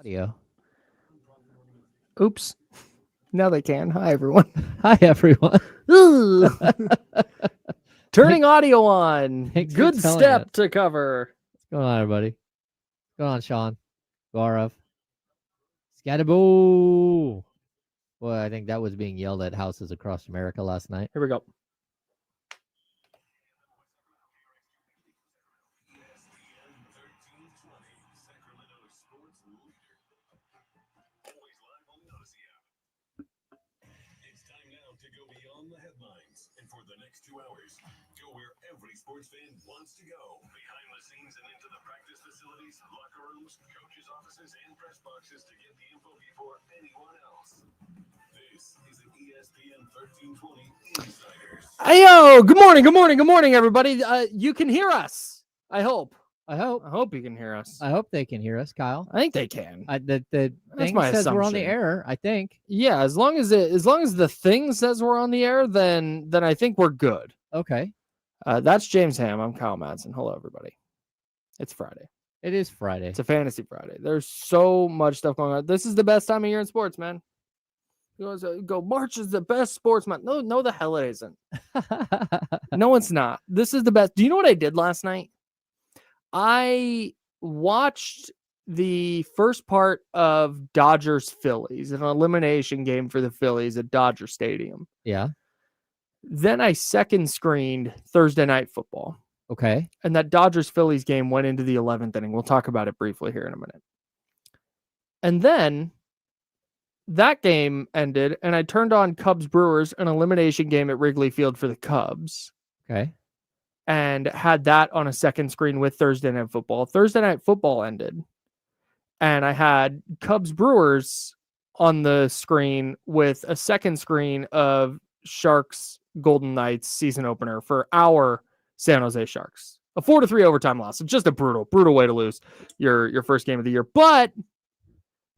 Audio. Oops. Now they can. Hi, everyone. Hi, everyone. Turning audio on. Thanks for Good telling step us. to cover. What's going on, everybody? What's going on, Sean? Gaurav. Scataboo. Well, I think that was being yelled at houses across America last night. Here we go. It's time now to go beyond the headlines, and for the next 2 hours, go where every sports fan wants to go. Behind the scenes and into the practice facilities, locker rooms, coaches' offices, and press boxes to get the info before anyone else. This is an ESPN 1320 Insiders. Ayo, good morning, everybody. You can hear us. I hope. I hope. I hope you can hear us. I hope they can hear us, Kyle. I think they can. The That's thing my says we're on the assumption. air, I think. Yeah, as long as the thing says we're on the air, then I think we're good. Okay. That's James Ham. I'm Kyle Madsen. Hello, everybody. It's Friday. It is Friday. It's a fantasy Friday. There's so much stuff going on. This is the best time of year in sports, man. You guys go, March is the best sports month. No, the hell it isn't. No, it's not. This is the best. Do you know what I did last night? I watched the first part of Dodgers Phillies, an elimination game for the Phillies at Dodger Stadium. Yeah. Then I second screened Thursday Night Football. Okay. And that Dodgers Phillies game went into the 11th inning. We'll talk about it briefly here in a minute. And then that game ended, and I turned on Cubs Brewers, an elimination game at Wrigley Field for the Cubs. Okay. And had that on a second screen with Thursday Night Football. Thursday Night Football ended, and I had Cubs Brewers on the screen with a second screen of Sharks Golden Knights season opener for our San Jose Sharks. A 4-3 overtime loss. It's just a brutal way to lose your first game of the year. But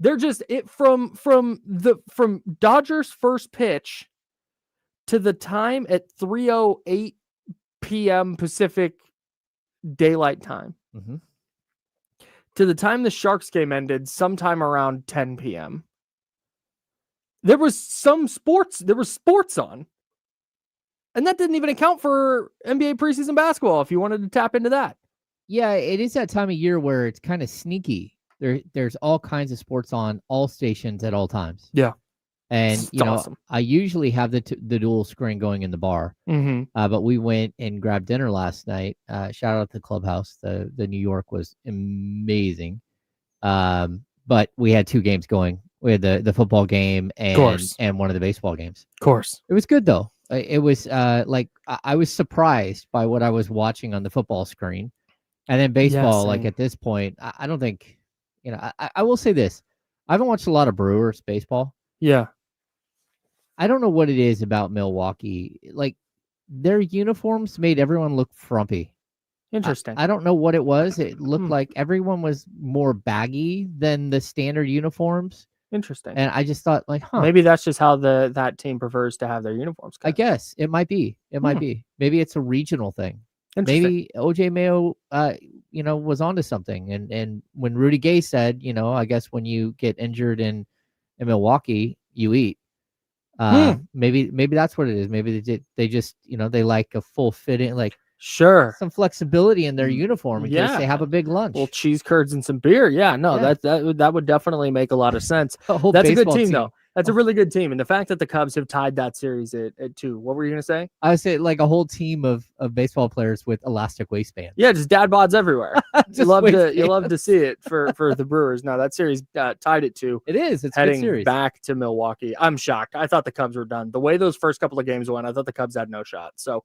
they're just from Dodgers first pitch to the time at 3:08 p.m. Pacific Daylight Time. Mm-hmm. To the time the Sharks game ended, sometime around 10 p.m. There was sports on. And that didn't even account for NBA preseason basketball, if you wanted to tap into that. Yeah, it is that time of year where it's kind of sneaky. There's all kinds of sports on all stations at all times. Yeah. And, It's you know, awesome. I usually have the dual screen going in the bar. Mm-hmm. But we went and grabbed dinner last night. Shout out to Clubhouse. The New York was amazing. But we had two games going. We had the football game and one of the baseball games. Of course. It was good, though. It was I was surprised by what I was watching on the football screen. And then baseball, like at this point, I don't think, you know, I will say this. I haven't watched a lot of Brewers baseball. Yeah. I don't know what it is about Milwaukee. Like, their uniforms made everyone look frumpy. Interesting. I don't know what it was. It looked like everyone was more baggy than the standard uniforms. Interesting. And I just thought, like, maybe that's just how that team prefers to have their uniforms cut. I guess it might be. It might be. Maybe it's a regional thing. Maybe OJ Mayo, was onto something. And when Rudy Gay said, I guess when you get injured in Milwaukee, you eat. Maybe that's what it is. Maybe they just they like a full fitting, like some flexibility in their uniform in case they have a big lunch. Well, cheese curds and some beer. Yeah, no, that would definitely make a lot of sense. That's a good team, though. That's a really good team. And the fact that the Cubs have tied that series at 2. What were you gonna say? I would say like a whole team of baseball players with elastic waistbands. Yeah, just dad bods everywhere. You love to see it for the Brewers. No, that series tied at 2. It is. It's heading a good series. Back to Milwaukee. I'm shocked. I thought the Cubs were done. The way those first couple of games went, I thought the Cubs had no shot. So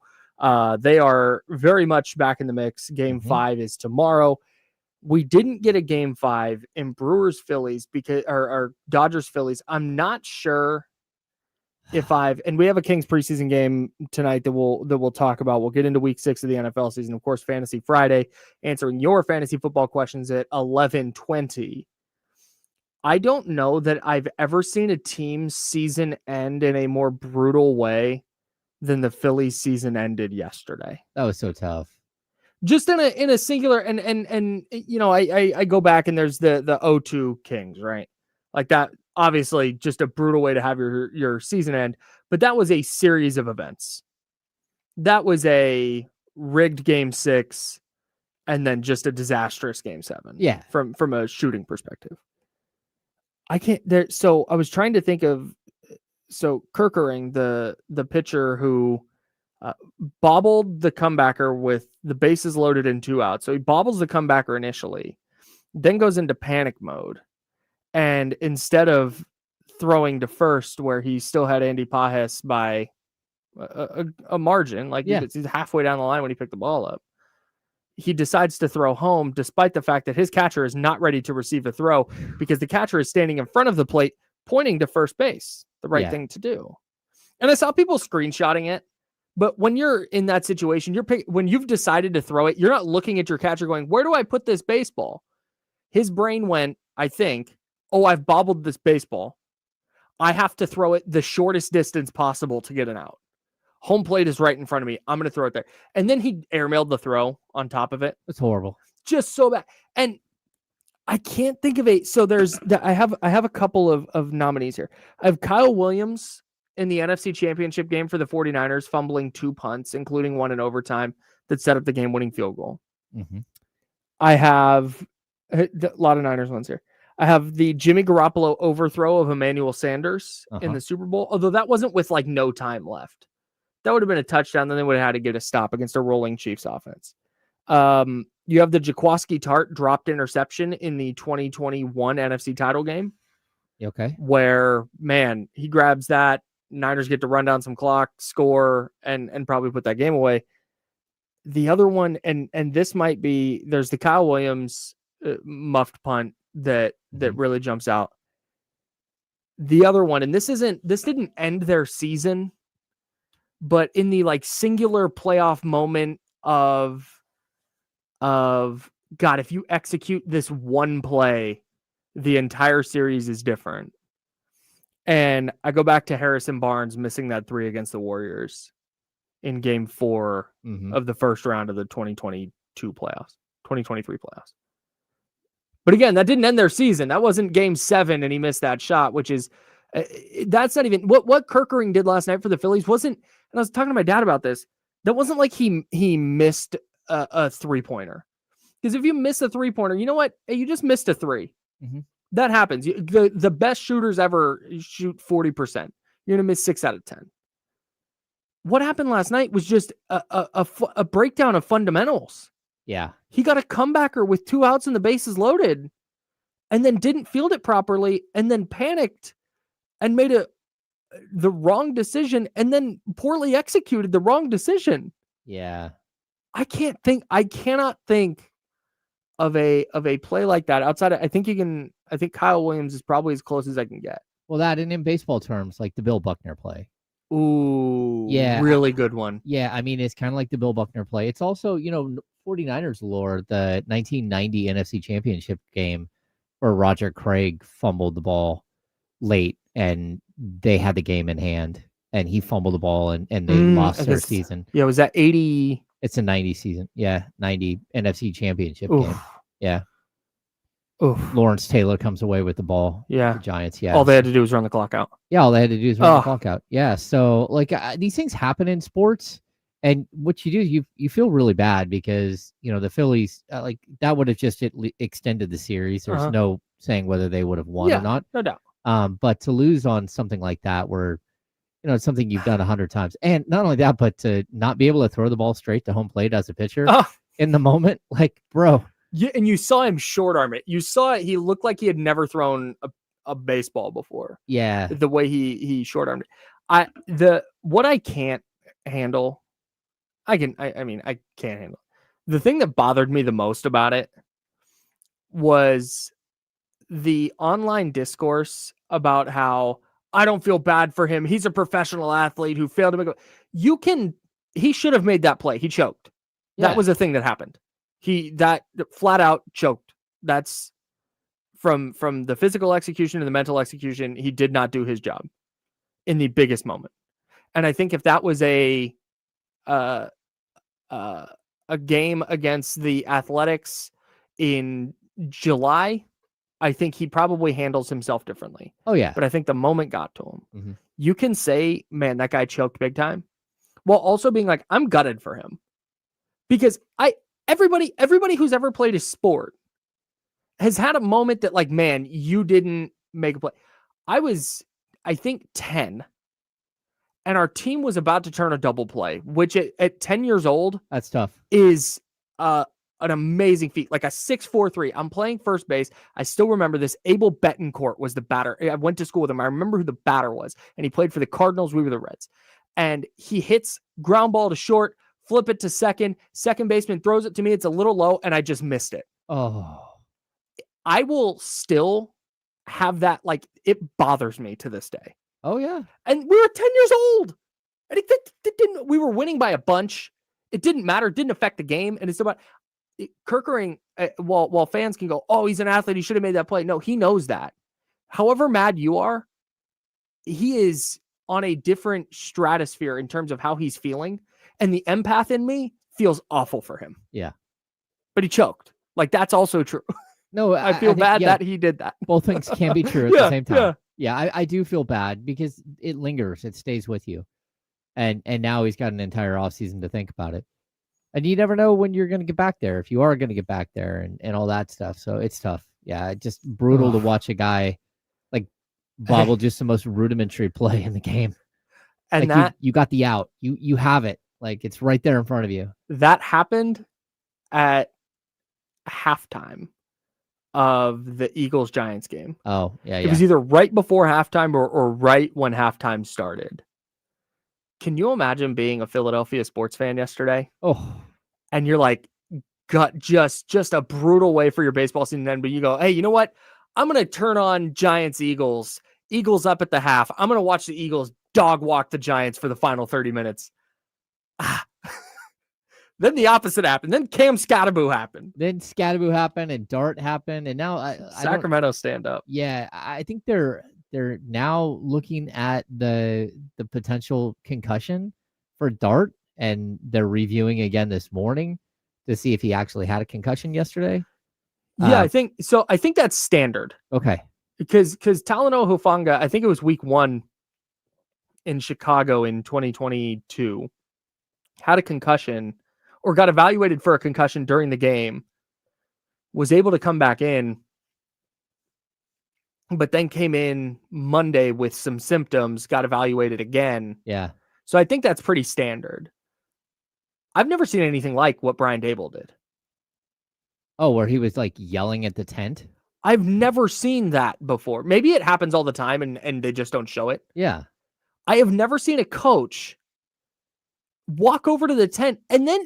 they are very much back in the mix. Game 5 is tomorrow. We didn't get a game 5 in Brewers Phillies or Dodgers Phillies. I'm not sure if and we have a Kings preseason game tonight that we'll talk about. We'll get into week 6 of the NFL season. Of course, Fantasy Friday, answering your fantasy football questions at 11:20. I don't know that I've ever seen a team's season end in a more brutal way than the Phillies season ended yesterday. That was so tough. just in a singular, and you know, I go back and there's the 0-2 Kings, right? Like that, obviously just a brutal way to have your season end, but that was a series of events. That was a rigged game 6 and then just a disastrous game 7. Yeah. From a shooting perspective. So I was trying to think of, so Kerkering, the pitcher who bobbled the comebacker with the bases loaded and 2 outs. So he bobbles the comebacker initially, then goes into panic mode. And instead of throwing to first where he still had Andy Pajes by a margin, like he's halfway down the line when he picked the ball up, he decides to throw home despite the fact that his catcher is not ready to receive a throw because the catcher is standing in front of the plate pointing to first base, the right thing to do. And I saw people screenshotting it, but when you're in that situation, when you've decided to throw it, you're not looking at your catcher going, where do I put this baseball? His brain went, I think, oh, I've bobbled this baseball. I have to throw it the shortest distance possible to get an out. Home plate is right in front of me. I'm going to throw it there. And then he airmailed the throw on top of it. It's horrible. Just so bad. And I can't think of so I have a couple of nominees here. I have Kyle Williams in the NFC Championship game for the 49ers, fumbling 2 punts, including one in overtime that set up the game-winning field goal. Mm-hmm. I have a lot of Niners ones here. I have the Jimmy Garoppolo overthrow of Emmanuel Sanders in the Super Bowl, although that wasn't with like no time left. That would have been a touchdown. Then they would have had to get a stop against a rolling Chiefs offense. You have the Jaquiski Tart dropped interception in the 2021 NFC title game. Okay. Where, man, he grabs that. Niners get to run down some clock, score, and probably put that game away. The other one, and this might be, there's the Kyle Williams muffed punt that really jumps out. The other one, and this didn't end their season, but in the like singular playoff moment of God, if you execute this one play, the entire series is different. And I go back to Harrison Barnes missing that 3 against the Warriors in game 4 of the first round of the 2023 playoffs. But again, that didn't end their season. That wasn't game 7 and he missed that shot, which is, that's not even what Kerkering did last night for the Phillies wasn't, and I was talking to my dad about this, that wasn't like he missed a 3-pointer. Because if you miss a 3-pointer, you know what? Hey, you just missed a 3. Mm-hmm. That happens. The best shooters ever shoot 40%. You're going to miss 6 out of 10. What happened last night was just a breakdown of fundamentals. Yeah. He got a comebacker with 2 outs and the bases loaded and then didn't field it properly and then panicked and made the wrong decision and then poorly executed the wrong decision. Yeah. I cannot think of a play like that outside of, I think Kyle Williams is probably as close as I can get. Well, that, and in baseball terms, like the Bill Buckner play. Ooh, yeah, really good one. Yeah, I mean, it's kind of like the Bill Buckner play. It's also, 49ers lore, the 1990 NFC Championship game where Roger Craig fumbled the ball late and they had the game in hand and he fumbled the ball and they lost their season. Yeah, was that 80? It's a 90 season. Yeah, 90 NFC Championship game. Yeah. Oof. Lawrence Taylor comes away with the ball. Yeah. The Giants. Yeah. All they had to do was run the clock out. Yeah, all they had to do is run the clock out. Yeah. So, like, these things happen in sports. And what you do, you feel really bad because, the Phillies, like, that would have just extended the series. There's no saying whether they would have won or not. No doubt. But to lose on something like that where, it's something you've done 100 times. And not only that, but to not be able to throw the ball straight to home plate as a pitcher in the moment, like, bro. Yeah, and you saw him short arm it. You saw it. He looked like he had never thrown a baseball before. Yeah. The way he short armed it. What I can't handle, I can't handle. The thing that bothered me the most about it was the online discourse about how I don't feel bad for him. He's a professional athlete who failed to make he should have made that play. He choked. Yeah. That was a thing that happened. That flat out choked. That's from the physical execution to the mental execution. He did not do his job in the biggest moment. And I think if that was a a game against the Athletics in July, I think he probably handles himself differently. Oh yeah. But I think the moment got to him. Mhm. You can say, man, that guy choked big time, while also being like, I'm gutted for him. Because everybody who's ever played a sport has had a moment that, like, man, you didn't make a play. I was, I think, 10, and our team was about to turn a double play, which at 10 years old, That's tough. is an amazing feat, like a 6'4" 3. I'm playing first base. I still remember this. Abel Betancourt was the batter. I went to school with him. I remember who the batter was, and he played for the Cardinals. We were the Reds. And he hits ground ball to short, flip it to second. Second baseman throws it to me. It's a little low, and I just missed it. Oh, I will still have that. Like, it bothers me to this day. oh yeah. And we were 10 years old. And it didn't, we were winning by a bunch. It didn't matter. It didn't affect the game. And it's about Kerkering, while fans can go, oh, he's an athlete, he should have made that play. No, he knows that. However mad you are, he is on a different stratosphere in terms of how he's feeling. And the empath in me feels awful for him. Yeah. But he choked. Like, that's also true. No, I feel think, bad that he did that. Both things can be true at the same time. Yeah. Yeah, I do feel bad because it lingers. It stays with you. And now he's got an entire offseason to think about it. And you never know when you're going to get back there, if you are going to get back there and all that stuff. So it's tough. Yeah, just brutal to watch a guy like bobble just the most rudimentary play in the game. And like that you got the out. You have it. Like, it's right there in front of you. That happened at halftime of the Eagles-Giants game. Oh, yeah, It was either right before halftime or right when halftime started. Can you imagine being a Philadelphia sports fan yesterday? Oh, And you're like, got just a brutal way for your baseball season to end, but you go, hey, you know what? I'm going to turn on Giants-Eagles. Eagles up at the half. I'm going to watch the Eagles dog walk the Giants for the final 30 minutes. Then the opposite happened. Then Cam Scataboo happened. Then Scataboo happened and Dart happened. And now Sacramento stand up. Yeah, I think they're now looking at the potential concussion for Dart, and they're reviewing again this morning to see if he actually had a concussion yesterday. Yeah, I think so. I think that's standard. Okay. Because Talanoa Hufanga, I think it was week 1 in Chicago in 2022, had a concussion or got evaluated for a concussion during the game, was able to come back in, but then came in Monday with some symptoms, got evaluated again. Yeah. So I think that's pretty standard. I've never seen anything like what Brian Daboll did. Oh, where he was like yelling at the tent? I've never seen that before. Maybe it happens all the time and they just don't show it. Yeah. I have never seen a coach walk over to the tent and then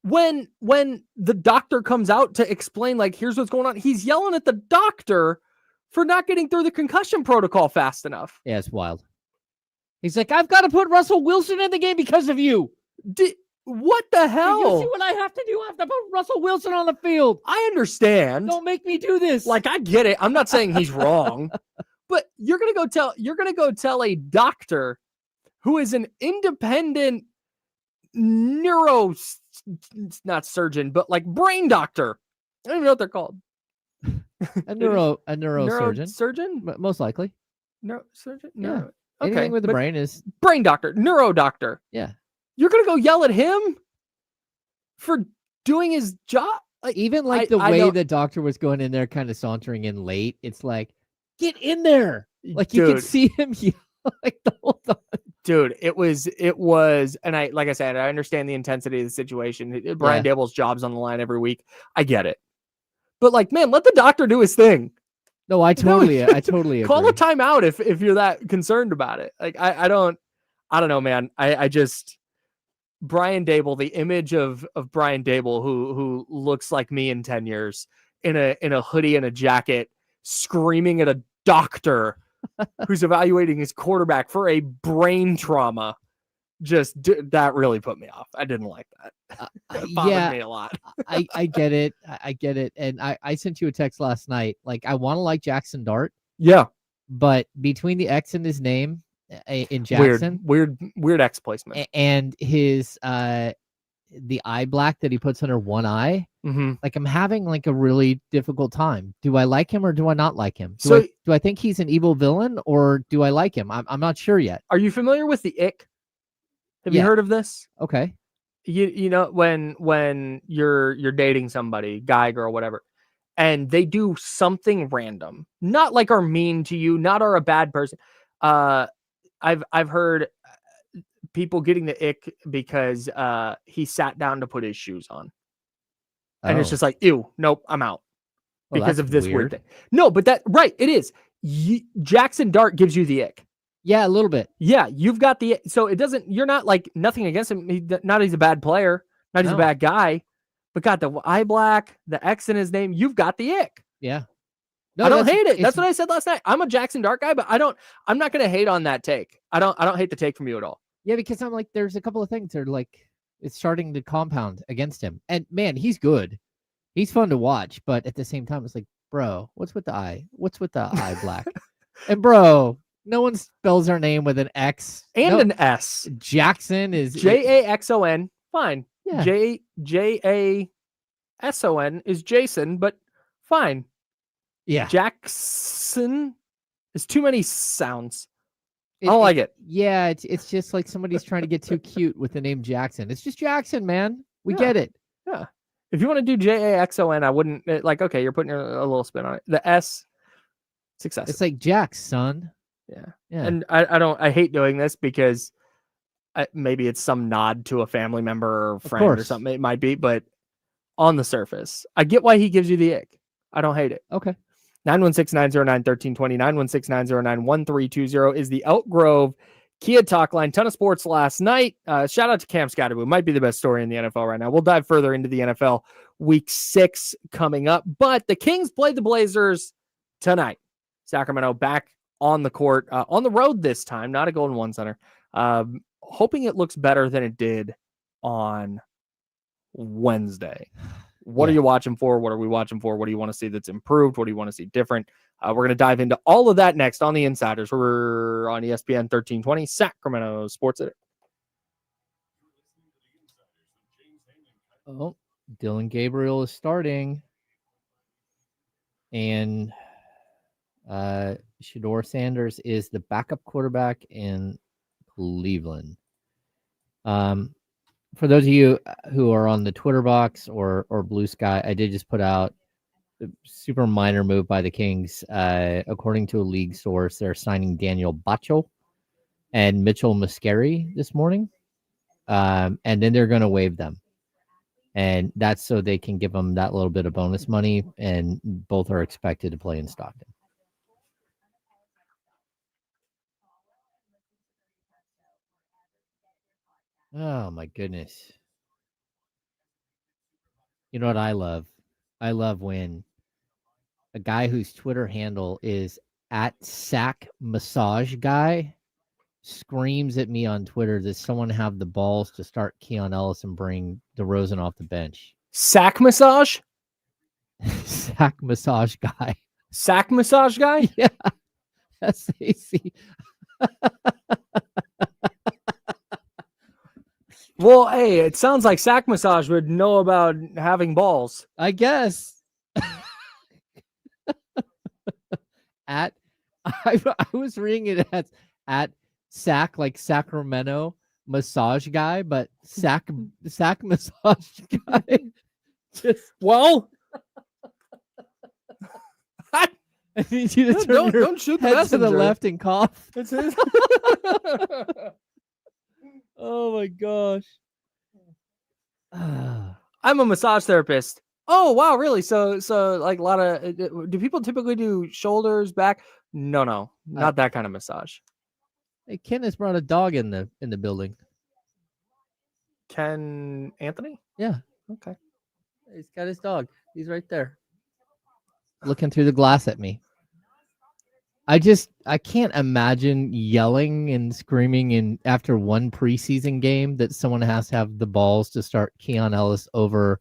when the doctor comes out to explain, like, here's what's going on, he's yelling at the doctor for not getting through the concussion protocol fast enough. Yeah, it's wild. He's like, I've got to put Russell Wilson in the game because of you. What the hell? You see what I have to do? I have to put Russell Wilson on the field. I understand. Don't make me do this. Like, I get it. I'm not saying he's wrong, but you're gonna go tell a doctor who is an independent not surgeon, but like brain doctor. I don't even know what they're called. a neurosurgeon. Neurosurgeon? Most likely. Neurosurgeon? Yeah. No. Anything with the brain is brain doctor, neuro doctor. Yeah. You're gonna go yell at him for doing his job? Like, even like the way the doctor was going in there, kind of sauntering in late. It's like, get in there. Like, you could see him yell like the whole time. Dude, it was, and like I said, I understand the intensity of the situation. Brian Daboll's job's on the line every week. I get it. But, like, man, let the doctor do his thing. No, I totally agree. Call a timeout if you're that concerned about it. Like, I don't know, man. I just, Brian Daboll, the image of Brian Daboll, who looks like me in 10 years in a hoodie and a jacket, screaming at a doctor who's evaluating his quarterback for a brain trauma. That really put me off. I didn't like that. It bothered me a lot. I get it. I get it. And I sent you a text last night. Like, I want to like Jackson Dart. Yeah. But between the X in his name in Jackson, weird X placement, and his the eye black that he puts under one eye. Mm-hmm. Like I'm having like a really difficult time. Do I like him or do I not like him? So- do I think he's an evil villain or do I like him? I'm not sure yet. Are you familiar with the ick? Have you Yeah. heard of this? Okay. You know when you're dating somebody, guy, girl, whatever, and they do something random, not like are mean to you, not are a bad person. I've heard people getting the ick because he sat down to put his shoes on. And it's Oh. just like, ew, nope, I'm out. Well, Because that's of this weird weird. thing. No, but it is. Jackson Dart gives you the ick. Yeah, a little bit. Yeah, you've got the, so it doesn't, you're not like nothing against him. Not he's a bad player, not he's a No. bad guy, but got the eye black, the X in his name. You've got the ick. Yeah. I don't hate it. That's what I said last night. I'm a Jackson Dart guy, but I'm not going to hate on that take. I don't hate the take from you at all. Yeah, because I'm like, there's a couple of things that are like, it's starting to compound against him. And man, he's good. He's fun to watch, but at the same time, it's like, bro, what's with the eye? What's with the eye black? And bro, no one spells their name with an X And an S. Jackson is Jaxon. Fine. Yeah. Jason is Jason, but fine. Yeah. Jackson is too many sounds. I don't like it. Yeah, it's just like somebody's trying to get too cute with the name Jackson. It's just Jackson, man. We Yeah. get it. Yeah. If you want to do Jaxon, I wouldn't like, okay, you're putting a little spin on it. The S, success. It's like Jack's son. Yeah. Yeah. And I hate doing this because maybe it's some nod to a family member or friend or course. something. It might be, but on the surface, I get why he gives you the ick. I don't hate it. Okay. 916-909-1320, 916-909-1320 is the Elk Grove Kia Talk line. Ton of sports last night. Shout out to Cam Scataboo. Might be the best story in the NFL right now. We'll dive further into the NFL week 6 coming up. But the Kings played the Blazers tonight. Sacramento back on the court, on the road this time, not a Golden One Center. Hoping it looks better than it did on Wednesday. What are you watching for? What are we watching for? What do you want to see that's improved? What do you want to see different? We're going to dive into all of that next on The Insiders. We're on ESPN 1320, Sacramento Sports Editor. Oh, Dylan Gabriel is starting. And Shedeur Sanders is the backup quarterback in Cleveland. For those of you who are on the Twitter box or Blue Sky, I did just put out a super minor move by the Kings. According to a league source, they're signing Daniel Bacho and Mitchell Muscari this morning. And then they're going to waive them. And that's so they can give them that little bit of bonus money. And both are expected to play in Stockton. Oh, my goodness. You know what I love? I love when a guy whose Twitter handle is @SackMassageGuy screams at me on Twitter that someone have the balls to start Keon Ellis and bring DeRozan off the bench. Sack massage? Sack Massage Guy. Sack massage guy? Yeah. SAC. Well, hey, it sounds like Sack Massage would know about having balls. I guess. I was reading it as Sack, like Sacramento massage guy, but Sack massage guy. Just Well, I need you to turn your don't shoot the head to the messenger. left and cough. It's his. Oh my gosh. I'm a massage therapist. Oh wow, really? So like a lot of do people typically do shoulders, back? No, not that kind of massage. Hey, Ken has brought a dog in the building. Ken Anthony? Yeah. Okay. He's got his dog. He's right there. Looking through the glass at me. I can't imagine yelling and screaming in after one preseason game that someone has to have the balls to start Keon Ellis over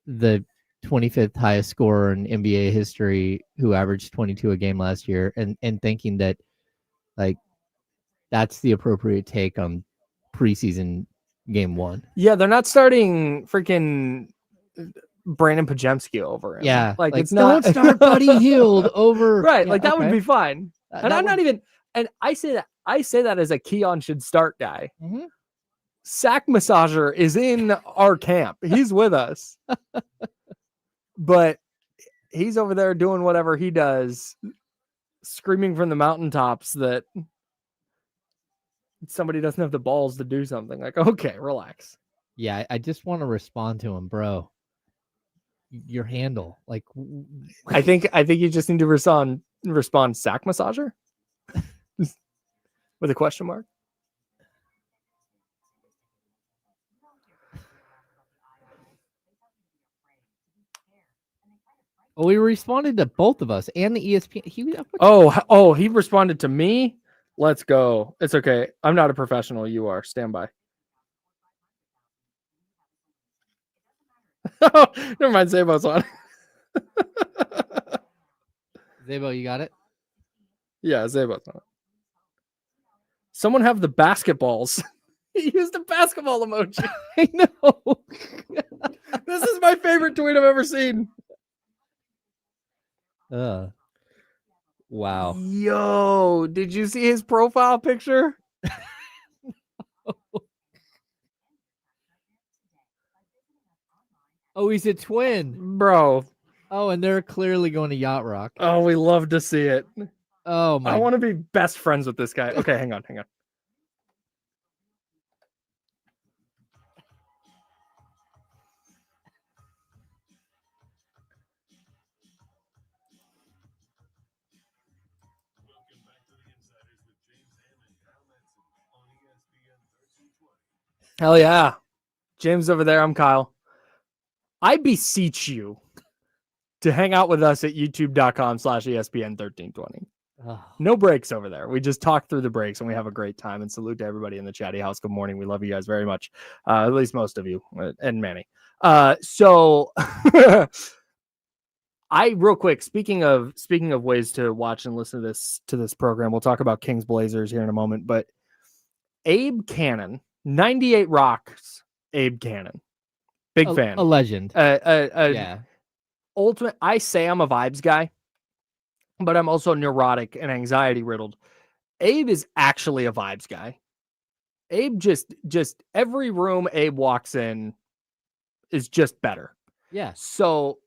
the 25th highest scorer in NBA history who averaged 22 a game last year and thinking that like that's the appropriate take on preseason game 1. Yeah, they're not starting freaking Brandon Pajemski over him. Yeah, like it's don't not start Buddy Hield over. right. Yeah, like that would okay. be fine. And That I'm not would- even. And I say that as a Keon should start guy. Mhm. Sack Massager is in our camp. He's with us, but he's over there doing whatever he does, screaming from the mountaintops that somebody doesn't have the balls to do something. Like, okay, relax. Yeah, I just want to respond to him, bro. Your handle, like, I think you just need to respond Sack Massager with a question mark. well, we responded to both of us and the ESPN. He responded to me. Let's go. It's okay. I'm not a professional. You are. Stand by. Never mind. Zabo's on. Zabo, you got it? Yeah, Zabo's on. Someone have the basketballs. He used a basketball emoji. I know. This is my favorite tweet I've ever seen. Wow. Yo, did you see his profile picture? Oh, he's a twin. Bro. Oh, and they're clearly going to Yacht Rock. Oh, we love to see it. Oh, my. I want to be best friends with this guy. Okay, hang on. Welcome back to the Insiders with James Ham and Kyle Madsen on ESPN 1320. Hell yeah. James over there. I'm Kyle. I beseech you to hang out with us at youtube.com/ESPN 1320. No breaks over there. We just talk through the breaks and we have a great time. And salute to everybody in the chatty house. Good morning. We love you guys very much. At least most of you and Manny. So real quick, speaking of ways to watch and listen to this program, we'll talk about Kings Blazers here in a moment. But Abe Cannon, 98 Rocks, Abe Cannon, big fan, A legend. yeah. Ultimate. I say I'm a vibes guy, but I'm also neurotic and anxiety riddled. Abe is actually a vibes guy. Abe just every room Abe walks in is just better. Yeah. So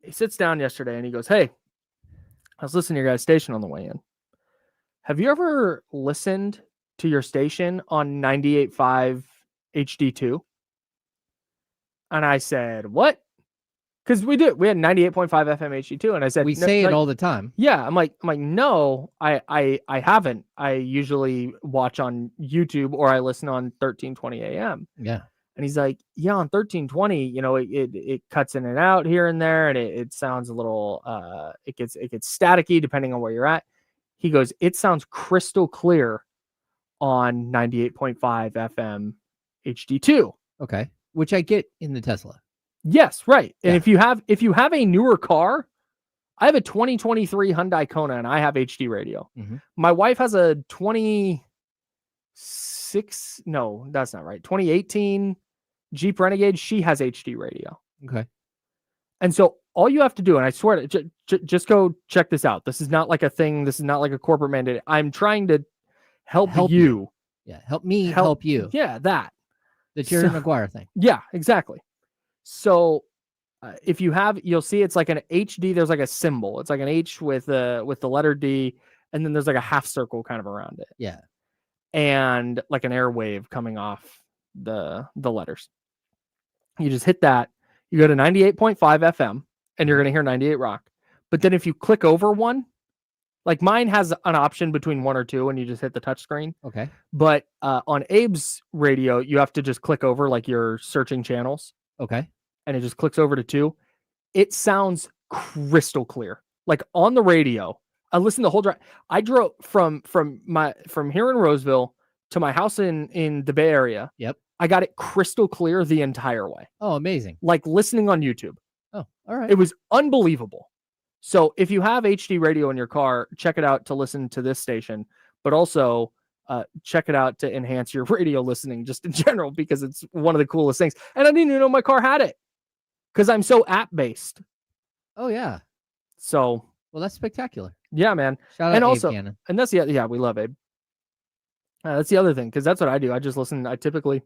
he sits down yesterday and he goes, "Hey, I was listening to your guys' station on the way in. Have you ever listened to your station on 98.5 HD2?" And I said, "What?" Because we had 98.5 FM HD2, and I said We say it all the time. Yeah, I'm like, no, I haven't. I usually watch on YouTube or I listen on 1320 AM. Yeah. And he's like, yeah, on 1320, you know, it cuts in and out here and there, and it sounds a little it gets staticky depending on where you're at. He goes, it sounds crystal clear on 98.5 FM HD2. Okay. Which I get in the Tesla. Yes, right. And Yeah. if you have a newer car, I have a 2023 Hyundai Kona and I have HD radio. Mm-hmm. My wife has a 2018 Jeep Renegade. She has HD radio. Okay. And so all you have to do, and I swear to just go check this out. This is not like a thing. This is not like a corporate mandate. I'm trying to help you. Yeah. Help me help you. Yeah, that. The Jerry Maguire thing. Yeah, exactly. So if you have, you'll see it's like an HD. There's like a symbol. It's like an H with the letter D, and then there's like a half circle kind of around it. Yeah. And like an airwave coming off the letters. You just hit that. You go to 98.5 FM, and you're going to hear 98 Rock. But then if you click over one, like mine has an option between one or two, and you just hit the touch screen. Okay. But on Abe's radio, you have to just click over like you're searching channels. Okay. And it just clicks over to 2. It sounds crystal clear. Like on the radio, I listened the whole drive. I drove from here in Roseville to my house in the Bay Area. Yep. I got it crystal clear the entire way. Oh, amazing. Like listening on YouTube. Oh, all right. It was unbelievable. So if you have HD radio in your car, check it out to listen to this station. But also check it out to enhance your radio listening just in general, because it's one of the coolest things. And I didn't even know my car had it because I'm so app based. Oh yeah. So well, that's spectacular. Yeah, man. Shout out And Abe also, Cannon. and that's we love Abe. That's the other thing, because that's what I do. I just listen. I typically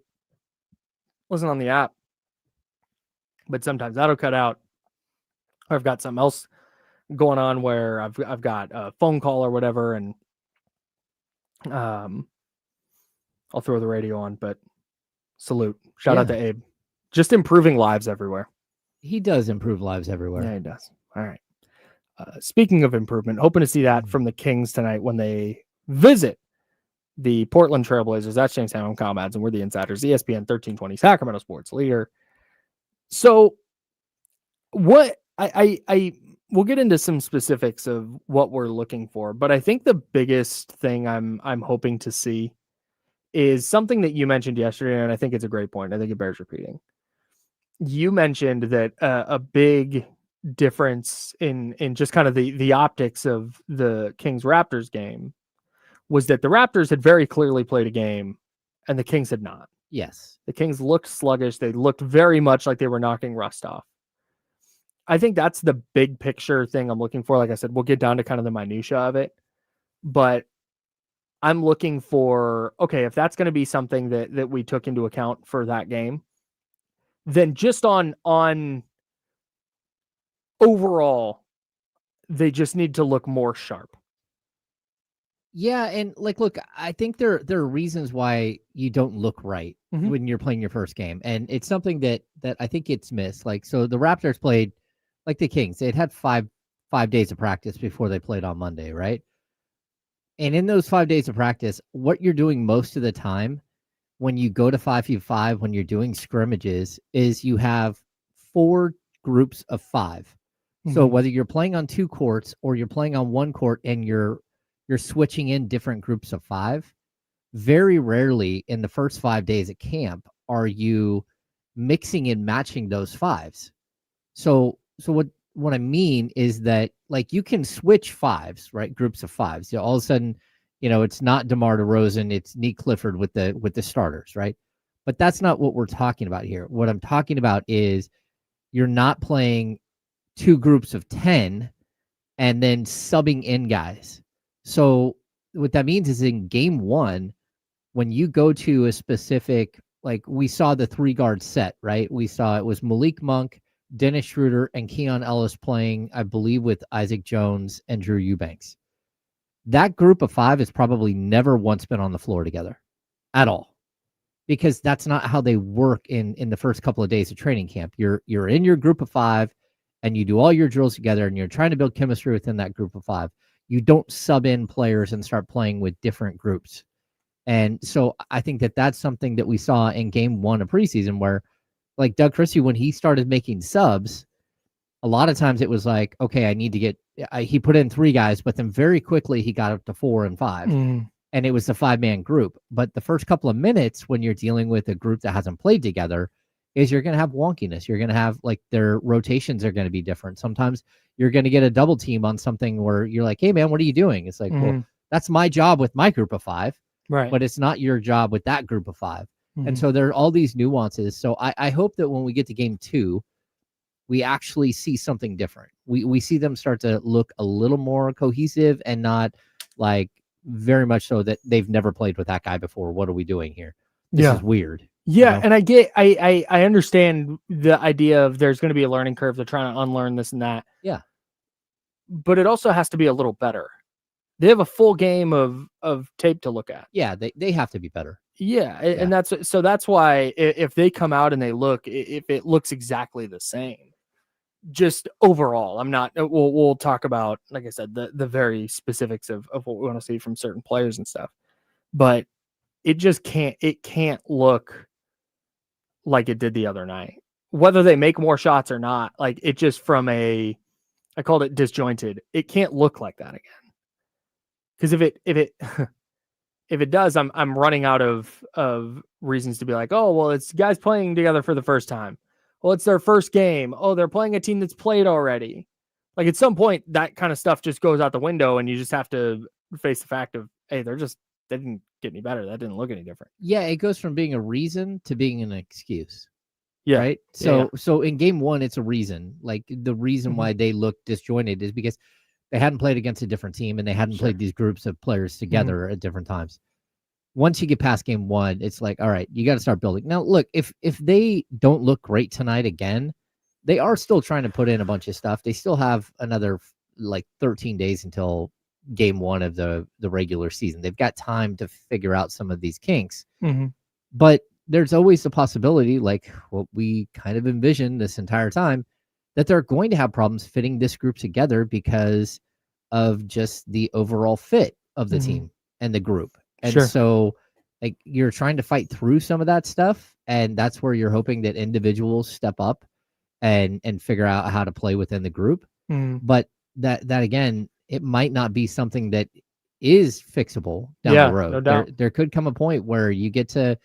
listen on the app, but sometimes that'll cut out, or I've got something else going on where I've got a phone call or whatever, and I'll throw the radio on. But salute, shout out to Abe, just improving lives everywhere. He does improve lives everywhere. Yeah, he does. All right. Speaking of improvement, hoping to see that from the Kings tonight when they visit the Portland Trailblazers. That's James Ham, I'm Kyle Madsen. We're the Insiders, ESPN 1320, Sacramento sports leader. So what we'll get into some specifics of what we're looking for, but I think the biggest thing I'm hoping to see is something that you mentioned yesterday, and I think it's a great point. I think it bears repeating. You mentioned that a big difference in just kind of the optics of the Kings Raptors game was that the Raptors had very clearly played a game and the Kings had not. Yes. The Kings looked sluggish. They looked very much like they were knocking rust off. I think that's the big picture thing I'm looking for. Like I said, we'll get down to kind of the minutia of it, but I'm looking for, okay, if that's going to be something that we took into account for that game, then just on overall, they just need to look more sharp. Yeah, and look, I think there are reasons why you don't look right when you're playing your first game, and it's something that I think gets missed. So the Raptors played like the Kings; they had 5 days of practice before they played on Monday, right? And in those 5 days of practice, what you're doing most of the time when you go to 5v5, when you're doing scrimmages, is you have 4 groups of 5. So whether you're playing on 2 courts or you're playing on 1 court and you're switching in different groups of 5, very rarely in the first 5 days at camp are you mixing and matching those 5s. So what I mean is that you can switch 5s, right? Groups of 5s. All of a sudden, it's not DeMar DeRozan, it's Nick Clifford with the starters, right? But that's not what we're talking about here. What I'm talking about is you're not playing 2 groups of 10 and then subbing in guys. So what that means is in game 1, when you go to a specific, we saw the 3-guard set, right? We saw it was Malik Monk, Dennis Schroeder, and Keon Ellis playing, I believe, with Isaac Jones and Drew Eubanks. That group of 5 has probably never once been on the floor together at all, because that's not how they work in the first couple of days of training camp. You're in your group of 5 and you do all your drills together and you're trying to build chemistry within that group of 5. You don't sub in players and start playing with different groups. And so I think that's something that we saw in game 1 of preseason where Doug Christie, when he started making subs, a lot of times it was okay, I need to get, he put in 3 guys, but then very quickly he got up to 4 and 5. And it was the 5-man group. But the first couple of minutes when you're dealing with a group that hasn't played together is you're going to have wonkiness. You're going to have their rotations are going to be different. Sometimes you're going to get a double team on something where you're like, hey man, what are you doing? It's well, that's my job with my group of 5, right? But it's not your job with that group of 5. And so there are all these nuances. So I hope that when we get to game 2, we actually see something different. We see them start to look a little more cohesive and not very much so that they've never played with that guy before. What are we doing here? This is weird. Yeah, and I understand the idea of there's going to be a learning curve. They're trying to unlearn this and that. Yeah. But it also has to be a little better. They have a full game of tape to look at. Yeah, they have to be better. Yeah, and that's why if they come out and they look, if it looks exactly the same, just overall, I'm not. We'll talk about, like I said, the very specifics of what we want to see from certain players and stuff, but it just can't look like it did the other night. Whether they make more shots or not, it just I called it disjointed. It can't look like that again. Because if it does, I'm running out of reasons to be like, oh, well, it's guys playing together for the first time. Well, it's their first game. Oh, they're playing a team that's played already. At some point, that kind of stuff just goes out the window, and you just have to face the fact of, hey, they didn't get any better. That didn't look any different. Yeah, it goes from being a reason to being an excuse. Yeah. Right. So in game one, it's a reason. Like the reason Mhm. why they look disjointed is because they hadn't played against a different team and they hadn't Sure. played these groups of players together at different times. Once you get past game one, it's like, all right, you got to start building. Now, look, if they don't look great tonight again, they are still trying to put in a bunch of stuff. They still have another like 13 days until game one of the regular season. They've got time to figure out some of these kinks. But there's always the possibility, like what we kind of envisioned this entire time, that they're going to have problems fitting this group together because of just the overall fit of the team and the group. And so like you're trying to fight through some of that stuff. And that's where you're hoping that individuals step up and figure out how to play within the group. But that again, it might not be something that is fixable down the road. No doubt. There could come a point where you get to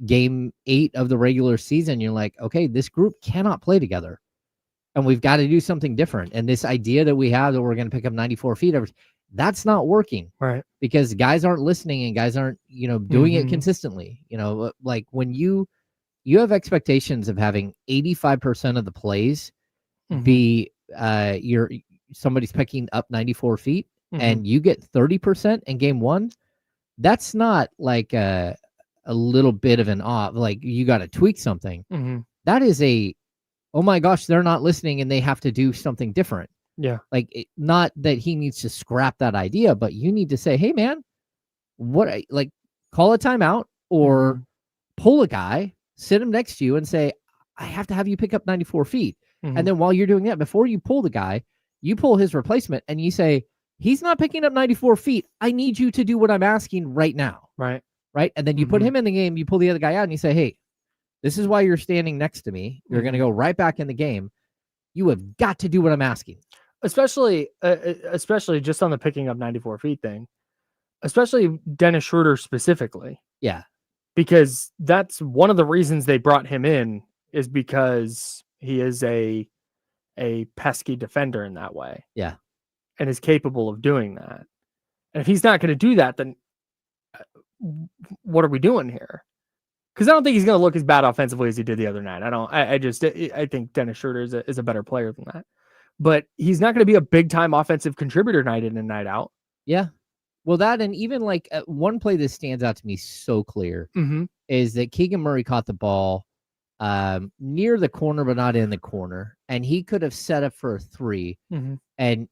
game 8 of the regular season, you're like, okay, this group cannot play together. And we've got to do something different. And this idea that we have that we're going to pick up 94 feet, that's not working. Right. Because guys aren't listening and guys aren't, doing it consistently. Like when you have expectations of having 85% of the plays be somebody's picking up 94 feet and you get 30% in game 1, that's not like a little bit of an off, like you got to tweak something. That is oh my gosh, they're not listening and they have to do something different. Yeah. Like not that he needs to scrap that idea, but you need to say, hey man, call a timeout or pull a guy, sit him next to you and say, I have to have you pick up 94 feet. And then while you're doing that, before you pull the guy, you pull his replacement and you say, he's not picking up 94 feet. I need you to do what I'm asking right now. Right. Right. And then you put him in the game, you pull the other guy out and you say, hey, this is why you're standing next to me. You're going to go right back in the game. You have got to do what I'm asking. Especially just on the picking up 94 feet thing, especially Dennis Schroeder specifically. Yeah. Because that's one of the reasons they brought him in, is because he is a pesky defender in that way. Yeah. And is capable of doing that. And if he's not going to do that, then what are we doing here? Because I don't think he's going to look as bad offensively as he did the other night. I think Dennis Schroeder is a better player than that. But he's not going to be a big time offensive contributor night in and night out. Yeah. Well, that, and even like one play that stands out to me so clear is that Keegan Murray caught the ball near the corner, but not in the corner. And he could have set up for a 3 and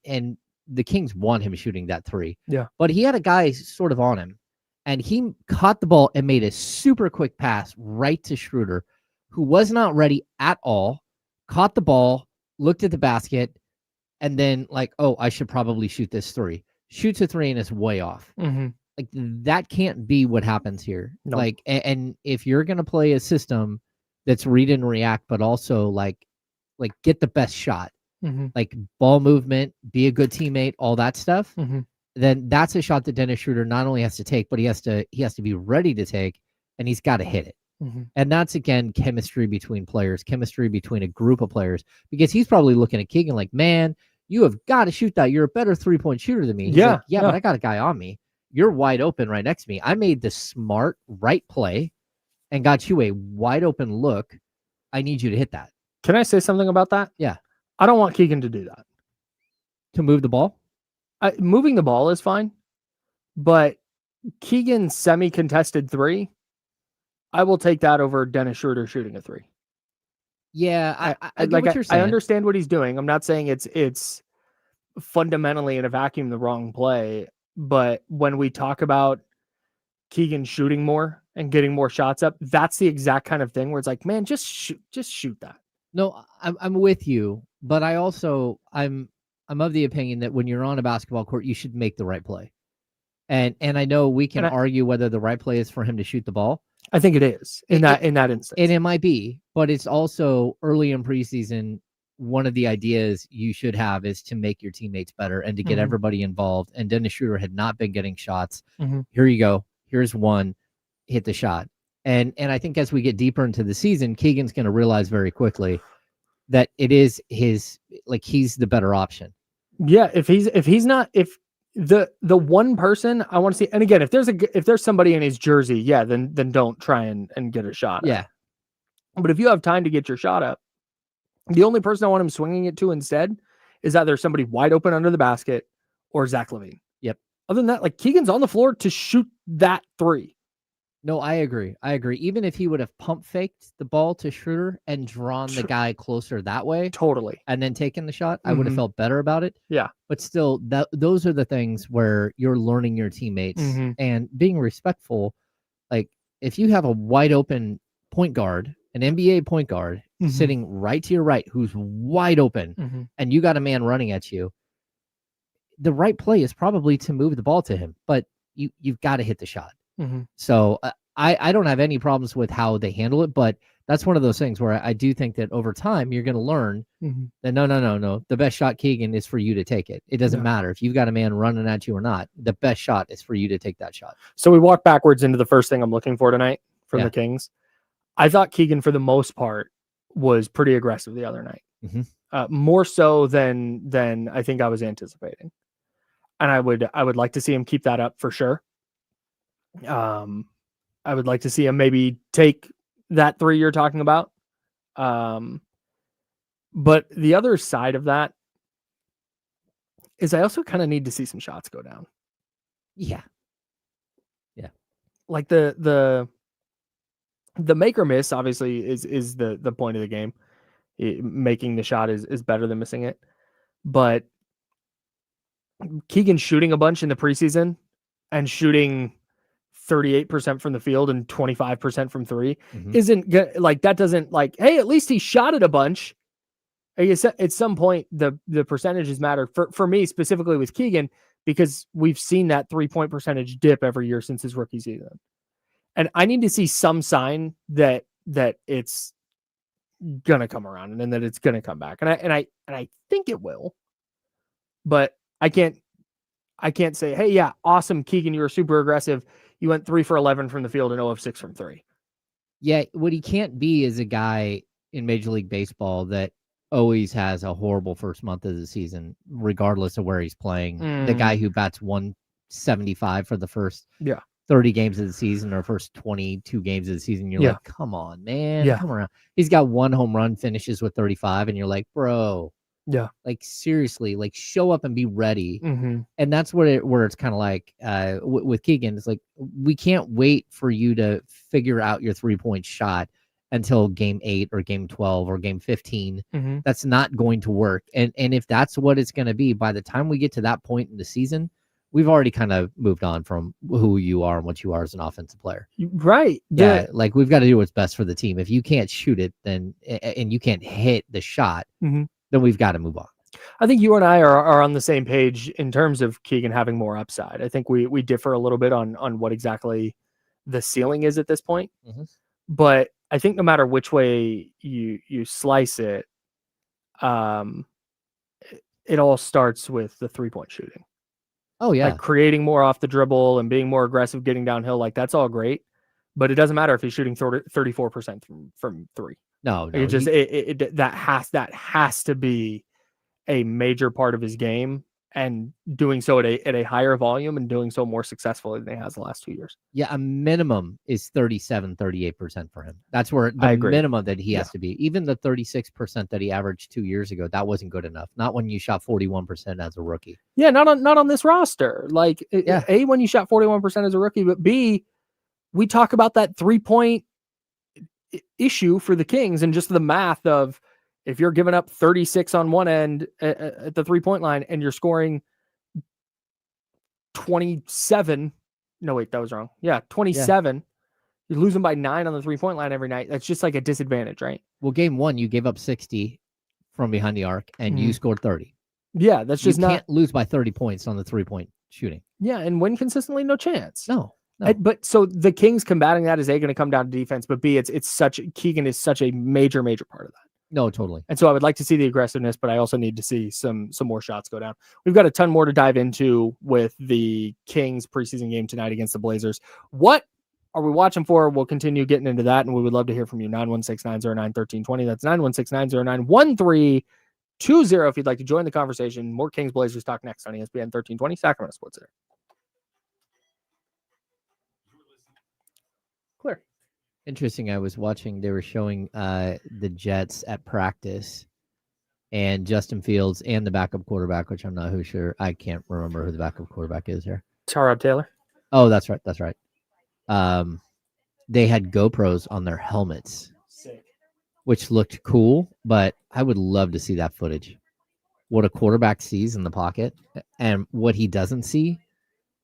the Kings won him shooting that 3. Yeah. But he had a guy sort of on him and he caught the ball and made a super quick pass right to Schroeder, who was not ready at all, caught the ball, looked at the basket, and then like, oh, I should probably shoot this 3. Shoots a 3 and it's way off. Like that can't be what happens here. No. Like, and if you're going to play a system that's read and react, but also like get the best shot, like ball movement, be a good teammate, all that stuff, then that's a shot that Dennis Schroeder not only has to take, but he has to be ready to take, and he's got to hit it. And that's, again, chemistry between players, chemistry between a group of players, because he's probably looking at Keegan like, man, you have got to shoot that. You're a better 3-point shooter than me. He's like, yeah, but I got a guy on me. You're wide open right next to me. I made the smart right play and got you a wide open look. I need you to hit that. Can I say something about that? Yeah. I don't want Keegan to do that. To move the ball? Moving the ball is fine, but Keegan's semi-contested 3, I will take that over Dennis Schroeder shooting a 3. Yeah, I get what you're saying. I understand what he's doing. I'm not saying it's fundamentally in a vacuum the wrong play, but when we talk about Keegan shooting more and getting more shots up, that's the exact kind of thing where it's like, man, just shoot that. No, I'm with you, but I also I'm of the opinion that when you're on a basketball court, you should make the right play. And I know we can argue whether the right play is for him to shoot the ball. I think it is in that instance. And it might be, but it's also early in preseason. One of the ideas you should have is to make your teammates better and to get everybody involved. And Dennis Schroeder had not been getting shots. Here you go. Here's one. Hit the shot. And I think as we get deeper into the season, Keegan's going to realize very quickly that it is he's the better option. Yeah, if The one person I want to see, and again, if there's somebody in his jersey, yeah, then don't try and get a shot. Yeah. But if you have time to get your shot up, the only person I want him swinging it to instead is either somebody wide open under the basket or Zach LaVine. Yep. Other than that, like Keegan's on the floor to shoot that three. No, I agree. Even if he would have pump faked the ball to Schroeder and drawn the guy closer that way, totally, and then taken the shot, I would have felt better about it. Yeah. But still, those are the things where you're learning your teammates and being respectful. Like if you have a wide open point guard, an NBA point guard sitting right to your right, who's wide open, and you got a man running at you, the right play is probably to move the ball to him, but you've got to hit the shot. So I don't have any problems with how they handle it, but that's one of those things where I do think that over time you're going to learn that no. The best shot, Keegan, is for you to take it. It doesn't matter if you've got a man running at you or not. The best shot is for you to take that shot. So we walk backwards into the first thing I'm looking for tonight from the Kings. I thought Keegan, for the most part, was pretty aggressive the other night, more so than I think I was anticipating, and I would like to see him keep that up for sure. I would like to see him maybe take that three you're talking about. But the other side of that is I also kind of need to see some shots go down. Yeah. Like the make or miss obviously is the point of the game. Making the shot is better than missing it. But Keegan shooting a bunch in the preseason and shooting 38% from the field and 25% from three isn't good. Like that doesn't like, hey, at least he shot it a bunch. I guess at some point the percentages matter for me specifically with Keegan, because we've seen that 3-point percentage dip every year since his rookie season. And I need to see some sign that it's gonna come around and that it's gonna come back. And I think it will, but I can't say, hey, yeah, awesome, Keegan, you were super aggressive. You went 3 for 11 from the field and 0 of 6 from 3. Yeah, what he can't be is a guy in Major League Baseball that always has a horrible first month of the season, regardless of where he's playing. The guy who bats 175 for the first 30 games of the season or first 22 games of the season. You're like, come on, man, come around. He's got 1 home run, finishes with 35, and you're like, bro. Yeah. Like seriously, like show up and be ready. And that's where it's kind of like with Keegan, it's like we can't wait for you to figure out your 3-point shot until game 8 or game 12 or game 15. That's not going to work. And if that's what it's going to be, by the time we get to that point in the season, we've already kind of moved on from who you are and what you are as an offensive player. Right. Yeah. Like we've got to do what's best for the team. If you can't shoot it, then and you can't hit the shot, then we've got to move on. I think you and I are on the same page in terms of Keegan having more upside. I think we differ a little bit on what exactly the ceiling is at this point. But I think no matter which way you slice it, it all starts with the 3-point shooting. Oh yeah. Like creating more off the dribble and being more aggressive, getting downhill. Like that's all great, but it doesn't matter if he's shooting 34% from 3. No, it just that has to be a major part of his game, and doing so at a higher volume and doing so more successfully than he has the last 2 years. Yeah, a minimum is 38% for him. That's where the minimum that he has to be. Even the 36% that he averaged 2 years ago, that wasn't good enough. Not when you shot 41% as a rookie. Yeah, not on this roster. Like A, when you shot 41% as a rookie, but B, we talk about that 3-point issue for the Kings and just the math of if you're giving up 36 on one end at the 3-point line and you're scoring 27. No, wait, that was wrong. Yeah, 27. Yeah. You're losing by 9 on the 3-point line every night. That's just like a disadvantage, right? Well, game 1, you gave up 60 from behind the arc and you scored 30. Yeah, that's just you can't lose by 30 points on the 3-point shooting. Yeah, and win consistently, no chance. No. But so the Kings combating that is A, going to come down to defense, but B, Keegan is such a major part of that. No, totally. And so I would like to see the aggressiveness, but I also need to see some more shots go down. We've got a ton more to dive into with the Kings preseason game tonight against the Blazers. What are we watching for? We'll continue getting into that, and we would love to hear from you. 916-909-1320. That's 916-909-1320. 720 if you'd like to join the conversation. More Kings Blazers talk next on ESPN 1320 Sacramento Sports Center. Clear. Interesting. I was watching, they were showing the Jets at practice, and Justin Fields and the backup quarterback, which I'm not who sure. I can't remember who the backup quarterback is there. Tyrod Taylor. Oh, that's right. That's right. They had GoPros on their helmets, Sick. which looked cool, but I would love to see that footage. What a quarterback sees in the pocket and what he doesn't see,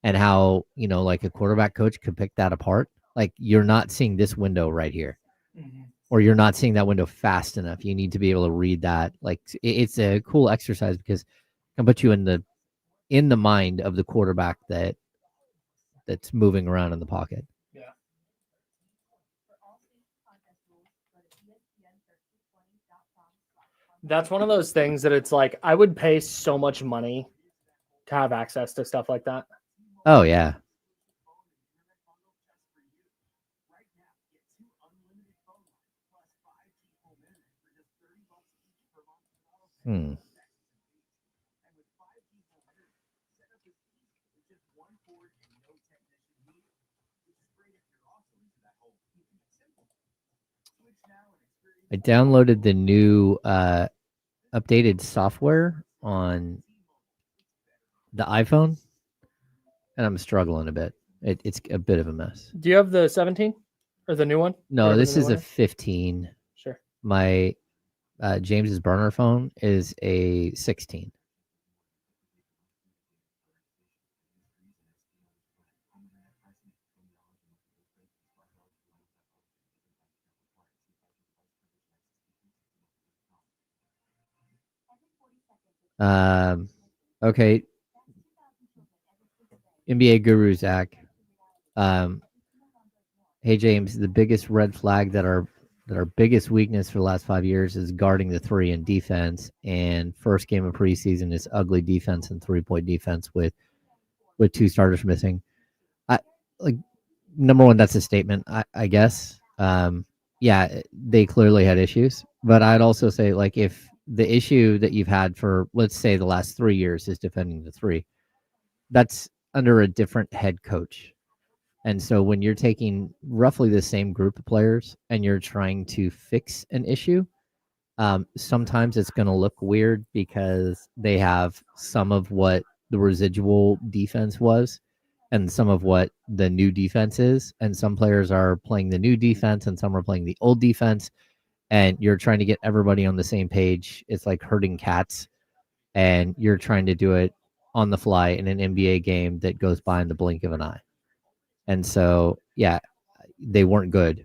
and how, like a quarterback coach could pick that apart. Like, you're not seeing this window right here. Mm-hmm. Or you're not seeing that window fast enough. You need to be able to read that. Like, it's a cool exercise because it can put you in the mind of the quarterback that's moving around in the pocket. Yeah. That's one of those things that it's like, I would pay so much money to have access to stuff like that. Oh, yeah. I downloaded the new updated software on the iPhone, and I'm struggling a bit. It's a bit of a mess. Do you have the 17 or the new one? No, Whatever this the new is one a 15. Sure. My James's burner phone is a 16. Okay. NBA guru Zach. Hey James, the biggest red flag that our biggest weakness for the last 5 years is guarding the three in defense. And first game of preseason is ugly defense and 3-point defense with two starters missing. Number one, that's a statement, I guess. Yeah, they clearly had issues, but I'd also say, like, if the issue that you've had for, let's say, the last 3 years is defending the three, that's under a different head coach. And so when you're taking roughly the same group of players and you're trying to fix an issue, sometimes it's going to look weird because they have some of what the residual defense was and some of what the new defense is. And some players are playing the new defense and some are playing the old defense. And you're trying to get everybody on the same page. It's like herding cats. And you're trying to do it on the fly in an NBA game that goes by in the blink of an eye. And so, yeah, they weren't good.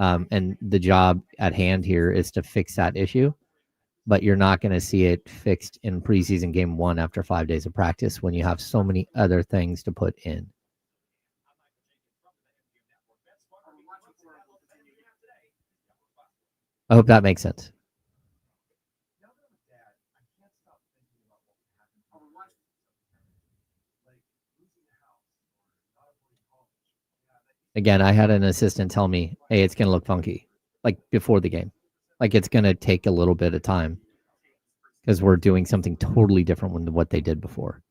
And the job at hand here is to fix that issue. But you're not going to see it fixed in preseason game 1 after 5 days of practice when you have so many other things to put in. I hope that makes sense. Again, I had an assistant tell me, hey, it's going to look funky, like before the game. Like, it's going to take a little bit of time because we're doing something totally different than what they did before.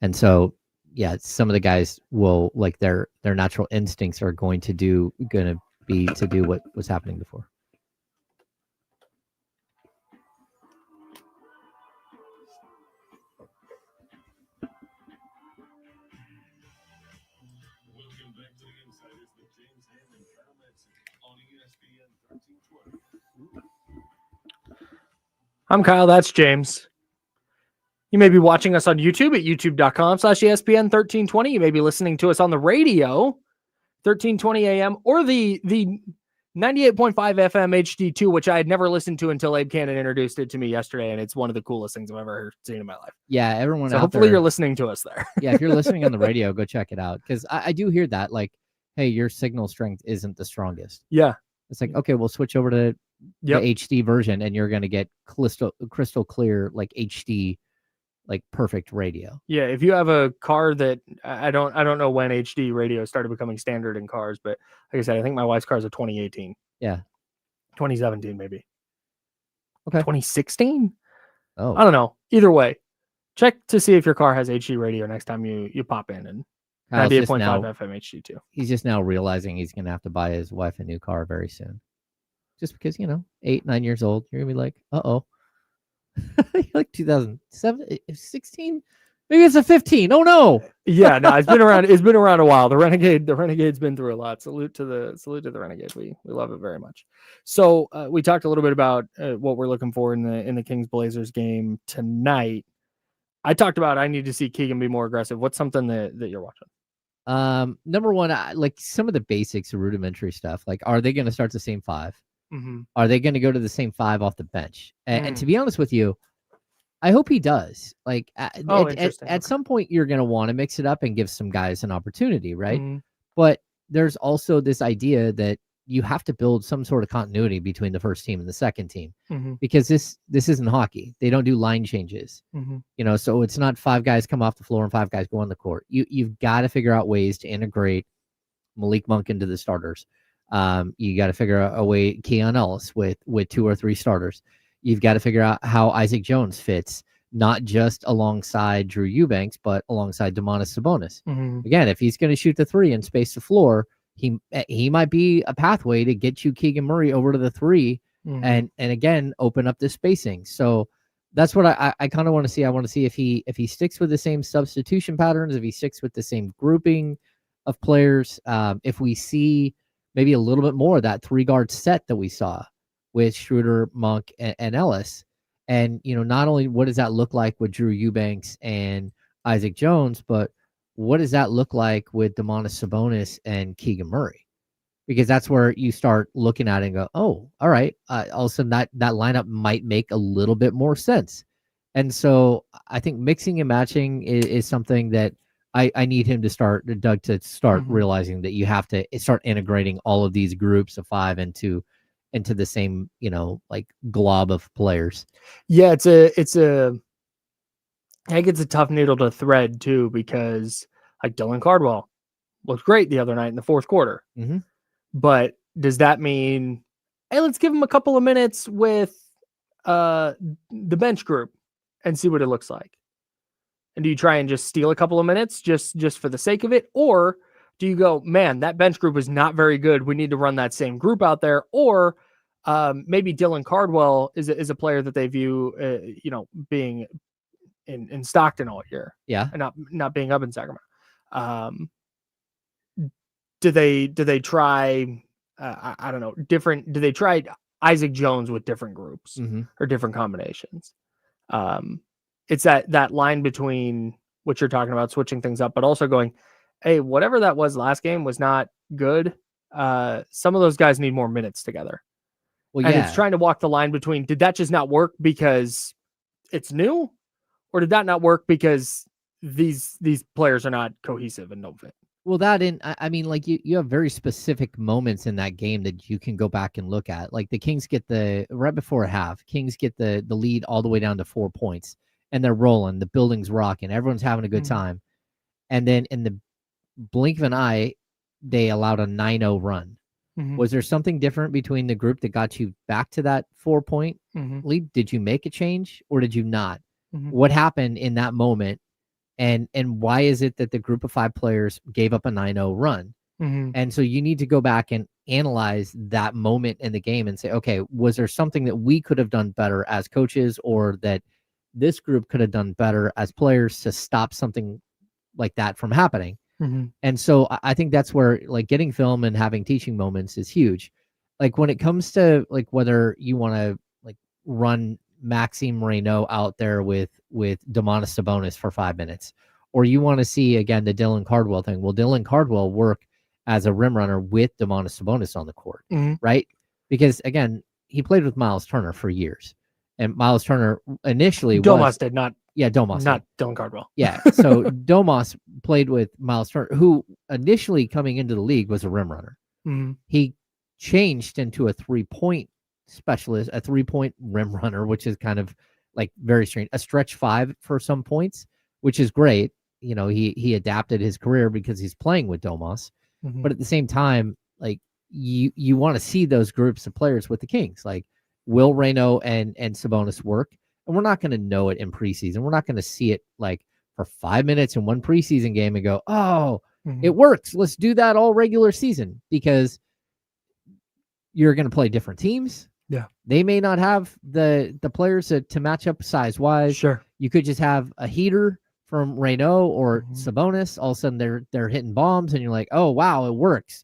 And so, yeah, some of the guys will, like, their natural instincts are going to be to do what was happening before. Welcome back to the Insiders with James Ham and Kyle Madsen on ESPN 1320. I'm Kyle. That's James. You may be watching us on YouTube at youtube.com/ESPN 1320. You may be listening to us on the radio, 1320 AM, or the 98.5 FM HD2, which I had never listened to until Abe Cannon introduced it to me yesterday, and it's one of the coolest things I've ever seen in my life. Yeah, everyone so out hopefully there, you're listening to us there. Yeah, if you're listening on the radio, go check it out. Because I do hear that, like, hey, your signal strength isn't the strongest. Yeah. It's like, okay, we'll switch over to the HD version, and you're going to get crystal clear, like HD, like perfect radio. Yeah, if you have a car that I don't know when HD radio started becoming standard in cars, but like I said, I think my wife's car is a 2018. Yeah. 2017 maybe. Okay. 2016? Oh, I don't know. Either way, check to see if your car has HD radio next time you pop in, and Kyle's just 98.5 now, FM HD2. he's just now realizing he's going to have to buy his wife a new car very soon. Just because, 8, 9 years old, you're going to be like, uh-oh. Like 2007, 16? Maybe it's a 15. Oh, no. Yeah, no, it's been around. It's been around a while. The Renegade's been through a lot. Salute to the Renegade. We love it very much. So we talked a little bit about what we're looking for in the Kings Blazers game tonight. I talked about I need to see Keegan be more aggressive. What's something that you're watching? Number one, like some of the basics, rudimentary stuff. Like, are they going to start the same 5? Mm-hmm. Are they going to go to the same 5 off the bench? And to be honest with you, I hope he does. Like, at some point, you're going to want to mix it up and give some guys an opportunity, right? Mm-hmm. But there's also this idea that you have to build some sort of continuity between the first team and the second team, because this isn't hockey. They don't do line changes, so it's not 5 guys come off the floor and 5 guys go on the court. You've got to figure out ways to integrate Malik Monk into the starters. You got to figure out a way Keon Ellis with 2 or 3 starters. You've got to figure out how Isaac Jones fits, not just alongside Drew Eubanks, but alongside Domantas Sabonis. Again, if he's going to shoot the 3 and space the floor, he might be a pathway to get you Keegan Murray over to the 3 and again open up the spacing. So that's what I kind of want to see. I want to see if he sticks with the same substitution patterns, if he sticks with the same grouping of players, if we see maybe a little bit more of that 3-guard set that we saw with Schroeder, Monk, and Ellis. And, not only what does that look like with Drew Eubanks and Isaac Jones, but what does that look like with Domantas Sabonis and Keegan Murray? Because that's where you start looking at it and go, oh, all right. All of a sudden that lineup might make a little bit more sense. And so I think mixing and matching is something that I need him to start realizing that you have to start integrating all of these groups of 5 into the same, like glob of players. Yeah, I think it's a tough needle to thread too, because like Dylan Cardwell looked great the other night in the fourth quarter. But does that mean, hey, let's give him a couple of minutes with the bench group and see what it looks like? And do you try and just steal a couple of minutes just for the sake of it? Or do you go, man, that bench group is not very good, we need to run that same group out there? Or maybe Dylan Cardwell is a player that they view, being in Stockton all year, and not being up in Sacramento. Do they try? I don't know. Different? Do they try Isaac Jones with different groups or different combinations? It's that line between what you're talking about, switching things up, but also going, hey, whatever that was last game was not good. Some of those guys need more minutes together. Well, and it's trying to walk the line between, did that just not work because it's new, or did that not work because these players are not cohesive and don't fit? Well, I mean, like you have very specific moments in that game that you can go back and look at. Like the Kings get right before half, Kings get the lead all the way down to 4 points, and they're rolling, the building's rocking, everyone's having a good time. And then in the blink of an eye, they allowed a 9-0 run. Was there something different between the group that got you back to that 4-point lead? Did you make a change or did you not? What happened in that moment? And why is it that the group of 5 players gave up a 9-0 run? And so you need to go back and analyze that moment in the game and say, okay, was there something that we could have done better as coaches, or that this group could have done better as players to stop something like that from happening? And so I think that's where like getting film and having teaching moments is huge. Like when it comes to like whether you want to like run Maxime Reynaud out there with Domantas Sabonis for 5 minutes, or you want to see again the Dylan Cardwell thing. Well, Dylan Cardwell work as a rim runner with Domantas Sabonis on the court, right? Because again, he played with Miles Turner for years, and Miles Turner initially Domas did not. Yeah, Domas. Not Dylan Cardwell. Yeah. So Domas played with Miles Turner, who initially coming into the league was a rim runner. He changed into a 3-point specialist, a 3-point rim runner, which is kind of like very strange. A stretch 5 for some points, which is great. He adapted his career because he's playing with Domas. But at the same time, like you want to see those groups of players with the Kings. Like, will Reynaud and Sabonis work? And we're not going to know it in preseason. We're not going to see it like for 5 minutes in one preseason game and go, oh, it works. Let's do that all regular season, because you're going to play different teams. Yeah. They may not have the players to match up size wise. Sure. You could just have a heater from Reynaud or Sabonis. All of a sudden they're hitting bombs and you're like, oh wow, it works.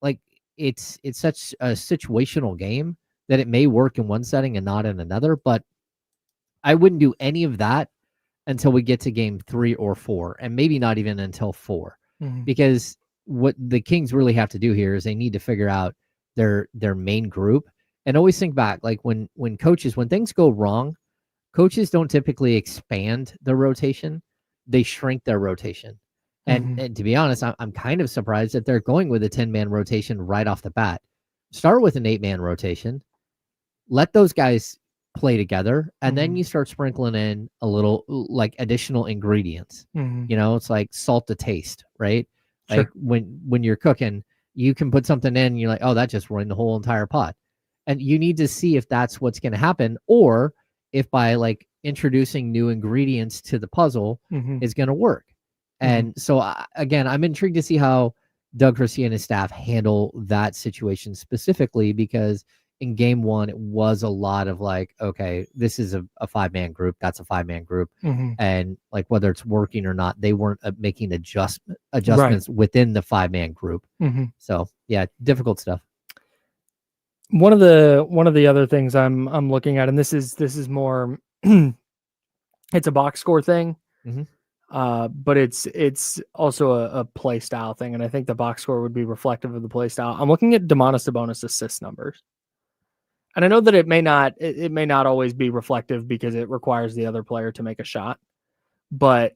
Like it's such a situational game that it may work in one setting and not in another. But I wouldn't do any of that until we get to game 3 or 4, and maybe not even until 4, because what the Kings really have to do here is they need to figure out their main group. And always think back, like when things go wrong, coaches don't typically expand their rotation; they shrink their rotation. And to be honest, I'm kind of surprised that they're going with a 10-man rotation right off the bat. Start with an 8-man rotation, let those guys play together, and then you start sprinkling in a little like additional ingredients. It's like salt to taste, right? Sure. Like when you're cooking, you can put something in and you're like, oh, that just ruined the whole entire pot. And you need to see if that's what's going to happen, or if by like introducing new ingredients to the puzzle is going to work. And so again, I'm intrigued to see how Doug Christie and his staff handle that situation specifically, because in game 1, it was a lot of like, okay, this is a 5-man group. That's a 5-man group. And like, whether it's working or not, they weren't making adjustments within the 5-man group. So yeah, difficult stuff. One of the other things I'm looking at, and this is more, it's a box score thing, but it's also a play style thing, and I think the box score would be reflective of the play style. I'm looking at Domantas Sabonis assist numbers, and I know that it may not always be reflective because it requires the other player to make a shot, but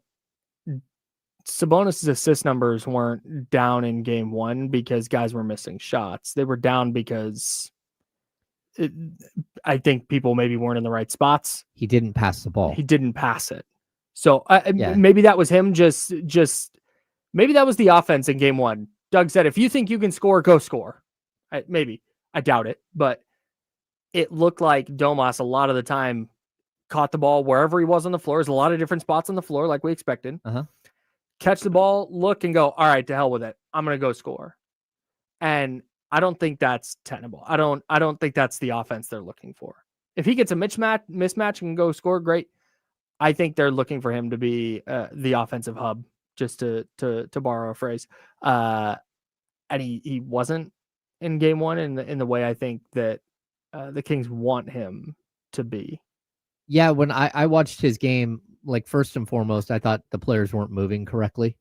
Sabonis' assist numbers weren't down in game 1 because guys were missing shots. They were down because I think people maybe weren't in the right spots. He didn't pass the ball. He didn't pass it. So maybe that was him. Just maybe that was the offense in game 1. Doug said, if you think you can score, go score. Maybe. I doubt it. But it looked like Domas a lot of the time caught the ball wherever he was on the floor. There's a lot of different spots on the floor like we expected. Catch the ball, look, and go, all right, to hell with it. I'm going to go score. And I don't think that's tenable. I don't think that's the offense they're looking for. If he gets a mismatch and can go score, great. I think they're looking for him to be the offensive hub, just to borrow a phrase. And he wasn't in game 1 in the way I think that the Kings want him to be. Yeah, when I watched his game, like first and foremost, I thought the players weren't moving correctly.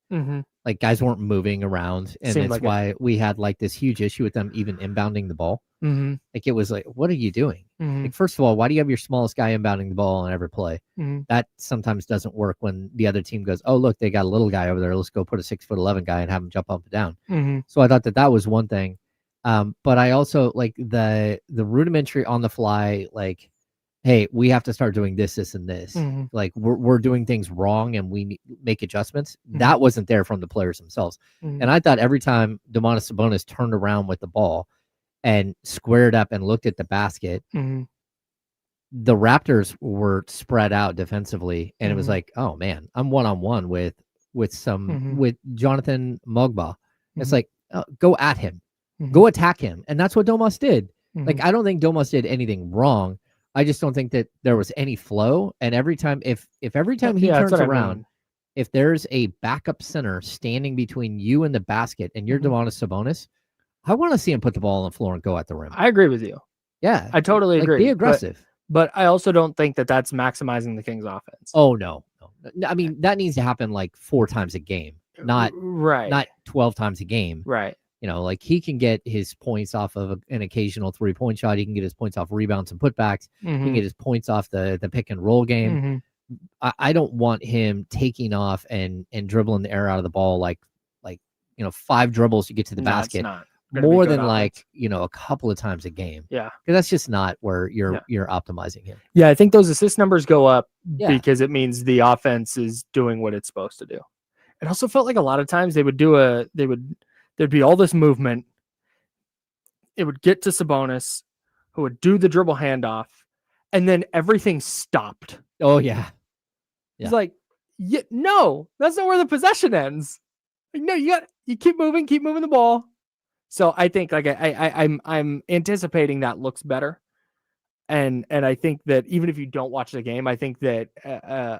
Like guys weren't moving around, and Seemed that's like why we had like this huge issue with them even inbounding the ball. Like it was like, what are you doing? Like, first of all, why do you have your smallest guy inbounding the ball on every play? That sometimes doesn't work when the other team goes, oh, look, they got a little guy over there. Let's go put a 6'11" guy and have him jump up and down. So I thought that was one thing. But I also like the rudimentary on the fly, like, hey, we have to start doing this, and this. Like we're doing things wrong and we make adjustments. That wasn't there from the players themselves. And I thought every time Domantas Sabonis turned around with the ball and squared up and looked at the basket, the Raptors were spread out defensively. And it was like, oh man, I'm one-on-one with Jonathan Mogba. It's like, go at him, go attack him. And that's what Domas did. Like, I don't think Domas did anything wrong. I just don't think that there was any flow. And every time, if every time he turns around, if there's a backup center standing between you and the basket and you're Domantas Sabonis, I want to see him put the ball on the floor and go at the rim. I agree with you. Yeah. I totally agree. Be aggressive. But I also don't think that that's maximizing the Kings offense. Oh, no. I mean, that needs to happen like 4 times a game, not 12 times a game. Right. Like he can get his points off of an occasional 3-point shot. He can get his points off rebounds and putbacks. He can get his points off the pick and roll game. I don't want him taking off and dribbling the air out of the ball like 5 dribbles to get to the basket. More than offense. A couple of times a game. Yeah. Because that's just not where you're optimizing him. Yeah, I think those assist numbers go up because it means the offense is doing what it's supposed to do. It also felt like a lot of times there'd be all this movement. It would get to Sabonis, who would do the dribble handoff, and then everything stopped. Oh yeah. He's like, yeah, no, that's not where the possession ends. Like, no, you keep moving the ball. So I think like I'm anticipating that looks better. And I think that even if you don't watch the game, I think that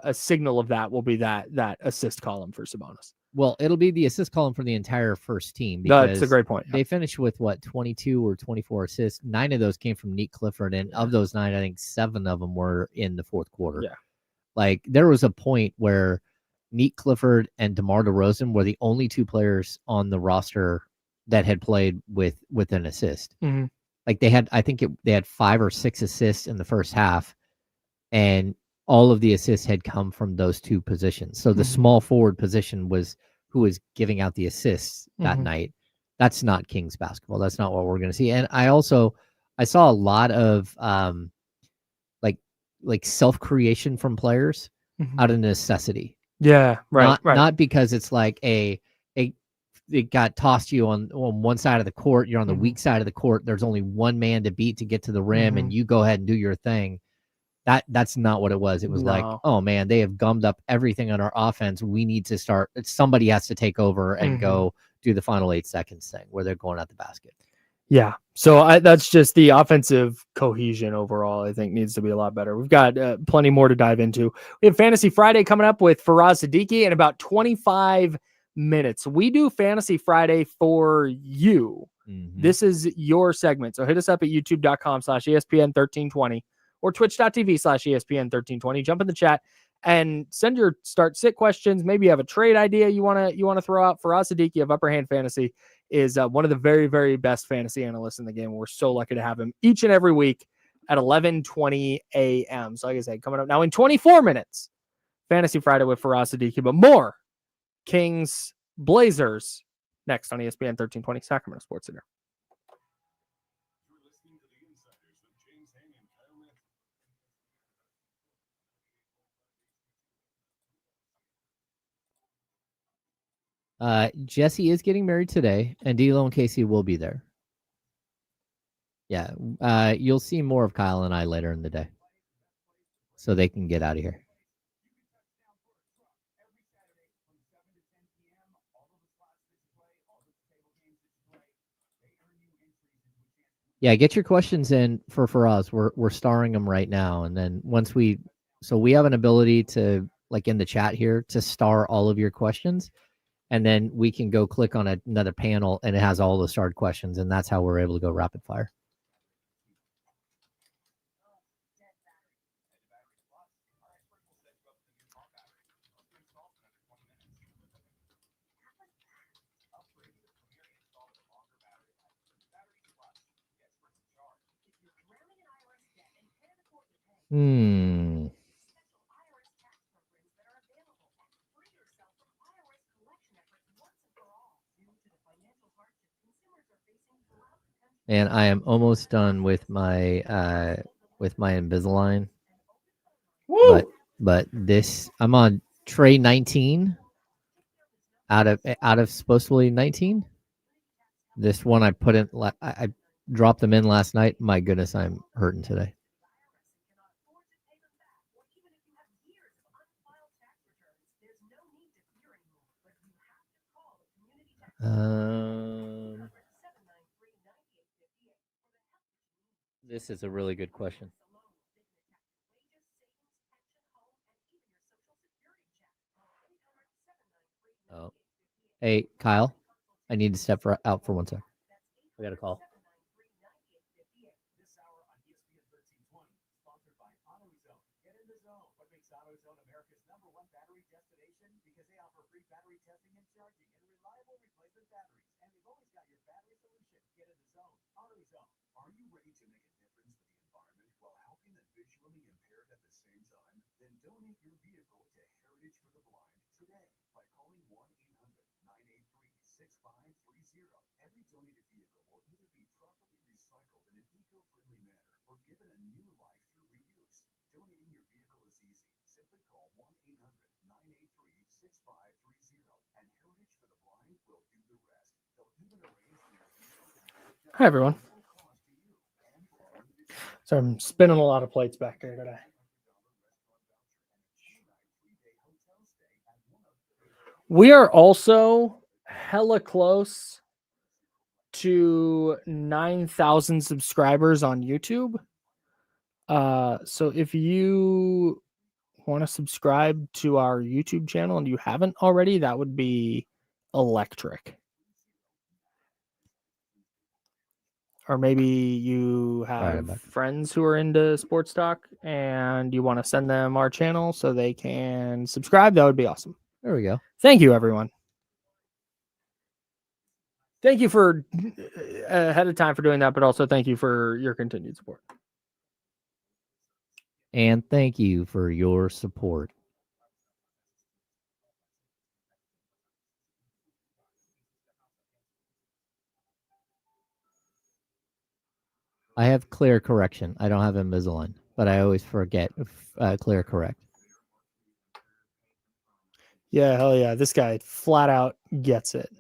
a signal of that will be that assist column for Sabonis. Well, it'll be the assist column for the entire first team That's a because great point. they finished with 22 or 24 assists. 9 of those came from Nick Clifford, and of those 9, I think 7 of them were in the fourth quarter. Yeah. Like there was a point where Nick Clifford and DeMar DeRozan were the only 2 players on the roster that had played with an assist. Mm-hmm. Like they had 5 or 6 assists in the first half, and all of the assists had come from those 2 positions. So the small forward position was who was giving out the assists that night. That's not Kings basketball. That's not what we're going to see. And I saw a lot of like self-creation from players out of necessity. Yeah, right. Not because it's like it got tossed to you on one side of the court. You're on the weak side of the court. There's only one man to beat to get to the rim, and you go ahead and do your thing. That's not what it was. It was like, oh man, they have gummed up everything on our offense. We need to start. Somebody has to take over and go do the final 8 seconds thing where they're going at the basket. Yeah. So that's just the offensive cohesion overall, I think needs to be a lot better. We've got plenty more to dive into. We have Fantasy Friday coming up with Faraz Siddiqui in about 25 minutes. We do Fantasy Friday for you. This is your segment. So hit us up at youtube.com/ESPN1320 or twitch.tv/ESPN1320. Jump in the chat and send your start sit questions. Maybe you have a trade idea you want to throw out. Faraz Siddiqui of Upper Hand Fantasy is one of the very, very best fantasy analysts in the game. We're so lucky to have him each and every week at 11:20 a.m. So like I said, coming up now in 24 minutes, Fantasy Friday with Faraz Siddiqui, but more Kings Blazers next on ESPN 1320 Sacramento Sports Center. Jesse is getting married today, and D'Lo and Casey will be there. Yeah, you'll see more of Kyle and I later in the day, so they can get out of here. Yeah, get your questions in for us. We're starring them right now, and then once we have an ability to, like in the chat here, to star all of your questions. And then we can go click on another panel and it has all the starred questions. And that's how we're able to go rapid fire. And I am almost done with my Invisalign. Woo! But this, I'm on tray 19 out of supposedly 19. This one I put in, I dropped them in last night. My goodness, I'm hurting today. This is a really good question. Oh, hey Kyle, I need to step out for 1 sec. I got a call. Hi, everyone. So I'm spinning a lot of plates back there today. We are also hella close to 9,000 subscribers on YouTube. So if you want to subscribe to our YouTube channel and you haven't already, that would be electric. Or maybe you have friends who are into sports talk and you want to send them our channel so they can subscribe. That would be awesome. There we go. Thank you, everyone. Thank you for ahead of time for doing that, but also thank you for your continued support. And thank you for your support. I have clear correction. I don't have Invisalign, but I always forget clear correct. Yeah, hell yeah. This guy flat out gets it.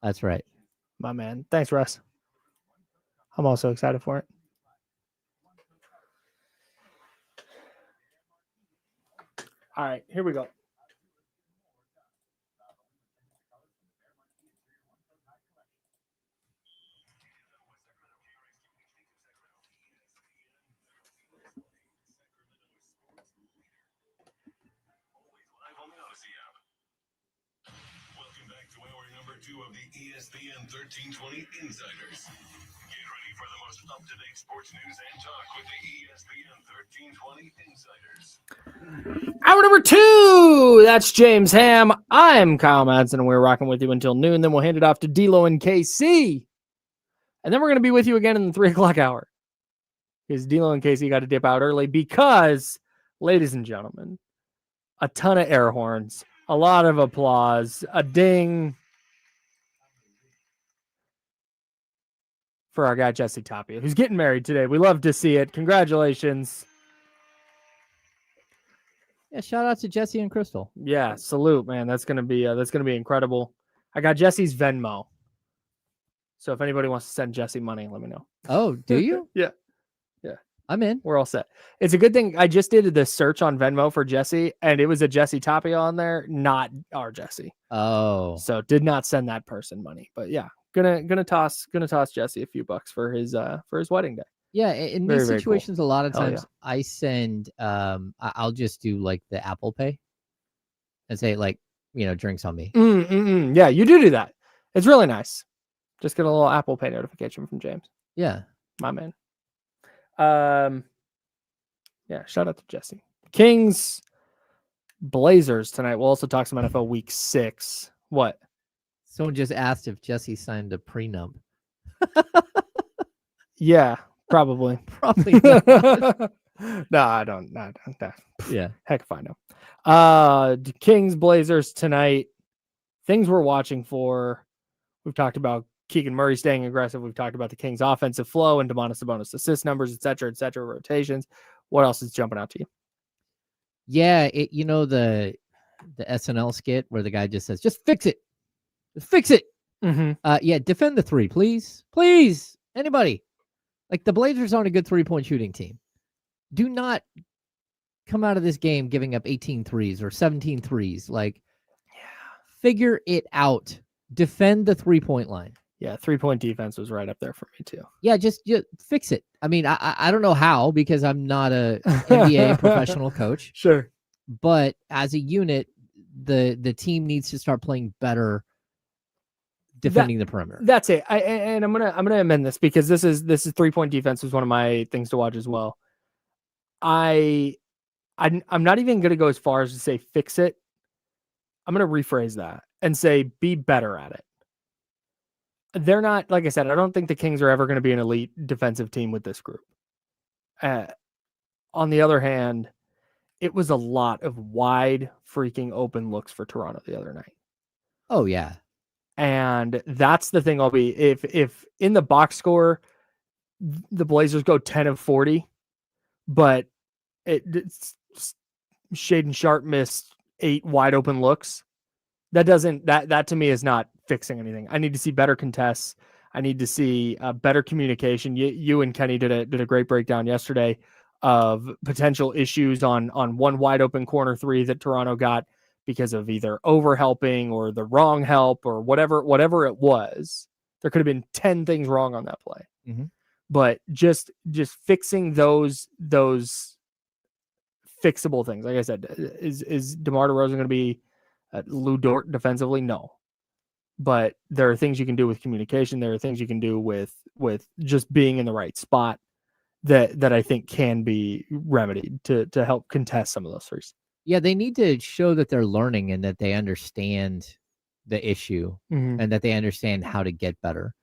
That's right. My man. Thanks, Russ. I'm also excited for it. All right, here we go. Welcome back to hour number 2 of the ESPN 1320 Insiders. Get ready for the most up-to-date sports news and talk with the ESPN 1320 Insiders. Hour number 2. That's James Ham. I'm Kyle Madsen, and we're rocking with you until noon. Then we'll hand it off to D-Lo and KC. And then we're going to be with you again in the 3 o'clock hour. Because D-Lo and KC got to dip out early because, ladies and gentlemen, a ton of air horns, a lot of applause, a ding for our guy Jesse Tapia, who's getting married today. We love to see it. Congratulations. Yeah, shout out to Jesse and Crystal. Yeah, salute, man. That's gonna be incredible. I got Jesse's Venmo, so if anybody wants to send Jesse money, let me know. Oh, do you? Yeah. I'm in. We're all set. It's a good thing I just did the search on Venmo for Jesse, and it was a Jesse Tapia on there, not our Jesse. Oh, So did not send that person money, but yeah, gonna toss Jesse a few bucks for his wedding day. yeah. In Very, these very cool. situations, a lot of Hell times I send. I'll just do like the Apple Pay, and say like, drinks on me. Yeah, you do that. It's really nice. Just get a little Apple Pay notification from James. Yeah, My man. Yeah, shout out to Jesse. Kings, Blazers tonight. We'll also talk some NFL Week 6. What? someone just asked if Jesse signed a prenup. Yeah, probably. Probably not. No, I don't. No. Yeah. Heck if I know. Kings, Blazers tonight. Things we're watching for. We've talked about Keegan Murray staying aggressive. We've talked about the Kings' offensive flow and Domantas Sabonis assist numbers, et cetera, rotations. What else is jumping out to you? Yeah, the SNL skit where the guy just says, "Just fix it, just fix it." Mm-hmm. Yeah, defend the 3, please, please. Anybody, like the Blazers aren't a good 3-point shooting team. Do not come out of this game giving up 18 threes or 17 threes. Like, figure it out. Defend the 3-point line. Yeah, 3-point defense was right up there for me too. Yeah, just fix it. I mean, I don't know how because I'm not a NBA professional coach. Sure. But as a unit, the team needs to start playing better defending the perimeter. That's it. I'm gonna amend this because this is 3-point defense was one of my things to watch as well. I'm not even gonna go as far as to say fix it. I'm gonna rephrase that and say be better at it. They're not, like I said, I don't think the Kings are ever going to be an elite defensive team with this group. On the other hand, it was a lot of wide freaking open looks for Toronto the other night. Oh yeah. And that's the thing if in the box score, the Blazers go 10 of 40, but it's Shaden Sharp missed 8 wide open looks. That to me is not fixing anything. I need to see better contests. I need to see better communication. You and Kenny did a great breakdown yesterday of potential issues on one wide open corner 3 that Toronto got because of either overhelping or the wrong help or whatever it was. There could have been 10 things wrong on that play. Mm-hmm. But just fixing those fixable things. Like I said, is DeMar DeRozan going to be Lou Dort defensively? No. But there are things you can do with communication. There are things you can do with just being in the right spot that I think can be remedied to help contest some of those threes. Yeah, they need to show that they're learning and that they understand the issue and that they understand how to get better,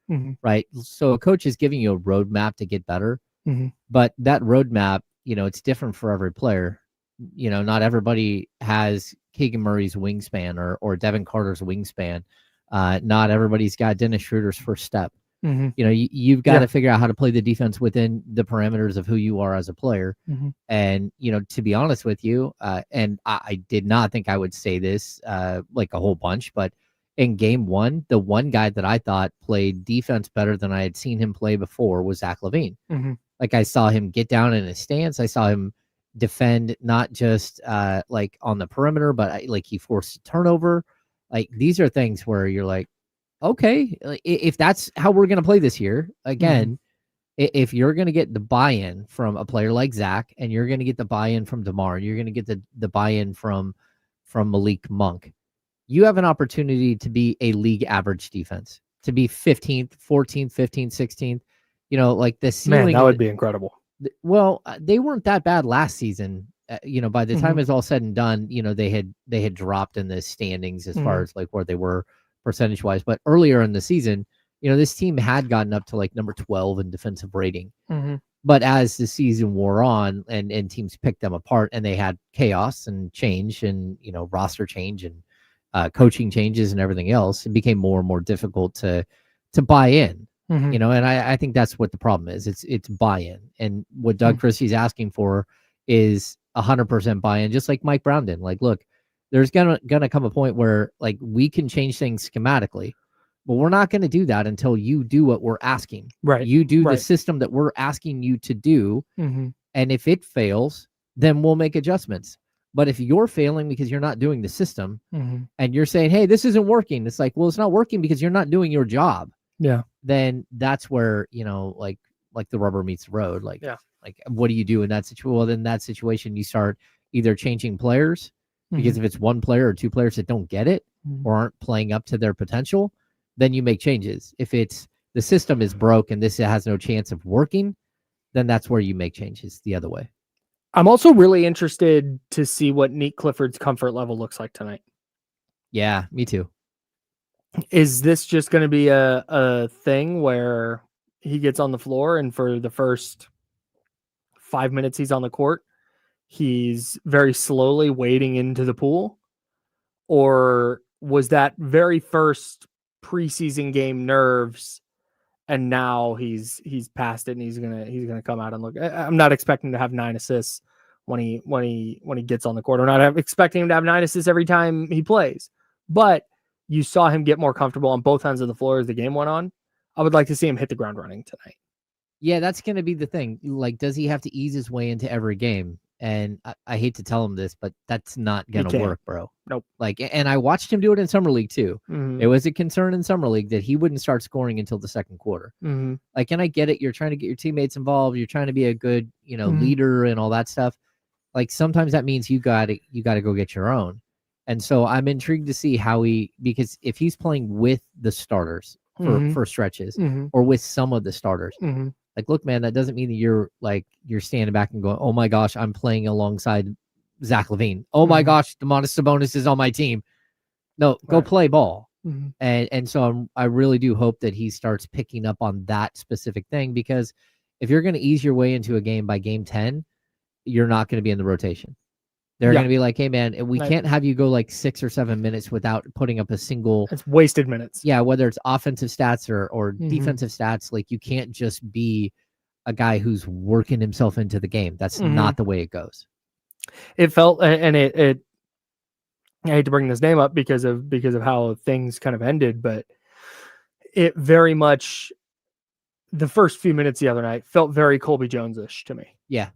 right? So a coach is giving you a roadmap to get better, but that roadmap, it's different for every player. Not everybody has Keegan Murray's wingspan or Devin Carter's wingspan. Not everybody's got Dennis Schroeder's first step. You've got to figure out how to play the defense within the parameters of who you are as a player. And, to be honest with you, and I did not think I would say this like a whole bunch, but in game 1, the one guy that I thought played defense better than I had seen him play before was Zach LaVine. Like I saw him get down in his stance. I saw him defend not just like on the perimeter, but like he forced a turnover. Like these are things where you're like, okay, if that's how we're going to play this year, again, if you're going to get the buy-in from a player like Zach, and you're going to get the buy-in from DeMar, and you're going to get the buy-in from Malik Monk, you have an opportunity to be a league average defense, to be 15th, 14th, 15th, 16th. Like the ceiling. Man, that would be incredible. Well, they weren't that bad last season. By the time it's all said and done, they had dropped in the standings as far as like where they were percentage wise. But earlier in the season, this team had gotten up to like number 12 in defensive rating. But as the season wore on and teams picked them apart, and they had chaos and change and, roster change and coaching changes and everything else, it became more and more difficult to buy in. And I think that's what the problem is. It's buy-in. And what Doug Christie's asking for is 100% buy-in, just like Mike Brown did. Like, look, there's gonna come a point where like we can change things schematically, but we're not going to do that until you do what we're asking. Right. You do the system that we're asking you to do. And if it fails, then we'll make adjustments. But if you're failing because you're not doing the system and you're saying, hey, this isn't working, it's like, well, it's not working because you're not doing your job. Yeah. Then that's where, like the rubber meets the road. Like, what do you do in that situation? Well, in that situation, you start either changing players, because if it's one player or two players that don't get it or aren't playing up to their potential, then you make changes. If it's the system is broke and this has no chance of working, then that's where you make changes the other way. I'm also really interested to see what Nate Clifford's comfort level looks like tonight. Yeah, me too. Is this just going to be a thing where he gets on the floor and for the first 5 minutes he's on the court, he's very slowly wading into the pool? Or was that very first preseason game nerves, and now he's past it and he's gonna come out and look? I'm not expecting to have 9 assists when he gets on the court. I'm not expecting him to have 9 assists every time he plays, but you saw him get more comfortable on both ends of the floor as the game went on. I would like to see him hit the ground running tonight. Yeah, that's going to be the thing. Like, does he have to ease his way into every game? And I hate to tell him this, but that's not going to work, bro. Nope. Like, and I watched him do it in Summer League too. It was a concern in Summer League that he wouldn't start scoring until the second quarter. Like, and I get it. You're trying to get your teammates involved. You're trying to be a good, leader and all that stuff. Like, sometimes that means you got to go get your own. And so I'm intrigued to see because if he's playing with the starters for stretches or with some of the starters, like, look, man, that doesn't mean that you're standing back and going, oh my gosh, I'm playing alongside Zach LaVine. Oh my gosh, Domantas Sabonis is on my team. No, go play ball. And so I really do hope that he starts picking up on that specific thing, because if you're going to ease your way into a game by game 10, you're not going to be in the rotation. They're going to be like, hey, man, we can't have you go like 6 or 7 minutes without putting up a single. It's wasted minutes. Yeah, whether it's offensive stats or defensive stats, like you can't just be a guy who's working himself into the game. That's not the way it goes. It felt, and it I hate to bring this name up because of how things kind of ended, but it very much the first few minutes the other night felt very Colby Jones-ish to me. Yeah.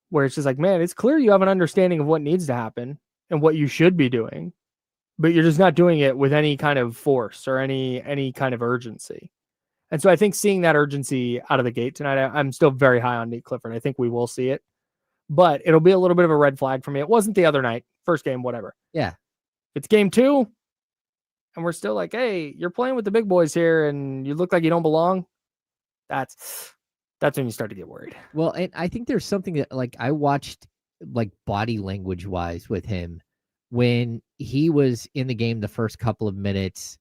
Where it's just like, man, it's clear you have an understanding of what needs to happen and what you should be doing, but you're just not doing it with any kind of force or any kind of urgency. And so I think seeing that urgency out of the gate tonight, I'm still very high on Nate Clifford. I think we will see it, but it'll be a little bit of a red flag for me. It wasn't the other night, first game, whatever. Yeah. It's game 2 and we're still like, hey, you're playing with the big boys here and you look like you don't belong. That's when you start to get worried. Well, and I think there's something that like I watched like body language wise with him when he was in the game the first couple of minutes.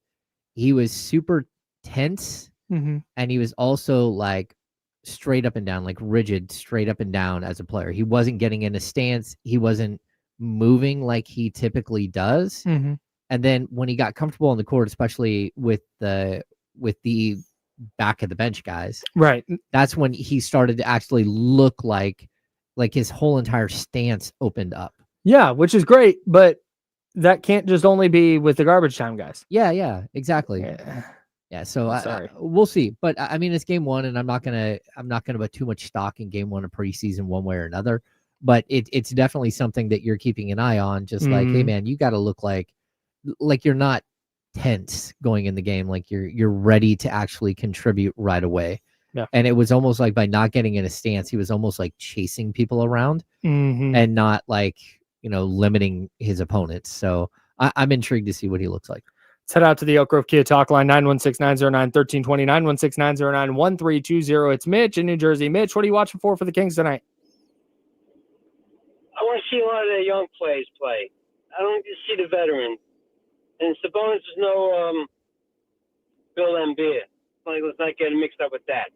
He was super tense, and he was also like straight up and down, like rigid, straight up and down as a player. He wasn't getting in a stance. He wasn't moving like he typically does. And then when he got comfortable on the court, especially with the back of the bench guys, right, that's when he started to actually look like his whole entire stance opened up. Yeah, which is great, but that can't just only be with the garbage time guys. Yeah, exactly. Yeah, so we'll see. But I mean, it's game 1, and I'm not gonna put too much stock in game 1 of preseason one way or another. But it's definitely something that you're keeping an eye on. Just like, hey man, you got to look like you're not tense going in the game, like you're ready to actually contribute right away. Yeah. And it was almost like by not getting in a stance, he was almost like chasing people around and not like, limiting his opponents. So I'm intrigued to see what he looks like. Let's head out to the Elk Grove Kia talk line, 916-909-1320, 916-909-1320. It's Mitch in New Jersey. Mitch, what are you watching for the Kings tonight? I want to see a lot of the young players play. I don't just see the veterans. And Sabonis is no Bill Embiid. Let's not get mixed up with that.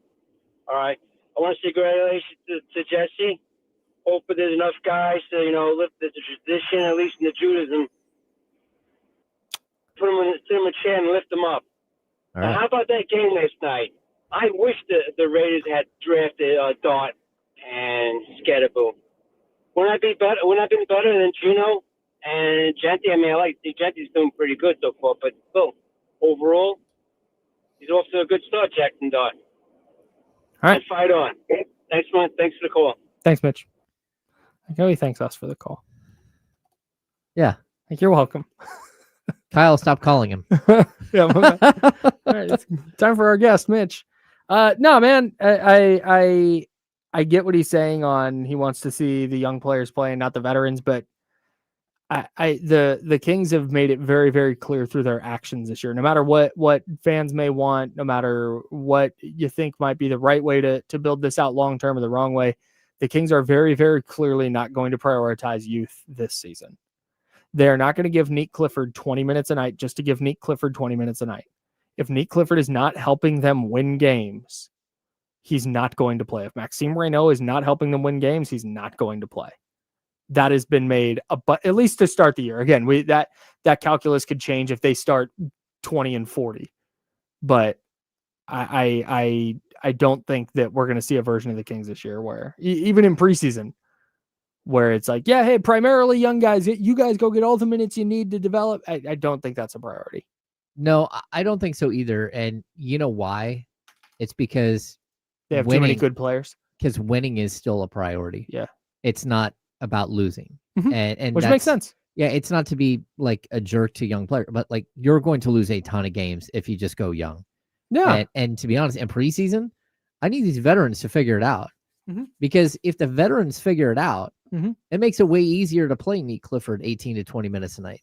All right? I want to say congratulations to Jesse. Hope that there's enough guys to, lift the tradition, at least in the Judaism. Sit him in a chair and lift him up. All right. Now, how about that game last night? I wish the Raiders had drafted Dart and Scataboo. Wouldn't that be better? Wouldn't that have been better than Gino and Genty? I mean, I like Genty's doing pretty good so far, but still, overall, he's off to a good start, Jackson Dart. All right. And fight on. Thanks, man. Thanks for the call. Thanks, Mitch. I know he thanks us for the call. Yeah. You're welcome. Kyle, stop calling him. Yeah. All right, it's time for our guest, Mitch. No, man, I get what he's saying on he wants to see the young players play and not the veterans, but the Kings have made it very, very clear through their actions this year. No matter what fans may want, no matter what you think might be the right way to build this out long term or the wrong way, the Kings are very, very clearly not going to prioritize youth this season. They're not going to give Nate Clifford 20 minutes a night just to give Nate Clifford 20 minutes a night. If Nate Clifford is not helping them win games, he's not going to play. If Maxime Reynaud is not helping them win games, he's not going to play. That has been made, but at least to start the year. Again, that calculus could change if they start 20-40. But I don't think that we're going to see a version of the Kings this year where even in preseason, where it's like, yeah, hey, primarily young guys, you guys go get all the minutes you need to develop. I don't think that's a priority. No, I don't think so either. And you know why? It's because they have too many good players. Because winning is still a priority. Yeah. It's not about losing. And which makes sense. Yeah, it's not to be like a jerk to young players, but like you're going to lose a ton of games if you just go young. Yeah. And to be honest, in preseason, I need these veterans to figure it out. Because if the veterans figure it out, it makes it way easier to play Nate Clifford 18 to 20 minutes a night.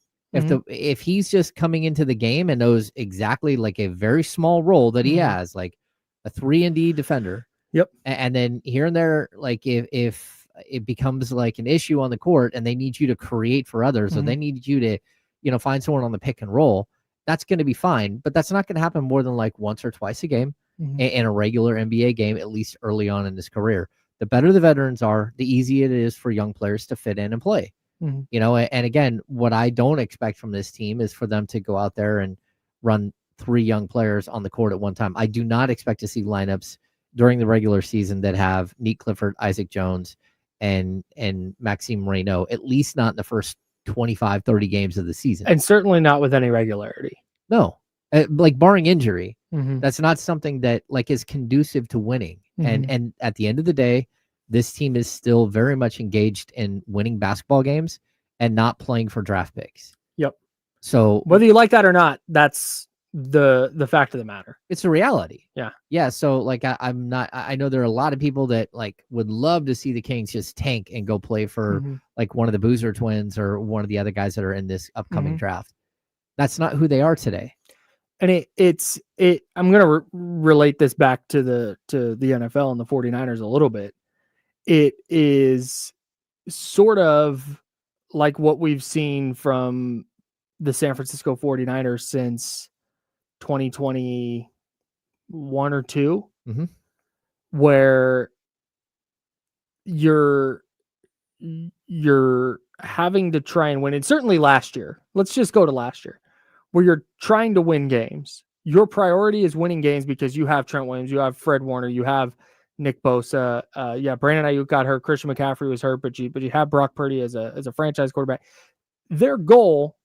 If he's just coming into the game and knows exactly like a very small role that he has, like a 3-and-D defender. Yep. And then here and there, like if it becomes like an issue on the court and they need you to create for others, or they need you to, find someone on the pick and roll, that's going to be fine. But that's not going to happen more than like once or twice a game in a regular NBA game, at least early on in his career. The better the veterans are, the easier it is for young players to fit in and play. And again, what I don't expect from this team is for them to go out there and run 3 young players on the court at one time. I do not expect to see lineups during the regular season that have Nate Clifford, Isaac Jones, and Maxime Reynaud, at least not in the first 25, 30 games of the season. And certainly not with any regularity. No, like barring injury. That's not something that like is conducive to winning. And at the end of the day, this team is still very much engaged in winning basketball games and not playing for draft picks. Yep. So whether you like that or not, that's the fact of the matter. It's a reality. Yeah. Yeah. So like I'm not. I know there are a lot of people that like would love to see the Kings just tank and go play for like one of the Boozer twins or one of the other guys that are in this upcoming draft. That's not who they are today. And it's I'm going to relate this back to the NFL and the 49ers a little bit. It is sort of like what we've seen from the San Francisco 49ers since 2021 or 2, where you're having to try and win. And certainly last year, let's just go to last year, where you're trying to win games. Your priority is winning games because you have Trent Williams, you have Fred Warner, you have Nick Bosa. Brandon Ayuk got hurt. Christian McCaffrey was hurt, but you have Brock Purdy as a franchise quarterback. Their goal,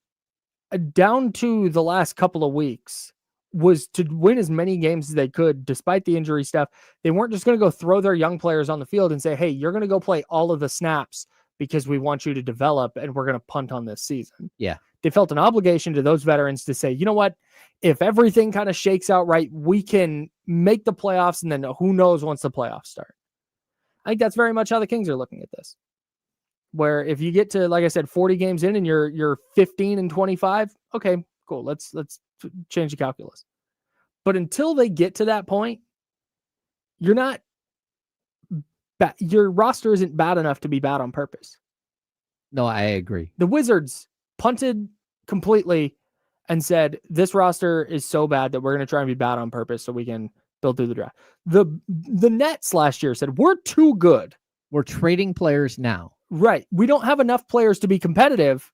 down to the last couple of weeks, was to win as many games as they could, despite the injury stuff. They weren't just going to go throw their young players on the field and say, hey, you're going to go play all of the snaps because we want you to develop and we're going to punt on this season. Yeah. They felt an obligation to those veterans to say, you know what, if everything kind of shakes out right, we can make the playoffs, and then who knows once the playoffs start. I think that's very much how the Kings are looking at this. Where if you get to, like I said, 40 games in and you're 15-25, okay, cool. Let's change the calculus. But until they get to that point, you're not your roster isn't bad enough to be bad on purpose. No, I agree. The Wizards punted completely and said, this roster is so bad that we're going to try and be bad on purpose so we can build through the draft. The Nets last year said, we're too good. We're trading players now. Right. We don't have enough players to be competitive,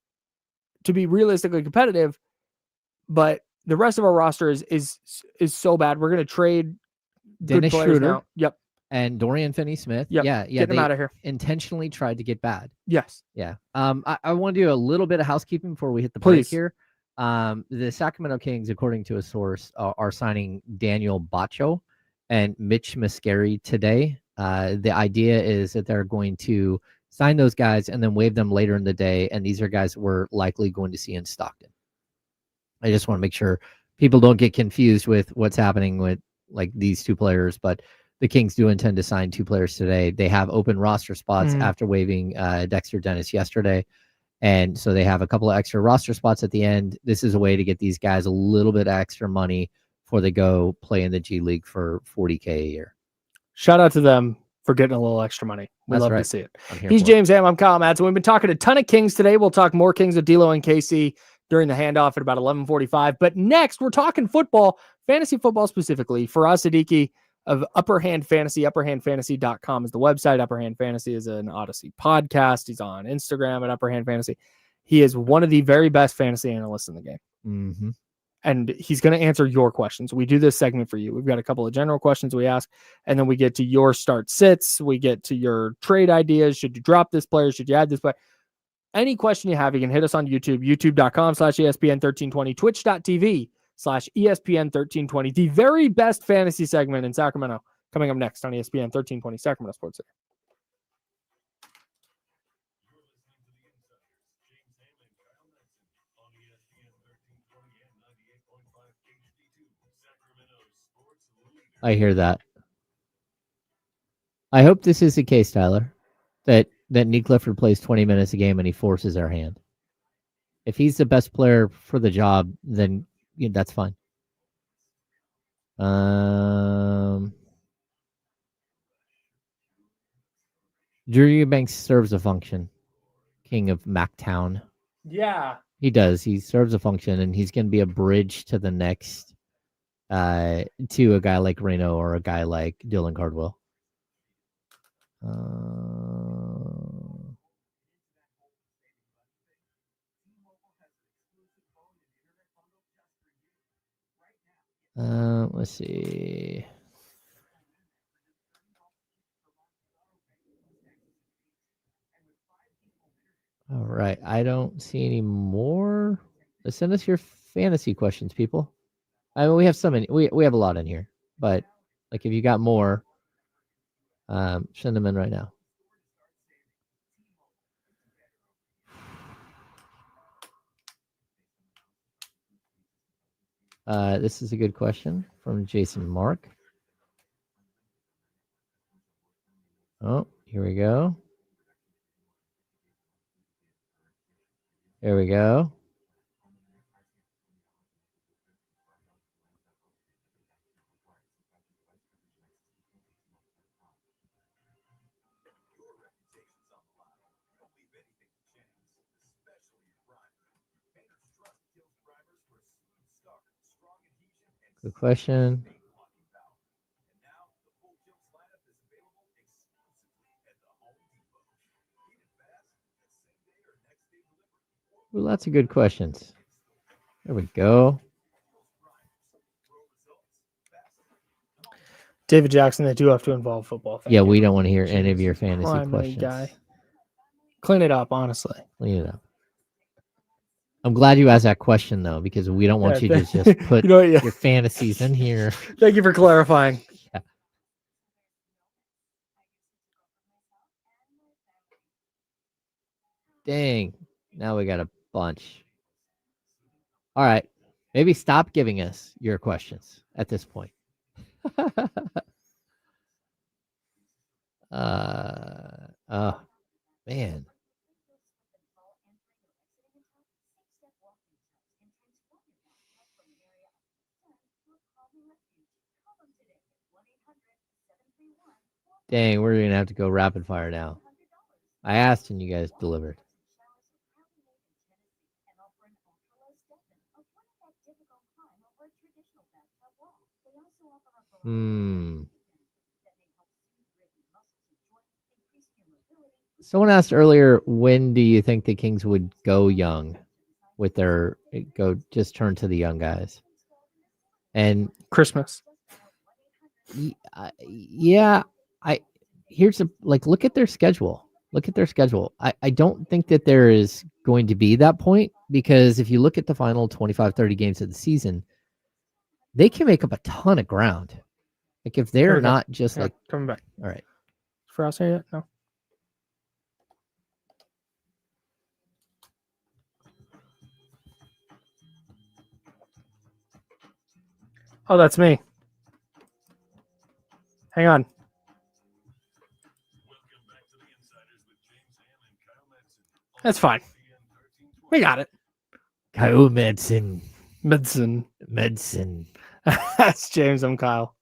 to be realistically competitive, but the rest of our roster is so bad. We're going to trade Dennis good players Schroeder. now. Yep. And Dorian Finney-Smith. Yep. Yeah. Get them out of here. Intentionally tried to get bad. Yes. Yeah. I want to do a little bit of housekeeping before we hit the break here. The Sacramento Kings, according to a source, are signing Daniel Baccio and Mitch Muscari today. The idea is that they're going to sign those guys and then waive them later in the day. And these are guys that we're likely going to see in Stockton. I just want to make sure people don't get confused with what's happening with like these two players, but the Kings do intend to sign two players today. They have open roster spots after waiving Dexter Dennis yesterday. And so they have a couple of extra roster spots at the end. This is a way to get these guys a little bit extra money before they go play in the G League for $40K a year. Shout out to them for getting a little extra money. We love to see it. He's James Ham. I'm Kyle Madsen. We've been talking a ton of Kings today. We'll talk more Kings with D'Lo and Casey during the handoff at about 11:45. But next, we're talking football, fantasy football specifically. Faraz Siddiqui of Upper Hand Fantasy. UpperHandFantasy.com is the website. Upper Hand Fantasy is an Odyssey podcast. He's on Instagram at Upper Hand Fantasy. He is one of the very best fantasy analysts in the game. And he's going to answer your questions. We do this segment for you. We've got a couple of general questions we ask, and then we get to your start sits. We get to your trade ideas. Should you drop this player? Should you add this player? Any question you have, you can hit us on YouTube, youtube.com/ESPN1320, twitch.tv/ESPN1320. The very best fantasy segment in Sacramento coming up next on ESPN 1320 Sacramento Sports City. I hear that. I hope this is the case, Tyler, that Nick Clifford plays 20 minutes a game and he forces our hand. If he's the best player for the job, then that's fine. Drew Eubanks serves a function. King of Mactown. Yeah. He does. He serves a function, and he's going to be a bridge to the next, to a guy like Reno or a guy like Dylan Cardwell. Let's see. All right. I don't see any more. Send us your fantasy questions, people. I mean, we have some we have a lot in here, but like if you got more, send them in right now. This is a good question from Jason Mark. Oh, here we go. There we go. Good question. Ooh, lots of good questions. There we go. David Jackson, they do have to involve football. Thank Yeah, you. we don't want to hear any of your fantasy Primary questions. guy. Clean it up, honestly. Clean it up. I'm glad you asked that question though, because we don't want you to just put your fantasies in here. Thank you for clarifying. Yeah. Dang. Now we got a bunch. All right. Maybe stop giving us your questions at this point. Oh, man. Dang, we're going to have to go rapid fire now. I asked and you guys delivered. Someone asked earlier, when do you think the Kings would go young with their just turn to the young guys? And Christmas. Yeah, look at their schedule. Look at their schedule. I don't think that there is going to be that point, because if you look at the final 25, 30 games of the season, they can make up a ton of ground. Like if they're not just like coming back. All right. For us here yet? No. Oh, that's me. Hang on. That's fine. We got it. Kyle Medicine. That's James. I'm Kyle.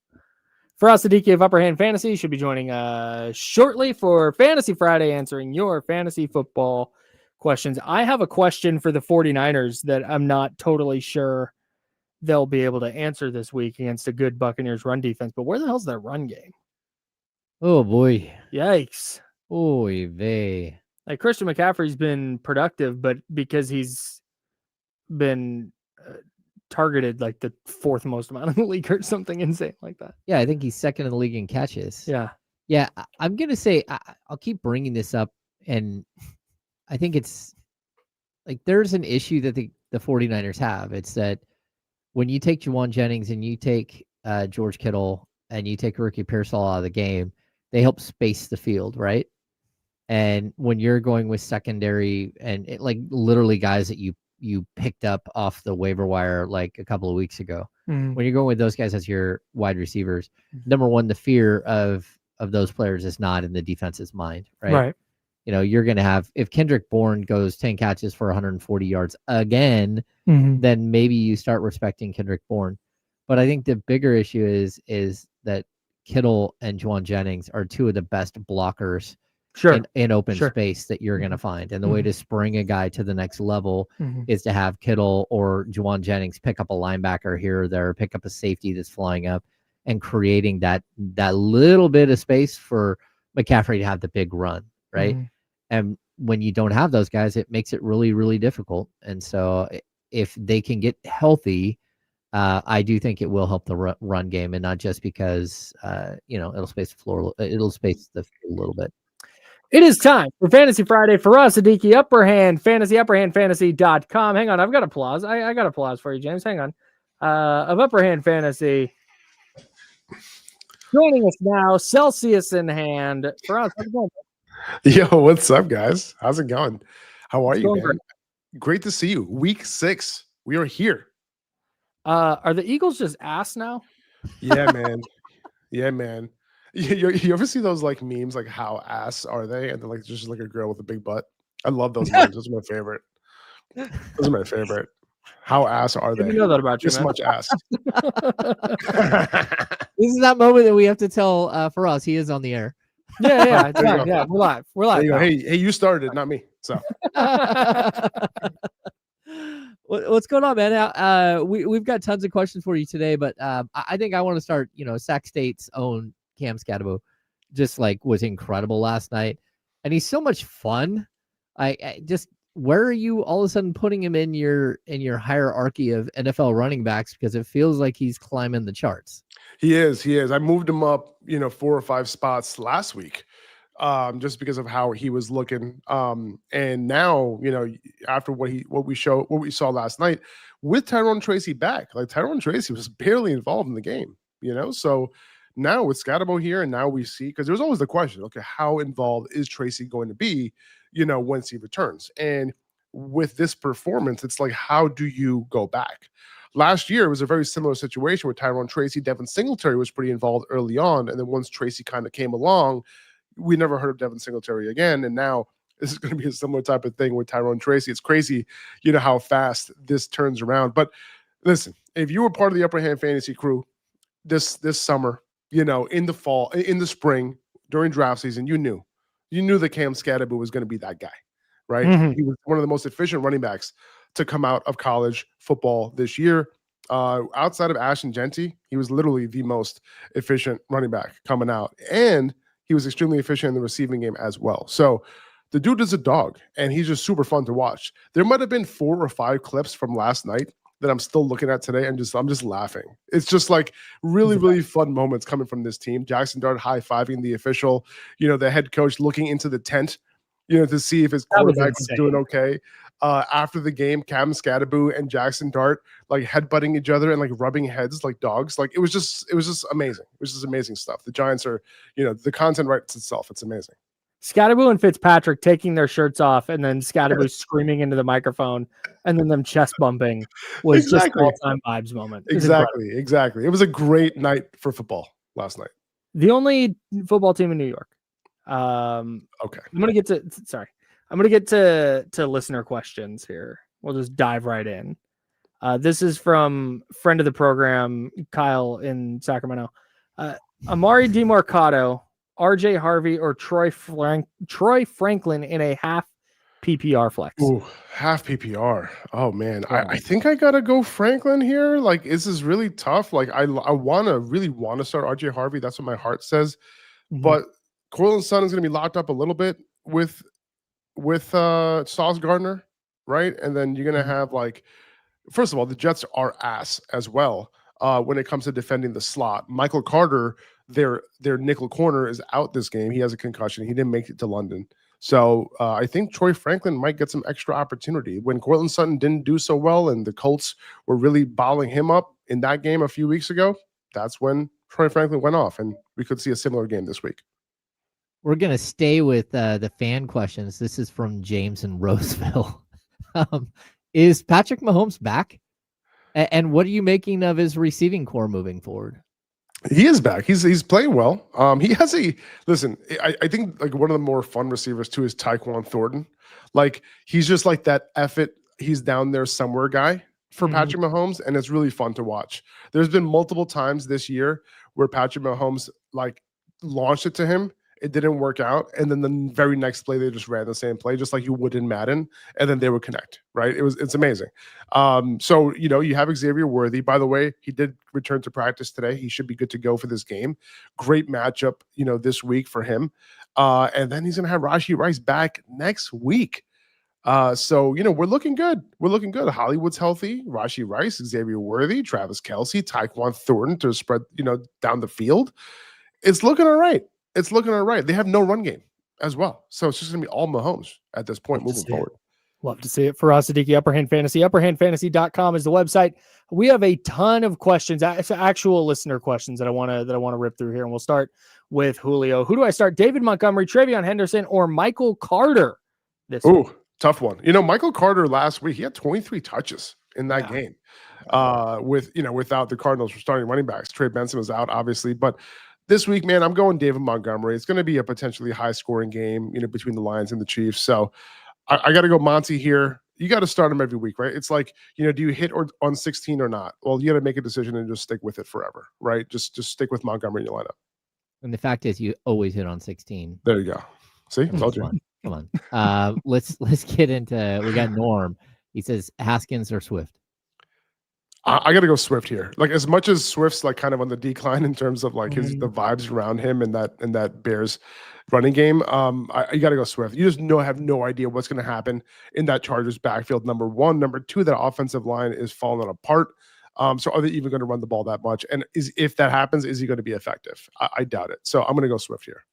Firas Siddiqui of Upper Hand Fantasy should be joining shortly for Fantasy Friday, answering your fantasy football questions. I have a question for the 49ers that I'm not totally sure they'll be able to answer this week against a good Buccaneers run defense, but where the hell's their run game? Oh boy. Yikes. Oy vey. Like Christian McCaffrey's been productive, but because he's been targeted like the fourth most amount in the league or something insane like that. Yeah, I think he's second in the league in catches. Yeah. I'm gonna say I'll keep bringing this up, and I think it's like there's an issue that the 49ers have. It's that when you take Juwan Jennings and you take George Kittle and you take Ricky Pearsall out of the game, they help space the field, right? And when you're going with secondary and like literally guys that you picked up off the waiver wire like a couple of weeks ago, when you're going with those guys as your wide receivers, number one, the fear of those players is not in the defense's mind, right? Right. You know, you're going to have, if Kendrick Bourne goes 10 catches for 140 yards again, then maybe you start respecting Kendrick Bourne. But I think the bigger issue is that Kittle and Juwan Jennings are two of the best blockers in open space that you're going to find. And the way to spring a guy to the next level is to have Kittle or Juwan Jennings pick up a linebacker here or there, pick up a safety that's flying up and creating that little bit of space for McCaffrey to have the big run, right? And when you don't have those guys, it makes it really, really difficult. And so if they can get healthy, I do think it will help the run game, and not just because, it'll space the floor, it'll space the field a little bit. It is time for Fantasy Friday for us, Siddiqui. Upper Hand Fantasy, upperhandfantasy.com. Hang on, I've got applause. I got applause for you, James. Hang on. of Upper Hand Fantasy. Joining us now, Celsius in hand. Faraz, how's it going? Yo, what's up, guys? How's it going? How are It's you, going man? Great to see you. Week 6. We are here. Are the Eagles just ass now? Yeah, man. Yeah, man. You ever see those like memes, like how ass are they? And they're like just like a girl with a big butt. I love those memes. Those are my favorite. Those are my favorite. How ass are they? Didn't know that about you, This man. much ass. This is that moment that we have to tell Faraz he is on the air. Yeah, it's There you fine. go. Yeah, we're live. We're There live. you go. now. Hey, you started it, not me. So What's going on, man? We've got tons of questions for you today, but I think I want to start. Sac State's own Cam Scataboo just like was incredible last night, and he's so much fun. I just where are you all of a sudden putting him in your hierarchy of NFL running backs, because it feels like he's climbing the charts. he is. I moved him up, 4 or 5 spots last week. Just because of how he was looking. And now, after what we saw last night with Tyrone Tracy back, like Tyrone Tracy was barely involved in the game, so now with Scataboo here, and now we see, because there's always the question, okay, how involved is Tracy going to be, once he returns? And with this performance, it's like, how do you go back? Last year, it was a very similar situation with Tyrone Tracy. Devin Singletary was pretty involved early on. And then once Tracy kind of came along, we never heard of Devin Singletary again. And now this is going to be a similar type of thing with Tyrone Tracy. It's crazy, how fast this turns around. But listen, if you were part of the Upper Hand Fantasy crew this summer, in the fall, in the spring, during draft season, you knew that Cam Scataboo was going to be that guy, right? Mhm. He was one of the most efficient running backs to come out of college football this year. Outside of Ashton Genty, he was literally the most efficient running back coming out. And he was extremely efficient in the receiving game as well. So the dude is a dog, and he's just super fun to watch. There might have been 4 or 5 clips from last night that I'm still looking at today, and I'm just laughing. It's just like really, really fun moments coming from this team. Jackson Dart high-fiving the official, the head coach looking into the tent, to see if his quarterback was doing okay. After the game, Cam Scataboo and Jackson Dart like headbutting each other and like rubbing heads like dogs. Like it was just amazing. It was just amazing stuff. The Giants are, the content writes itself. It's amazing. Scataboo and Fitzpatrick taking their shirts off, and then Scataboo screaming into the microphone, and then them chest bumping was Exactly. just all-time vibes moment. It was Exactly. It was a great night for football last night. the only football team in New York. Okay. I'm gonna get to listener questions here. We'll just dive right in. This is from friend of the program, Kyle in Sacramento. Amari DeMarcado, RJ Harvey, or Troy Franklin in a half PPR flex. Ooh, half PPR. Oh man, I think I gotta go Franklin here. Like, this is really tough. Like, I really want to start RJ Harvey. That's what my heart says. Mhm. But Cortland Sutton is gonna be locked up a little bit with Sauce Gardner, right? And then you're gonna have like, first of all, the Jets are ass as well when it comes to defending the slot. Michael Carter, their nickel corner, is out this game. He has a concussion. He didn't make it to London. So I think Troy Franklin might get some extra opportunity. When Cortland Sutton didn't do so well and the Colts were really balling him up in that game a few weeks ago, that's when Troy Franklin went off, and we could see a similar game this week. We're going to stay with the fan questions. This is from James in Roseville. Is Patrick Mahomes back? And what are you making of his receiving core moving forward? He is back. He's playing well. He has I think like one of the more fun receivers too is Tyquan Thornton. Like, he's just like that he's down there somewhere guy for Patrick Mahomes, and it's really fun to watch. There's been multiple times this year where Patrick Mahomes like launched it to him. It didn't work out, and then the very next play they just ran the same play, just like you would in Madden, and then they would connect. Right? It's amazing. So you have Xavier Worthy. By the way, he did return to practice today. He should be good to go for this game. Great matchup, this week for him. And then he's gonna have Rashee Rice back next week. So we're looking good. We're looking good. Hollywood's healthy. Rashee Rice, Xavier Worthy, Travis Kelce, Tyquan Thornton to spread down the field. It's looking all right. They have no run game as well. So it's just going to be all Mahomes at this point moving forward. Love to see it. For us, Sadiki, Upper Hand Fantasy. UpperhandFantasy.com is the website. We have a ton of questions, actual listener questions that I want to rip through here, and we'll start with Julio. Who do I start? David Montgomery, Travion Henderson, or Michael Carter this week? Ooh, tough one. Michael Carter last week, he had 23 touches in that game. Without the Cardinals starting running backs. Trey Benson was out, obviously, but this week, man, I'm going David Montgomery. It's going to be a potentially high-scoring game, between the Lions and the Chiefs. So I got to go Monty here. You got to start him every week, right? It's like, do you hit on 16 or not? Well, you got to make a decision and just stick with it forever, right? Just stick with Montgomery in your lineup. And the fact is, you always hit on 16. There you go. See, I told you. Come on. Let's get into. We got Norm. He says Haskins or Swift. I got to go Swift here. Like, as much as Swift's like kind of on the decline in terms of like the vibes around him and that Bears running game, you got to go Swift. You just have no idea what's going to happen in that Chargers backfield. Number one, number two, that offensive line is falling apart. So are they even going to run the ball that much? And if that happens, is he going to be effective? I doubt it. So I'm going to go Swift here.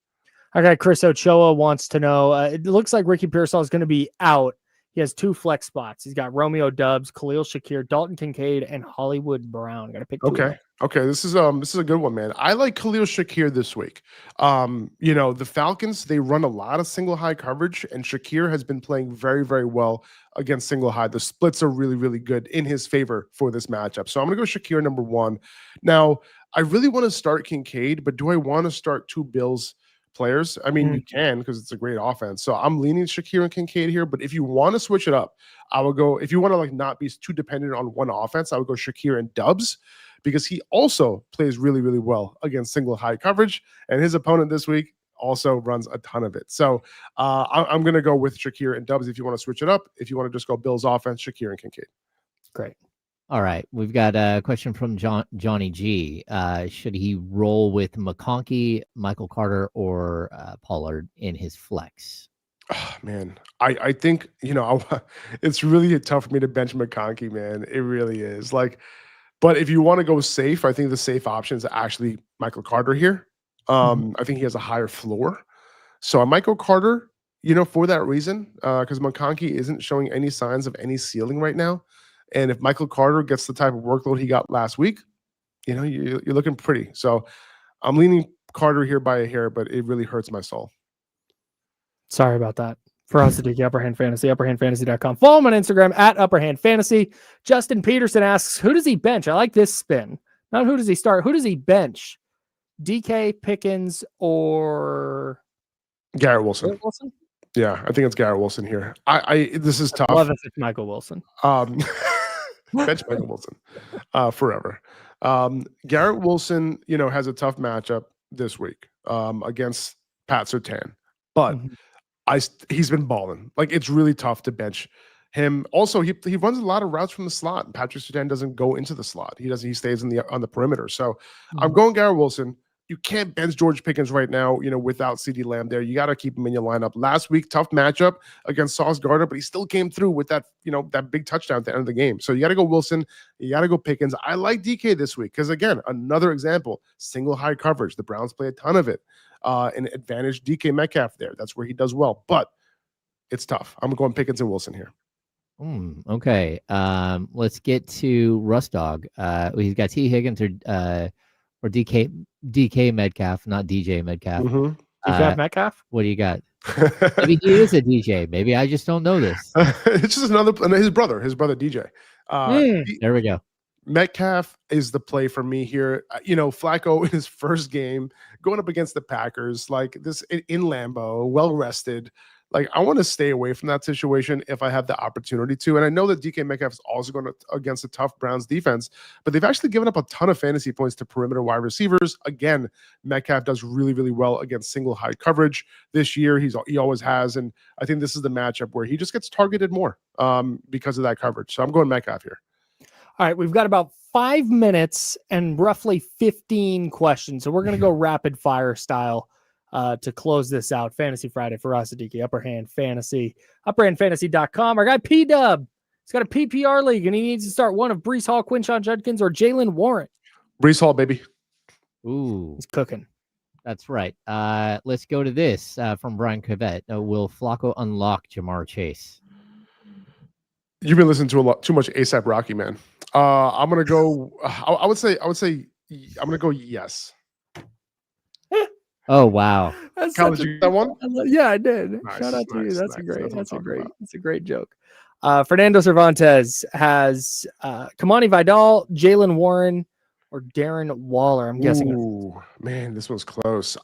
Okay, Chris Ochoa wants to know. It looks like Ricky Pearsall is going to be out. He has 2 flex spots. He's got Romeo Doubs, Khalil Shakir, Dalton Kincaid, and Hollywood Brown. Got to pick 2. Okay. This is a good one, man. I like Khalil Shakir this week. The Falcons, they run a lot of single high coverage, and Shakir has been playing very, very well against single high. The splits are really, really good in his favor for this matchup. So I'm going to go Shakir number 1. Now, I really want to start Kincaid, but do I want to start 2 Bills players? I mean, you can, because it's a great offense. So I'm leaning Shakir and Kincaid here. But if you want to switch it up, I would go, if you want to like not be too dependent on one offense, I would go Shakir and Doubs, because he also plays really, really well against single high coverage. And his opponent this week also runs a ton of it. So I'm going to go with Shakir and Doubs if you want to switch it up. If you want to just go Bills offense, Shakir and Kincaid. Great. All right. We've got a question from Johnny G. Should he roll with McConkey, Michael Carter, or Pollard in his flex? Oh, man, I think, it's really tough for me to bench McConkey, man. It really is. But if you want to go safe, I think the safe option is actually Michael Carter here. I think he has a higher floor. So I might go Carter, for that reason, because McConkey isn't showing any signs of any ceiling right now. And if Michael Carter gets the type of workload he got last week, you're looking pretty. So I'm leaning Carter here by a hair, but it really hurts my soul. Sorry about that. For us, Sadiki, Upper Hand Fantasy, UpperhandFantasy.com. Follow him on Instagram at Upper Hand Fantasy. Justin Peterson asks, who does he bench? I like this spin. Not who does he start. Who does he bench? DK, Pickens, or Garrett Wilson? Yeah, I think it's Garrett Wilson here. This is tough. I love it if it's Michael Wilson. Bench Michael Wilson forever. Garrett Wilson, has a tough matchup this week against Pat Surtain, but he's been balling. Like, it's really tough to bench him. Also, he runs a lot of routes from the slot. Patrick Surtain doesn't go into the slot. He stays on the perimeter. So I'm going Garrett Wilson. You can't bench George Pickens right now, without CeeDee Lamb there. You got to keep him in your lineup. Last week, tough matchup against Sauce Gardner, but he still came through with that, that big touchdown at the end of the game. So you got to go Wilson. You got to go Pickens. I like DK this week because, again, another example, single high coverage. The Browns play a ton of it. An advantage DK Metcalf there. That's where he does well. But it's tough. I'm going Pickens and Wilson here. Okay. Let's get to Russ Dog. He's got T. Higgins or DK Metcalf, not DJ Metcalf. Metcalf? What do you got? Maybe he is a DJ. Maybe I just don't know this. It's just his brother DJ. There we go. Metcalf is the play for me here. Flacco in his first game going up against the Packers, like this in Lambeau, well rested. Like, I want to stay away from that situation if I have the opportunity to. And I know that DK Metcalf is also going against a tough Browns defense, but they've actually given up a ton of fantasy points to perimeter wide receivers. Again, Metcalf does really, really well against single high coverage this year. He always has. And I think this is the matchup where he just gets targeted more because of that coverage. So I'm going Metcalf here. All right, we've got about 5 minutes and roughly 15 questions. So we're going to go rapid fire style to close this out. Fantasy Friday for us, Sadiki, Upper Hand Fantasy, UpperhandFantasy.com. Our guy P-Dub, he's got a PPR league, and he needs to start one of Breece Hall, Quinshon Judkins, or Jalen Warren. Breece Hall, baby. Ooh. He's cooking. That's right. Let's go to this from Brian Cavett. Will Flacco unlock Jamar Chase? You've been listening to too much ASAP Rocky, man. I'm gonna go. I would say I'm gonna go yes. Oh wow. That's Kyle, such did you get that one? Yeah, I did. Nice, Shout out to you. nice, That's nice. a great. That's what I'm That's a talking great. about. That's a great joke. Fernando Cervantes has Kamani Vidal, Jalen Warren, or Darren Waller. I'm guessing. Ooh, man, this one's close.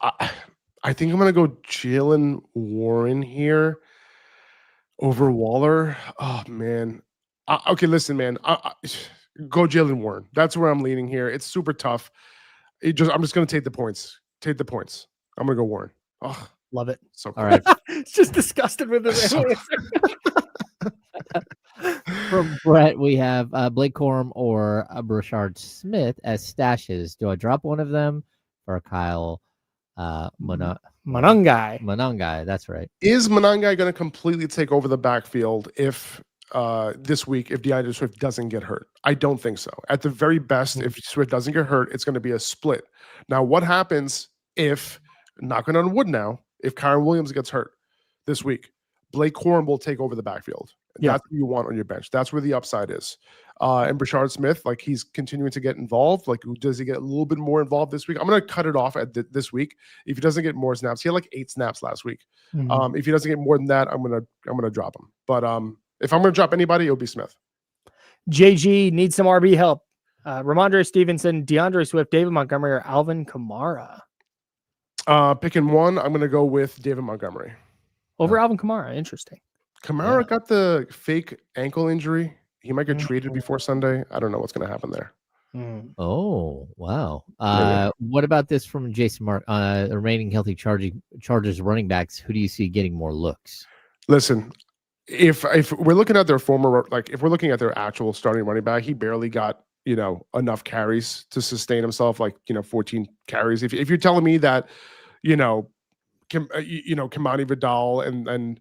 I think I'm gonna go Jalen Warren here over Waller. Oh man. Okay, listen, man. Go Jalen Warren. That's where I'm leaning here. It's super tough. I'm just gonna take the points. Take the points. I'm gonna go Warren. Oh, Love it. so All right. It's just disgusted with this. So- From Brett, we have Blake Corum or Brashard Smith as stashes. Do I drop one of them for Kyle Monungai. That's right. Is Monangai going to completely take over the backfield if this week if DeAndre Swift doesn't get hurt? I don't think so. At the very best, if Swift doesn't get hurt, it's going to be a split. Now, what happens if, knocking on wood now, if Kyron Williams gets hurt this week? Blake Corum will take over the backfield. Yeah. That's what you want on your bench. That's where the upside is. And Brashard Smith, like he's continuing to get involved. Like, does he get a little bit more involved this week? I'm going to cut it off at this week. If he doesn't get more snaps, he had like 8 snaps last week. If he doesn't get more than that, I'm gonna drop him. But if I'm gonna drop anybody, it'll be Smith. JG needs some RB help. Ramondre Stevenson, DeAndre Swift, David Montgomery, or Alvin Kamara. Picking one, I'm gonna go with David Montgomery. Over Alvin Kamara. Interesting. Kamara got the fake ankle injury. He might get treated before Sunday. I don't know what's gonna happen there. Oh, wow. What about this from Jason Mark? The remaining healthy Chargers running backs, who do you see getting more looks? Listen, if we're looking at their former, like if we're looking at their actual starting running back, he barely got enough carries to sustain himself, like 14 carries. If you're telling me that Kamani Vidal and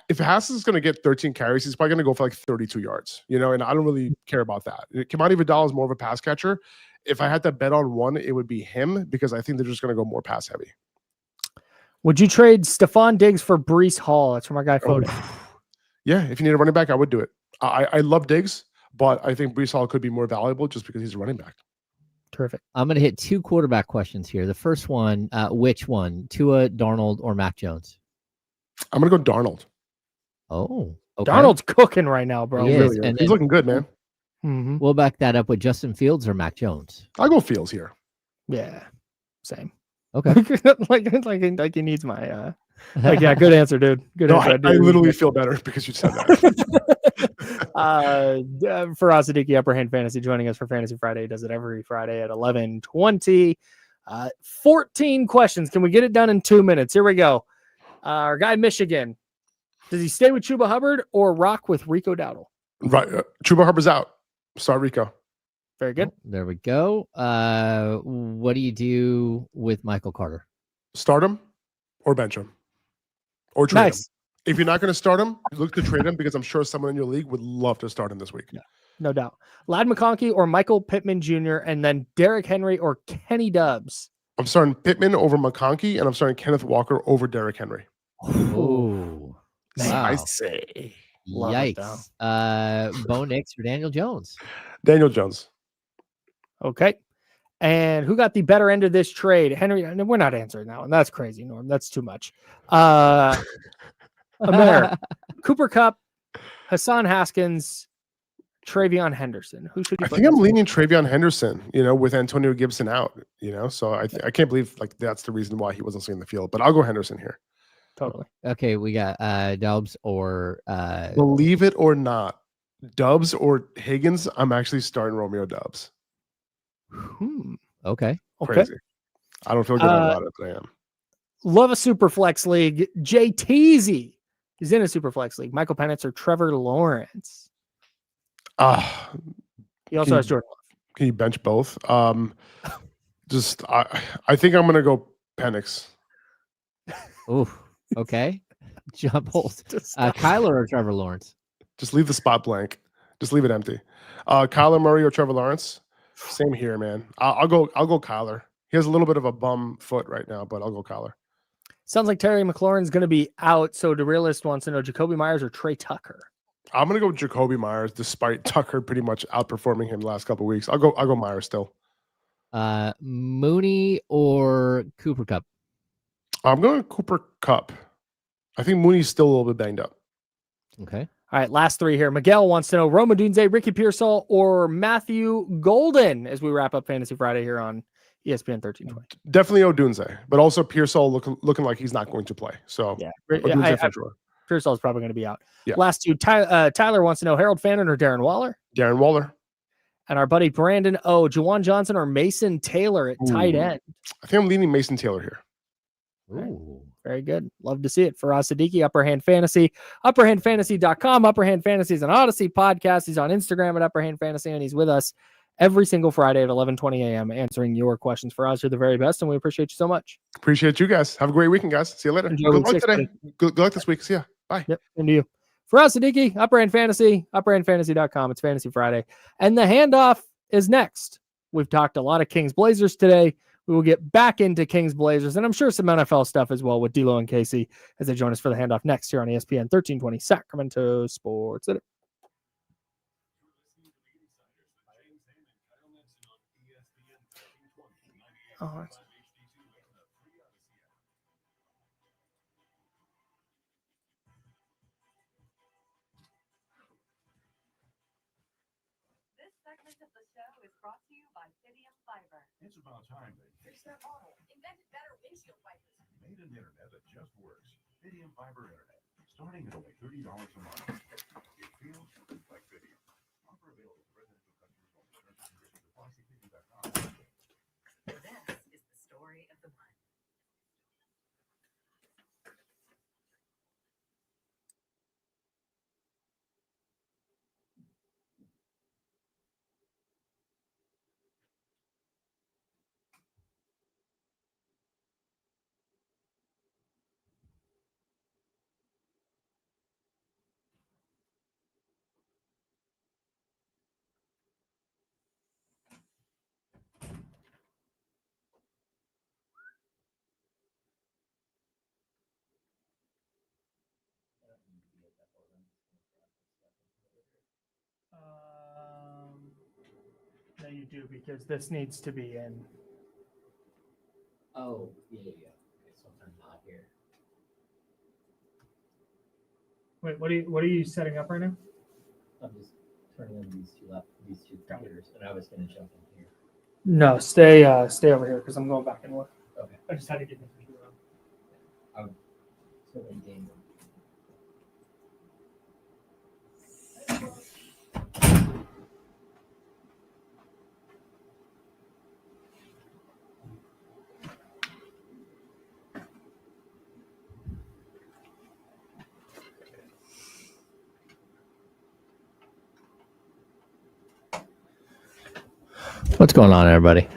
if Haas is going to get 13 carries, he's probably going to go for like 32 yards, and I don't really care about that. Kamani Vidal is more of a pass catcher. If I had to bet on one, it would be him because I think they're just going to go more pass heavy. Would you trade Stephon Diggs for Breece Hall? That's from our guy Foden. Yeah, if you need a running back, I would do it. I love Diggs, but I think Breece Hall could be more valuable just because he's a running back. Terrific. I'm going to hit 2 quarterback questions here. The first one, which one? Tua, Darnold, or Mac Jones? I'm going to go Darnold. Oh, okay. Darnold's cooking right now, bro. He is. Really is. And He's looking good, man. We'll back that up with Justin Fields or Mac Jones. I'll go Fields here. Yeah, same. Okay. like he needs my good answer, dude. Good No, answer. I literally feel better because you said that. Faraz Siddiqui, Upper Hand Fantasy, joining us for Fantasy Friday. He does it every Friday at 11:20. 14 questions. Can we get it done in 2 minutes? Here we go. Our guy Michigan. Does he stay with Chuba Hubbard or rock with Rico Dowdle? Right. Chuba Hubbard's out. Start Rico. Very good. There we go. What do you do with Michael Carter? Start him or bench him or trade him. Nice. If you're not going to start him, look to trade him because I'm sure someone in your league would love to start him this week. Yeah, no doubt. Lad McConkey or Michael Pittman Jr. and then Derrick Henry or Kenny Dobbs. I'm starting Pittman over McConkey and I'm starting Kenneth Walker over Derrick Henry. Oh, wow. I say. Yikes. Bo Nix or Daniel Jones? Daniel Jones. Okay. And who got the better end of this trade? Henry. No, we're not answering that one. That's crazy, Norm. That's too much. Amer, Cooper Kupp, Hassan Haskins, Travion Henderson. Who should you I put think I'm this leaning Travion Henderson, with Antonio Gibson out, so I can't believe like that's the reason why he wasn't seeing the field, but I'll go Henderson here. Totally. Okay, we got Dobbs or believe it or not, Dobbs or Higgins. I'm actually starting Romeo Dobbs. Okay. Crazy. I don't feel good about it, but I am. Love a super flex league. Jay Teasy is in a super flex league. Michael Penix or Trevor Lawrence. He also has Jordan Love. Can you bench both? I think I'm gonna go Penix. Ooh, okay. Jump holes. Kyler or Trevor Lawrence? Just leave the spot blank. Just leave it empty. Kyler Murray or Trevor Lawrence? Same here, man. I'll go Kyler. He has a little bit of a bum foot right now, but I'll go Kyler. Sounds like Terry McLaurin's going to be out. So the realist wants to know Jacoby Myers or Trey Tucker. I'm gonna go with Jacoby Myers, despite Tucker pretty much outperforming him the last couple of weeks. I'll go Myers still. Mooney or Cooper Cup? I'm going Cooper Cup. I think Mooney's still a little bit banged up. Okay. All right, last three here. Miguel wants to know Rome Odunze, Ricky Pearsall, or Matthew Golden as we wrap up Fantasy Friday here on ESPN 1320. Definitely Odunze, but also Pearsall looking like he's not going to play. So Yeah, Odunze for sure. Pearsall's probably going to be out. Yeah. Last two. Tyler wants to know Harold Fannin or Darren Waller. Darren Waller. And our buddy Brandon O. Juwan Johnson or Mason Taylor at tight end. I think I'm leaning Mason Taylor here. Ooh. Very good. Love to see it. Faraz Siddiqui, Upper Hand Fantasy, upperhandfantasy.com. Upper Hand Fantasy is an Odyssey podcast. He's on Instagram at Upper Hand Fantasy, and he's with us every single Friday at 11:20 a.m. answering your questions. For us, you're the very best, and we appreciate you so much. Appreciate you guys. Have a great weekend, guys. See you later. Enjoy Good luck 6, today. Good luck this week. See ya. Bye. Yep, and to you. Faraz Siddiqui, Upper Hand Fantasy, upperhandfantasy.com. It's Fantasy Friday. And the handoff is next. We've talked a lot of Kings Blazers today. We will get back into Kings Blazers, and I'm sure some NFL stuff as well with D'Lo and Casey as they join us for the handoff next here on ESPN 1320 Sacramento Sports Center. Oh, This segment of the show is brought to you by Fidium Fiber. It's about time they fix that bottle. Invented better windshield wipers. Made an internet that just works. Fidium Fiber Internet. Starting at only $30 a month. It feels like Fidium. Offer available to residential customers only. Terms and conditions apply. See Fidium.com. This is the story of the month. No, you do, because this needs to be in. Oh, yeah. Okay, so I'm not here. Wait, what are you setting up right now? I'm just turning on these two computers, and I was going to jump in here. No, stay over here because I'm going back and look. Okay. I just had to get the computer on. So in game. What's going on, everybody?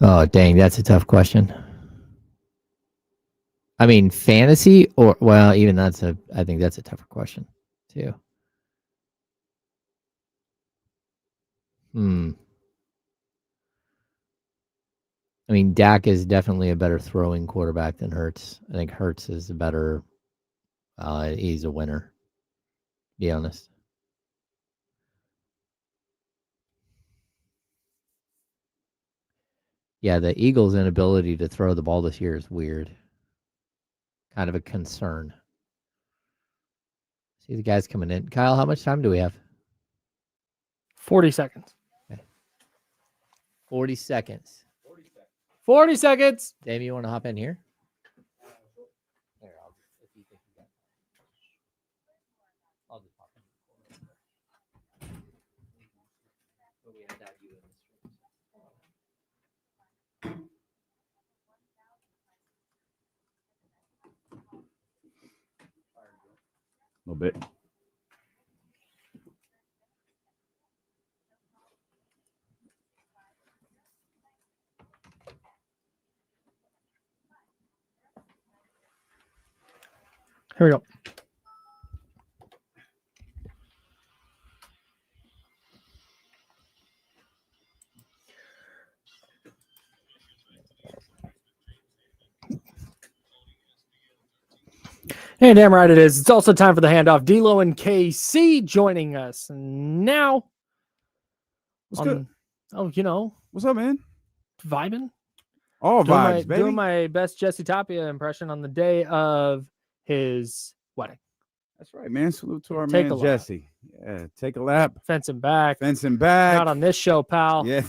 Oh, dang, that's a tough question. I mean, fantasy or, well, even I think that's a tougher question too. I mean, Dak is definitely a better throwing quarterback than Hurts. I think Hurts is a better, he's a winner, to be honest. Yeah, the Eagles' inability to throw the ball this year is weird. Kind of a concern. See the guys coming in. Kyle, how much time do we have? 40 seconds. Okay. 40 seconds. 40 seconds. Dave, you want to hop in here? Here, if you think you got I'll just hop in. But we have to have you in the stream. A little bit. Here we go. Hey, damn right it is. It's also time for the handoff. D-Lo and KC joining us now. What's good? Oh, you know, What's up, man? vibing. All Doing vibes, baby. doing my best Jesse Tapia impression on the day of his wedding. That's right, man. Salute to our Take a man lap. Jesse. Yeah, take a lap. Fencing back. Fencing back. Not on this show, pal. Yeah.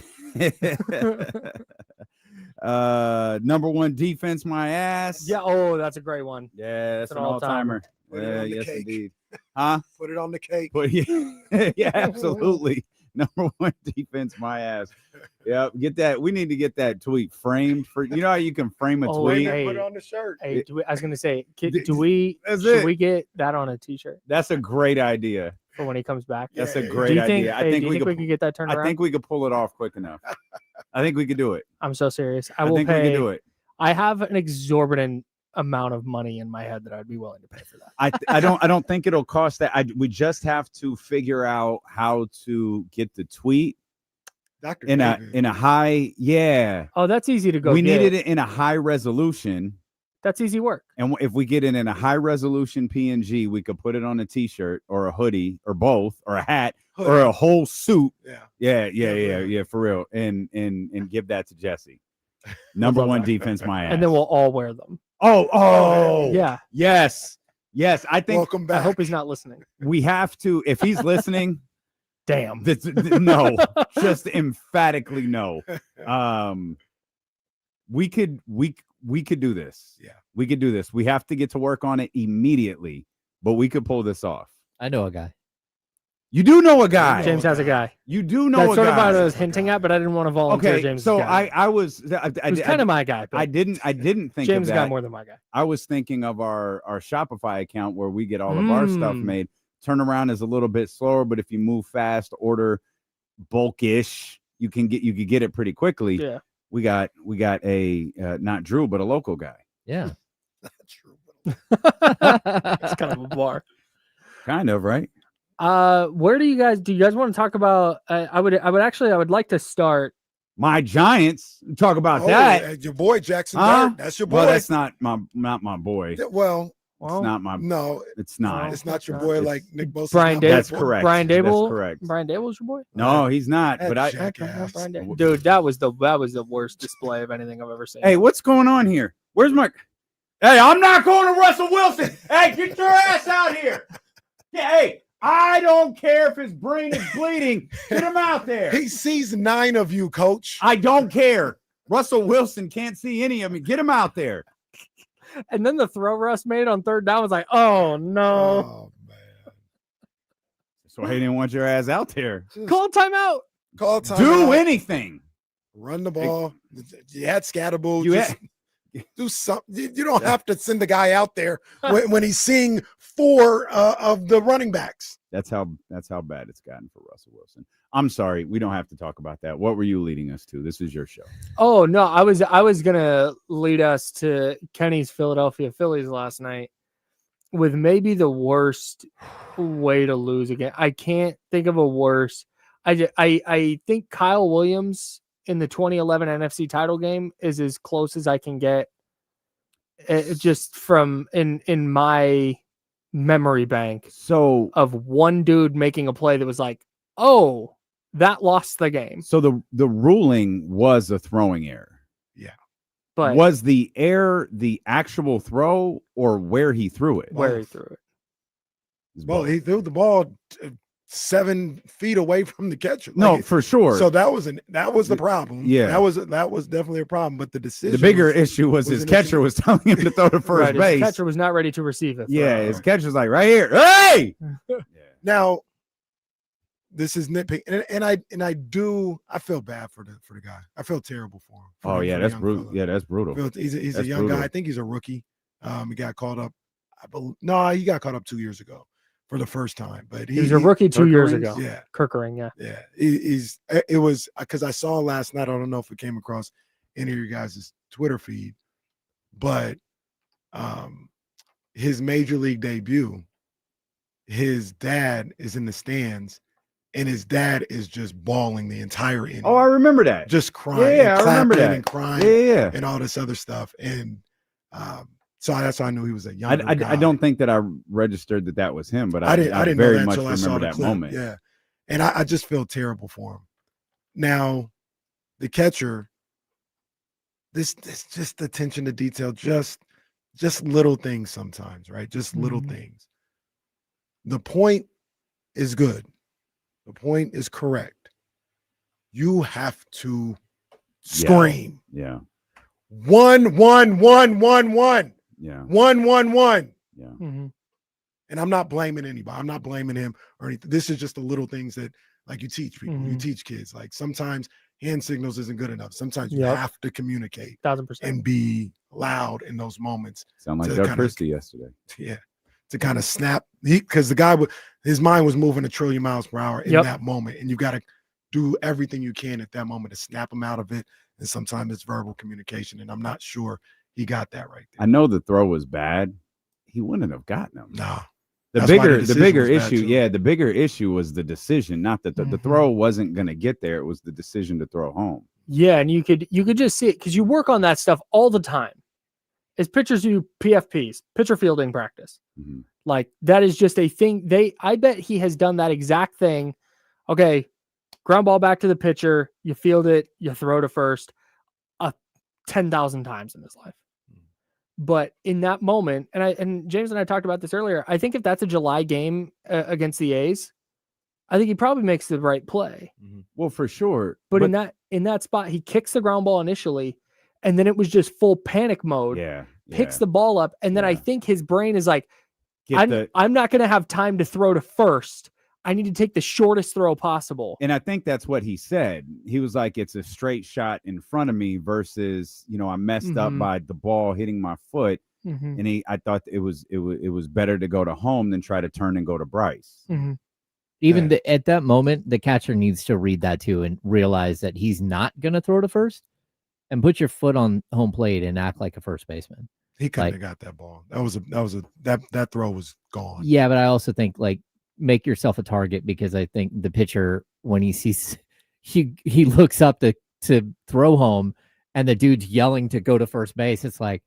Number one defense, my ass. Yeah. Oh, that's a great one. Yeah, that's an an all-timer. all-timer. Put it Yeah, on the yes, cake. indeed. Huh? Put it on the cake. But yeah, yeah, absolutely. Number one defense, my ass. Yeah, get that. We need to get that tweet framed for. You know how you can frame a Oh, tweet. hey. Put it on the shirt. Hey, I was gonna say, That's should it. we get that on a T-shirt That's a great idea. for when he comes back? That's Yeah, a yeah, great Do you think? idea. Hey, do you think we could get that turned I around? think we could pull it off quick enough. I think we could do it. I'm so serious. I I will think pay. we could do it. I have an exorbitant amount of money in my head that I'd be willing to pay for that. I don't think it'll cost that. We just have to figure out how to get the tweet Dr. in David. a high. Yeah, Oh, that's easy to go. we get. needed it in a high resolution. That's easy work. And if we get it in a high resolution PNG, we could put it on a T-shirt or a hoodie or both or a hat or a whole suit. Yeah. Yeah, for real. And give that to Jesse. Number love one that. defense, my ass. And then we'll all wear them. Oh, Yeah. yes. I think Welcome I back. hope he's not listening. we have to. If he's listening, Damn. no, just emphatically no. We could do this. Yeah. We could do this. We have to get to work on it immediately, but we could pull this off. I know a guy. You do know a guy. James has a guy. You do know That's a sort of what I guy. was hinting at, but I didn't want to volunteer Okay, James. so guy. I was He was kind of my guy. But I didn't think James of got that. more than my guy. I was thinking of our Shopify account where we get all of our stuff made. Turnaround is a little bit slower, but if you move fast, order bulkish, you could get it pretty quickly. Yeah. We got a not Drew, but a local guy. Yeah. That's true. That's kind of a bar. Kind of, right? Where do you guys want to talk about? I would like to start. My Giants. Talk about Oh, that. your boy Jackson. Huh? Garrett, that's your boy. Well, that's not my boy. Well, It's Well, not my. no, It's not. it's not your It's boy not. like Nick Bosa. Brian That's Daboll. correct. Brian That's Daboll. correct. Brian Dable's your boy. No, he's not. That But I. jackass. Brian Daboll. Dude, that was the worst display of anything I've ever seen. Hey, what's going on here? Where's my? Hey, I'm not going to Russell Wilson. Hey, get your ass out here. Yeah, hey, I don't care if his brain is bleeding. Get him out there. He sees 9 of you, coach. I don't care. Russell Wilson can't see any of me. Get him out there. And then the throw Russ made on third down was like, oh no. Oh man. So he didn't want your ass out there. Call a timeout. Call time. Do anything. Run the ball. You had Scataboo. You Just do something. You don't have to send the guy out there when he's seeing 4 of the running backs. That's how bad it's gotten for Russell Wilson. I'm sorry. We don't have to talk about that. What were you leading us to? This is your show. Oh no, I was gonna lead us to Kenny's Philadelphia Phillies last night with maybe the worst way to lose again. I can't think of a worse. I think Kyle Williams in the 2011 NFC title game is as close as I can get, just from in my memory bank. So Of one dude making a play that was like, oh, that lost the game. So the ruling was a throwing error. But Was the error the actual throw or where he threw it? where he threw it. It's Well, both. he threw the ball 7 feet away from the catcher. No, Like, for sure. so that was the problem. Yeah. that was definitely a problem. But the decision, the bigger was- issue was was his an catcher issue. was telling him to throw to first Right, his base. catcher was not ready to receive it. Yeah, his catcher's like right here. Hey! Now, this is nitpick, and I feel bad for the guy. I feel terrible for him. Oh for yeah, the that's young brutal. fella. Yeah, that's brutal. He's a That's young brutal. guy. I think he's a rookie. He got caught up. He got caught up 2 years ago. for the first time. But He was a rookie 2 years ago. Yeah, Kirkering, yeah. yeah. It was because I saw last night. I don't know if it came across any of your guys' Twitter feed, but his major league debut, his dad is in the stands, and his dad is just bawling the entire inning. Oh, I remember that. Just crying, Yeah, and I remember clapping that. and crying, Yeah. and all this other stuff. And so that's how I knew he was a young I guy. don't think that I registered that was him, but I didn't very know that much until I saw remember the that clip. moment. Yeah, and I just feel terrible for him. Now, the catcher, this just attention to detail, just little things sometimes, right? Just little things. The point is good. The point is correct. You have to scream. Yeah. 1 1 1 1 1. Yeah. 1 1 1. Yeah. Mm-hmm. And I'm not blaming anybody. I'm not blaming him or anything. This is just the little things that, like, you teach people. You teach kids. Like, sometimes hand signals isn't good enough. Sometimes you have to communicate 1000%. and be loud in those moments. Sound like to Doug kinda- Christie yesterday. Yeah, to kind of snap. Because the guy, his mind was moving 1 trillion miles per hour in that moment. And you got to do everything you can at that moment to snap him out of it. And sometimes it's verbal communication. And I'm not sure he got that right there. I know the throw was bad. He wouldn't have gotten him. No. The That's why bigger decision was bad, issue, too. the bigger issue was the decision, not that the throw wasn't going to get there. It was the decision to throw home. Yeah, and you could just see it because you work on that stuff all the time. As pitchers do PFPs, pitcher fielding practice. Mm-hmm. Like, that is just a thing. I bet he has done that exact thing. Okay, ground ball back to the pitcher, you field it, you throw to first 10,000 times in his life. But in that moment, and James and I talked about this earlier, I think if that's a July game against the A's, I think he probably makes the right play. Well, for sure. But in that spot, he kicks the ground ball initially, and then it was just full panic mode. Yeah. Picks the ball up, and then I think his brain is like, I'm not going to have time to throw to first. I need to take the shortest throw possible. And I think that's what he said. He was like, it's a straight shot in front of me versus, I messed up by the ball hitting my foot. And I thought it was better to go to home than try to turn and go to Bryce. Even at that moment, the catcher needs to read that too and realize that he's not going to throw to first and put your foot on home plate and act like a first baseman. He couldn't have got that ball. That throw was gone. Yeah, but I also think, like, make yourself a target, because I think the pitcher, when he sees, he looks up to throw home and the dude's yelling to go to first base. It's like,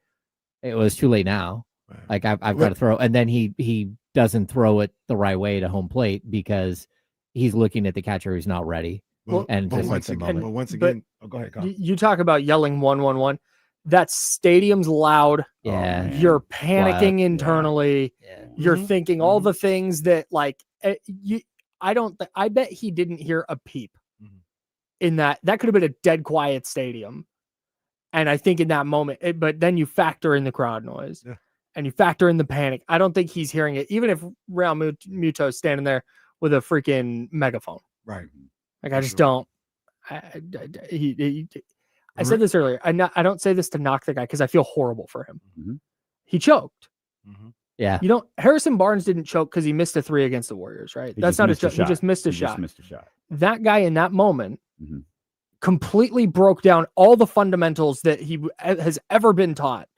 it was too late now. Right. Like, I've got to throw. And then he doesn't throw it the right way to home plate because he's looking at the catcher who's not ready. But once again, go ahead, Kyle. You talk about yelling 1-1-1. That stadium's loud. Yeah. You're panicking internally. Yeah. You're thinking all the things that, like, I bet he didn't hear a peep in that. That could have been a dead quiet stadium. And I think in that moment, but then you factor in the crowd noise and you factor in the panic. I don't think he's hearing it, even if Real Muto's standing there with a freaking megaphone. Right. Like, I just don't. I said this earlier. I don't say this to knock the guy because I feel horrible for him. He choked. Yeah. Harrison Barnes didn't choke because he missed a 3 against the Warriors, right? That's not a choke. He just missed a shot. That guy in that moment completely broke down all the fundamentals that he has ever been taught,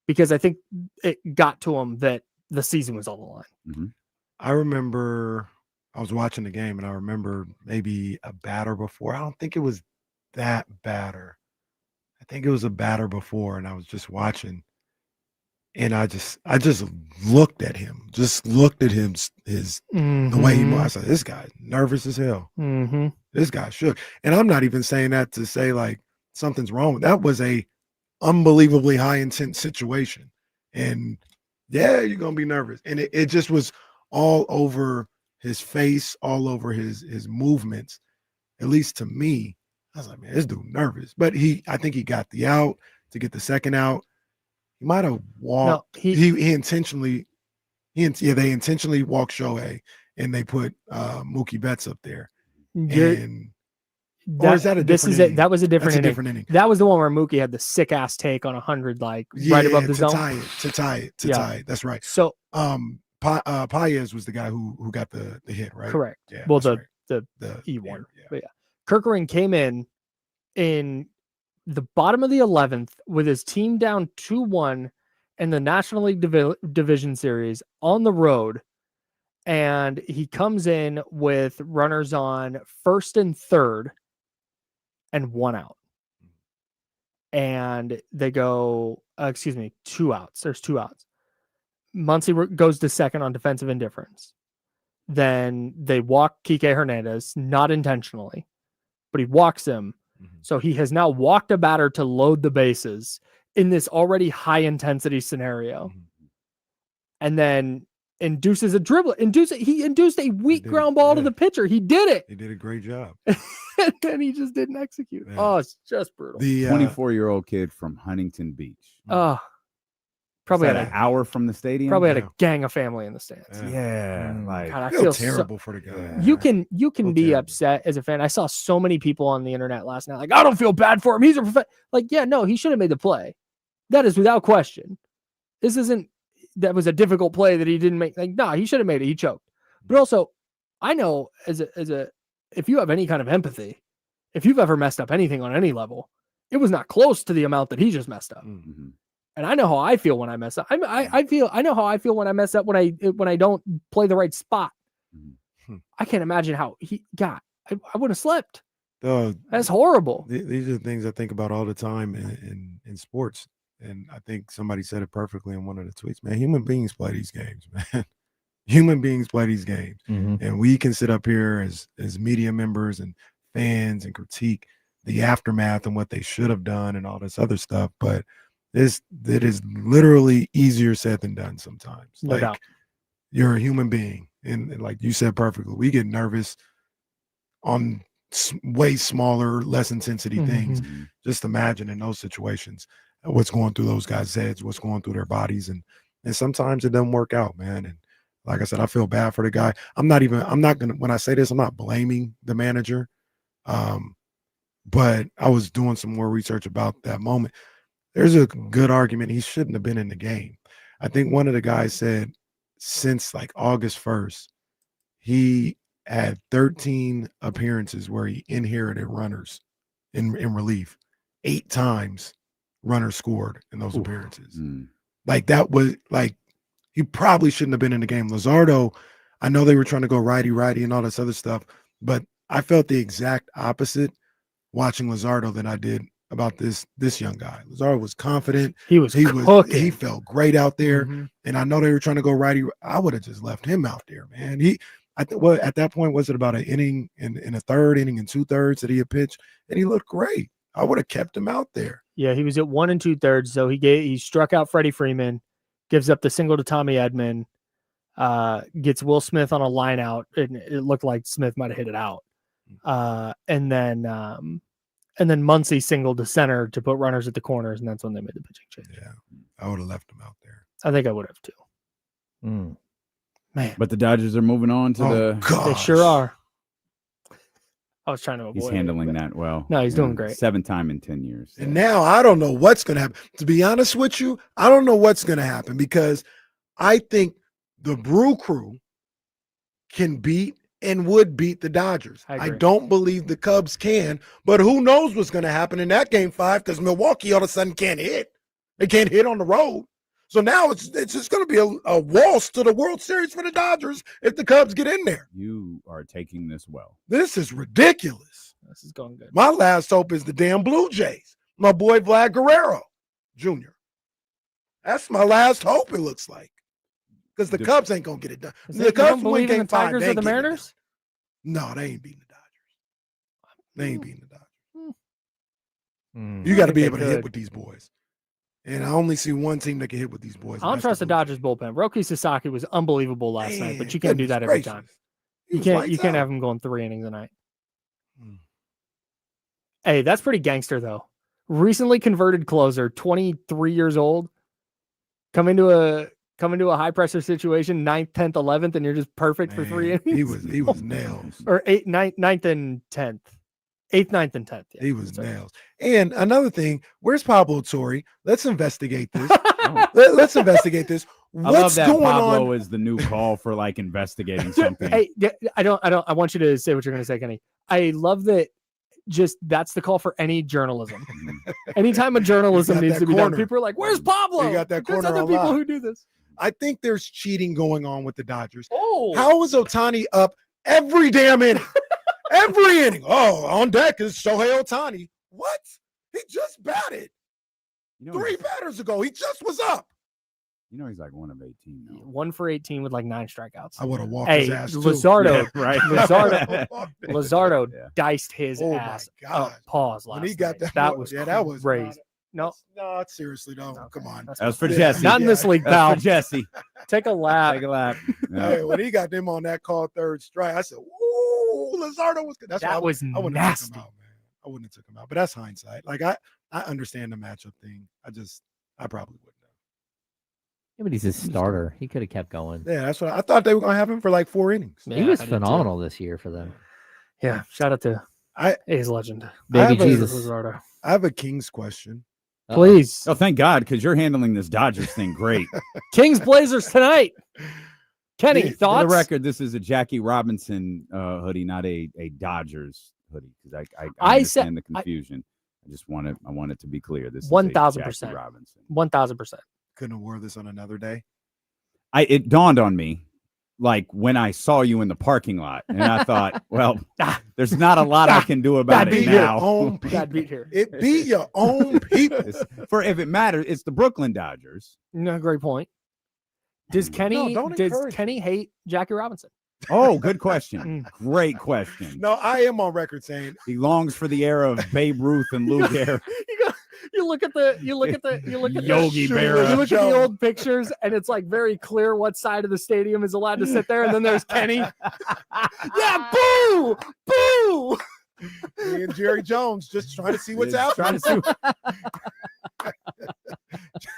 because I think it got to him that the season was on the line. I remember I was watching the game, and I remember maybe a batter before. I don't think it was that batter. I think it was a batter before, and I was just watching, and I just looked at him, his the way he moved. I said, this guy nervous as hell. This guy shook. And I'm not even saying that to say like something's wrong. That was a unbelievably high intense situation. And yeah, you're gonna be nervous. And it just was all over his face, all over his movements. At least to me, I was like, man, this dude nervous. But I think he got the out to get the second out. He might have walked. No, they intentionally walked Shohei, and they put Mookie Betts up there. Or is that a different inning? That was a different inning. That was the one where Mookie had the sick ass take on 100, like right above the zone. To tie it. That's right. So Paez was the guy who got the hit, right? Correct. Yeah. Well, that's the right. E1. Yeah. But yeah, Kerkering came in the bottom of the 11th with his team down 2-1 in the National League Division Series on the road. And he comes in with runners on first and third and 1 out. And they go, 2 outs. There's 2 outs. Muncy goes to second on defensive indifference. Then they walk Kike Hernandez, not intentionally, but he walks him. So he has now walked a batter to load the bases in this already high intensity scenario. And then induces a dribble. He induced a weak ground ball to the pitcher. He did it. He did a great job. And he just didn't execute. Yeah. Oh, it's just brutal. The 24-year-old kid from Huntington Beach. Probably Is had that an hour from the stadium. Probably had a gang of family in the stands. Yeah, like God, I feel feel terrible for the guy. You can be terrible. upset as a fan. I saw so many people on the internet last night like, I don't feel bad for him. He's a like, yeah, no, he should have made the play. That is without question. That was a difficult play that he didn't make. Like, no, he should have made it. He choked. But also, I know if you have any kind of empathy, if you've ever messed up anything on any level, it was not close to the amount that he just messed up. Mm-hmm. And I know how I feel when I mess up. I know how I feel when I mess up when I don't play the right spot. Mm-hmm. I can't imagine how I would have slept. That's These horrible. These are things I think about all the time in sports. And I think somebody said it perfectly in one of the tweets, man. Human beings play these games, man. Human beings play these games. And we can sit up here as media members and fans and critique the aftermath and what they should have done and all this other stuff. But it is literally easier said than done sometimes. No doubt. You're a human being. And like you said perfectly, we get nervous on way smaller, less intensity things. Just imagine in those situations what's going through those guys' heads, what's going through their bodies. And sometimes it doesn't work out, man. And like I said, I feel bad for the guy. When I say this, I'm not blaming the manager. But I was doing some more research about that moment. There's a good argument he shouldn't have been in the game. I think one of the guys said since like August 1st, he had 13 appearances where he inherited runners in relief. 8 times runners scored in those appearances. Like that was like, he probably shouldn't have been in the game. Luzardo, I know they were trying to go righty and all this other stuff, but I felt the exact opposite watching Luzardo than I did about this young guy. Luzardo was confident. He felt great out there. And I know they were trying to go righty. I would have just left him out there, man. At that point, was it about an inning in a third, inning and 2/3 that he had pitched? And he looked great. I would have kept him out there. Yeah, he was at 1 2/3. So he struck out Freddie Freeman, gives up the single to Tommy Edman, gets Will Smith on a line out, and it looked like Smith might have hit it out. And then Muncy singled to center to put runners at the corners, and that's when they made the pitching change. Yeah, I would have left him out there. I think I would have too. Man, but the Dodgers are moving on to They sure are. I was trying to avoid He's handling that well. No, he's doing great. 7th time in 10 years. So. And now I don't know what's going to happen. To be honest with you, I don't know what's going to happen because I think the Brew Crew can beat and would beat the Dodgers. I don't believe the Cubs can, but who knows what's going to happen in that game 5 because Milwaukee all of a sudden can't hit. They can't hit on the road. So now it's just going to be a waltz to the World Series for the Dodgers if the Cubs get in there. You are taking this well. This is ridiculous. This is going good. My last hope is the damn Blue Jays. My boy Vlad Guerrero Jr. That's my last hope, it looks like. Because the Cubs ain't going to get it done. The Cubs win game 5. Tigers or the Mariners? No, they ain't beating the Dodgers. They ain't beating the Dodgers. You got to be able to hit with these boys. And I only see one team that can hit with these boys. I don't trust the Dodgers bullpen. Roki Sasaki was unbelievable last night, but you can't do that every time. You can't have him going 3 innings a night. Hey, that's pretty gangster though. Recently converted closer, 23 years old, come into a high pressure situation, 9th, 10th, 11th, and you're just perfect for 3 innings. He was nails. Or 8th, 9th, and 10th. 8th, 9th, and 10th. Yeah, he was nails. And another thing, where's Pablo Torre? Let's investigate this. Let's investigate this. I love What's that going Pablo on? is the new call for like investigating something. Hey, I want you to say what you're going to say, Kenny. I love that. Just that's the call for any journalism. Anytime a journalism needs that to be done, corner. people are like, "Where's Pablo?" You got that There's corner other on people lock. who do this. I think there's cheating going on with the Dodgers. Oh, How is Ohtani up every damn inning? Every inning. Oh, on deck is Shohei Ohtani. What? He just batted You know, 3 batters ago. He just was up. you know he's like 1 of 18 now. 1 for 18 with like 9 strikeouts. I would have walked Hey, his ass too. Luzardo, Yeah, right. Luzardo Yeah. diced his Oh, my ass. God. Pause When last he got night. that, That was that was crazy. No, no, seriously, no. Okay. Come on. That's That was for fine. Jesse. Not in this league, That's pal. for Jesse. Take a lap. Take a lap. Yeah. Hey, when he got them on that call third strike, I said, "Ooh, Luzardo was good." That's why That was I wouldn't have took nasty. him out, man. I wouldn't have took him out, but that's hindsight. Like I understand the matchup thing. I probably wouldn't have. Yeah, but he's a starter. He could have kept going. Yeah, that's what I thought they were gonna have him for like 4 innings. He Yeah, was I did too. phenomenal this year for them. Yeah, shout out to A's legend, Baby have a- Jesus. Luzardo. I have a Kings question. Uh-oh. Please, Oh, thank God, because you're handling this Dodgers thing great. Kings Blazers tonight. Kenny, The- For thoughts? the record, this is a Jackie Robinson hoodie, not a Dodgers hoodie. Because I I understand said- the confusion. I want it to be clear. This is 1000%. Jackie Robinson. 1000%. Couldn't have wore this on another day. It dawned on me, like when I saw you in the parking lot, and I thought, well, there's not a lot I can do about That'd it be now. Your own Bad people. beat here. It be your own people. For if it matters, it's the Brooklyn Dodgers. No, great point. Does Kenny don't does encourage Kenny hate Jackie Robinson? Oh, good question. Great question. No, I am on record saying He longs for the era of Babe Ruth and Lou Gehrig. You look at the Yogi Berra. You look at Joe. the old pictures, and it's like very clear what side of the stadium is allowed to sit there. And then there's Kenny. Yeah, boo, boo. me and Jerry Jones just trying to see what's Just happening. trying to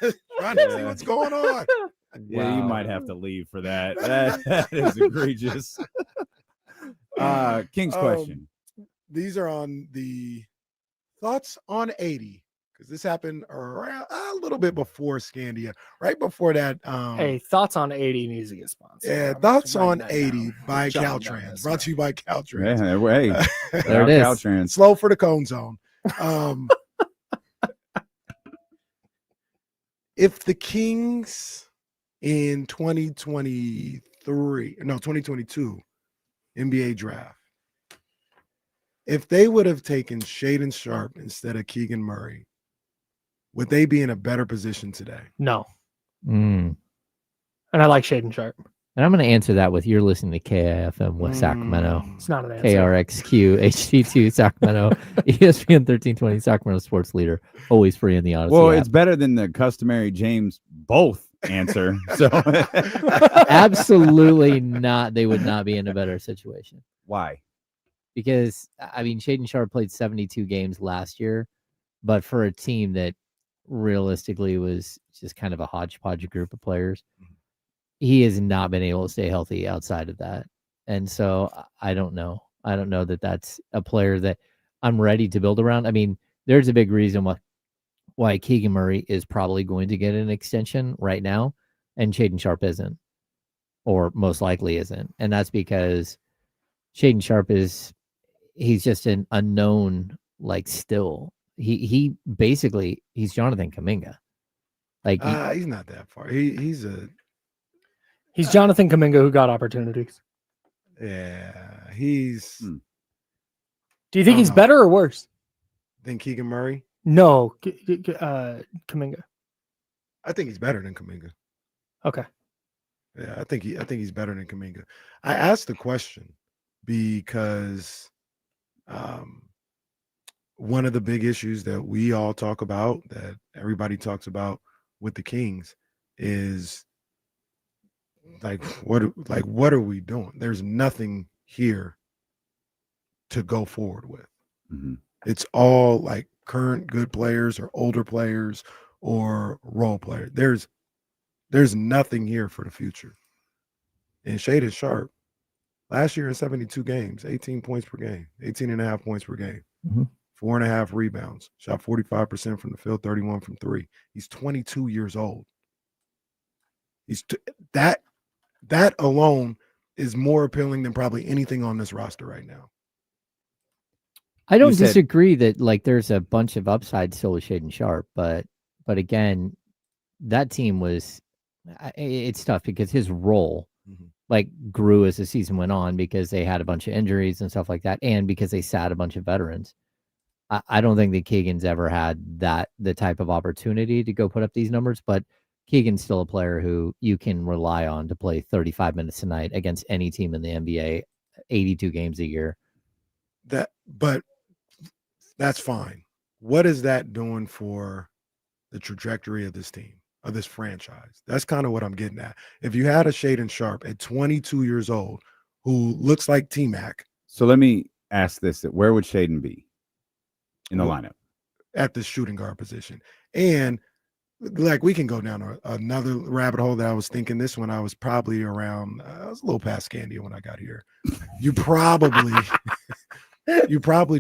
Just trying to see what's going on. Yeah, you Wow. might have to leave for that. That is egregious. King's question. These are on the thoughts on 80 because this happened around, a little bit before Scandia, right before that. Hey, thoughts on 80 needs to get sponsored. Yeah, I'm thoughts writing on that 80 down. by Jotting down Caltrans. this Brought to you by Caltrans. Yeah, hey, There it is. Caltrans. Slow for the cone zone. If the Kings in 2022 NBA draft, if they would have taken Shaden Sharp instead of Keegan Murray, would they be in a better position today? No, Mm. and I like Shaden Sharp. And I'm going to answer that with you're listening to KIFM with Sacramento. It's not an answer. KRXQ HD2 Sacramento, ESPN 1320 Sacramento sports leader, always free in the Odyssey Well, app. it's better than the customary James both answer. So Absolutely not. They would not be in a better situation why? because I mean, Shaden Sharp played 72 games last year, but for a team that realistically was just kind of a hodgepodge group of players, he has not been able to stay healthy outside of that. And so I don't know. I don't know that that's a player that I'm ready to build around. I mean, there's a big reason why Keegan Murray is probably going to get an extension right now and Shaden Sharp isn't, or most likely isn't. And that's because Shaden Sharp he's just an unknown, like still. He basically he's Jonathan Kuminga. Like He's not that far. He's Jonathan Kuminga who got opportunities. he's Do you think I he's don't know. better or worse? than Keegan Murray. No, Kuminga. I think he's better than Kuminga. Okay. Yeah, I think he's better than Kuminga. I asked the question because one of the big issues that we all talk about, that everybody talks about with the Kings, is what are we doing? There's nothing here to go forward with. Mm-hmm. It's all like current good players or older players or role players. There's nothing here for the future. And Shaden Sharp, last year in 72 games, 18 points per game, 18 and a half points per game, Mhm. 4.5 rebounds, shot 45% from the field, 31 from three. He's 22 years old. That alone is more appealing than probably anything on this roster right now. I don't said- disagree that like there's a bunch of upside still with Shaden Sharp, but again, that team was it's tough because his role like grew as the season went on because they had a bunch of injuries and stuff like that, and because they sat a bunch of veterans. I don't think that Keegan's ever had the type of opportunity to go put up these numbers, but Keegan's still a player who you can rely on to play 35 minutes a night against any team in the NBA, 82 games a year. But that's fine. What is that doing for the trajectory of this team, of this franchise? That's kind of what I'm getting at. If you had a Shaden Sharp at 22 years old who looks like T-Mac. So let me ask this: where would Shaden be in the lineup? At the shooting guard position. And like we can go down another rabbit hole that I was thinking this one. I was probably around, I was a little past Scandia when I got here. You probably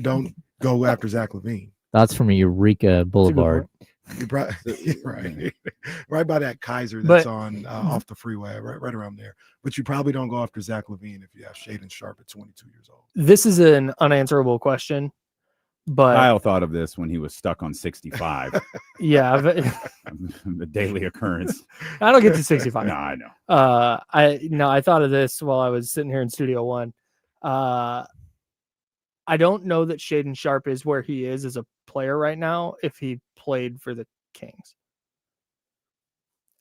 don't go after Zach LaVine. That's from Eureka Boulevard. You probably right by that Kaiser that's on off the freeway, right around there. But you probably don't go after Zach LaVine if you have Shaden Sharp at 22 years old. This is an unanswerable question, but Kyle thought of this when he was stuck on 65. yeah, The daily occurrence. I don't get to 65. No, I know. I thought of this while I was sitting here in Studio One. I don't know that Shaden Sharp is where he is as a player right now if he played for the Kings.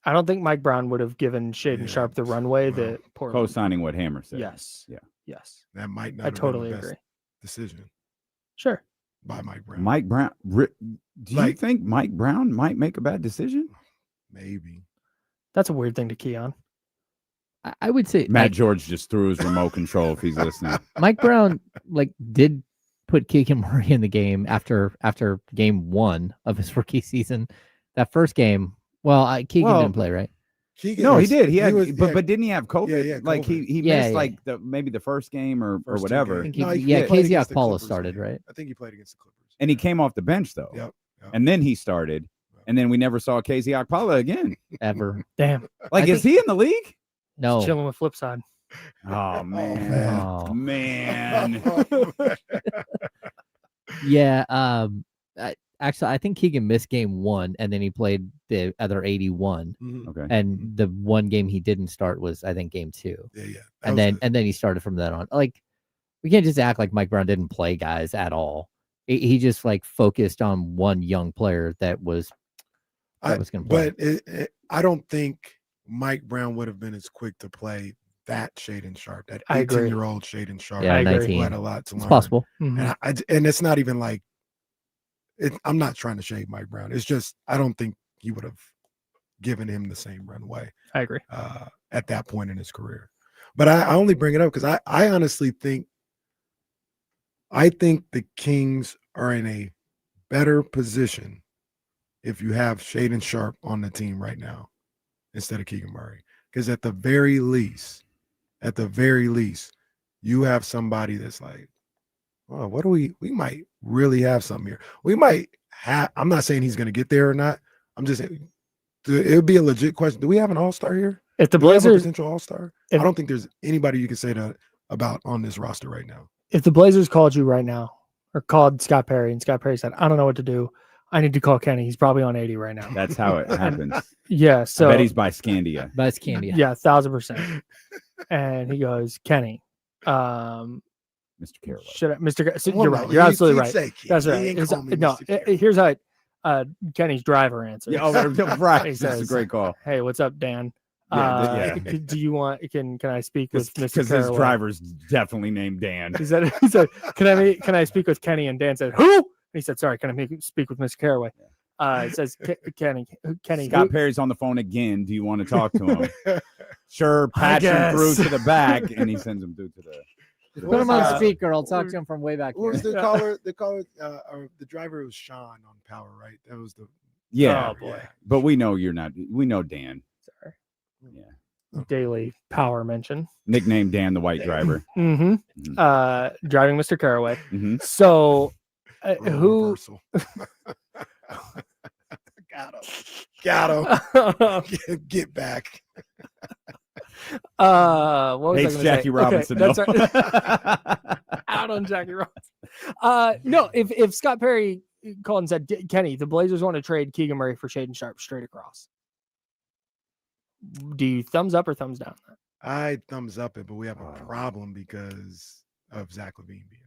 I don't think Mike Brown would have given Shaden Sharp the runway that Portland. Co-signing what Hammer said. Yes. Yeah. Yes. That might not I have been totally the best agree. decision Sure. by Mike Brown. Mike Brown. Do you think Mike Brown might make a bad decision? Maybe. That's a weird thing to key on. I would say Matt George just threw his remote control if he's listening. Mike Brown did put Keegan Murray in the game after game 1 of his rookie season. That first game, Keegan didn't play, right? No, he did. But didn't he have COVID? Yeah, like COVID. he missed maybe the first game or whatever. KZ Okpala started, right? I think he played against the Clippers. And he came off the bench though. Yep. And then he started. And then we never saw KZ Okpala again. Ever. Damn. Is he in the league? No. He's chilling with Flipside. Oh man. Oh. Man. Yeah. Actually, I think Keegan missed game 1, and then he played the other 81. Okay. And the one game he didn't start was, I think, game 2. Yeah. And then he started from then on. Like, we can't just act like Mike Brown didn't play guys at all. He just focused on one young player that was going to play. But I don't think Mike Brown would have been as quick to play that Shaden Sharp, that 18-year-old Shaden Sharp. Yeah, 19. Had a lot to learn. It's possible. And it's not even like I'm not trying to shade Mike Brown. It's just I don't think he would have given him the same runway. I agree. At that point in his career. But I only bring it up because I honestly think the Kings are in a better position if you have Shaden Sharp on the team right now instead of Keegan Murray. Because at the very least, you have somebody that's like, oh, what do we might really have something here. We might have, I'm not saying he's going to get there or not. I'm just saying it would be a legit question. Do we have an all-star here? If the Do we have a Blazers, potential all-star? I don't think there's anybody you can say that about on this roster right now. if the Blazers called you right now or called Scott Perry and Scott Perry said, I don't know what to do, I need to call Kenny. He's probably on 80 right now. That's how it happens. Yeah. So I bet he's by Scandia. That's Candy. yeah, 1,000%. And he goes, Kenny, Mr. Caraway. should I, Mr. So Well, you're no, right. You're absolutely he'd right. say Kenny. That's He right. ain't It's- call me no, Mr. Caraway. here's how Kenny's driver answers. Yeah, right. He That's says, a great call. Hey, what's up, Dan? Yeah, Do you want? Can I speak with Mr. Because his Caraway? driver's definitely named Dan. He said, can I speak with Kenny? And Dan said, who? And he said, sorry, can I speak with Mr. Caraway? It says Kenny. Scott Perry's on the phone again. Do you want to talk to him? Sure. I Patch him guess. through to the back, and he sends him through to the. Put him on speaker. I'll talk to him from way back What was here. the caller? Or the driver was Sean on power, right? That was the Yeah. Oh, boy. But we know you're not. We know Dan. Sorry. Yeah. Daily power mention. Nickname Dan the White Driver. Mm-hmm. Driving Mr. Caraway. Mhm. So role reversal. Got him. Get back. What was I Hates gonna Jackie say? Robinson. Okay, that's though. right. Out on Jackie Robinson. No, if Scott Perry called and said, Kenny, the Blazers want to trade Keegan Murray for Shaden Sharp straight across. Do you thumbs up or thumbs down? I thumbs up it, but we have a problem because of Zach LaVine being there.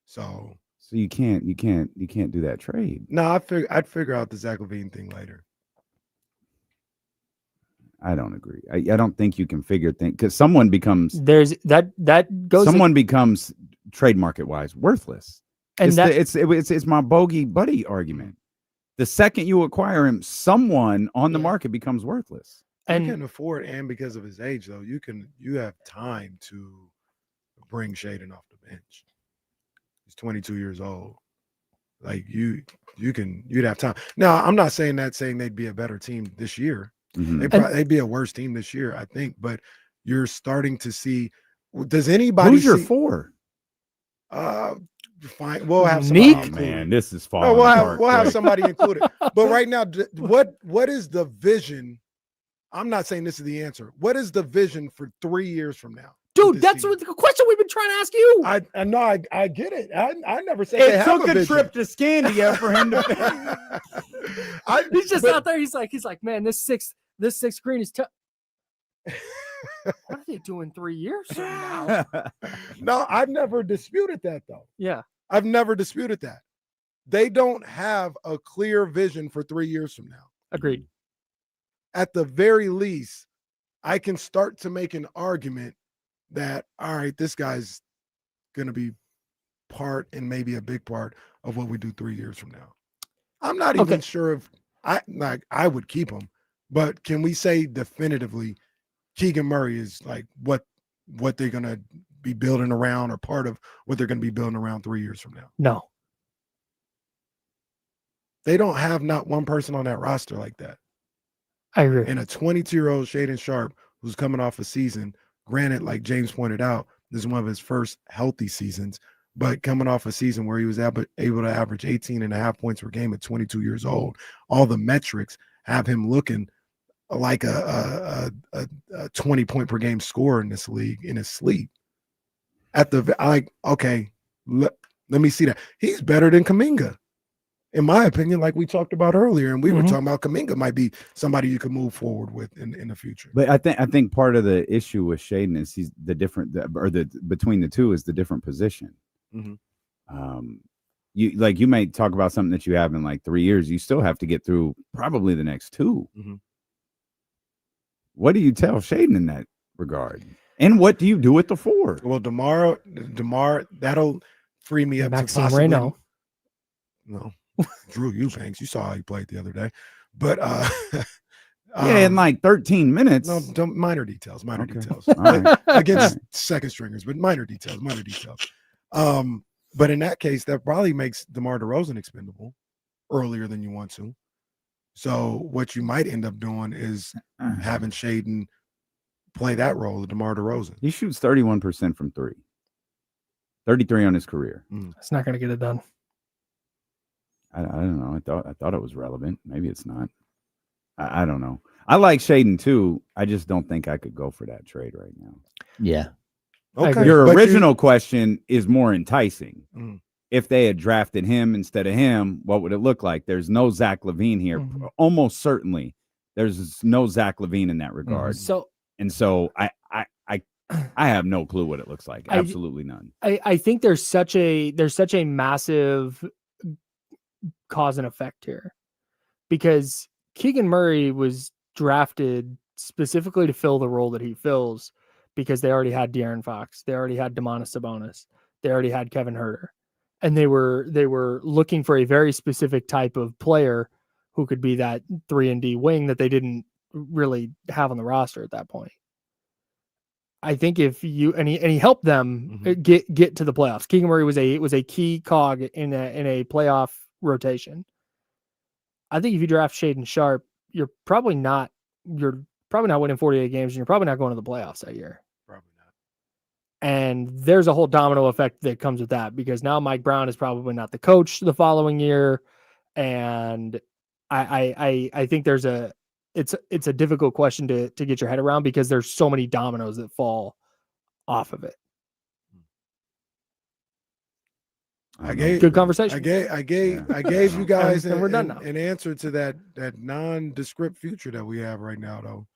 So you can't do that trade. no, I'd figure out the Zach LaVine thing later. I don't agree. I don't think you can figure things because someone becomes becomes trade market wise worthless. And it's my bogey buddy argument. The second you acquire him, someone on the market becomes worthless. And you can afford, and because of his age, though, you have time to bring Shaden off the bench. He's 22 years old. Like you'd have time. Now, I'm not saying they'd be a better team this year. Mm-hmm. They'd be a worse team this year, I think. But you're starting to see. Does anybody? Who's your four? Fine. We'll have somebody. Oh, man, this is falling. No, apart. we'll have somebody included. But right now, what is the vision? I'm not saying this is the answer. What is the vision for 3 years from now? Dude, that's what the question we've been trying to ask you. I know. I get it. I never said it took a trip to Scandia for him to. He's just out there. He's like, man, this sixth screen is tough. What are they doing 3 years from now? No, I've never disputed that though. Yeah, I've never disputed that. They don't have a clear vision for 3 years from now. Agreed. At the very least, I can start to make an argument that, all right, this guy's going to be part and maybe a big part of what we do 3 years from now. I'm not even sure if I would keep him, but can we say definitively Keegan Murray is like what they're going to be building around or part of what they're going to be building around 3 years from now? No. They don't have not one person on that roster like that. I agree. And a 22-year-old Shaden Sharp who's coming off a season, granted, like James pointed out, this is one of his first healthy seasons, but coming off a season where he was able to average 18.5 points per game at 22 years old, all the metrics have him looking like a 20-point per game scorer in this league in his sleep. Let me see that. He's better than Kuminga. In my opinion, like we talked about earlier, and we were talking about Kuminga might be somebody you could move forward with in the future. But I think part of the issue with Shaden is he's between the two is the different position. Mm-hmm. You might talk about something that you have in like 3 years. You still have to get through probably the next two. Mm-hmm. What do you tell Shaden in that regard? And what do you do with the four? Well, DeMar, that'll free me up Maxime to possibly. Reno. No. Drew Eubanks, you saw how he played the other day, but in like 13 minutes. No, minor details. Right. Against second stringers, but minor details. But in that case, that probably makes DeMar DeRozan expendable earlier than you want to. So what you might end up doing is having Shaden play that role of DeMar DeRozan. He shoots 31% from three, 33 on his career. It's not going to get it done. I don't know. I thought it was relevant. Maybe it's not. I don't know. I like Shaden too. I just don't think I could go for that trade right now. Yeah. Okay. Your original question is more enticing. Mm. If they had drafted him instead of him, what would it look like? There's no Zach LaVine here. Mm-hmm. Almost certainly, there's no Zach LaVine in that regard. So I have no clue what it looks like. Absolutely none. I think there's such a massive cause and effect here, because Keegan Murray was drafted specifically to fill the role that he fills, because they already had De'Aaron Fox, they already had Domantas Sabonis, they already had Kevin Huerter, and they were looking for a very specific type of player who could be that 3-and-D wing that they didn't really have on the roster at that point. I think if you and he helped them get to the playoffs. Keegan Murray was a key cog in a playoff rotation. I think if you draft Shaden Sharp, you're probably not winning 48 games, and you're probably not going to the playoffs that year. Probably not. And there's a whole domino effect that comes with that, because now Mike Brown is probably not the coach the following year, and I think there's a it's a difficult question to get your head around because there's so many dominoes that fall off of it. I gave Good conversation. I gave you guys And we're done now. an answer to that nondescript future that we have right now, though.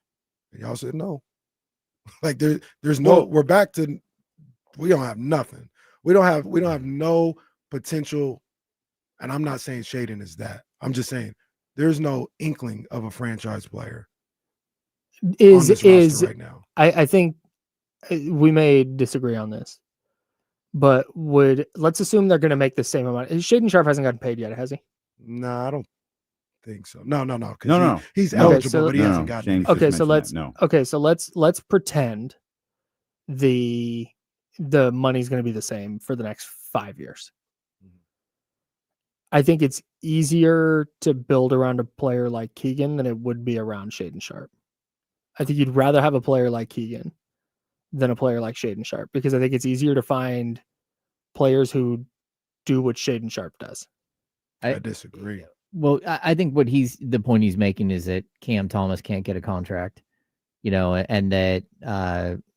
And y'all said no. Like there's no. We're back to. We don't have nothing. We don't have no potential. And I'm not saying Shaden is that. I'm just saying there's no inkling of a franchise player. Is right now? I think we may disagree on this, but let's assume they're going to make the same amount. Shaden Sharp hasn't gotten paid yet, has he? No, I don't think so. No. No. He's Okay, eligible, so- but he hasn't gotten. James anything. just mentioned that. Okay, so let's pretend the money's going to be the same for the next 5 years. I think it's easier to build around a player like Keegan than it would be around Shaden Sharp. I think you'd rather have a player like Keegan than a player like Shaden Sharp because I think it's easier to find players who do what Shaden Sharp does. I disagree. Well, I think the point he's making is that Cam Thomas can't get a contract, and that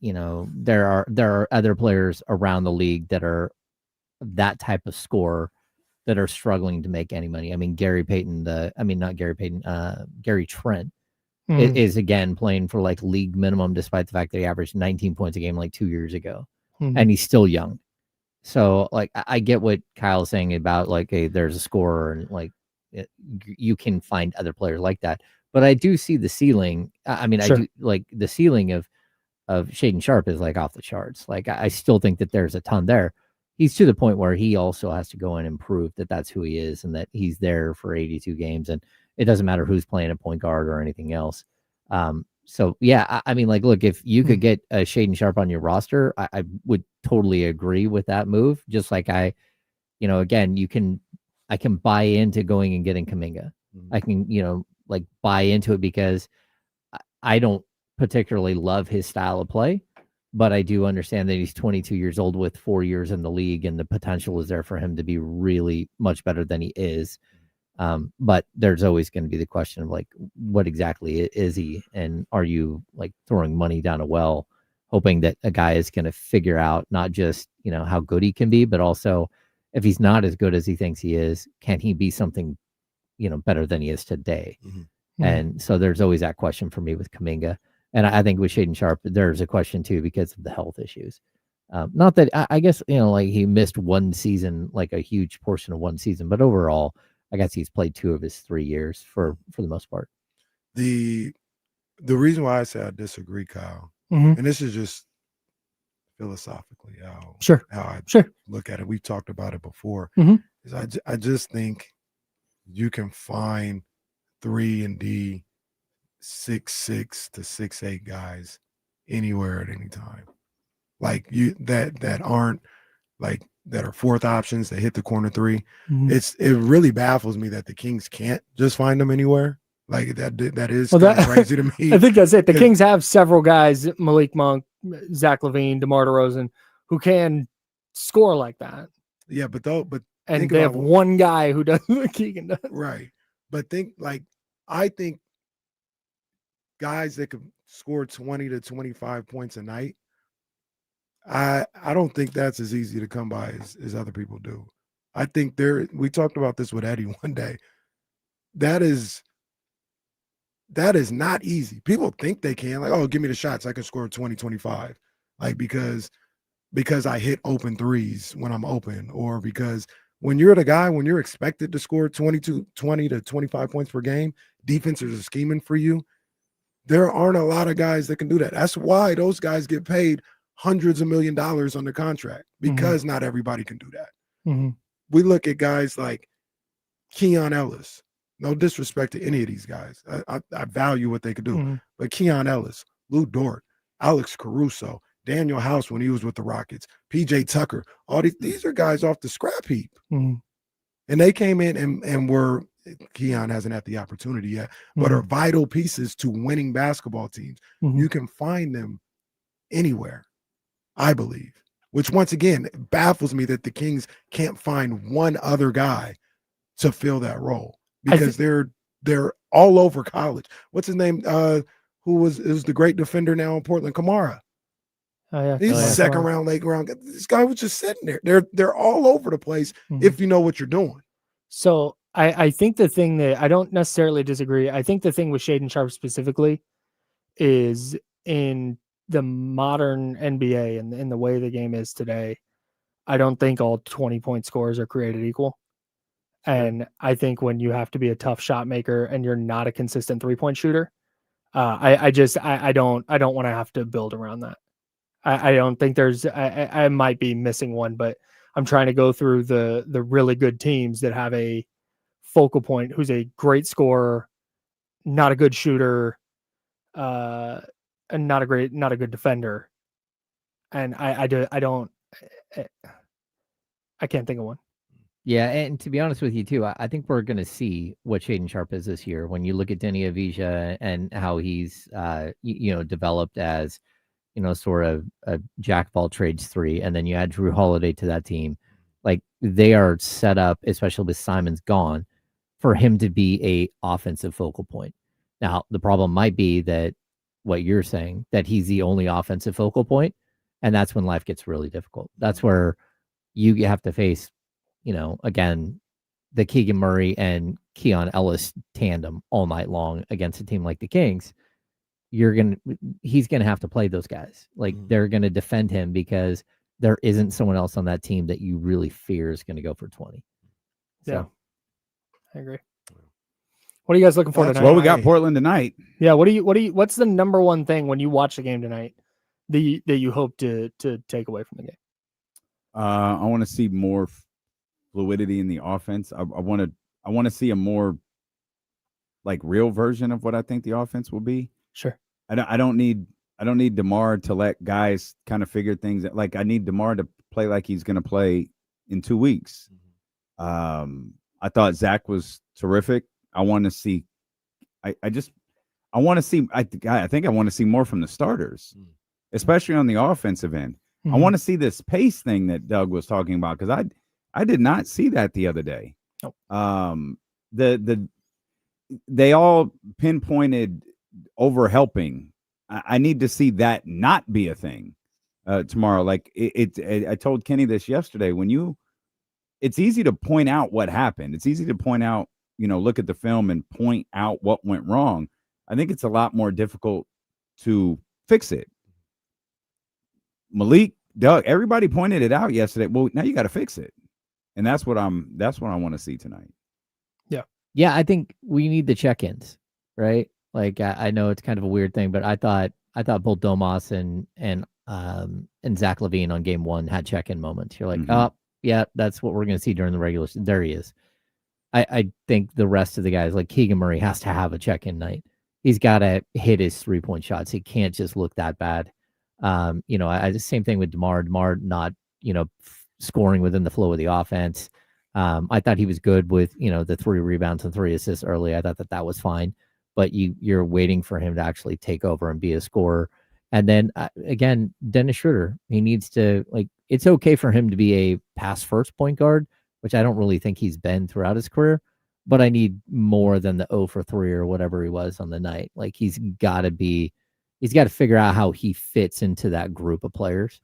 there are other players around the league that are that type of scorer that are struggling to make any money. I mean, Gary Trent is again playing for like league minimum, despite the fact that he averaged 19 points a game like 2 years ago, and he's still young. So like, I get what Kyle's saying about like, hey, there's a scorer and like you can find other players like that. But I do see the ceiling. I mean, Sure. I do like the ceiling of Shaden Sharp is like off the charts. Like I still think that there's a ton there. He's to the point where he also has to go in and prove that that's who he is and that he's there for 82 games. And it doesn't matter who's playing a point guard or anything else. So yeah, I mean, like, look, if you could get a Shaden Sharp on your roster, I would totally agree with that move. Just like again, I can buy into going and getting Kuminga. I can, like buy into it because I don't particularly love his style of play. But I do understand that he's 22 years old with 4 years in the league, and the potential is there for him to be really much better than he is. But there's always going to be the question of like, what exactly is he? And are you like throwing money down a well, hoping that a guy is going to figure out not just, how good he can be, but also if he's not as good as he thinks he is, can he be something, better than he is today? And so there's always that question for me with Kuminga. And I think with Shaden Sharp, there's a question too because of the health issues. Not that I guess like he missed one season, like a huge portion of one season, but overall, I guess he's played 2 of his 3 years for the most part. The reason why I say I disagree, Kyle, and this is just philosophically how I look at it. We've talked about it before. Is I just think you can find 3 and D 6'6" to 6'8" guys anywhere at any time, like you that aren't like that are fourth options that hit the corner 3. It really baffles me that the Kings can't just find them anywhere. Like that is crazy to me. I think that's it. The Kings have several guys, Malik Monk, Zach LaVine, DeMar DeRozan, who can score like that. Yeah, but and they have one guy who does what Keegan does. Right. But I think guys that could score 20 to 25 points a night, I don't think that's as easy to come by as other people do. I think we talked about this with Eddie one day. That is not easy. People think they can, like, oh, give me the shots. I can score 20, 25. Like, because I hit open threes when I'm open, or because when you're the guy, when you're expected to score 20 to 25 points per game, defenses are scheming for you. There aren't a lot of guys that can do that. That's why those guys get paid hundreds of $1 millions on their contract, because not everybody can do that. We look at guys like Keon Ellis. No disrespect to any of these guys. I value what they could do. But Keon Ellis, Lou Dort, Alex Caruso, Daniel House when he was with the Rockets, PJ Tucker, all these are guys off the scrap heap. And they came in and were, Keon hasn't had the opportunity yet, but are vital pieces to winning basketball teams. You can find them anywhere, I believe, which once again baffles me that the Kings can't find one other guy to fill that role, because they're they're all over college. What's his name? Who is the great defender now in Portland? Kamara. Oh yeah, He's second round, late round. This guy was just sitting there. They're all over the place if you know what you're doing. So I think the thing that I don't necessarily disagree. I think the thing with Shaden Sharp specifically is in the modern NBA and in the way the game is today, I don't think all 20-point scores are created equal. And I think when you have to be a tough shot maker and you're not a consistent 3-point shooter, I don't want to have to build around that. I don't think there's I might be missing one, but I'm trying to go through the really good teams that have a focal point who's a great scorer, not a good shooter, and not a good defender. And I can't think of one. Yeah, and to be honest with you too, I think we're going to see what Shaden Sharp is this year. When you look at Denny Avija and how he's developed as sort of a jack of all trades 3, and then you add Drew Holiday to that team, like they are set up, especially with Simons gone, for him to be a offensive focal point. Now, the problem might be that what you're saying, that he's the only offensive focal point, and that's when life gets really difficult. That's where you have to face, again, the Keegan Murray and Keon Ellis tandem all night long against a team like the Kings. He's gonna have to play those guys. Like they're gonna defend him because there isn't someone else on that team that you really fear is gonna go for 20. Yeah, I agree. What are you guys looking for tonight? Well, we got Portland tonight. Yeah. What's the number one thing when you watch the game tonight that you hope to take away from the game? I want to see more fluidity in the offense. I want to see a more like real version of what I think the offense will be. Sure. I don't need DeMar to let guys kind of figure things out. Like I need DeMar to play like he's going to play in 2 weeks. I thought Zach was terrific. I want to see. I want to see. I think I want to see more from the starters, especially on the offensive end. I want to see this pace thing that Doug was talking about because I did not see that the other day. Nope. They all pinpointed over helping. I need to see that not be a thing tomorrow. Like I told Kenny this yesterday. It's easy to point out what happened. It's easy to point out, look at the film and point out what went wrong. I think it's a lot more difficult to fix it. Malik, Doug, everybody pointed it out yesterday. Well, now you got to fix it. And that's what I want to see tonight. Yeah, I think we need the check-ins, right? Like I know it's kind of a weird thing, but I thought both Domas and Zach LaVine on game 1 had check-in moments. You're like, oh yeah, that's what we're going to see during the regular season. There he is. I think the rest of the guys, like Keegan Murray, has to have a check-in night. He's got to hit his 3-point shots. He can't just look that bad. The same thing with DeMar. DeMar not, scoring within the flow of the offense. I thought he was good with, the 3 rebounds and 3 assists early. I thought that was fine, but you're waiting for him to actually take over and be a scorer. And then again, Dennis Schroeder, he needs to it's okay for him to be a pass first point guard, which I don't really think he's been throughout his career, but I need more than the 0 for 3 or whatever he was on the night. Like he's got to figure out how he fits into that group of players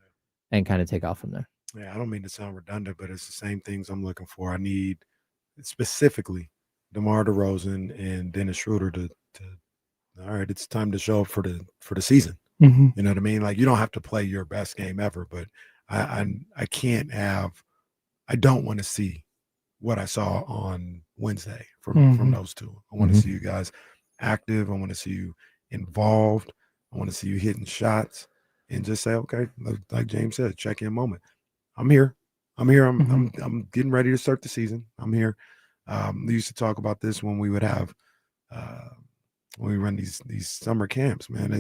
and kind of take off from there. Yeah, I don't mean to sound redundant, but it's the same things I'm looking for. I need specifically DeMar DeRozan and Dennis Schroeder to all right, it's time to show up for the season. You know what I mean? Like you don't have to play your best game ever, but I don't want to see what I saw on Wednesday from those two. I want to see you guys active. I want to see you involved. I want to see you hitting shots and just say, okay, like James said, check-in moment. I'm here. I'm getting ready to start the season. I'm here. We used to talk about this when we would have when we run these summer camps, man.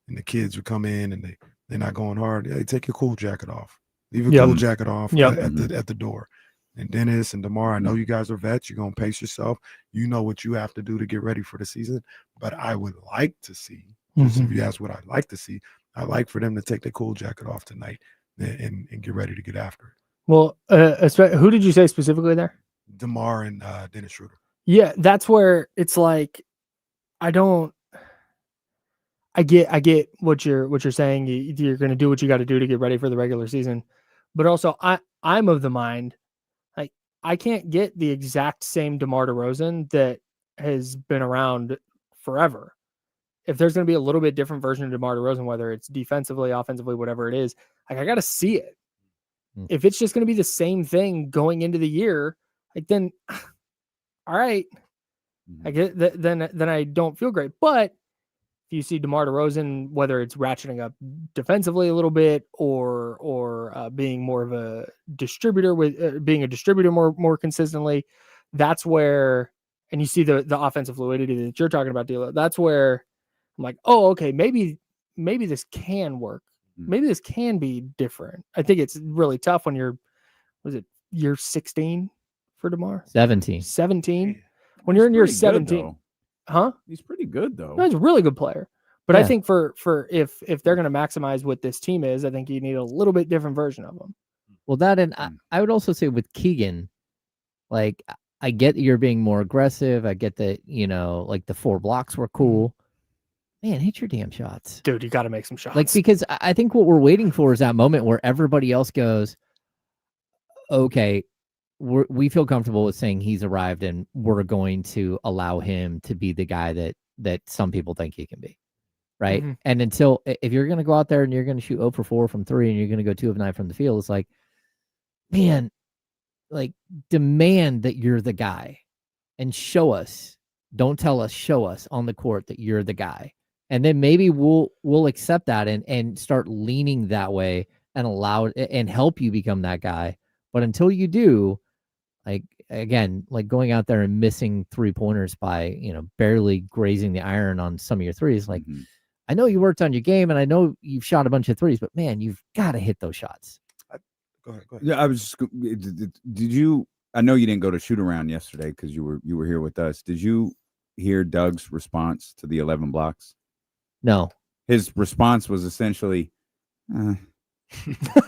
And the kids would come in and they're not going hard. Hey, take your cool jacket off. Leave your cool jacket off at the door. And Dennis and DeMar, I know you guys are vets. You're gonna pace yourself. You know what you have to do to get ready for the season. But I would like to see, just if you ask what I'd like to see, I'd like for them to take their cool jacket off tonight and get ready to get after it. Well, who did you say specifically there? DeMar and Dennis Schroeder. Yeah, that's where it's like I get what you're saying. You're going to do what you got to do to get ready for the regular season, but also I'm of the mind like I can't get the exact same DeMar DeRozan that has been around forever. If there's going to be a little bit different version of DeMar DeRozan, whether it's defensively, offensively, whatever it is, like I got to see it. If it's just going to be the same thing going into the year, like then, all right, I get that. Then I don't feel great. But if you see DeMar DeRozan, whether it's ratcheting up defensively a little bit or being more of a distributor with being a distributor more consistently, that's where. And you see the offensive fluidity that you're talking about, D'Lo. That's where I'm like, oh, okay, maybe this can work. Maybe this can be different. I think it's really tough when you're 16 for DeMar? 17. 17? When you're in your 17. Huh? He's pretty good though. No, he's a really good player. But I think for if they're going to maximize what this team is, I think you need a little bit different version of them. Well, that and I would also say with Keegan, like I get you're being more aggressive. I get that, like the 4 blocks were cool. Man, hit your damn shots. Dude, you got to make some shots. Like, because I think what we're waiting for is that moment where everybody else goes, okay, we feel comfortable with saying he's arrived and we're going to allow him to be the guy that some people think he can be. Right. Mm-hmm. And until, if you're going to go out there and you're going to shoot 0 for 4 from 3 and you're going to go 2 of 9 from the field, it's like, man, like demand that you're the guy and show us. Don't tell us, show us on the court that you're the guy. And then maybe we'll accept that and start leaning that way and allow it and help you become that guy. But until you do, like, again, like going out there and missing 3-pointers by, barely grazing the iron on some of your threes. Like, I know you worked on your game and I know you've shot a bunch of threes, but man, you've got to hit those shots. Go ahead. Yeah, I was just, did you, I know you didn't go to shoot around yesterday because you were here with us. Did you hear Doug's response to the 11 blocks? No. His response was essentially,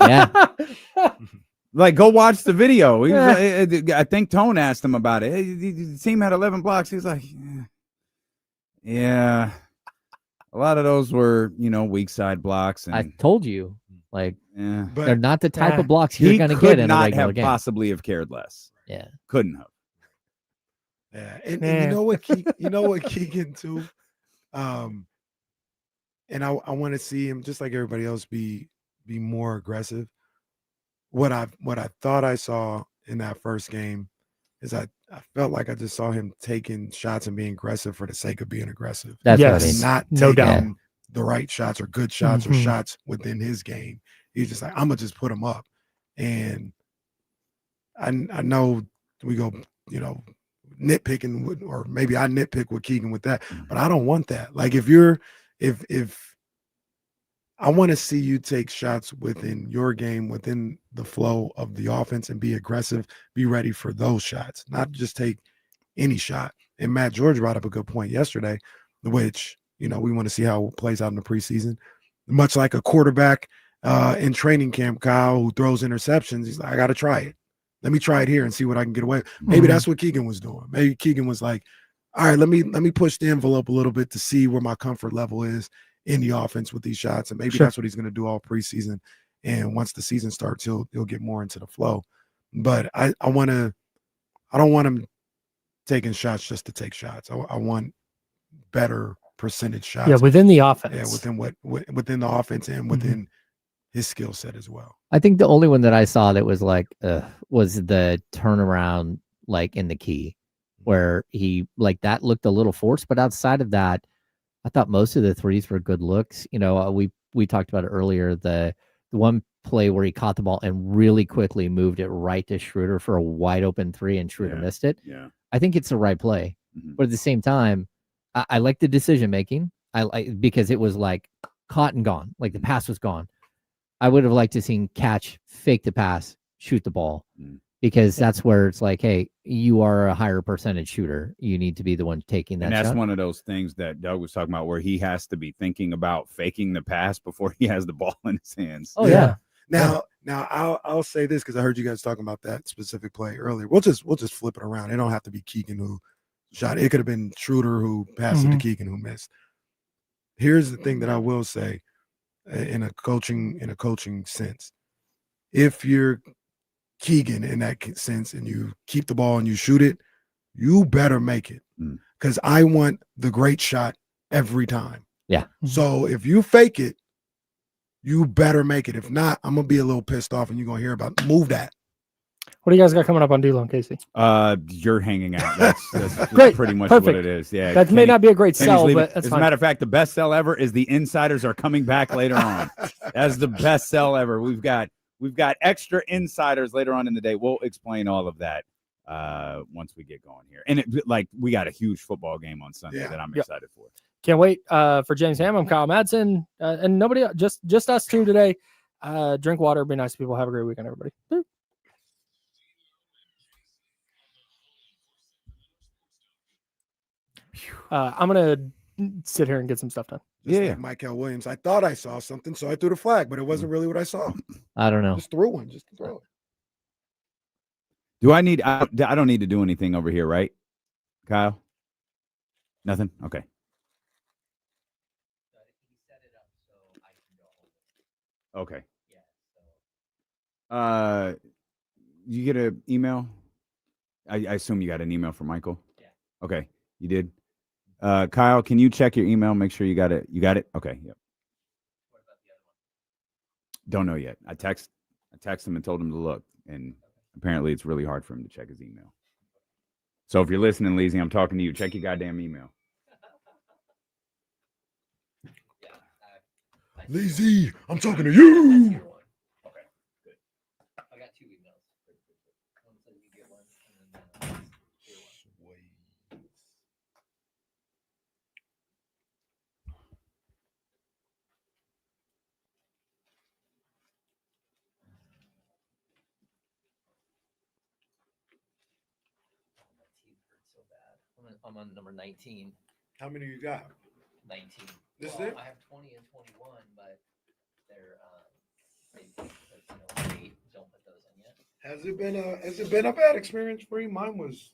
yeah. Like, go watch the video. He was like, I think Tone asked him about it. Hey, the team had 11 blocks. He's like, yeah. A lot of those were, weak side blocks. And I told you, like, But they're not the type of blocks you're going to get in a regular game. Possibly have cared less. Yeah. Couldn't have. Yeah. And you know what, Keegan, too? And I want to see him, just like everybody else, be more aggressive. What I thought I saw in that first game is I felt like I just saw him taking shots and being aggressive for the sake of being aggressive. That's yes, what I mean. Not no taking doubt the right shots or good shots or shots within his game. He's just like, I'm gonna just put them up. And I know we go, nitpicking or maybe I nitpick with Keegan with that, but I don't want that. Like if I want to see you take shots within your game, within the flow of the offense and be aggressive, be ready for those shots, not just take any shot. And Matt George brought up a good point yesterday, which, we want to see how it plays out in the preseason. Much like a quarterback in training camp, Kyle, who throws interceptions, he's like, I got to try it. Let me try it here and see what I can get away with. Maybe that's what Keegan was doing. Maybe Keegan was like, all right, let me push the envelope a little bit to see where my comfort level is in the offense with these shots. And maybe that's what he's going to do all preseason. And once the season starts, he'll get more into the flow. But I don't want him taking shots just to take shots. I want better percentage shots. Yeah, within the offense. Yeah, within the offense and within his skill set as well. I think the only one that I saw that was like was the turnaround, like in the key, where he like that looked a little forced. But outside of that, I thought most of the threes were good looks. We talked about it earlier. The one play where he caught the ball and really quickly moved it right to Schroeder for a wide open 3 and Schroeder missed it. Yeah, I think it's the right play. But at the same time, I like the decision making. Because it was like caught and gone. Like the pass was gone. I would have liked to seen catch, fake the pass, shoot the ball. Because that's where it's like, hey, you are a higher percentage shooter. You need to be the one taking that and that's shot. one of those things that Doug was talking about where he has to be thinking about faking the pass before he has the ball in his hands. Oh, yeah. Now I'll say this because I heard you guys talking about that specific play earlier. We'll just flip it around. It don't have to be Keegan who shot. It could have been Schroeder who passed it to Keegan who missed. Here's the thing that I will say in a coaching sense. If you're Keegan in that sense and you keep the ball and you shoot it, you better make it. Because I want the great shot every time. Yeah. So if you fake it, you better make it. If not, I'm going to be a little pissed off and you're going to hear about move that. What do you guys got coming up on D-Lone, Casey? You're hanging out. That's Great. pretty much Perfect. what it is. Yeah. That may not be a great sell, but that's as fine. a matter of fact, the best sell ever is the insiders are coming back later on. That's the best sell ever. We've got extra insiders later on in the day. We'll explain all of that once we get going here. And we got a huge football game on Sunday that I'm excited for. Can't wait for James Ham. I'm Kyle Madsen, and nobody else, just us two today. Drink water. Be nice to people. Have a great weekend, everybody. I'm gonna sit here and get some stuff done. Just like Michael Williams. I thought I saw something, so I threw the flag, but it wasn't really what I saw. I don't know. Just threw one. Just throw it. Do I need? I don't need to do anything over here, right, Kyle? Nothing. Okay. Okay. You get an email? I assume you got an email from Michael. Yeah. Okay, you did. Kyle, can you check your email? Make sure you got it. You got it? Okay. Yep. What about the other one? Don't know yet. I texted him and told him to look, and apparently it's really hard for him to check his email. So if you're listening, Leezy, I'm talking to you. Check your goddamn email. Leezy, I'm talking to you. Okay, good. I got 2 emails. One says you get one, and then I'm on number 19. How many you got? 19. This is it? I have 20 and 21, but they're they don't put those in yet. Has it been a bad experience for you? Mine was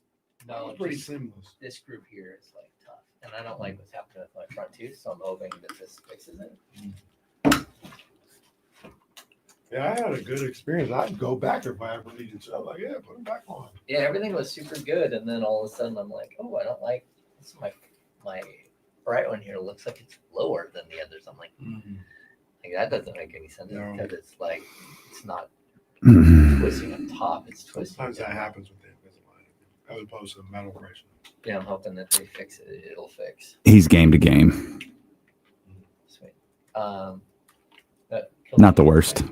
pretty seamless. This group here is like tough, and I don't like what's happening with my front tooth, so I'm hoping that this fixes it. Yeah, I had a good experience. I'd go back if I ever needed to. I'm like, yeah, put them back on. Yeah, everything was super good, and then all of a sudden I'm like, oh, I don't like this. My right one here looks like it's lower than the others. I'm like, like that doesn't make any sense because it's like it's not twisting up top; it's twisting. Sometimes that happens with them, as opposed to the metal bracelet. Yeah, I'm hoping that they fix it. It'll fix. He's game to game. Sweet. Not the worst.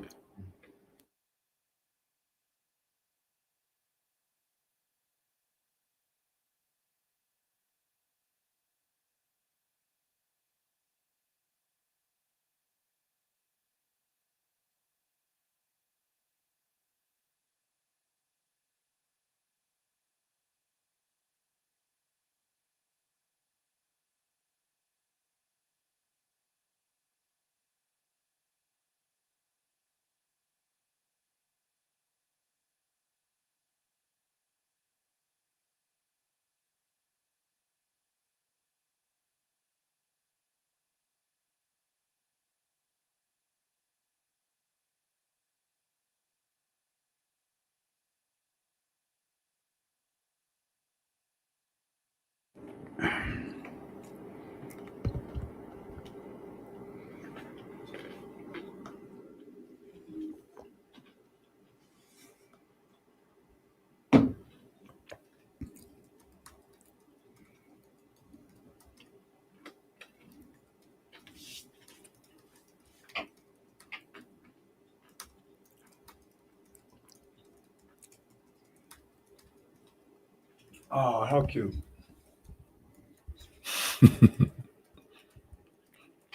Oh, how cute.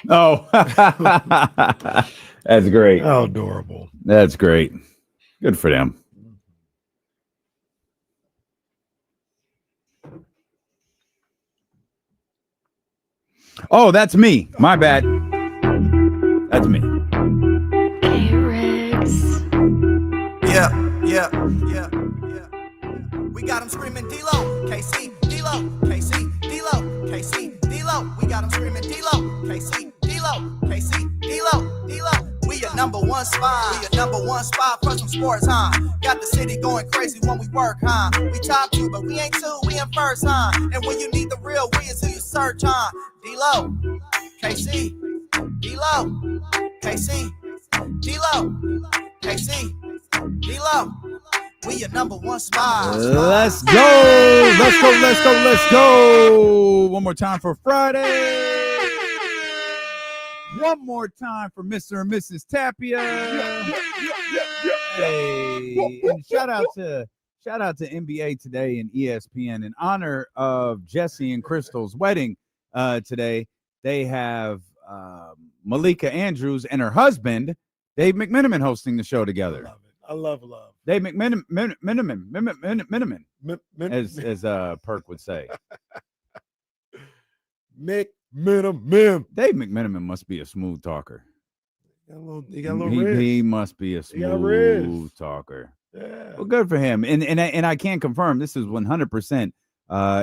Oh, that's great. How adorable. That's great. Good for them. Oh, that's me. My bad. That's me. Hey, Riggs. Yeah. We got him screaming D-Lo, KC, D-Lo. D-Lo, KC, D-Lo, KC, D-Lo. We got them screaming D-Lo, KC, D-Lo, KC, D-Lo, D-Lo. We your number one spot. We your number one spot for some sports, huh? Got the city going crazy when we work, huh? We top 2, but we ain't 2, we in first, huh? And when you need the real, we is who you search, huh? D-Lo, KC, D-Lo, KC, D-Lo, KC, D-Lo. We your number one spot. Let's go. Let's go. Let's go. Let's go. One more time for Friday. One more time for Mr. and Mrs. Tapia. Hey, and shout out to NBA Today and ESPN in honor of Jesse and Crystal's wedding today. They have Malika Andrews and her husband Dave McMenamin hosting the show together. I love Dave McMenamin, as Perk would say. McMenamin. Dave McMenamin must be a smooth talker. He got a little riz. He must be a smooth talker. Yeah. Well, good for him. And I can confirm this is 100%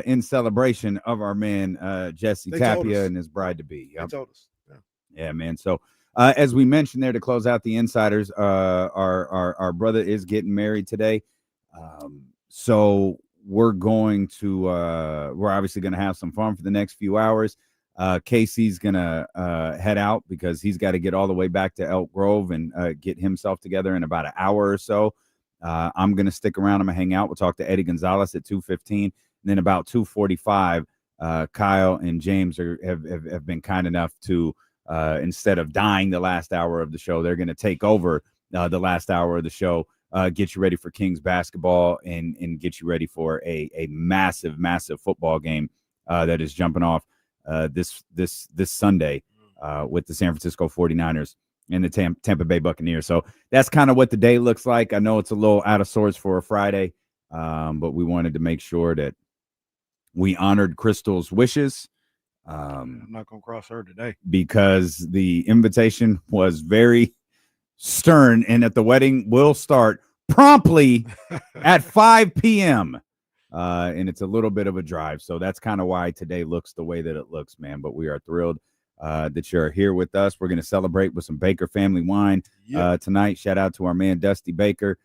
in celebration of our man Jesse Tapia and his bride to be. They told us. Yeah, man. So as we mentioned there to close out the insiders, our brother is getting married today. So we're obviously going to have some fun for the next few hours. Casey's going to head out because he's got to get all the way back to Elk Grove and get himself together in about an hour or so. I'm going to stick around. I'm going to hang out. We'll talk to Eddie Gonzalez at 2:15. And then about 2:45, Kyle and James have been kind enough to, instead of dying the last hour of the show, they're going to take over the last hour of the show, get you ready for Kings basketball and get you ready for a massive, massive football game that is jumping off this Sunday with the San Francisco 49ers and the Tampa Bay Buccaneers. So that's kind of what the day looks like. I know it's a little out of sorts for a Friday, but we wanted to make sure that we honored Crystal's wishes. I'm not going to cross her today because the invitation was very stern and that the wedding will start promptly at 5 p.m. And it's a little bit of a drive. So that's kind of why today looks the way that it looks, man. But we are thrilled that you're here with us. We're going to celebrate with some Baker family wine tonight. Shout out to our man, Dusty Baker,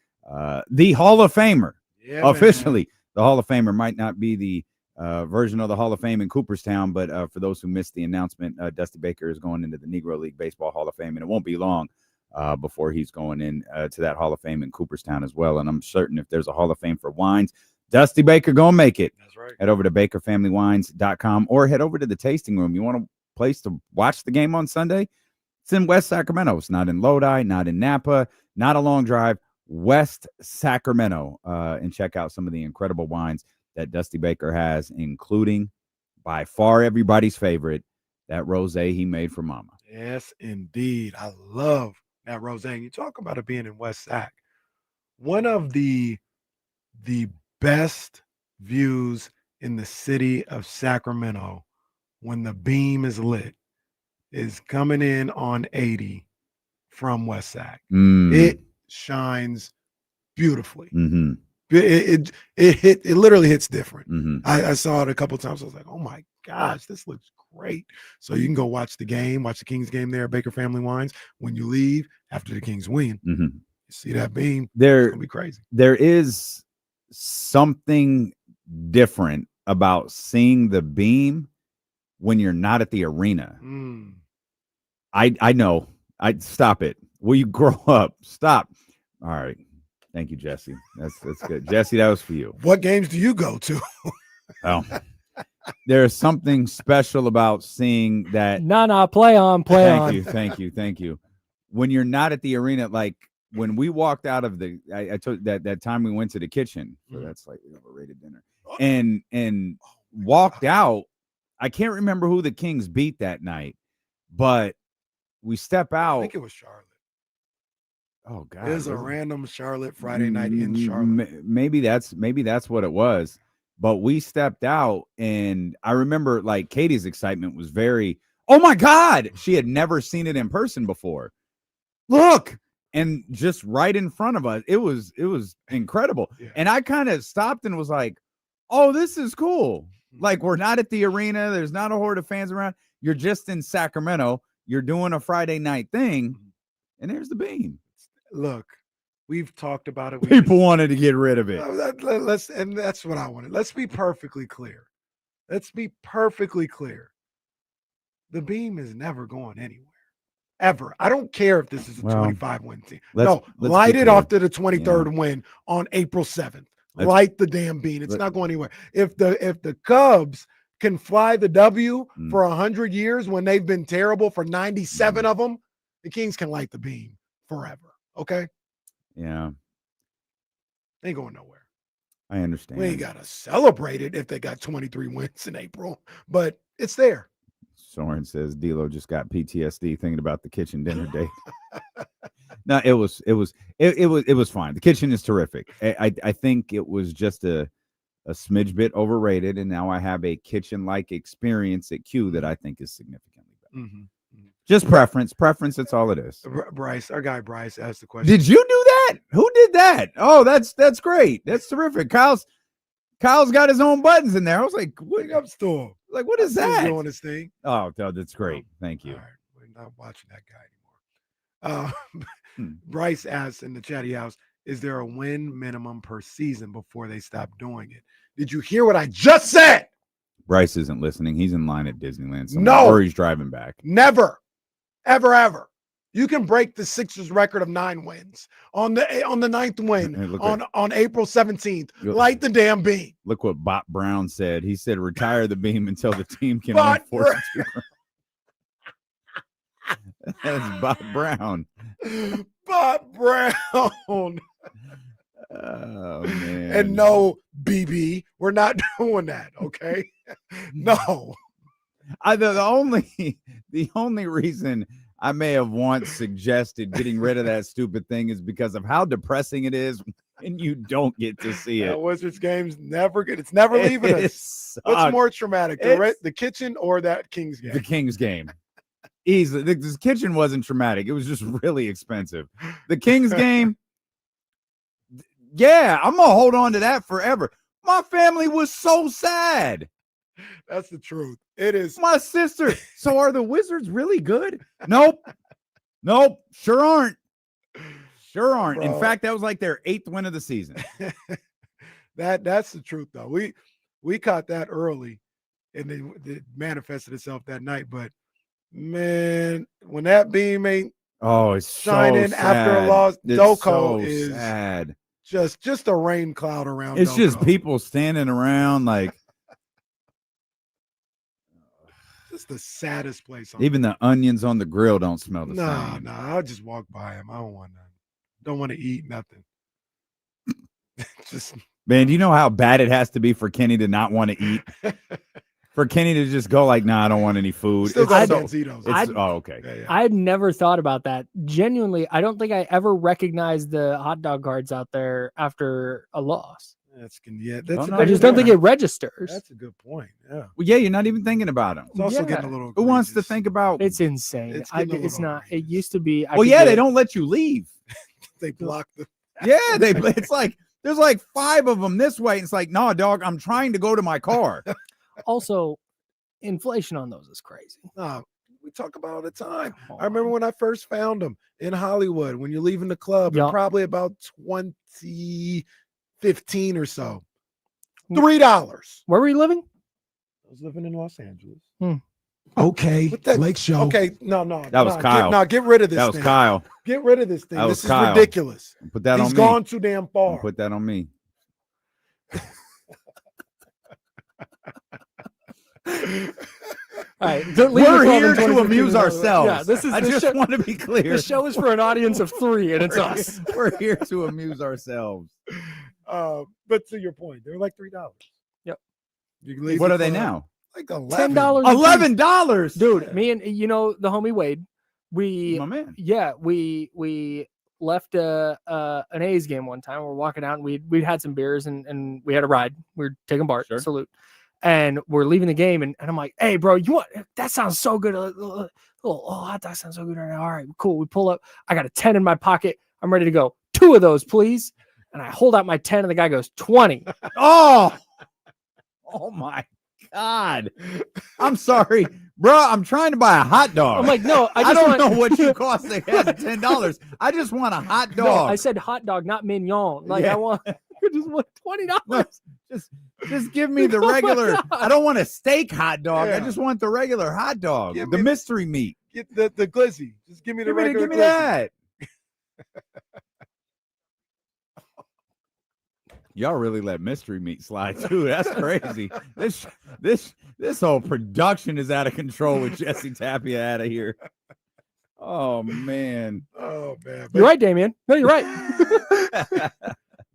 the Hall of Famer. Yeah, officially, man. The Hall of Famer might not be the version of the Hall of Fame in Cooperstown, but for those who missed the announcement, Dusty Baker is going into the Negro League Baseball Hall of Fame, and it won't be long before he's going in to that Hall of Fame in Cooperstown as well. And I'm certain if there's a Hall of Fame for wines, Dusty Baker gonna make it. That's right. Head over to bakerfamilywines.com or head over to the tasting room. You want a place to watch the game on Sunday? It's in West Sacramento. It's not in Lodi, not in Napa, not a long drive. West Sacramento, and check out some of the incredible wines that Dusty Baker has, including by far everybody's favorite, that rosé he made for Mama. Yes, indeed. I love that rosé. And you talk about it being in West Sac. One of the best views in the city of Sacramento when the beam is lit is coming in on 80 from West Sac. It shines beautifully. Mm-hmm. It literally hits different. Mm-hmm. I saw it a couple of times. I was like, oh my gosh, this looks great. So you can go watch the Kings game there at Baker Family Wines. When you leave after the Kings win, you see that beam. It's gonna be crazy. There is something different about seeing the beam when you're not at the arena. I know. Stop it. Will you grow up? Stop. All right. Thank you, Jesse. That's good. Jesse, that was for you. What games do you go to? Oh, there's something special about seeing that. Play on. Thank you. When you're not at the arena, like when we walked out of I took that time we went to the kitchen for that slightly overrated dinner and walked out. I can't remember who the Kings beat that night, but we step out. I think it was Charlotte. Oh God! It was a random Charlotte Friday night in Charlotte. Maybe that's what it was. But we stepped out, and I remember like Katie's excitement was very. Oh my God! She had never seen it in person before. Look, and just right in front of us, it was incredible. Yeah. And I kind of stopped and was like, "Oh, this is cool." Like, we're not at the arena. There's not a horde of fans around. You're just in Sacramento. You're doing a Friday night thing, and there's the beam. Look, we've talked about it. People wanted to get rid of it. And that's what I wanted. Let's be perfectly clear. The beam is never going anywhere. Ever. I don't care if this is a 25-win team. No, light it off to the 23rd win on April 7th. Light the damn beam. It's not going anywhere. If the Cubs can fly the W for 100 years when they've been terrible for 97 of them, the Kings can light the beam forever. Okay? Yeah. They ain't going nowhere. I understand. We ain't got to celebrate it if they got 23 wins in April, but it's there. Soren says D'Lo just got PTSD thinking about the kitchen dinner date. No, it was fine. The kitchen is terrific. I think it was just a smidge bit overrated, and now I have a kitchen-like experience at Q that I think is significantly better. Just preference. That's all it is. Bryce, our guy Bryce asked the question. Did you do that? Who did that? Oh, that's great. That's terrific. Kyle's got his own buttons in there. I was like, "What up, store? Like, what is that?" Doing his thing. Oh, that's great. Thank you. All right. We're not watching that guy anymore. Bryce asked in the chatty house, "Is there a win minimum per season before they stop doing it?" Did you hear what I just said? Bryce isn't listening. He's in line at Disneyland somewhere, no, or he's driving back. Never, ever. You can break the Sixers record of 9 wins on the 9th win on April 17th. Light the damn beam. Look what Bob Brown said. He said, "Retire the beam until the team can win 42." That's Bob Brown. Bob Brown. Oh man. And no, BB, we're not doing that. Okay. No. The only reason I may have once suggested getting rid of that stupid thing is because of how depressing it is and you don't get to see it. Wizards game's never good. It's never leaving us. What's more traumatic, the kitchen or that Kings game? The Kings game. Easily. The kitchen wasn't traumatic. It was just really expensive. The Kings game, yeah, I'm going to hold on to that forever. My family was so sad. That's the truth. It is. My sister. So are the Wizards really good? Nope. Sure aren't. Bro. In fact, that was like their 8th win of the season. That's the truth, though. We caught that early, and then it manifested itself that night. But man, when that beam ain't it's shining so after a loss, Doko is sad. Just a rain cloud around. It's Doko. just people standing around like. It's the saddest place. Even the onions on the grill don't smell the same. No, I'll just walk by him. I don't want nothing. Don't want to eat nothing. Just man, do you know how bad it has to be for Kenny to not want to eat? For Kenny to just go like, "Nah, I don't want any food." Okay. Yeah. I'd never thought about that. Genuinely, I don't think I ever recognized the hot dog cards out there after a loss. I just don't think it registers. That's a good point. Yeah. Well, yeah, you're not even thinking about them. It's also getting a little. Who wants to think about? It's insane. It's not. It used to be. They don't let you leave. They block the. Yeah, it's like there's like 5 of them this way. It's like, no, dog, I'm trying to go to my car. Also, inflation on those is crazy. We talk about it all the time. I remember when I first found them in Hollywood. When you're leaving the club, probably about 2015 or so. $3. Where were you living? I was living in Los Angeles. Okay, Lake Show. Okay, no. That was Kyle. Get rid of this. That was Kyle. Get rid of this thing. That was This is Kyle. ridiculous. Put that on me. He's gone too damn far. Put that on me. All right, we're here to amuse ourselves. Yeah, I just want to be clear. The show is for an audience of 3, and it's us. We're here to amuse ourselves. But to your point, they're like $3. Yep. What are they now? Like $11. $11, dude. Me and the homie Wade. My man. Yeah, we left an A's game one time. We're walking out, and we'd had some beers, and we had a ride. We were taking Bart. Sure. Salute. And we're leaving the game, and I'm like, "Hey, bro, that sounds so good. Hot dog sounds so good right now. All right, cool." We pull up. I got a 10 in my pocket. I'm ready to go. 2 of those, please. And I hold out my 10, and the guy goes 20. Oh my God. I'm sorry, bro. I'm trying to buy a hot dog. I'm like, no, I I just don't want... know what you cost that has $10. I just want a hot No, dog. I said hot dog, not mignon. Like Yeah. I just want $20. No, just give me the Oh my regular. God. I don't want a steak hot dog. I Yeah. just want the regular hot dog, Give the me- mystery meat. Get the glizzy. Just give me the regular Give me glizzy. that. Y'all really let mystery meat slide too. That's crazy. This whole production is out of control with Jesse Tapia out of here. Oh man. Oh man. You're right, Damien. No, you're right.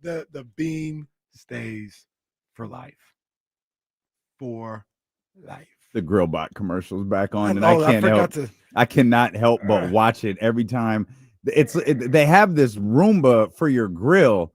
The beam stays for life. For life. The Grillbot commercial's back on, and Oh, I can't help. to. I cannot help but watch it every time. They have this Roomba for your grill,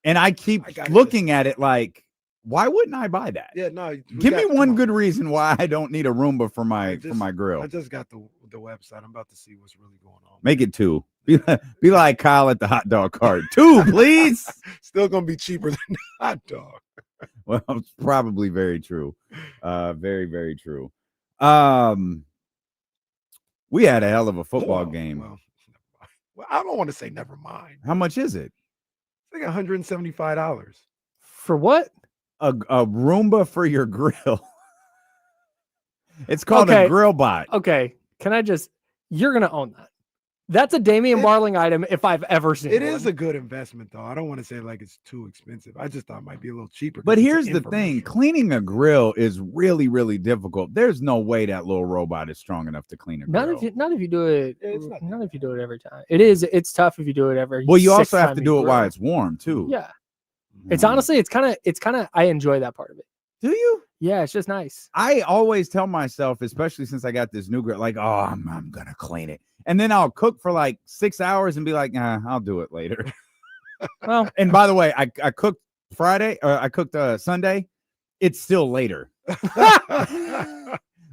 and I keep looking at it like, why wouldn't I buy that? Yeah, no. Give me one good reason why I don't need a Roomba for my grill. I just got the website. I'm about to see what's really going on. Make it 2. Be like Kyle at the hot dog cart. 2, please. Still gonna be cheaper than the hot dog. Well, it's probably very true. Very, very true. We had a hell of a football game. Well, I don't want to say never mind. How much is it? It's like $175. For what? A Roomba for your grill. It's called Okay. a Grillbot. Okay. Can I just... You're going to own that. That's a Damian Barling item if I've ever seen It one. is a good investment, though. I don't want to say like it's too expensive. I just thought it might be a little cheaper. But here's the thing. Cleaning a grill is really, really difficult. There's no way that little robot is strong enough to clean a grill. Not if you do it. Not if you do it every time. It's tough if you do it every. Well, you 6th also have time to you do it while grill. it's warm, too. Yeah. It's honestly, it's kind of, I enjoy that part of it. Do you? Yeah, it's just nice. I always tell myself, especially since I got this new grill, like, oh, I'm going to clean it. And then I'll cook for like 6 hours and be like, I'll do it later. Well, and by the way, I cooked Friday, or I cooked Sunday. It's still later.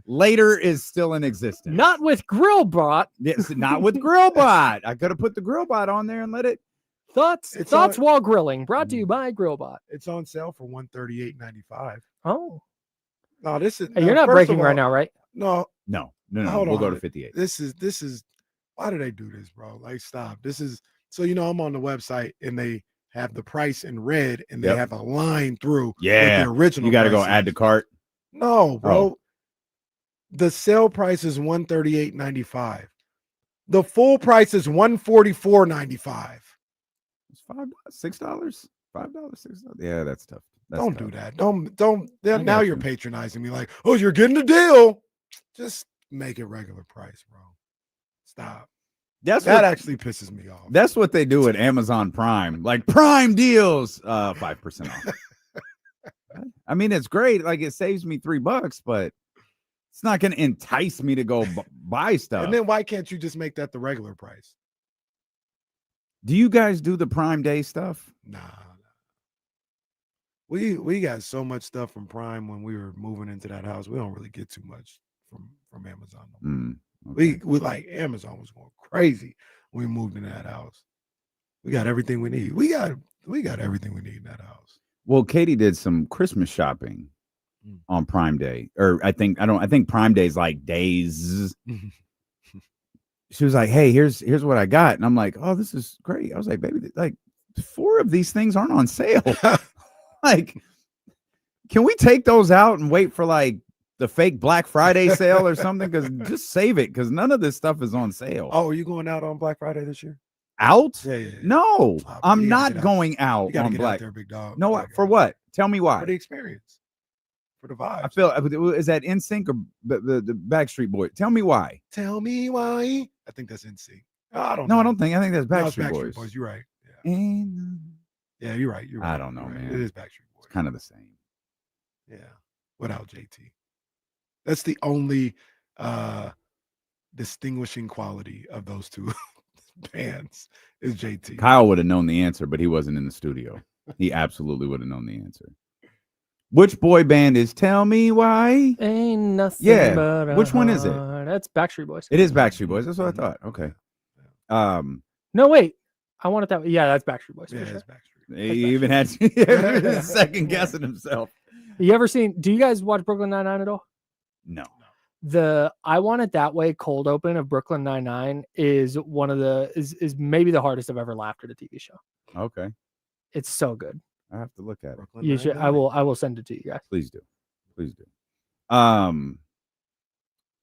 Later is still in existence. Not with Grillbot. Yes, not with Grillbot. I could have put the Grillbot on there and let it. Thoughts while grilling, brought to you by Grillbot. It's on sale for $138.95. Oh, no, this is. Hey, you're not breaking right now, right? No. No. Hold we'll on. go to 58. This is. Why do they do this, bro? Like, stop. This is so I'm on the website and they have the price in red and they have a line through. With the original. You got to go add to cart. No, bro. Oh. The sale price is $138.95. The full price is $144.95. It's $5, $6, $5, $6. Yeah, that's tough. Don't do that. Don't. Now you're patronizing me like, oh, you're getting a deal. Just make it regular price, bro. Stop. That actually pisses me off. That's what they do at Amazon Prime. Like Prime deals, 5% off. I mean, it's great. Like it saves me $3, but it's not going to entice me to go buy stuff. And then why can't you just make that the regular price? Do you guys do the Prime Day stuff? Nah. We got so much stuff from Prime when we were moving into that house. We don't really get too much from Amazon. Okay. We like Amazon was going crazy when we moved into that house. We got everything we need. We got everything we need in that house. Well, Katie did some Christmas shopping on Prime Day, or I think Prime Day is like days. She was like, "Hey, here's what I got," and I'm like, "Oh, this is great." I was like, "Baby, like 4 of these things aren't on sale. Like, can we take those out and wait for like the fake Black Friday sale or something? Because just save it, because none of this stuff is on sale." Oh, are you going out on Black Friday this year? Out? Yeah. No, I'm not going out You gotta on get Black. out there, big dog. No, for what? Tell me why. For the experience. For the vibe. I feel is that NSYNC or the Backstreet Boys? Tell me why. Tell me why. I think that's NSYNC. I don't No, know. I don't think. I think that's No, it's Backstreet Boys. You're right. Yeah, you're right. You're right. I don't know, You're right. man. It is Backstreet Boys. It's kind of the same. Yeah. Without JT. That's the only distinguishing quality of those two bands is JT. Kyle would have known the answer, but he wasn't in the studio. He absolutely would have known the answer. Which boy band is Tell Me Why? Ain't nothing. Yeah. But a Which one is it? heart. That's Backstreet Boys. It is Backstreet Boys. That's what I thought. Okay. No, wait. I wanted that. Yeah, that's Backstreet Boys. Yeah, For sure. it's Backstreet. He even had second guessing himself. You ever seen? Do you guys watch Brooklyn Nine-Nine at all? No. The I Want It That Way cold open of Brooklyn Nine-Nine is one of the is maybe the hardest I've ever laughed at a TV show. Okay. It's so good. I have to look at it. Brooklyn You should. I Nine-Nine. will send it to you guys. Please do. Please do.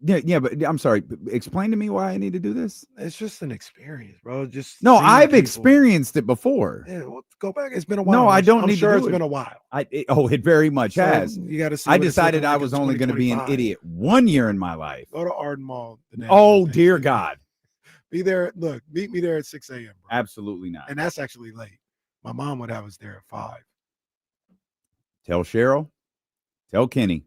Yeah, but I'm sorry. Explain to me why I need to do this. It's just an experience, bro. Just No, seeing I've people. experienced it before. Yeah, well, go back. It's been a while. No, I don't I'm need sure to it's do been it. a while. It very much So has. you got to see. I what it's decided looking I like was in only going to be an 2025. idiot 1 year in my life. Go to Arden Mall. the next Oh, day. dear God. Be there. Look, meet me there at 6 a.m. Bro. Absolutely not. And that's actually late. My mom would have us there at 5. Tell Cheryl. Tell Kenny.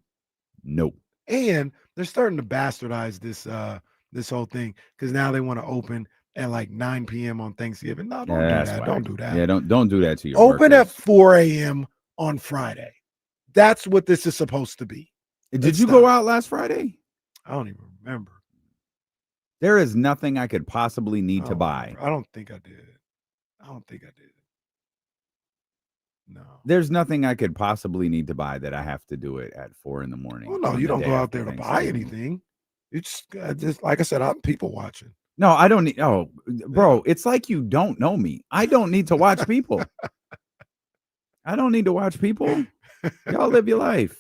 Nope. And they're starting to bastardize this whole thing because now they want to open at like 9 p.m. on Thanksgiving. No, don't do that's that. whack. Don't do that. Yeah, don't do that to your Open workers. at 4 a.m. on Friday. That's what this is supposed to be. Did Let's you go stop. out last Friday? I don't even remember. There is nothing I could possibly need I to don't buy. remember. I don't think I did. No. There's nothing I could possibly need to buy that I have to do it at 4 a.m. Well, no, on you the don't day go out after there to buy Thanksgiving. anything. You just like I said, I'm people watching. No, I don't need. Oh, bro, it's like you don't know me. I don't need to watch people. I don't need to watch people. Y'all live your life.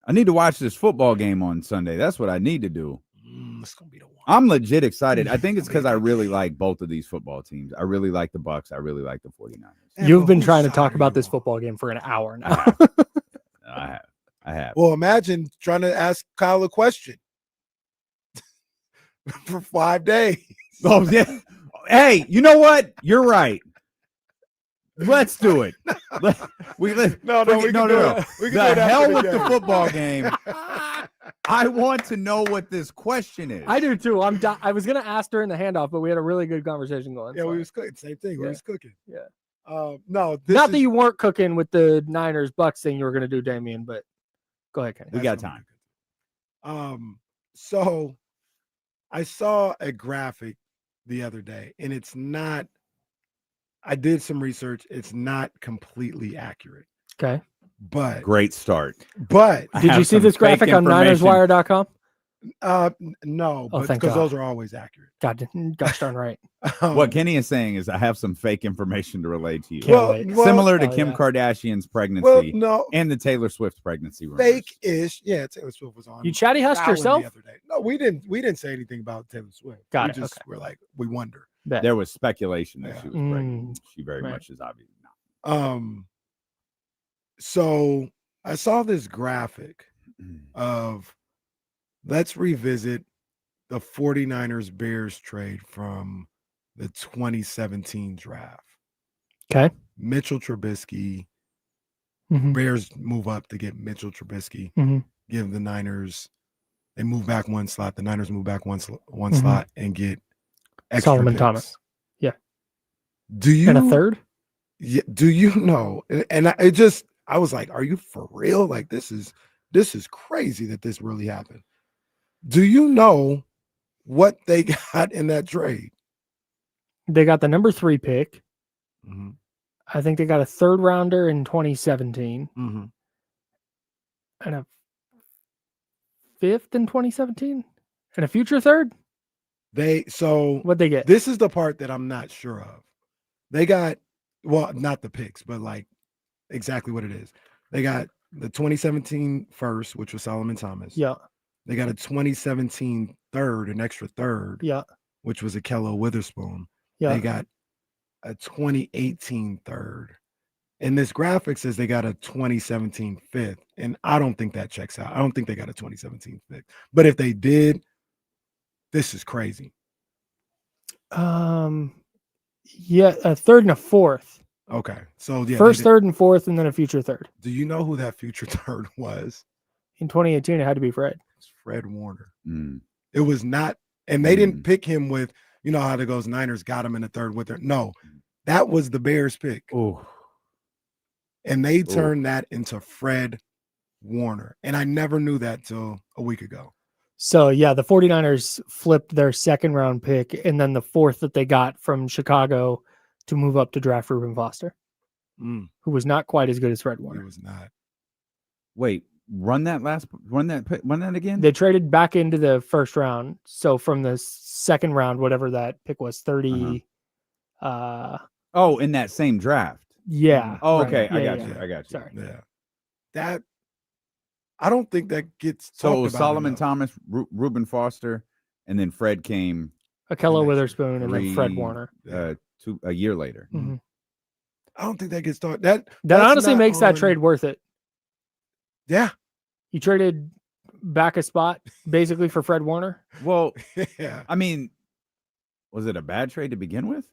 I need to watch this football game on Sunday. That's what I need to do. It's gonna be the one. I'm legit excited. I think it's because I really like both of these football teams. I really like the Bucks. I really like the 49ers. Yeah, You've but been whose trying to side talk are about you this on? football game for an hour now. I have. Well, imagine trying to ask Kyle a question for 5 days. Oh, yeah. Hey, you know what? You're right. Let's do it. No, we can no. do it. We can The do it after hell the with the game. football game. I want to know what this question is. I do too. I was gonna ask during the handoff, but we had a really good conversation going. Yeah, so- we was cooking. Same thing. We Yeah. was cooking. Yeah. No, Not that you weren't cooking with the Niners Bucks thing you were gonna do, Damien, but go ahead, Kenny. We got time. So I saw a graphic the other day, and it's not. I did some research. It's not completely accurate, Okay. but Great start. but I Did you have see some this fake graphic on information. NinersWire.com? no, Oh, but thank because God. those are always accurate. Gosh darn right. What Kenny is saying is I have some fake information to relate to you. Can't wait. Similar to Hell Kim yeah. Kardashian's pregnancy well, no, and the Taylor Swift pregnancy rumors. fake-ish. Yeah, Taylor Swift was on. You chatty hushed Fallon yourself? the other day. No, we didn't say anything about Taylor Swift. Got we it, just okay. we're like we wonder. Bet. There was speculation that Yeah. she was pregnant. She very Right. much is obviously not. So I saw this graphic of let's revisit the 49ers Bears trade from the 2017 draft. Okay. Mitchell Trubisky, Mhm. Bears move up to get Mitchell Trubisky, Mhm. give the Niners, they move back one slot. The Niners move back one Mhm. slot and get extra Solomon picks. Thomas. Yeah. Do you And a third? Yeah, do you know? And I was like, are you for real? Like this is crazy that this really happened. Do you know what they got in that trade? They got the number 3 pick. Mm-hmm. I think they got a third rounder in 2017 Mm-hmm. and a 5th in 2017 and a future third. What'd they get? This is the part that I'm not sure of. They got, well, not the picks, but like exactly what it is. They got the 2017 first, which was Solomon Thomas. Yeah. They got a 2017 third, an extra third, Yeah. which was a Kello Witherspoon. Yeah. They got a 2018 third. And this graphic says they got a 2017 fifth. And I don't think that checks out. I don't think they got a 2017 fifth. But if they did, this is crazy. Yeah, a third and a fourth. Okay. So yeah. First, third, and fourth, and then a future third. Do you know who that future third was? In 2018, it had to be Fred. It's Fred Warner. Mm. It was not, and they didn't pick him with, you know how it goes, Niners got him in the third with their no. That was the Bears pick. Oh. And they turned that into Fred Warner. And I never knew that till a week ago. So, yeah, the 49ers flipped their second round pick and then the fourth that they got from Chicago to move up to draft Reuben Foster, who was not quite as good as Fred He Warner. was not. Wait, run that again. They traded back into the first round. So from the second round, whatever that pick was, 30. Oh, in that same draft. Yeah. Oh, right. okay. Yeah, I got you. Sorry. Yeah. That I don't think that gets So it talked was about Solomon enough. Thomas, Reuben Foster, and then Fred came Akello next Witherspoon and then Fred Warner. a year later. Mm-hmm. I don't think that gets talked. That that's honestly not makes that on- trade worth it. Yeah. You traded back a spot basically for Fred Warner. Well, Yeah. I mean, was it a bad trade to begin with?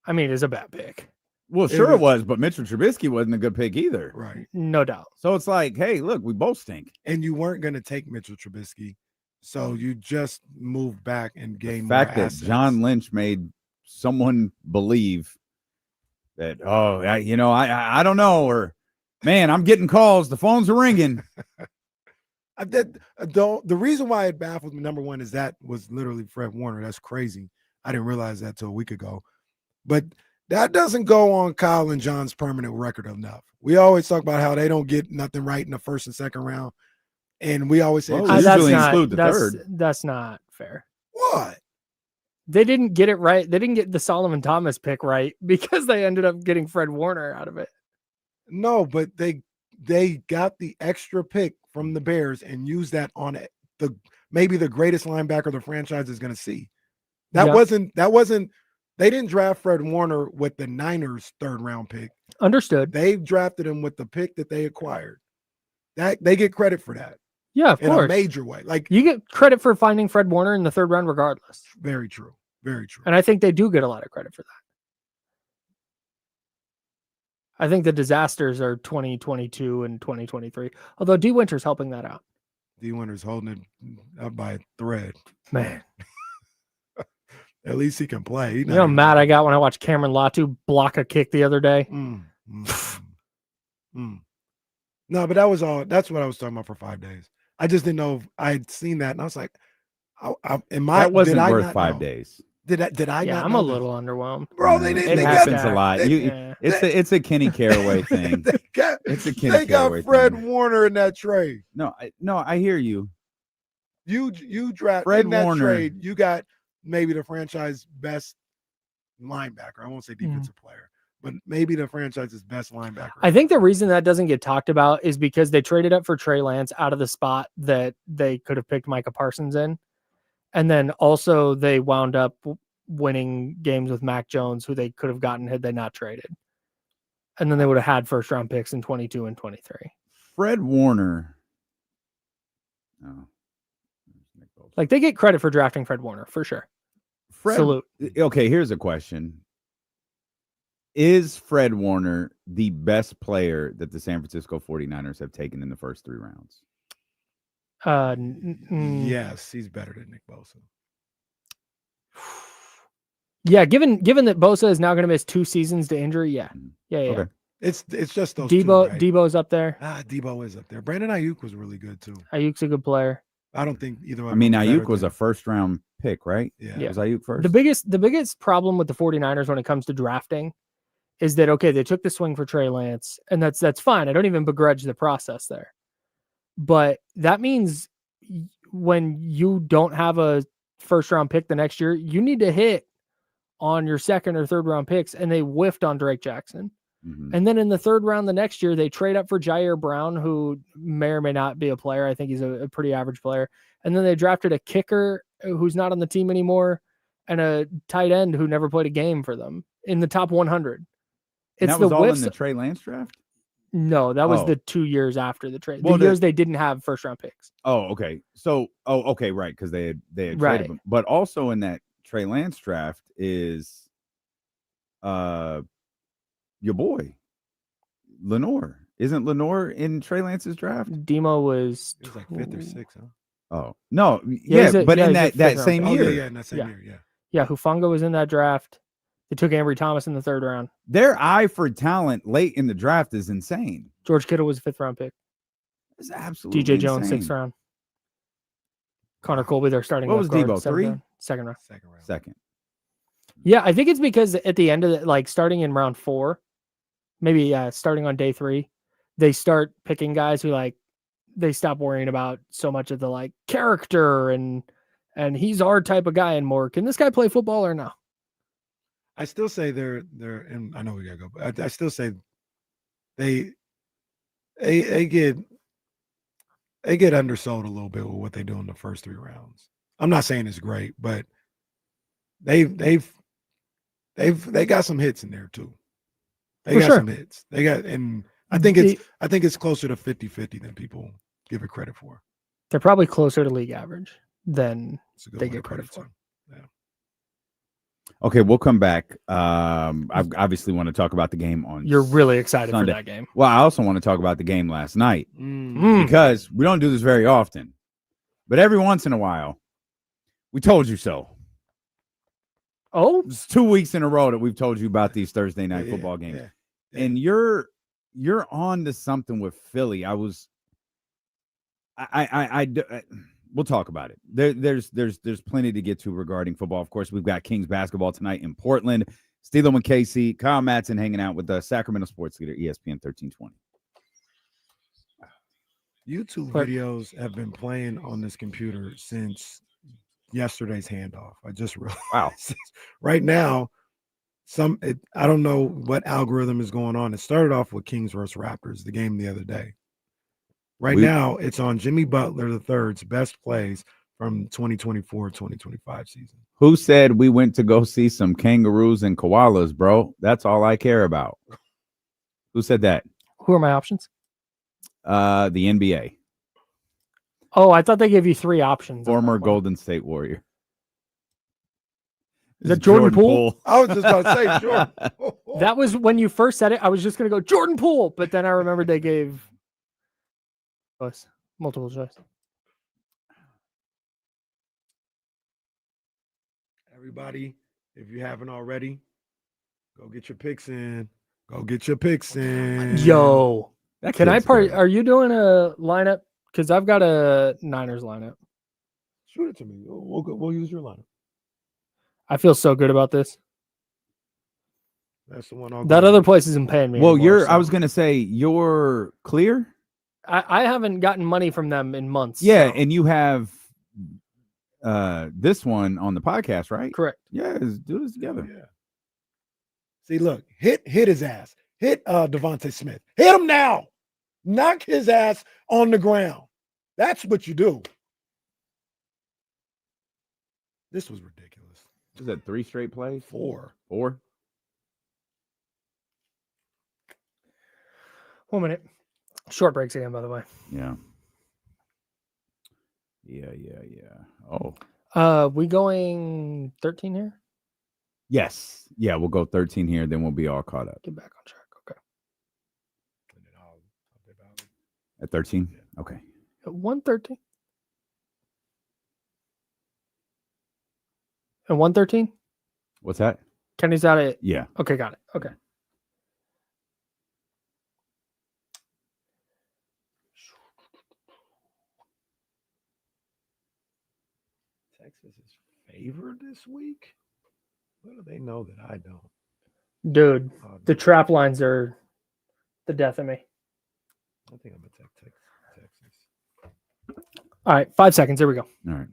I mean, it's a bad pick. Well, sure it was, but Mitchell Trubisky wasn't a good pick either. Right. No doubt. So it's like, hey, look, we both stink. And you weren't going to take Mitchell Trubisky, so you just moved back and gained The fact more that assets. John Lynch made someone believe that, I don't know, or man, I'm getting calls. The phones are ringing. The reason why it baffles me, number one, is that was literally Fred Warner. That's crazy. I didn't realize that till a week ago. But that doesn't go on Kyle and John's permanent record enough. We always talk about how they don't get nothing right in the first and second round. And we always say, Well, usually include the third. That's not fair. What? They didn't get it right. They didn't get the Solomon Thomas pick right because they ended up getting Fred Warner out of it. No, but they got the extra pick from the Bears and used that on it. Maybe the greatest linebacker the franchise is going to see. That wasn't. They didn't draft Fred Warner with the Niners' third round pick. Understood. They drafted him with the pick that they acquired. That they get credit for that. Yeah, of in course. a major way. Like you get credit for finding Fred Warner in the third round, regardless. Very true. Very true. And I think they do get a lot of credit for that. I think the disasters are 2022 and 2023. Although D Winter's helping that out. D Winter's holding it up by a thread. Man. At least he can play. You know how mad I got when I watched Cameron Latu block a kick the other day? No, but that was all. That's what I was talking about for 5 days. I just didn't know if I had seen that. And I was like, that wasn't worth 5 days. Did I Yeah, not I'm know a that? little underwhelmed. Bro, they didn't. It They happens got, a lot. It's a Kenny Caraway thing. It's a Kenny they got Caraway Fred thing. Warner in that trade. No, I hear you. You draft Fred in that Warner. trade. You got maybe the franchise best linebacker. I won't say defensive player, but maybe the franchise's best linebacker. I think the reason that doesn't get talked about is because they traded up for Trey Lance out of the spot that they could have picked Micah Parsons in. And then also they wound up winning games with Mac Jones, who they could have gotten had they not traded. And then they would have had first round picks in 22 and 23. Fred Warner. Oh. Like they get credit for drafting Fred Warner for sure. Salute. Okay, here's a question. Is Fred Warner the best player that the San Francisco 49ers have taken in the first 3 rounds? Yes, he's better than Nick Bosa. Yeah, given that Bosa is now going to miss 2 seasons to injury, yeah. Okay. It's just those Debo. two, right? Debo's up there. Debo is up there. Brandon Ayuk was really good too. Ayuk's a good player. I don't think either. I mean, Ayuk was a first round pick, right? Yeah. Was Ayuk first? The biggest problem with the 49ers when it comes to drafting is that, okay, they took the swing for Trey Lance, and that's fine. I don't even begrudge the process there. But that means when you don't have a first round pick the next year, you need to hit on your second or third round picks, and they whiffed on Drake Jackson. Mm-hmm. And then in the third round the next year, they trade up for Jair Brown, who may or may not be a player. I think he's a pretty average player. And then they drafted a kicker who's not on the team anymore and a tight end who never played a game for them in the top 100. And that was all in the Trey Lance draft? No, that was the 2 years after the trade. Well, the years they didn't have first round picks. Oh, okay. So, okay, right, because they had Right. traded him. But also in that Trey Lance draft is your boy Lenore. Isn't Lenore in Trey Lance's draft? Demo was He was like 5th or 6th, huh? Oh no, Yeah, he's a- but yeah, in he's a that fifth same round year, Yeah, in that same year, yeah. Yeah, Hufanga was in that draft. They took Ambry Thomas in the third round. their eye for talent late in the draft is insane. George Kittle was a 5th round pick. It's absolutely DJ Jones, insane. 6th round. Connor Colby, they're starting. What was left guard, Debo, 7th 3? round, second round. Second. Yeah, I think it's because at the end of it, like starting in round 4, maybe starting on day 3, they start picking guys who like they stop worrying about so much of the like character and he's our type of guy and more. Can this guy play football or no? I still say they're and I know we gotta go, but I still say they get undersold a little bit with what they do in the first 3 rounds. I'm not saying it's great, but they got some hits in there too. They got some hits. They got, and I think it's closer to 50-50 than people give it credit for. They're probably closer to league average than they get credit for. Yeah. Okay, we'll come back. I obviously want to talk about the game on. You're really excited Sunday. for that game. Well, I also want to talk about the game last night because we don't do this very often, but every once in a while, we told you so. Oh, it's 2 weeks in a row that we've told you about these Thursday night football games, and you're on to something with Philly. We'll talk about it. There's plenty to get to regarding football. Of course, we've got Kings basketball tonight in Portland. Steelo and KC, Kyle Madsen hanging out with the Sacramento sports leader, ESPN 1320. YouTube videos have been playing on this computer since yesterday's handoff. I just realized. Wow. Right now, I don't know what algorithm is going on. It started off with Kings versus Raptors, the game the other day. Right now, it's on Jimmy Butler III's best plays from 2024-2025 season. Who said we went to go see some kangaroos and koalas, bro? That's all I care about. Who said that? Who are my options? The NBA. Oh, I thought they gave you 3 options. Former Golden State Warrior. Is that Jordan Poole? I was just going to say Jordan. That was when you first said it. I was just going to go Jordan Poole, but then I remembered they gave us multiple choice. Everybody, if you haven't already, go get your picks in. Go get your picks in. Yo, can I are you doing a lineup? Because I've got a Niners lineup. Shoot it to me. We'll use your lineup. I feel so good about this. That's the one. That other place isn't paying me. Well, anymore, I was going to say you're clear. I haven't gotten money from them in months. Yeah, so. and you have this one on the podcast, right? Correct. Yeah, let's do this together. Yeah. See, look, hit his ass. Hit Devontae Smith. Hit him now. Knock his ass on the ground. That's what you do. This was ridiculous. Is that 3 straight plays? 4. 4? 1 minute. Short breaks again, by the way. Yeah. Oh. We going 13 here? Yes. Yeah, we'll go 13 here, then we'll be all caught up. Get back on track. Okay. At 13? Yeah. Okay. At 113? At 113? What's that? Kenny's out of Yeah. Okay, got it. Okay. Texas is favored this week? What do they know that I don't? Dude, the trap lines are the death of me. I think I'm going to take Texas. All right, 5 seconds. Here we go. All right.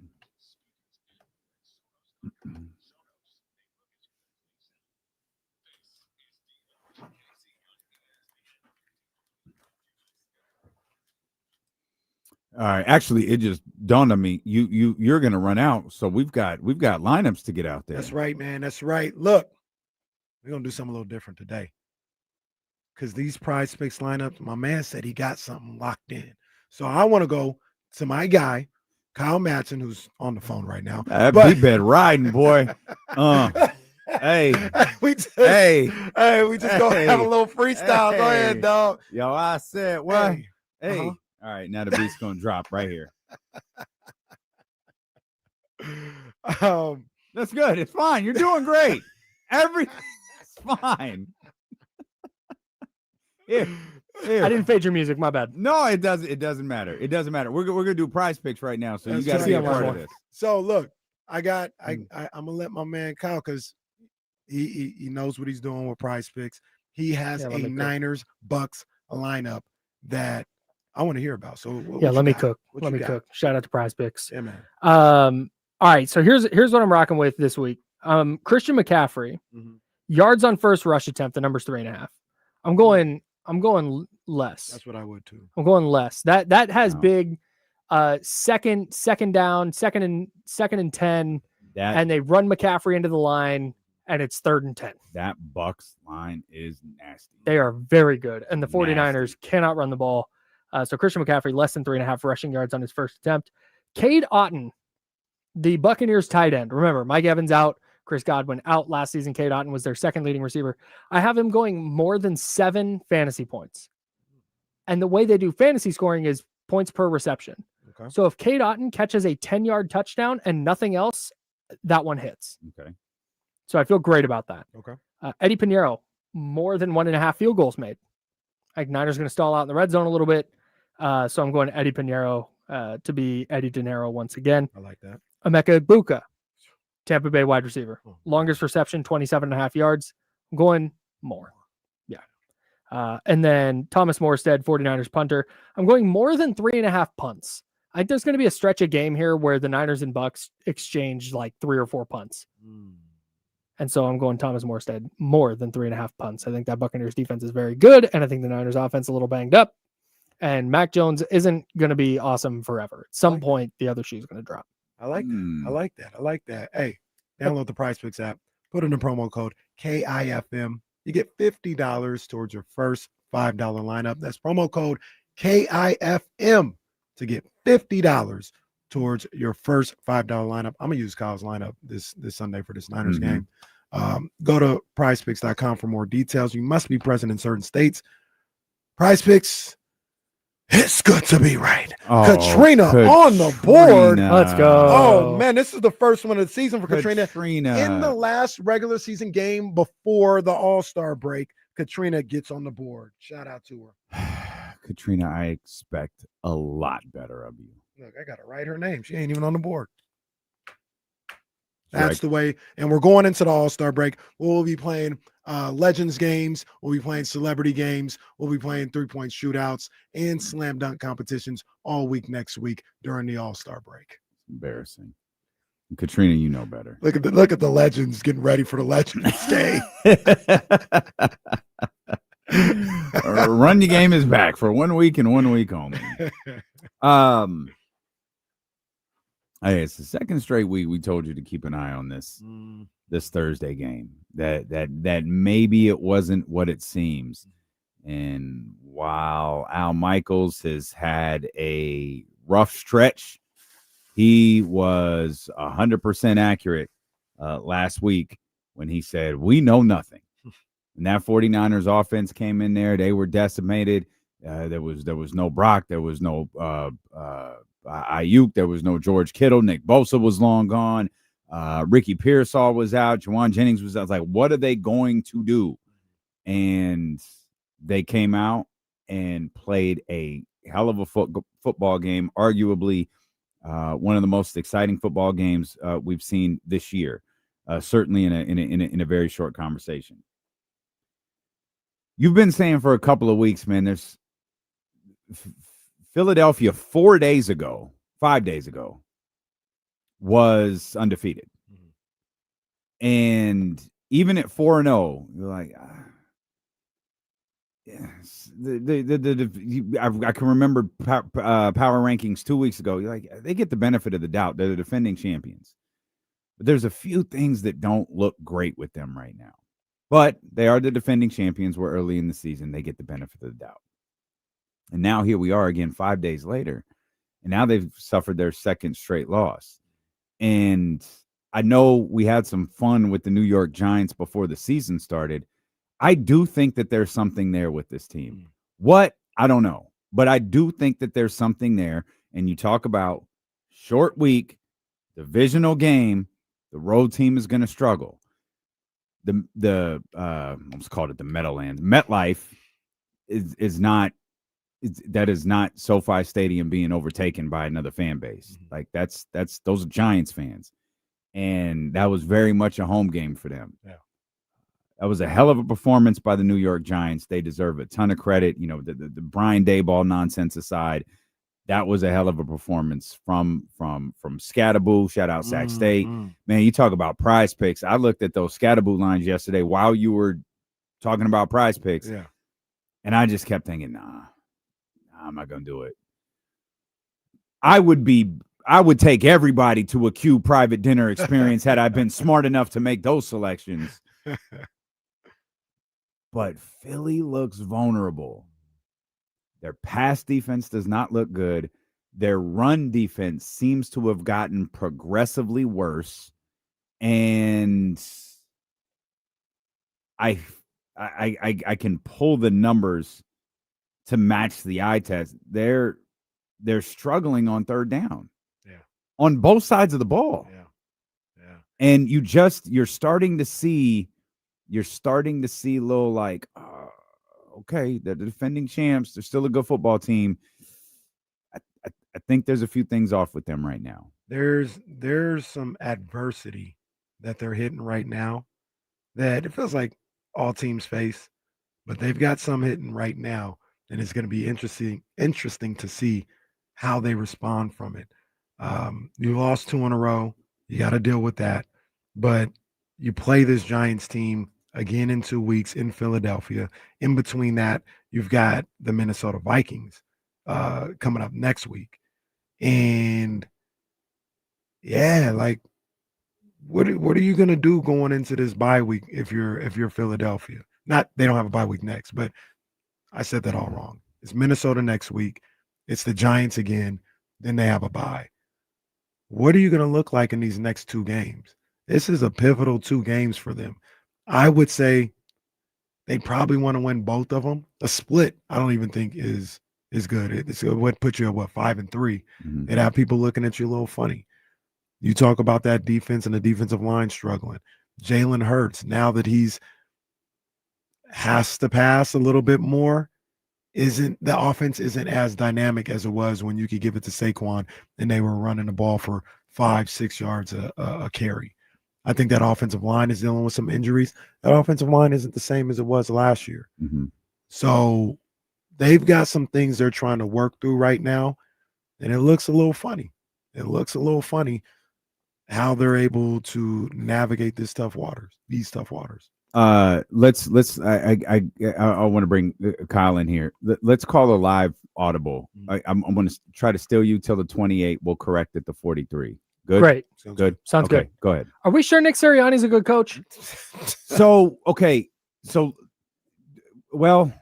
All right. Actually, it just dawned on me. You're going to run out, so we've got lineups to get out there. That's right, man. That's right. Look, we're going to do something a little different today. Because these prize picks lineups, my man said he got something locked in. So I want to go to my guy, Kyle Madsen, who's on the phone right now. He been riding, boy. Hey, we just gonna have a little freestyle. Go ahead, dog. Yo, I said what? Hey. Uh-huh. All right, now the beat's gonna drop right here. That's good. It's fine. You're doing great. Everything's fine. Here. I didn't fade your music. My bad. No, it doesn't. It doesn't matter. It doesn't matter. We're gonna do prize picks right now, so you got to be a part of this. So look, I'm gonna let my man Kyle, because he knows what he's doing with prize picks. He has a Niners Bucks lineup that I want to hear about. So what Yeah, you let me got? cook. What Let you me got? cook. Shout out to Prize Picks. Yeah, man. All right, so here's what I'm rocking with this week. Christian McCaffrey, Mhm. yards on first rush attempt, the number's 3.5. I'm going less. That's what I would too. I'm going less. That has Wow. big second down, second and 10, That and they run McCaffrey into the line, and it's 3rd and 10. that Bucks line is nasty. They are very good, and the Nasty. 49ers cannot run the ball. So Christian McCaffrey, less than 3.5 rushing yards on his first attempt. Cade Otton, the Buccaneers tight end. Remember, Mike Evans out, Chris Godwin out last season. Cade Otton was their second leading receiver. I have him going more than 7 fantasy points. And the way they do fantasy scoring is points per reception. Okay. So if Cade Otton catches a 10-yard touchdown and nothing else, that one hits. Okay. So I feel great about that. Okay. Eddie Pinheiro, more than 1.5 field goals made. Like Niners going to stall out in the red zone a little bit. So I'm going to Eddie Pinheiro to be Eddie De Niro once again. I like that. Emeka Egbuka, Tampa Bay wide receiver. Oh. Longest reception, 27.5 yards. I'm going more. Yeah. And then Thomas Morstead, 49ers punter. I'm going more than 3.5 punts. I think there's going to be a stretch of game here where the Niners and Bucks exchange like 3 or 4 punts. And so I'm going Thomas Morstead more than 3.5 punts. I think that Buccaneers defense is very good. And I think the Niners offense a little banged up. And Mac Jones isn't going to be awesome forever. At some point, the other shoe is going to drop. I like that. I like that. I like that. Hey, download the Prize Picks app. Put in the promo code KIFM. You get $50 towards your first $5 lineup. That's promo code KIFM to get $50 towards your first $5 lineup. I'm gonna use Kyle's lineup this Sunday for this Niners game. Go to prizepicks.com for more details. You must be present in certain states. Prize Picks, it's good to be right. Katrina on the board. Let's go. Oh man, this is the first one of the season for Katrina. Katrina. In the last regular season game before the All-Star break, Katrina gets on the board. Shout out to her. Katrina, I expect a lot better of you. Look, I gotta write her name. She ain't even on the board. Right. That's the way. And we're going into the All-Star break. We'll be playing Legends games. We'll be playing celebrity games. We'll be playing 3-point shootouts and slam dunk competitions all week next week during the All-Star break. Embarrassing. Katrina, you know better. Look at the Legends getting ready for the Legends game. Run your game is back for 1 week and 1 week only. Hey, it's the second straight week we told you to keep an eye on this Thursday game. That maybe it wasn't what it seems. And while Al Michaels has had a rough stretch, he was 100% accurate last week when he said, "We know nothing." And that 49ers offense came in there. They were decimated. There was no Brock. There was no Ayuk. There was no George Kittle. Nick Bosa was long gone. Ricky Pearsall was out. Juwan Jennings was out. I was like, what are they going to do? And they came out and played a hell of a football game, arguably one of the most exciting football games we've seen this year, certainly in a very short conversation. You've been saying for a couple of weeks, man, there's Philadelphia 5 days ago, was undefeated. And even at 4-0, you're like, yes. I can remember power rankings 2 weeks ago. You're like, they get the benefit of the doubt. They're the defending champions. But there's a few things that don't look great with them right now. But they are the defending champions. We're early in the season. They get the benefit of the doubt. And now here we are again 5 days later. And now they've suffered their second straight loss. And I know we had some fun with the New York Giants before the season started. I do think that there's something there with this team. What? I don't know. But I do think that there's something there. And you talk about short week, divisional game, the road team is going to struggle. Let's call it the Meadowlands. MetLife is not SoFi Stadium being overtaken by another fan base. Like that's those are Giants fans, and that was very much a home game for them. Yeah. That was a hell of a performance by the New York Giants. They deserve a ton of credit. You know, the Brian Daboll nonsense aside, that was a hell of a performance from Scataboo. Shout out Sac State. Man, you talk about Prize Picks. I looked at those Scataboo lines yesterday while you were talking about Prize Picks. Yeah. And I just kept thinking, nah, I'm not going to do it. I would take everybody to a Q private dinner experience had I been smart enough to make those selections. But Philly looks vulnerable. Their pass defense does not look good. Their run defense seems to have gotten progressively worse. And I can pull the numbers to match the eye test. They're struggling on third down. Yeah. On both sides of the ball. Yeah. Yeah. And you're starting to see little like, okay, they're the defending champs. They're still a good football team. I think there's a few things off with them right now. There's some adversity that they're hitting right now that it feels like all teams face, but they've got some hitting right now, and it's going to be interesting to see how they respond from it. You lost 2 in a row. You got to deal with that, but you play this Giants team again in 2 weeks in Philadelphia. In between that, you've got the Minnesota Vikings coming up next week. And yeah, like what are you gonna do going into this bye week if you're Philadelphia? Not they don't have a bye week next, but I said that all wrong. It's Minnesota next week. It's the Giants again. Then they have a bye. What are you gonna look like in these next 2 games? This is a pivotal 2 games for them. I would say they probably want to win both of them. A split, I don't even think is good. It would put you at 5-3. Mm-hmm. It'd have people looking at you a little funny. You talk about that defense and the defensive line struggling. Jalen Hurts, now that has to pass a little bit more, the offense isn't as dynamic as it was when you could give it to Saquon and they were running the ball for 5-6 yards a carry. I think that offensive line is dealing with some injuries. That offensive line isn't the same as it was last year. Mm-hmm. So they've got some things they're trying to work through right now, and it looks a little funny. It looks a little funny how they're able to navigate these tough waters. Let's I want to bring Kyle in here. Let's call a live audible. I'm going to try to steal you till the 28. We'll correct it to 43. Good. Great. Good. Sounds okay, good. Go ahead. Are we sure Nick Sirianni's a good coach? Well,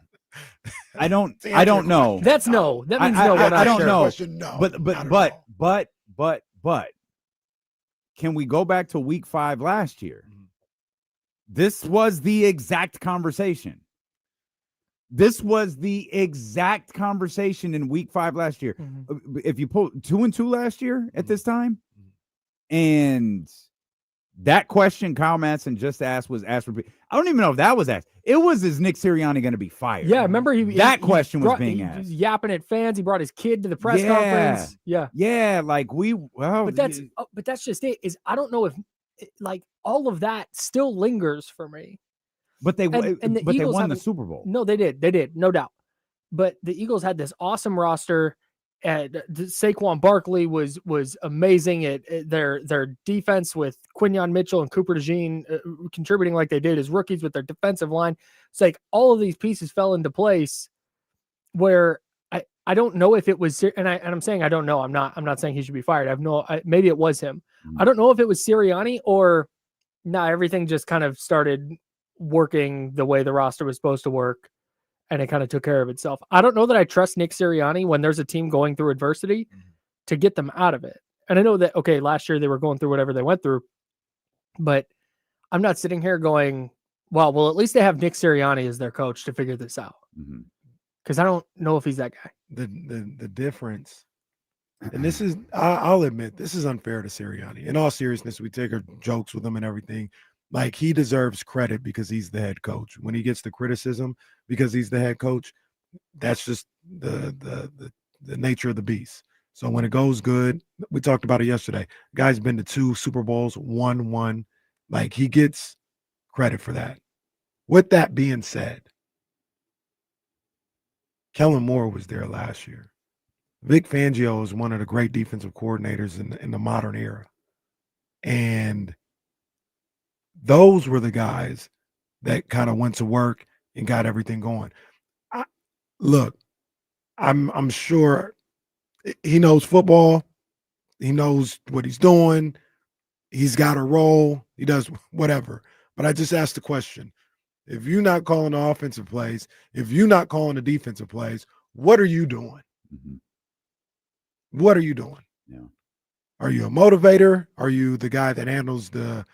I don't know. That's no. That means no. I don't know. No, But can we go back to week 5 last year? This was the exact conversation. This was the exact conversation in week 5 last year. Mm-hmm. If you pull 2-2 last year at this time, and that question Kyle Madsen just asked was asked. I don't even know if that was asked. It was, is Nick Sirianni going to be fired? Yeah, remember that question was being asked. He was yapping at fans. He brought his kid to the press conference. Yeah. Like but that's just it. Is I don't know if like all of that still lingers for me. But they won the Super Bowl. No, they did, no doubt. But the Eagles had this awesome roster. Saquon Barkley was amazing at their defense with Quinyon Mitchell and Cooper DeJean contributing like they did as rookies with their defensive line. It's like all of these pieces fell into place where I don't know if it was, and I'm saying I don't know. I'm not saying he should be fired. Maybe it was him. I don't know if it was Sirianni or everything just kind of started working the way the roster was supposed to work. And it kind of took care of itself. I don't know that I trust Nick Sirianni when there's a team going through adversity to get them out of it. And I know that, okay, last year they were going through whatever they went through, but I'm not sitting here going, well, at least they have Nick Sirianni as their coach to figure this out. Because I don't know if he's that guy. The difference, and this is, I'll admit, this is unfair to Sirianni. In all seriousness, we take our jokes with him and everything. Like, he deserves credit because he's the head coach. When he gets the criticism because he's the head coach, that's just the nature of the beast. So when it goes good, we talked about it yesterday. Guy's been to 2 Super Bowls, won one. Like, he gets credit for that. With that being said, Kellen Moore was there last year. Vic Fangio is one of the great defensive coordinators in the modern era. And those were the guys that kind of went to work and got everything going. Look, I'm sure he knows football. He knows what he's doing. He's got a role. He does whatever. But I just asked the question, if you're not calling the offensive plays, if you're not calling the defensive plays, what are you doing? What are you doing? Yeah. Are you a motivator? Are you the guy that handles the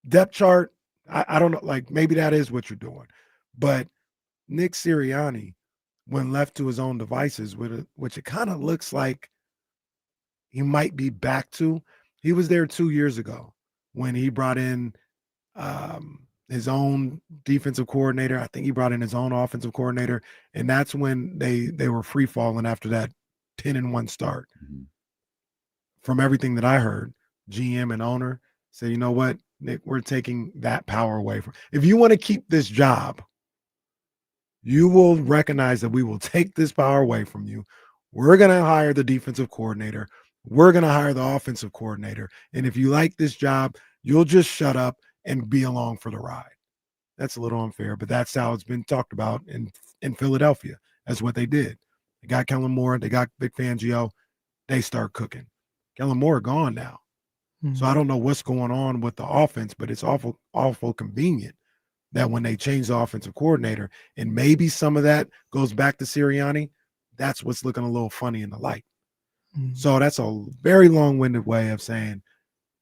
depth chart? I don't know. Like, maybe that is what you're doing. But Nick Sirianni, when left to his own devices, which it kind of looks like he might be back to. He was there 2 years ago when he brought in his own defensive coordinator. I think he brought in his own offensive coordinator. And that's when they were free falling after that 10-1 start. From everything that I heard, GM and owner said, you know what, Nick, we're taking that power away from. If you want to keep this job, you will recognize that we will take this power away from you. We're going to hire the defensive coordinator. We're going to hire the offensive coordinator. And if you like this job, you'll just shut up and be along for the ride. That's a little unfair, but that's how it's been talked about in Philadelphia. That's what they did. They got Kellen Moore. They got Vic Fangio. They start cooking. Kellen Moore gone now. So I don't know what's going on with the offense, but it's awful convenient that when they change the offensive coordinator, and maybe some of that goes back to Sirianni, that's what's looking a little funny in the light. So that's a very long-winded way of saying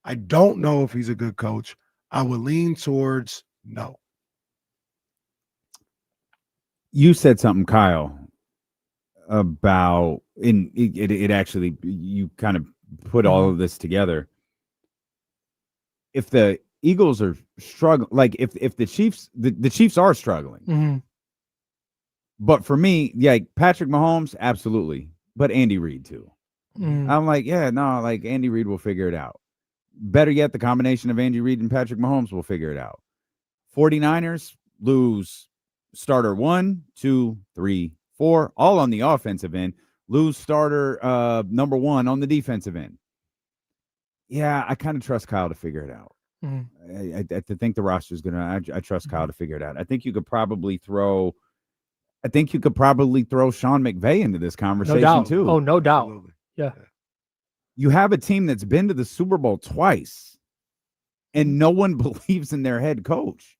I don't know if he's a good coach. I would lean towards no. You said something, Kyle, about it actually, you kind of put all of this together. If the Eagles are struggling, like if the Chiefs, the Chiefs are struggling. But for me, yeah, Patrick Mahomes, absolutely. But Andy Reid too. I'm like, yeah, no, like Andy Reid will figure it out. Better yet, the combination of Andy Reid and Patrick Mahomes will figure it out. 49ers lose starter 1, 2, 3, 4, all on the offensive end. Lose starter number 1 on the defensive end. Yeah, I kind of trust Kyle to figure it out. I think the roster is gonna. I trust Kyle to figure it out. I think you could probably throw. Sean McVay into this conversation too. Oh, no doubt. Absolutely. Yeah. You have a team that's been to the Super Bowl twice, and no one believes in their head coach.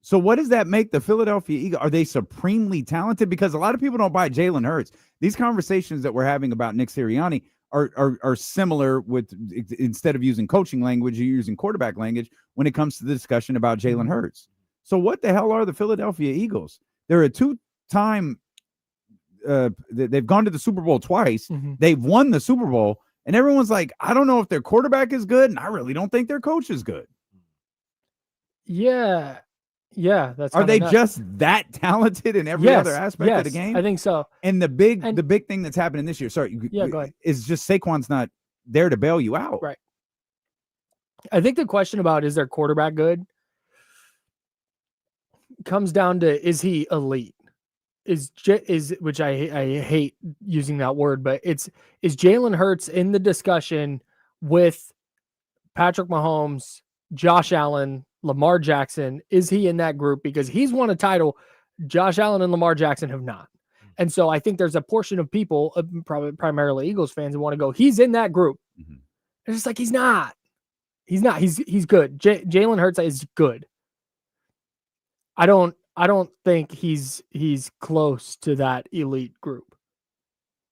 So what does that make the Philadelphia Eagles? Are they supremely talented? Because a lot of people don't buy Jalen Hurts. These conversations that we're having about Nick Sirianni are similar with, instead of using coaching language, you're using quarterback language when it comes to the discussion about Jalen Hurts. So what the hell are the Philadelphia Eagles? They're a two-time they've gone to the Super Bowl twice. They've won the Super Bowl, and everyone's like, I don't know if their quarterback is good, and I really don't think their coach is good. Yeah. That's are they nuts. Just that talented in every other aspect of the game? I think so. And the big thing that's happening this year, go ahead, is just Saquon's not there to bail you out. Right. I think the question about is their quarterback good comes down to, is he elite? Is which I hate using that word, but is Jalen Hurts in the discussion with Patrick Mahomes, Josh Allen, Lamar Jackson? Is he in that group? Because he's won a title. Josh Allen and Lamar Jackson have not. And so I think there's a portion of people, probably primarily Eagles fans, who want to go, he's in that group. It's just like, he's not. He's good. Jalen Hurts is good. I don't think he's close to that elite group.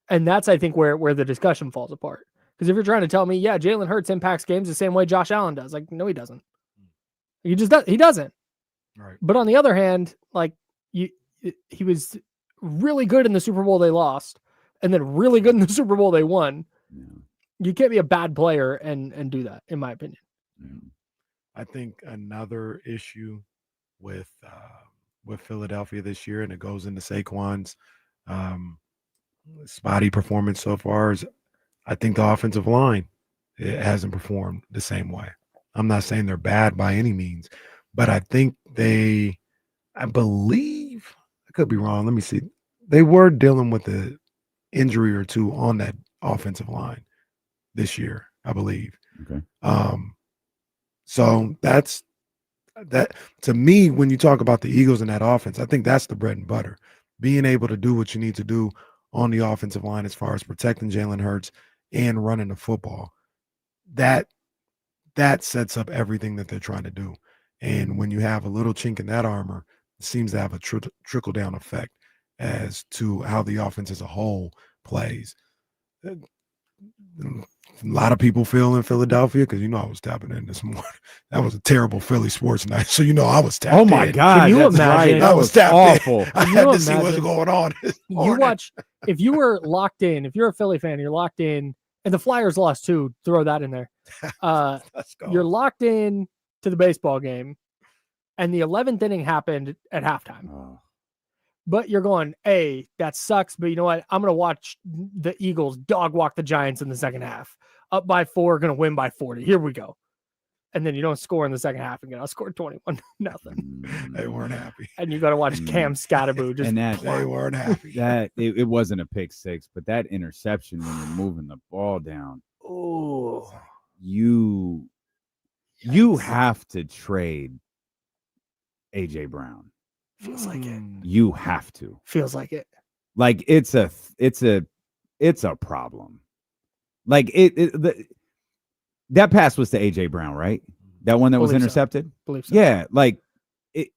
And that's, I think, where the discussion falls apart. Because if you're trying to tell me, yeah, Jalen Hurts impacts games the same way Josh Allen does, like, no, he doesn't. He doesn't. Right. But on the other hand, like, he was really good in the Super Bowl they lost, and then really good in the Super Bowl they won. Yeah. You can't be a bad player and do that, in my opinion. I think another issue with Philadelphia this year, and it goes into Saquon's spotty performance so far, is I think the offensive line, it hasn't performed the same way. I'm not saying they're bad by any means, but I think I believe, I could be wrong. Let me see. They were dealing with an injury or two on that offensive line this year, I believe. Okay. So that to me, when you talk about the Eagles and that offense, I think that's the bread and butter. Being able to do what you need to do on the offensive line as far as protecting Jalen Hurts and running the football. That sets up everything that they're trying to do. And when you have a little chink in that armor, it seems to have a trickle-down effect as to how the offense as a whole plays. A lot of people feel in Philadelphia because I was tapping in this morning. That was a terrible Philly sports night. So I was tapped in. Oh my God. Can you that's imagine? right. That was tapped awful. I Can had you to see what's imagine? going on. You watch, if you were locked in, if you're a Philly fan, you're locked in, and the Flyers lost too, throw that in there. Let's go. You're locked in to the baseball game, and the 11th inning happened at halftime. Oh. But you're going, hey, that sucks. But you know what? I'm going to watch the Eagles dog walk the Giants in the second half. Up by 4, going to win by 40. Here we go. And then you don't score in the second half again. I'll score 21-0. They weren't happy. And you got to watch Cam Scataboo just. And that They weren't happy. that it wasn't a pick six, but that interception when you're moving the ball down, you have to trade AJ Brown. Feels like it. You have to. Feels like it. Like it's a problem. Like that pass was to AJ Brown, right? That one that was Believe so. intercepted. Believe so. Yeah, like it.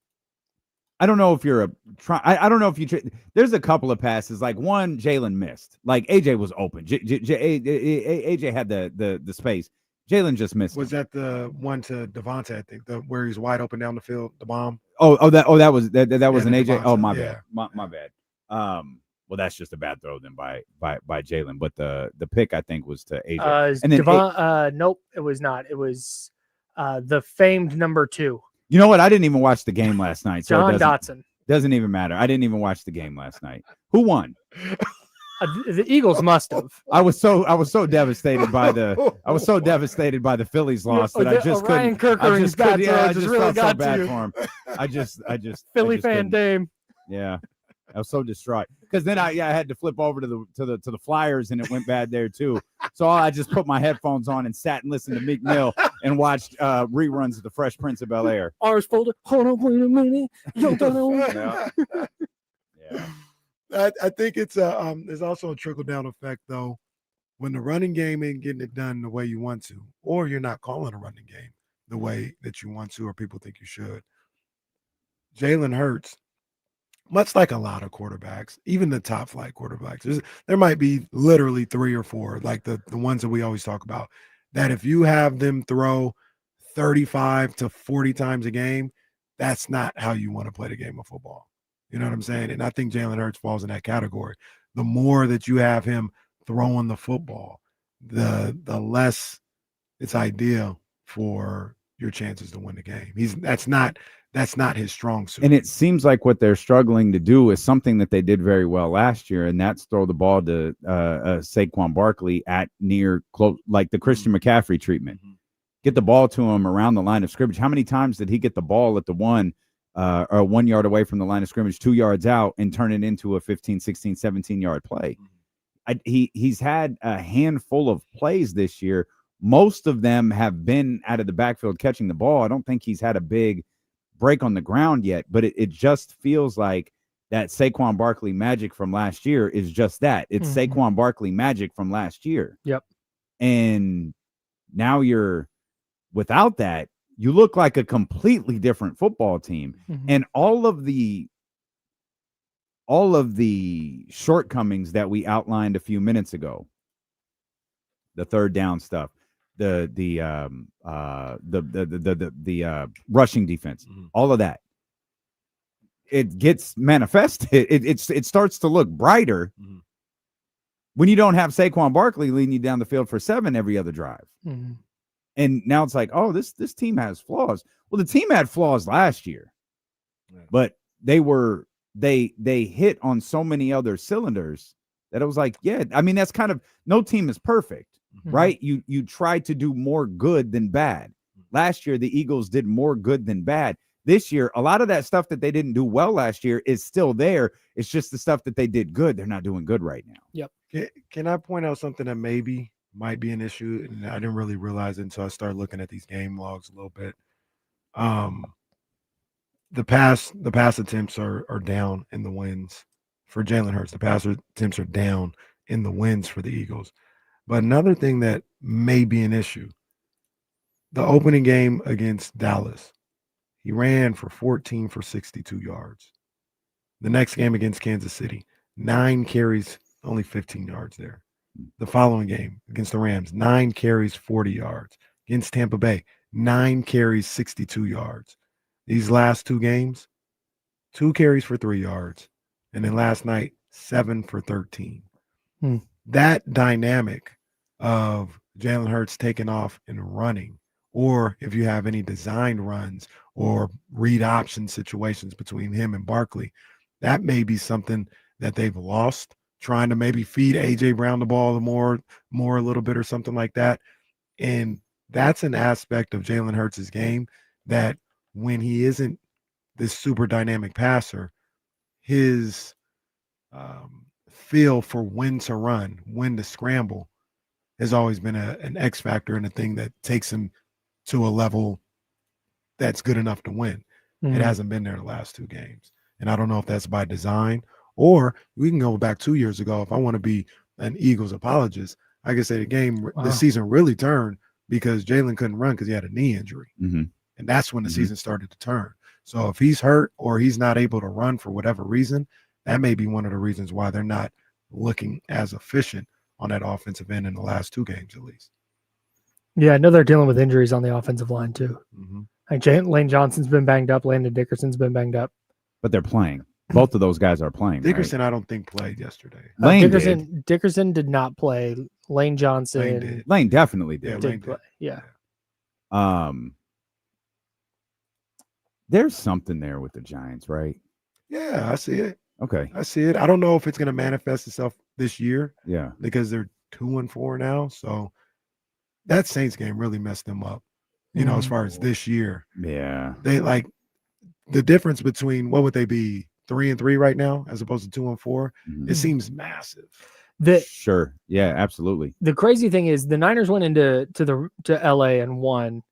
I don't know if you're I don't know if you. There's a couple of passes. Like one, Jalen missed. Like AJ was open. AJ had the space. Jalen just missed. Was that the one to Devontae? I think where he's wide open down the field, the bomb. That was an AJ. Devontae, Oh my yeah. bad. My bad. Well, that's just a bad throw then by Jalen. But the pick I think was to AJ. And then nope, it was not. It was the famed number 2, you know what? I didn't even watch the game last night. So John it Dotson. doesn't even matter. I didn't even watch the game last night. Who won? The Eagles must have. I was so devastated by the Phillies loss that I just Ryan couldn't. Kirker I just bad couldn't. throw Yeah, I just just really felt so got to bad you. for him. I just Philly just fan couldn't. Dame. Yeah, I was so distraught because then I had to flip over to the Flyers and it went bad there too. So I just put my headphones on and sat and listened to Meek Mill and watched reruns of The Fresh Prince of Bel-Air. Ours folder. Hold on, wait a minute. Yeah. I think it's there's also a trickle down effect though, when the running game ain't getting it done the way you want to, or you're not calling a running game the way that you want to, or people think you should. Jalen Hurts, much like a lot of quarterbacks, even the top flight quarterbacks, there might be literally 3 or 4, like the ones that we always talk about, that if you have them throw 35 to 40 times a game, that's not how you want to play the game of football. You know what I'm saying? And I think Jalen Hurts falls in that category. The more that you have him throwing the football, the less it's ideal for your chances to win the game. That's not his strong suit. And it seems like what they're struggling to do is something that they did very well last year, and that's throw the ball to Saquon Barkley at near close, like the Christian McCaffrey treatment. Get the ball to him around the line of scrimmage. How many times did he get the ball at the 1 yard away from the line of scrimmage, 2 yards out, and turn it into a 15, 16, 17-yard play? He's had a handful of plays this year. Most of them have been out of the backfield catching the ball. I don't think he's had a big break on the ground yet, but it just feels like that Saquon Barkley magic from last year is just that. It's Saquon Barkley magic from last year. Yep. And now you're without that, you look like a completely different football team. And all of the shortcomings that we outlined a few minutes ago, the third down stuff, the rushing defense, all of that, it gets manifested. It starts to look brighter when you don't have Saquon Barkley leading you down the field for 7 every other drive. And now it's like, oh, this team has flaws. Well, the team had flaws last year, but they hit on so many other cylinders that it was like, yeah, I mean, that's kind of, no team is perfect, right? You try to do more good than bad. last year the Eagles did more good than bad. This year, a lot of that stuff that they didn't do well last year is still there. It's just the stuff that they did good. They're not doing good right now. Yep. Can I point out something that maybe might be an issue? And I didn't really realize it until I started looking at these game logs a little bit. The pass attempts are down in the wins for Jalen Hurts. The pass attempts are down in the wins for the Eagles. But another thing that may be an issue, the opening game against Dallas, he ran for 14 for 62 yards. The next game against Kansas City, 9 carries, only 15 yards there. The following game against the Rams, 9 carries, 40 yards. Against Tampa Bay, 9 carries, 62 yards. These last 2 games, 2 carries for 3 yards. And then last night, 7 for 13. That dynamic of Jalen Hurts taking off and running, or if you have any designed runs or read option situations between him and Barkley, that may be something that they've lost, trying to maybe feed A.J. Brown the ball more a little bit or something like that. And that's an aspect of Jalen Hurts' game that when he isn't this super dynamic passer, his feel for when to run, when to scramble has always been an X factor and a thing that takes him to a level that's good enough to win. It hasn't been there the last 2 games. And I don't know if that's by design, or we can go back 2 years ago. If I want to be an Eagles apologist, I could say the season really turned because Jalen couldn't run because he had a knee injury. And that's when the season started to turn. So if he's hurt or he's not able to run for whatever reason, that may be one of the reasons why they're not looking as efficient on that offensive end in the last 2 games at least. Yeah, I know they're dealing with injuries on the offensive line too. Like Lane Johnson's been banged up. Landon Dickerson's been banged up. But they're playing. Both of those guys are playing. Dickerson, right? I don't think played yesterday. Dickerson did not play. Lane Johnson. Lane definitely did. Did play. Yeah. There's something there with the Giants, right? Yeah, I see it. Okay. I see it. I don't know if it's going to manifest itself this year. Yeah. Because they're 2-4 now. So that Saints game really messed them up, as far as this year. Yeah. They like the difference between what would they be 3-3 right now as opposed to 2-4. It seems massive. Sure. Yeah, absolutely. The crazy thing is the Niners went into LA and won.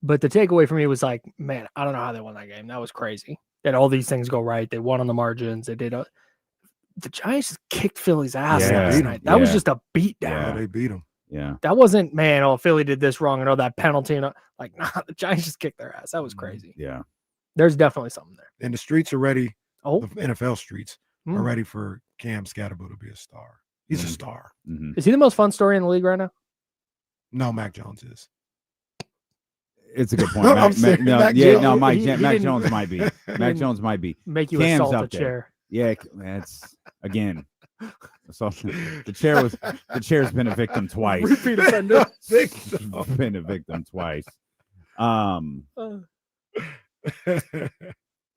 But the takeaway for me was like, man, I don't know how they won that game. That was crazy. That all these things go right. They won on the margins. They did. The Giants just kicked Philly's ass last night. That was just a beat down. Yeah, they beat them. Yeah. That wasn't, man, Philly did this wrong and that penalty. And like, nah, the Giants just kicked their ass. That was crazy. Yeah. There's definitely something there. And the streets are ready. Oh, the NFL streets are ready for Cam Scataboo to be a star. He's a star. Is he the most fun story in the league right now? No, Mac Jones is. It's a good point. Mac Jones might be. Mac Jones might be. Make you Cam's assault a up there. chair. Yeah, that's again. The chair's been a victim twice. Repeat offender. Been a victim twice.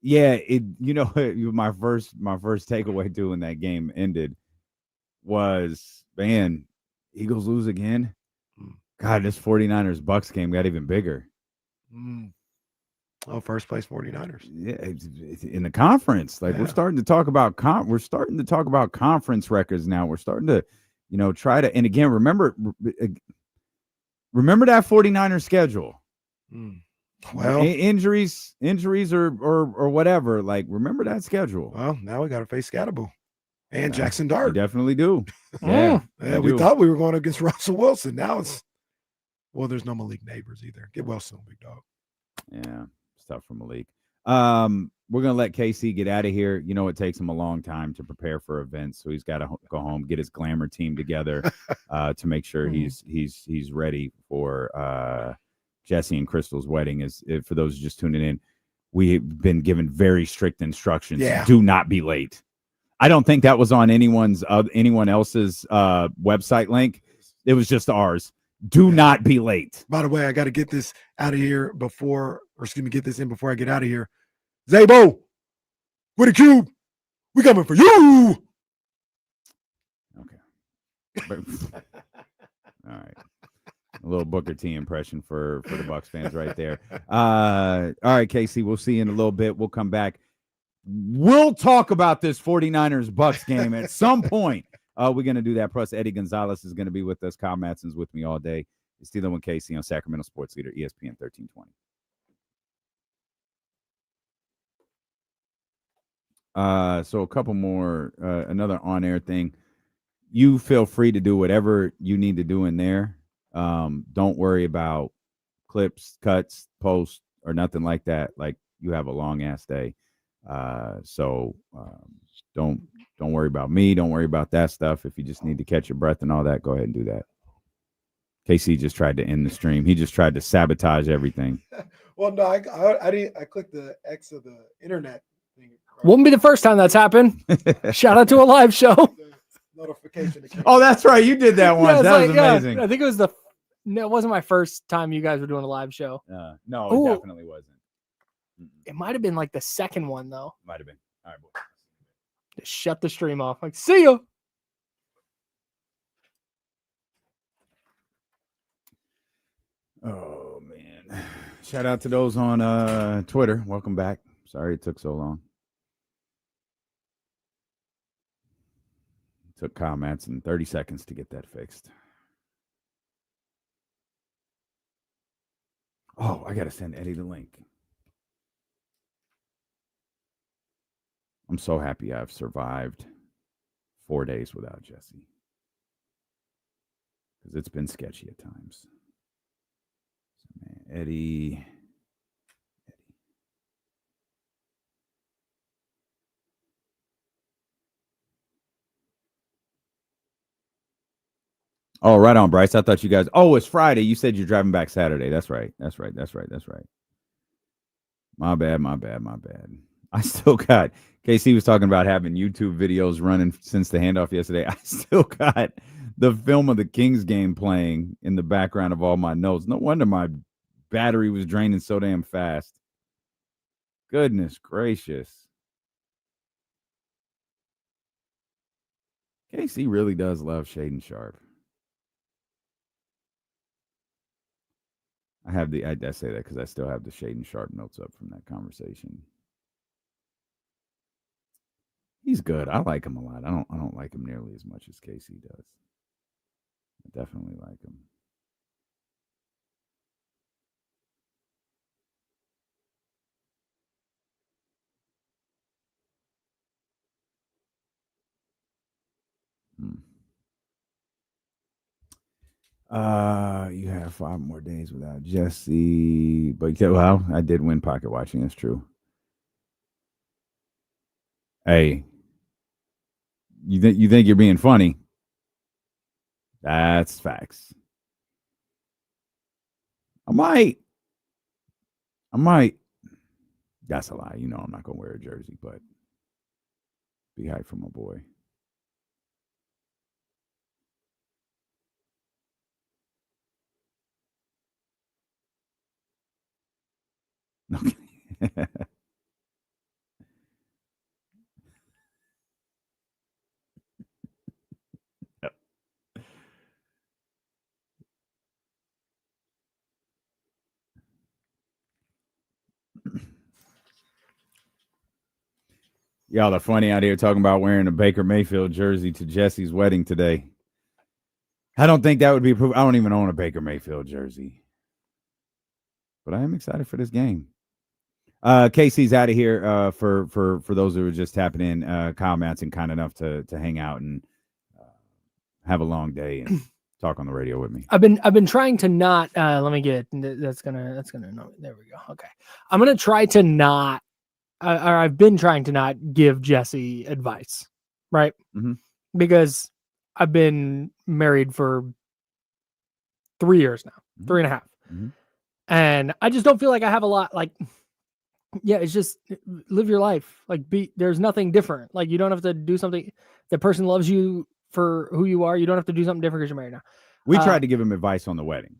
Yeah, my first takeaway too when that game ended was, man, Eagles lose again. God, this 49ers Bucks game got even bigger. Oh, first place 49ers. Yeah, it's in the conference. Like we're starting to talk about conference records now. We're starting to, try to. And again, remember that 49ers schedule. Well, injuries or whatever. Like remember that schedule. Well, now we got to face Scataboo and Jackson Dart. We definitely do. Yeah, we thought we were going against Russell Wilson. Now it's there's no Malik Neighbors either. Get well soon, big dog. Yeah, stuff from Malik. We're gonna let KC get out of here. It takes him a long time to prepare for events, so he's got to go home, get his glamour team together to make sure he's ready for Jesse and Crystal's wedding. For those just tuning in, we've been given very strict instructions. Yeah. Do not be late. I don't think that was on anyone else's website link. It was just ours. Do not be late. By the way, I got to get this out of here get this in before I get out of here. Zabo, with a cube, we coming for you. Okay. All right. A little Booker T impression for the Bucks fans right there. All right, Casey, we'll see you in a little bit. We'll come back. We'll talk about this 49ers Bucks game at some point. We're going to do that. Plus, Eddie Gonzalez is going to be with us. Kyle Matson's with me all day. It's Steeler and Casey on Sacramento Sports Leader, ESPN 1320. So a couple more, another on-air thing. You feel free to do whatever you need to do in there. Don't worry about clips, cuts, posts, or nothing like that. Like, you have a long-ass day. So don't worry about me. Don't worry about that stuff. If you just need to catch your breath and all that, go ahead and do that. KC just tried to end the stream. He just tried to sabotage everything. Well, no, I didn't. I clicked the X of the internet thing. Wouldn't be the first time that's happened. Shout out to a live show. Notification. Oh, that's right. You did that once. Yeah, that was like, amazing. I think it was no, it wasn't my first time you guys were doing a live show. No, Ooh. it definitely wasn't. It might have been like the second one though. Might have been. All right, boy. Just shut the stream off. Like, see ya. Oh man. Shout out to those on Twitter. Welcome back. Sorry it took so long. It took Kyle Matson 30 seconds to get that fixed. Oh, I gotta send Eddie the link. I'm so happy I've survived 4 days without Jesse. Because it's been sketchy at times. So, man, Eddie. Oh, right on, Bryce. I thought you guys. Oh, it's Friday. You said you're driving back Saturday. That's right. My bad. I still got. KC was talking about having YouTube videos running since the handoff yesterday. I still got the film of the Kings game playing in the background of all my notes. No wonder my battery was draining so damn fast. Goodness gracious. KC really does love Shaden Sharp. I say that because I still have the Shaden Sharp notes up from that conversation. He's good. I like him a lot. I don't like him nearly as much as Casey does. I definitely like him. You have 5 more days without Jesse, but well, I did win pocket watching. That's true. Hey, you think you're being funny? That's facts. I might. That's a lie. You know I'm not gonna wear a jersey, but be hyped for my boy. Okay. Y'all are funny out here talking about wearing a Baker Mayfield jersey to Jesse's wedding today. I don't think that would be approved. I don't even own a Baker Mayfield jersey. But I am excited for this game. Casey's out of here for those who are just tapping in. Kyle Matson kind enough to hang out and have a long day and talk on the radio with me. I've been trying to not let me get that's gonna no, there we go. Okay. I'm gonna try to not or I've been trying to not give Jesse advice, right? Mm-hmm. Because I've been married for 3 years now, 3.5. Mm-hmm. And I just don't feel like I have a lot. Like, yeah, it's just live your life. Like, there's nothing different. Like, you don't have to do something. The person loves you for who you are. You don't have to do something different because you're married now. We tried to give him advice on the wedding.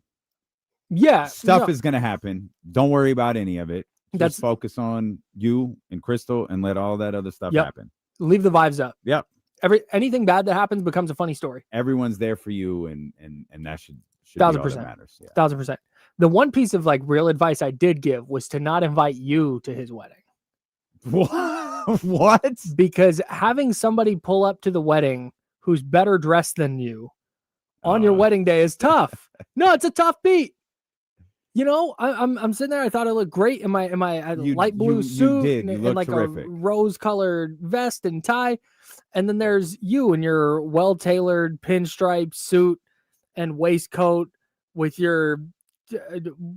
Yeah, stuff is gonna happen. Don't worry about any of it. Just focus on you and Crystal and let all that other stuff happen. Leave the vibes up. Yep. Anything bad that happens becomes a funny story. Everyone's there for you, and that should should be all that 1,000%. matters. Yeah. 1,000%. The one piece of like real advice I did give was to not invite you to his wedding. What? Because having somebody pull up to the wedding who's better dressed than you on your wedding day is tough. No, it's a tough beat. You know, I'm sitting there. I thought I looked great in my light blue suit and like terrific. A rose-colored vest and tie. And then there's you in your well-tailored pinstripe suit and waistcoat with your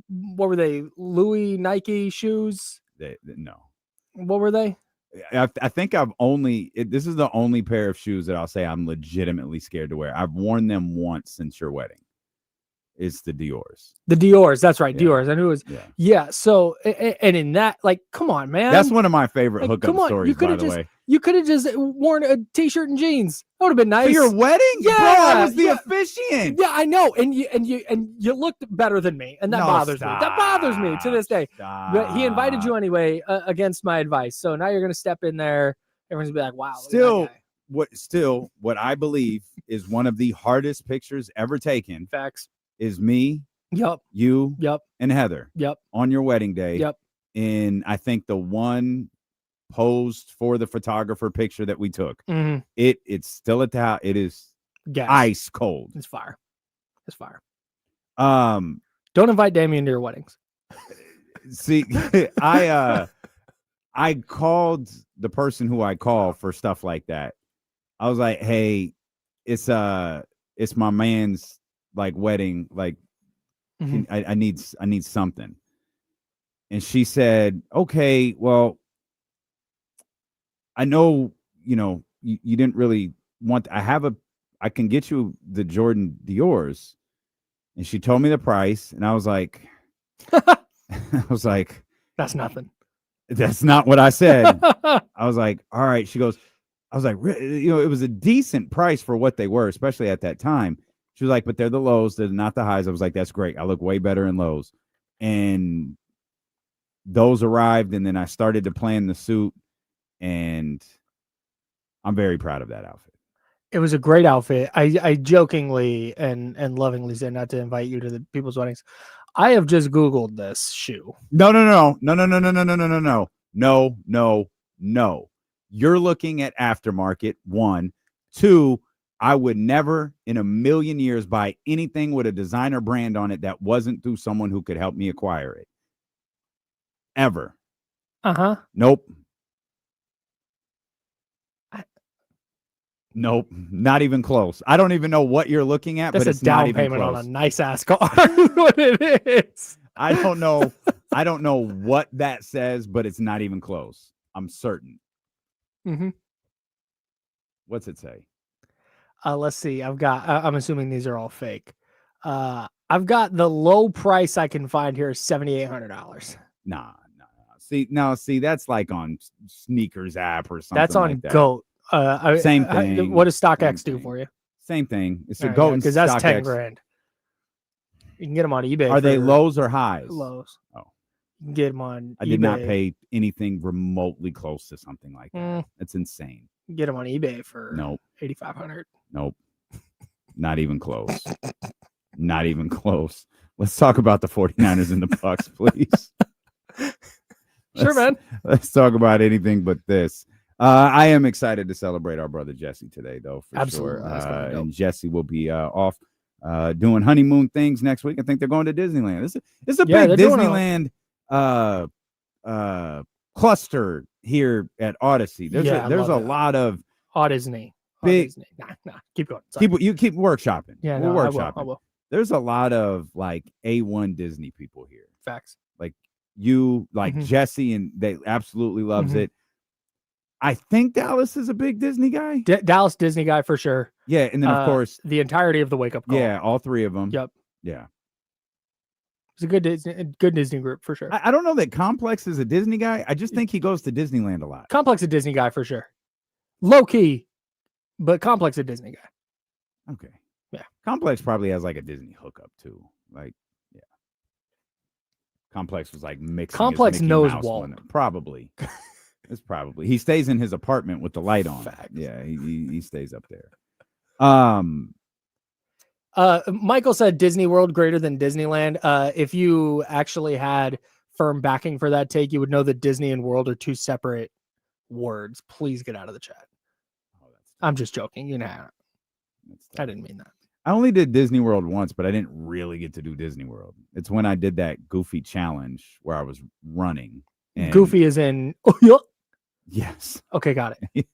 what were they? Louis Nike shoes? No. What were they? I think this is the only pair of shoes that I'll say I'm legitimately scared to wear. I've worn them once since your wedding. It's the Dior's. The Dior's, that's right, Yeah. Dior's. I knew it was. Yeah. So, and in that, like, come on, man. That's one of my favorite Like, hookup stories, by the way. You could have just worn a t-shirt and jeans. That would have been nice. For your wedding? Yeah, Bro, I was the officiant. Yeah, I know. And you looked better than me, and that bothers me. That bothers me to this day. But he invited you anyway against my advice. So now you're going to step in there. Everyone's gonna be like, wow. What I believe is one of the hardest pictures ever taken. Facts. Is me, you, and Heather, on your wedding day, and I think the one posed for the photographer picture that we took, it's still at the house. It is ice cold. It's fire. It's fire. Don't invite Damien to your weddings. See, I called the person who I call for stuff like that. I was like, hey, it's my man's like wedding, like I need something. And she said, okay, well, I know, you didn't really want, I can get you the Jordan Dior's. And she told me the price. And I was like, that's nothing. That's not what I said. I was like, all right. She goes, I was like, it was a decent price for what they were, especially at that time. She was like, but they're the lows, they're not the highs. I was like, that's great. I look way better in lows. And those arrived, and then I started to plan the suit, and I'm very proud of that outfit. It was a great outfit. I jokingly and lovingly said not to invite you to the people's weddings. I have just Googled this shoe. No. You're looking at aftermarket, 1. 2, I would never in a million years buy anything with a designer brand on it that wasn't through someone who could help me acquire it. Ever. Nope. Nope. Not even close. I don't even know what you're looking at, but it's a down not even payment close. on a nice ass car. What it is. I don't know. I don't know what that says, but it's not even close. I'm certain. What's it say? Let's see. I'm assuming these are all fake. I've got the low price I can find here is $7,800. Nah. See, that's like on Sneakers app or something. That's on like that. GOAT. Same thing. What does StockX do for you? Same thing. It's a GOAT because that's $10,000. You can get them on eBay. Are they lows or highs? Lows. Oh, you can get them on. I did not pay anything remotely close to something like that. That's insane. Get them on eBay for $8,500. Nope. Not even close. Not even close. Let's talk about the 49ers and the Bucs, please. Sure, man. Let's talk about anything but this. I am excited to celebrate our brother Jesse today, though, for Absolutely. sure. And Jesse will be off doing honeymoon things next week. I think they're going to Disneyland. This is a big Disneyland cluster here at Odyssey. There's a lot of Disney. Big. Nah. Keep going. Sorry. You keep workshopping. Yeah, we'll workshop. I will. There's a lot of like A1 Disney people here. Facts. Like you, like Jesse, and they absolutely loves it. I think Dallas is a big Disney guy. Dallas Disney guy for sure. Yeah, and then of course the entirety of the Wake Up Call. Yeah, all three of them. Yep. Yeah. It's a good Disney group for sure. I don't know that Complex is a Disney guy. I just think he goes to Disneyland a lot. Complex a Disney guy for sure. Low key, but Complex a Disney guy. Okay. Yeah. Complex probably has like a Disney hookup too. Like, yeah. Complex was like mixing. Complex knows Walt. Probably. It's probably. He stays in his apartment with the light on. Facts. Yeah, he stays up there. Michael said Disney World greater than Disneyland. If you actually had firm backing for that take, you would know that Disney and World are two separate words. Please get out of the chat. I'm just joking. You know, I didn't mean that. I only did Disney World once, but I didn't really get to do Disney World. It's when I did that Goofy challenge where I was running. Goofy is in. Oh, yeah. Yes. Okay, got it.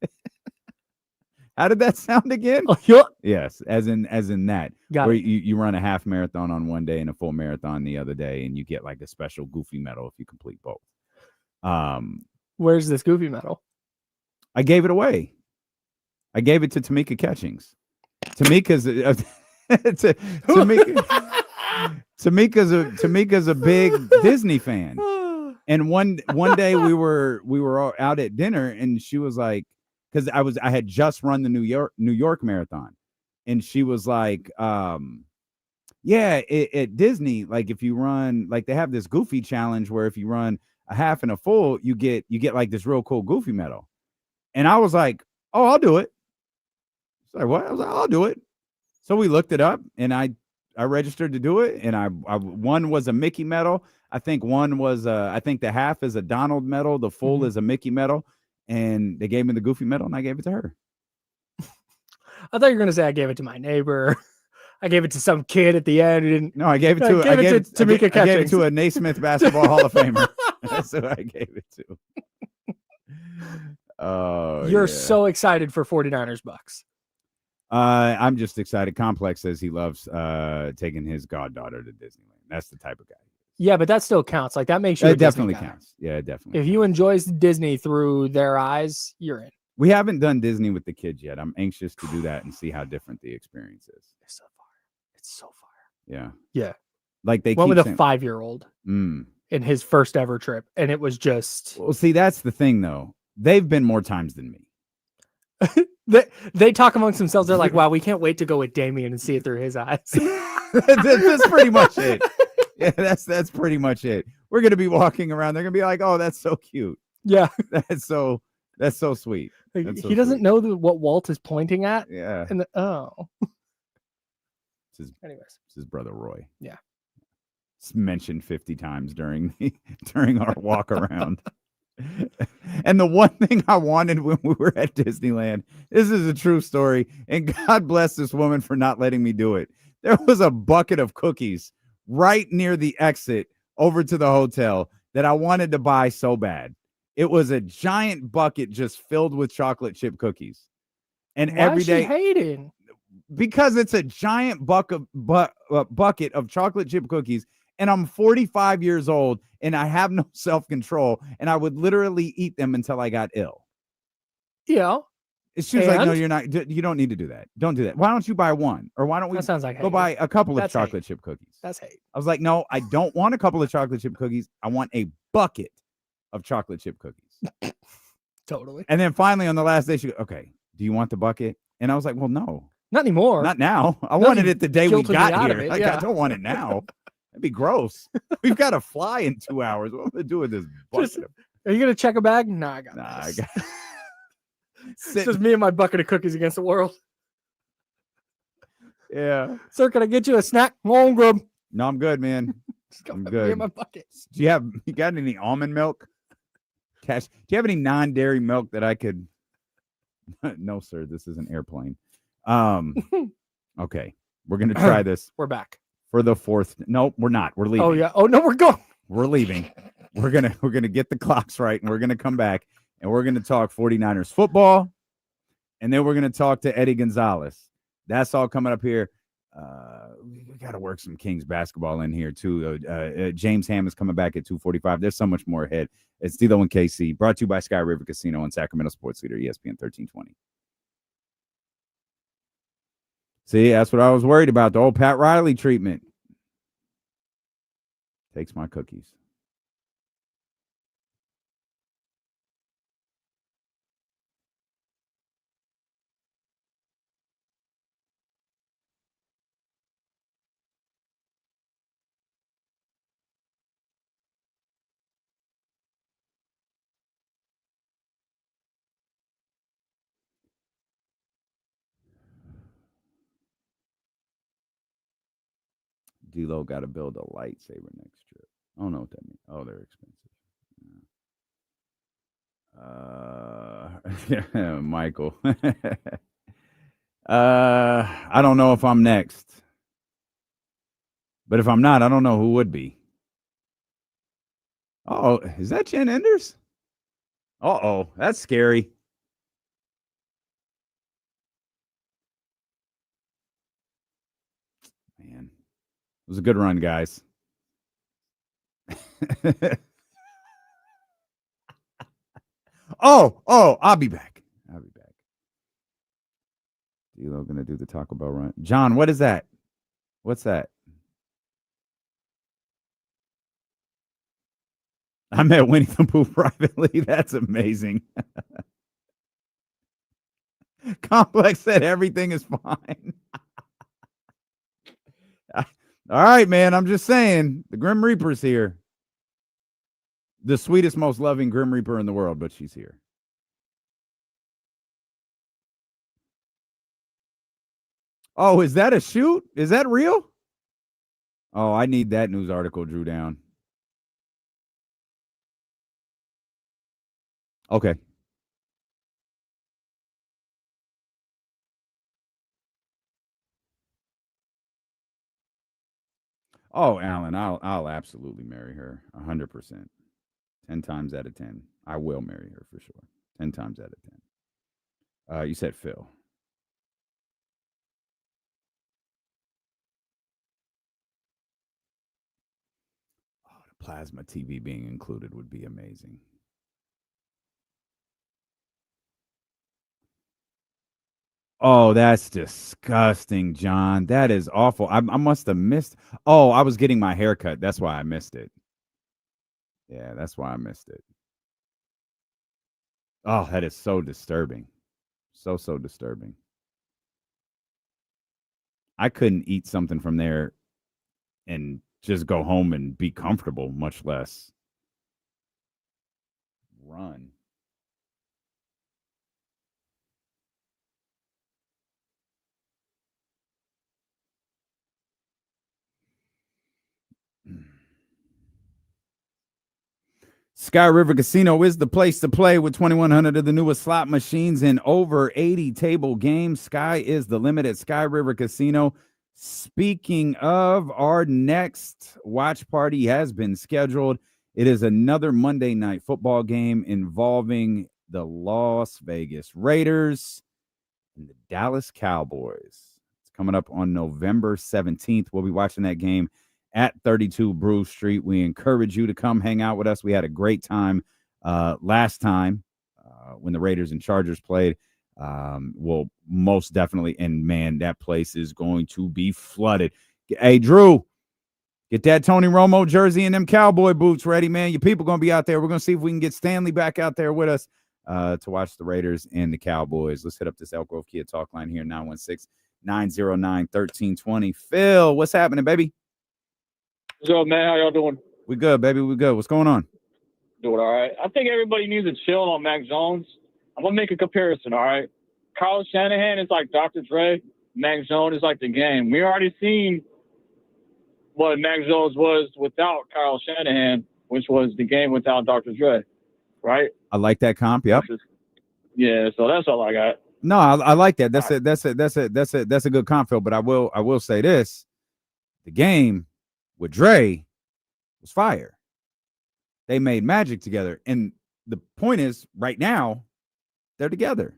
How did that sound again? Oh, yeah. Yes, as in that. Got where it. you run a half marathon on one day and a full marathon the other day, and you get like a special Goofy medal if you complete both. Where's this Goofy medal? I gave it away. I gave it to Tamika Catchings. Tamika's Tamika's a big Disney fan. And one day we were all out at dinner, and she was like, because I had just run the New York marathon, and she was like, yeah, at Disney, like if you run, like they have this Goofy challenge where if you run a half and a full, you get like this real cool Goofy medal. And I was like, oh, I'll do it. She's like, what? I was like, I'll do it. So we looked it up, and I registered to do it, and I one was a Mickey medal. I think one was I think the half is a Donald medal, the full is a Mickey medal, and they gave me the Goofy medal, and I gave it to her. I thought you were gonna say I gave it to my neighbor. I gave it to some kid at the end who didn't. No, I gave it to Tamika Catchings. I gave it to a Naismith Basketball Hall of Famer. That's who I gave it to. Oh, you're so excited for 49ers Bucks. I'm just excited. Complex says he loves taking his goddaughter to Disneyland. That's the type of guy. Yeah, but that still counts. Like that makes you. It definitely counts. Yeah, it definitely. If you enjoy Disney through their eyes, you're in. We haven't done Disney with the kids yet. I'm anxious to do that and see how different the experience is. It's so far. It's so far. Yeah. Yeah. Like they went with saying, a 5-year-old in his first ever trip, and it was just. Well, see, that's the thing, though. They've been more times than me. They talk amongst themselves. They're like, "Wow, we can't wait to go with Damien and see it through his eyes." That's pretty much it. Yeah, that's pretty much it. We're gonna be walking around. They're gonna be like, "Oh, that's so cute." Yeah, that's so sweet. That's so he doesn't sweet. know what Walt is pointing at. Yeah. And Anyways, it's his brother Roy. Yeah. It's mentioned 50 times during our walk around. And the one thing I wanted when we were at Disneyland, this is a true story, and God bless this woman for not letting me do it. There was a bucket of cookies right near the exit over to the hotel that I wanted to buy so bad. It was a giant bucket just filled with chocolate chip cookies. And why every is she day hating? Because it's a giant bucket of chocolate chip cookies. And I'm 45 years old, and I have no self-control, and I would literally eat them until I got ill. Yeah. She was like, no, you're not. You don't need to do that. Don't do that. Why don't you buy one? Or why don't we sounds like go buy a couple of chocolate chip cookies? That's hate. I was like, no, I don't want a couple of chocolate chip cookies. I want a bucket of chocolate chip cookies. Totally. And then finally on the last day, she goes, okay, do you want the bucket? And I was like, well, no. Not anymore. Not now. I wanted it the day we got here. Like, yeah. I don't want it now. That'd be gross. We've got to fly in 2 hours. What am I going to do with this bucket? Are you going to check a bag? Nah, I got this. It's just me and my bucket of cookies against the world. Yeah. Sir, can I get you a snack? Long grub. No, I'm good, man. I'm good. Me and my bucket. Do you got any almond milk? Cash. Do you have any non-dairy milk that I could? No, sir. This is an airplane. Okay. We're going to try this. We're back. For the fourth. No, we're not. We're leaving. Oh, yeah. Oh, no, we're going. We're leaving. We're gonna get the clocks right, and we're gonna come back, and we're gonna talk 49ers football, and then we're gonna talk to Eddie Gonzalez. That's all coming up here. We got to work some Kings basketball in here too. James Ham is coming back at 2:45. There's so much more ahead. It's D'Lo and KC, brought to you by Sky River Casino and Sacramento Sports Leader, ESPN 1320. See, that's what I was worried about. The old Pat Riley treatment. Takes my cookies. D-Lo got to build a lightsaber next trip. I don't know what that means. Oh, they're expensive. Michael. I don't know if I'm next. But if I'm not, I don't know who would be. Oh, is that Jen Enders? Uh-oh, that's scary. Man, it was a good run, guys. Oh, I'll be back. D-Lo gonna do the Taco Bell run. John, what is that? What's that? I met Winnie the Pooh privately. That's amazing. Complex said everything is fine. All right, man. I'm just saying the Grim Reaper's here. The sweetest, most loving Grim Reaper in the world, but she's here. Oh, is that a shoot? Is that real? Oh, I need that news article, Drew, down. Okay. Oh, Alan, I'll absolutely marry her. 100%. 10 times out of 10. I will marry her for sure. 10 times out of 10. You said Phil. Oh, the plasma TV being included would be amazing. Oh, that's disgusting, John. That is awful. I must have missed. Oh, I was getting my hair cut. That's why I missed it. Yeah, that's why I missed it. Oh, that is so disturbing. So disturbing. I couldn't eat something from there and just go home and be comfortable, much less run. Sky River Casino is the place to play with 2,100 of the newest slot machines and over 80 table games. Sky is the limit at Sky River Casino. Speaking of, our next watch party has been scheduled. It is another Monday night football game involving the Las Vegas Raiders and the Dallas Cowboys. It's coming up on November 17th. We'll be watching that game at 32 Brew Street. We encourage you to come hang out with us. We had a great time last time when the Raiders and Chargers played. Well, most definitely. And, man, that place is going to be flooded. Hey, Drew, get that Tony Romo jersey and them cowboy boots ready, man. Your people going to be out there. We're going to see if we can get Stanley back out there with us to watch the Raiders and the Cowboys. Let's hit up this Elk Grove Kia talk line here, 916-909-1320. Phil, what's happening, baby? What's up, man? How y'all doing? We good, baby. We good. What's going on? Doing all right. I think everybody needs to chill on Mac Jones. I'm going to make a comparison, all right? Kyle Shanahan is like Dr. Dre. Mac Jones is like the game. We already seen what Mac Jones was without Kyle Shanahan, which was the game without Dr. Dre, right? I like that comp. Yep. Yeah, so that's all I got. No, I like that. That's a good comp, Phil. But I will say this: the game with Dre was fire. They made magic together. And the point is, right now, they're together.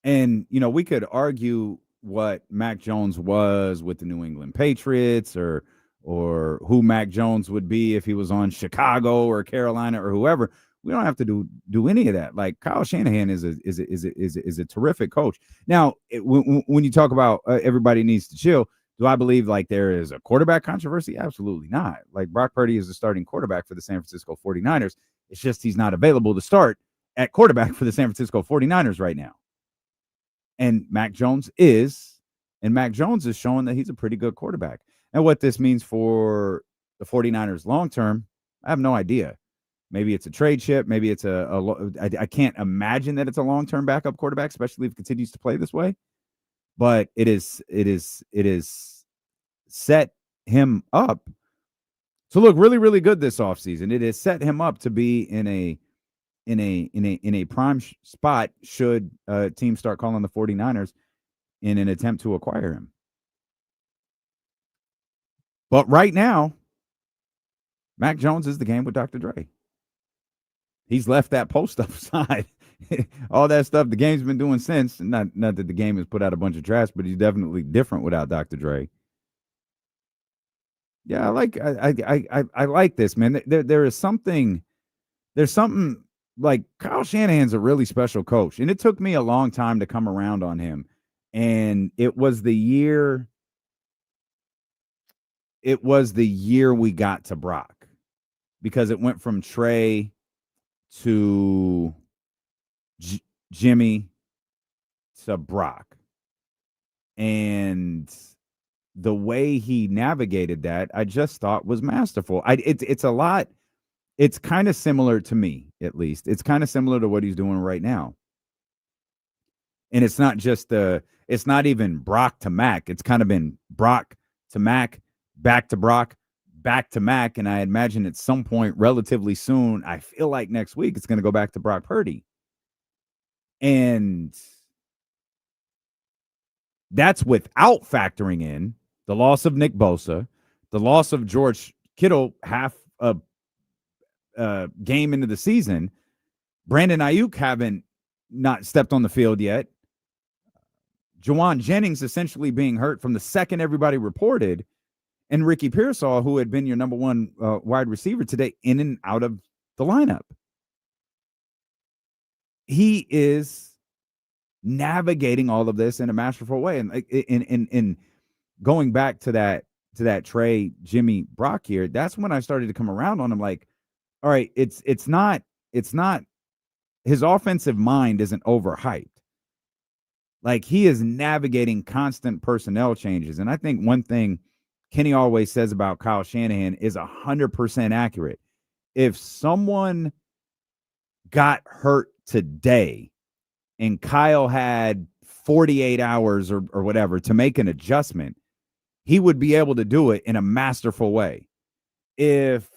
And, you know, we could argue what Mac Jones was with the New England Patriots or who Mac Jones would be if he was on Chicago or Carolina or whoever. We don't have to do any of that. Like, Kyle Shanahan is a terrific coach. Now, when you talk about everybody needs to chill, do I believe like there is a quarterback controversy? Absolutely not. Like, Brock Purdy is the starting quarterback for the San Francisco 49ers. It's just he's not available to start at quarterback for the San Francisco 49ers right now. And Mac Jones is showing that he's a pretty good quarterback. And what this means for the 49ers long term, I have no idea. Maybe it's a trade chip. Maybe it's I can't imagine that it's a long-term backup quarterback, especially if it continues to play this way. But it is set him up to look really, really good this offseason. It has set him up to be in a prime spot should teams start calling the 49ers in an attempt to acquire him. But right now, Mac Jones is the game with Dr. Dre. He's left that post up aside. All that stuff the game's been doing since. Not that the game has put out a bunch of trash, but he's definitely different without Dr. Dre. Yeah, I like this, man. There's something like Kyle Shanahan's a really special coach, and it took me a long time to come around on him. And it was the year we got to Brock, because it went from Trey to Jimmy to Brock. And the way he navigated that, I just thought was masterful. It's a lot. It's kind of similar to me, at least. It's kind of similar to what he's doing right now. And it's not even Brock to Mac. It's kind of been Brock to Mac, back to Brock, back to Mac. And I imagine at some point relatively soon, I feel like next week, it's going to go back to Brock Purdy. And that's without factoring in the loss of Nick Bosa, the loss of George Kittle half a game into the season. Brandon Ayuk haven't not stepped on the field yet. Juwan Jennings essentially being hurt from the second everybody reported. And Ricky Pearsall, who had been your number one wide receiver today, in and out of the lineup. He is navigating all of this in a masterful way. And in going back to that Trey, Jimmy, Brock here, that's when I started to come around on him. Like, all right, it's not his offensive mind isn't overhyped. Like, he is navigating constant personnel changes. And I think one thing Kenny always says about Kyle Shanahan is 100% accurate. If someone got hurt today and Kyle had 48 hours or whatever to make an adjustment, he would be able to do it in a masterful way. If,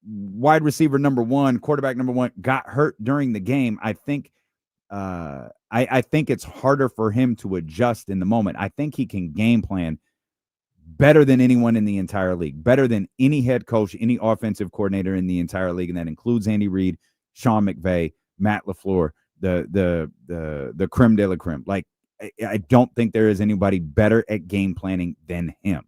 wide receiver number one, quarterback number one got hurt during the game, I think it's harder for him to adjust in the moment. I think he can game plan better than anyone in the entire league, better than any head coach, any offensive coordinator in the entire league. And that includes Andy Reid, Sean McVay, Matt LaFleur, the creme de la creme. Like, I don't think there is anybody better at game planning than him.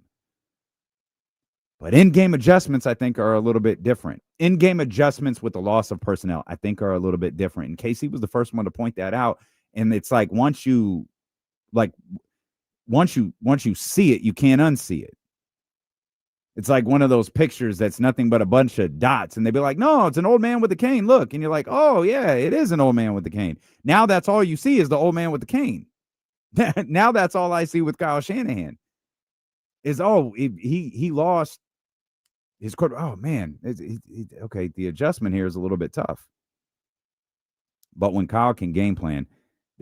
But in-game adjustments, I think, are a little bit different. In-game adjustments with the loss of personnel, I think, are a little bit different. And Casey was the first one to point that out. And it's like, once you see it, you can't unsee it. It's like one of those pictures that's nothing but a bunch of dots. And they'd be like, no, it's an old man with a cane. Look. And you're like, oh, yeah, it is an old man with a cane. Now that's all you see is the old man with the cane. Now that's all I see with Kyle Shanahan is, he lost his quarter. Oh, man. Okay, the adjustment here is a little bit tough. But when Kyle can game plan,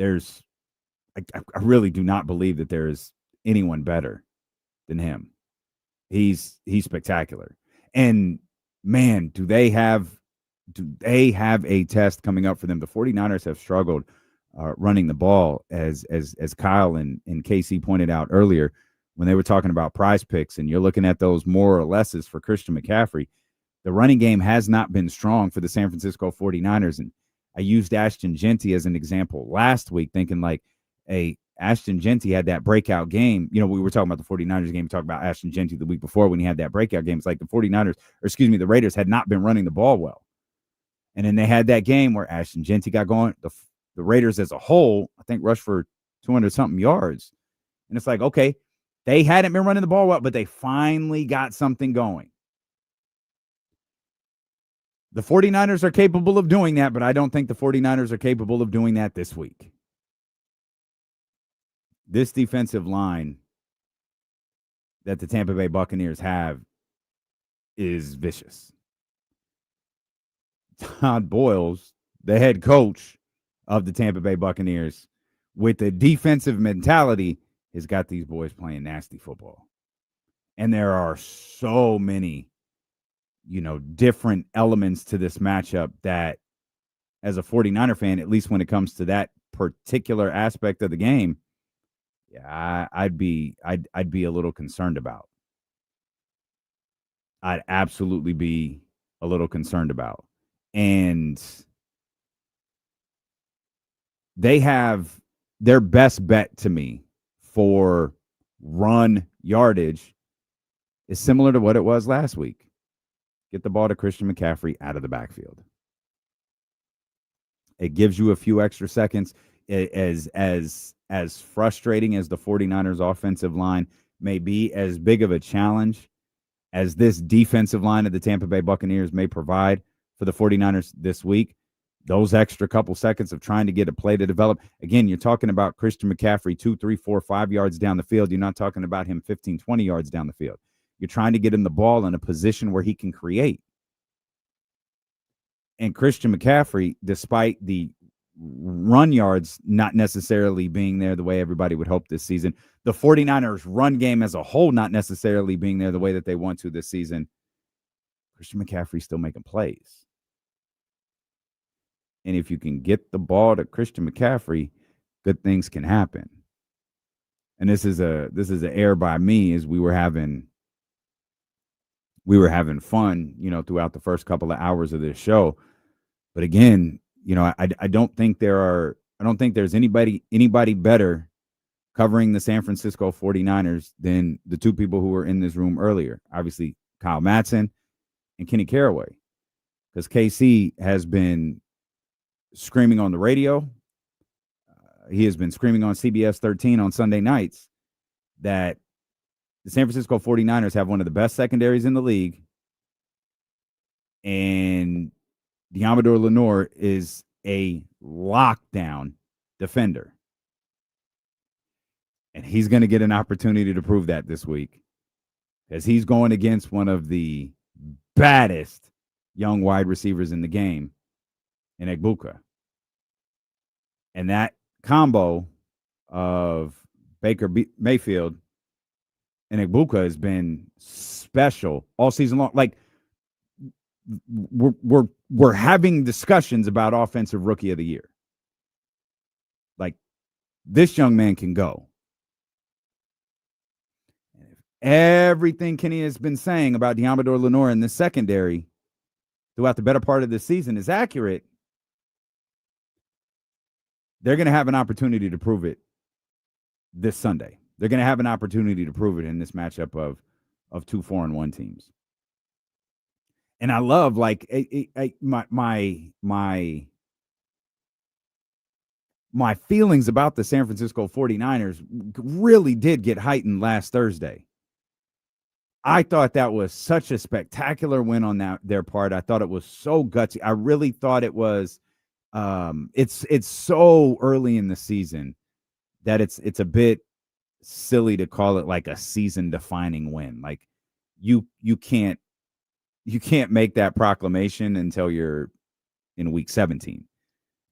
I really do not believe that there is anyone better than him. He's spectacular. And man, do they have a test coming up for them? The 49ers have struggled running the ball, as Kyle and KC pointed out earlier when they were talking about prize picks, and you're looking at those more or lesses for Christian McCaffrey. The running game has not been strong for the San Francisco 49ers. And I used Ashton Jeanty as an example last week, thinking like, hey, Ashton Jeanty had that breakout game. We were talking about the 49ers game. We talked about Ashton Jeanty the week before when he had that breakout game. It's like the Raiders had not been running the ball well. And then they had that game where Ashton Jeanty got going. The Raiders as a whole, I think, rushed for 200-something yards. And it's like, okay, they hadn't been running the ball well, but they finally got something going. The 49ers are capable of doing that, but I don't think the 49ers are capable of doing that this week. This defensive line that the Tampa Bay Buccaneers have is vicious. Todd Boyles, the head coach of the Tampa Bay Buccaneers, with the defensive mentality, has got these boys playing nasty football. And there are so many, different elements to this matchup that as a 49er fan, at least when it comes to that particular aspect of the game, yeah, I'd be a little concerned about. I'd absolutely be a little concerned about. And they have their best bet to me for run yardage is similar to what it was last week. Get the ball to Christian McCaffrey out of the backfield. It gives you a few extra seconds. As frustrating as the 49ers offensive line may be, as big of a challenge as this defensive line of the Tampa Bay Buccaneers may provide for the 49ers this week, those extra couple seconds of trying to get a play to develop. Again, you're talking about Christian McCaffrey 2, 3, 4, 5 yards down the field. You're not talking about him 15, 20 yards down the field. You're trying to get him the ball in a position where he can create. And Christian McCaffrey, despite the run yards not necessarily being there the way everybody would hope this season, the 49ers run game as a whole not necessarily being there the way that they want to this season, Christian McCaffrey's still making plays. And if you can get the ball to Christian McCaffrey, good things can happen. And this is an error by me, as we were having fun, throughout the first couple of hours of this show. But again, I don't think there's anybody better covering the San Francisco 49ers than the two people who were in this room earlier. Obviously, Kyle Madsen and Kenny Caraway, because KC has been screaming on the radio. He has been screaming on CBS 13 on Sunday nights that the San Francisco 49ers have one of the best secondaries in the league, and Deommodore Lenoir is a lockdown defender. And he's going to get an opportunity to prove that this week, because he's going against one of the baddest young wide receivers in the game, in Egbuka. And that combo of Baker Mayfield and Egbuka has been special all season long. Like, we're having discussions about offensive rookie of the year. Like, this young man can go. And if everything Kenny has been saying about Deommodore Lenoir in the secondary throughout the better part of this season is accurate, they're going to have an opportunity to prove it this Sunday. They're going to have an opportunity to prove it in this matchup of two 4-1 teams. And I love, like, my feelings about the San Francisco 49ers really did get heightened last Thursday. I thought that was such a spectacular win on their part. I thought it was so gutsy. I really thought it was. It's so early in the season that it's a bit silly to call it like a season defining win. Like, you can't make that proclamation until you're in week 17.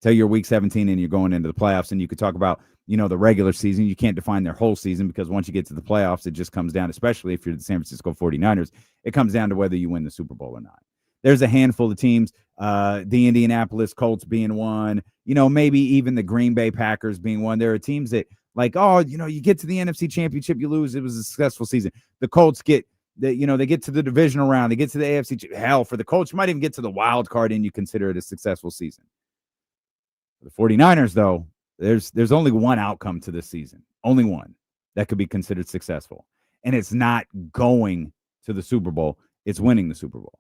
Until you're week 17 and you're going into the playoffs, and you could talk about, the regular season. You can't define their whole season, because once you get to the playoffs, it just comes down, especially if you're the San Francisco 49ers, it comes down to whether you win the Super Bowl or not. There's a handful of teams, the Indianapolis Colts being one, maybe even the Green Bay Packers being one. There are teams that, like, you get to the NFC Championship, you lose, it was a successful season. The Colts they get to the divisional round, they get to the AFC. Hell, for the Colts, you might even get to the wild card and you consider it a successful season. For the 49ers, though, there's only one outcome to this season, only one that could be considered successful. And it's not going to the Super Bowl, it's winning the Super Bowl.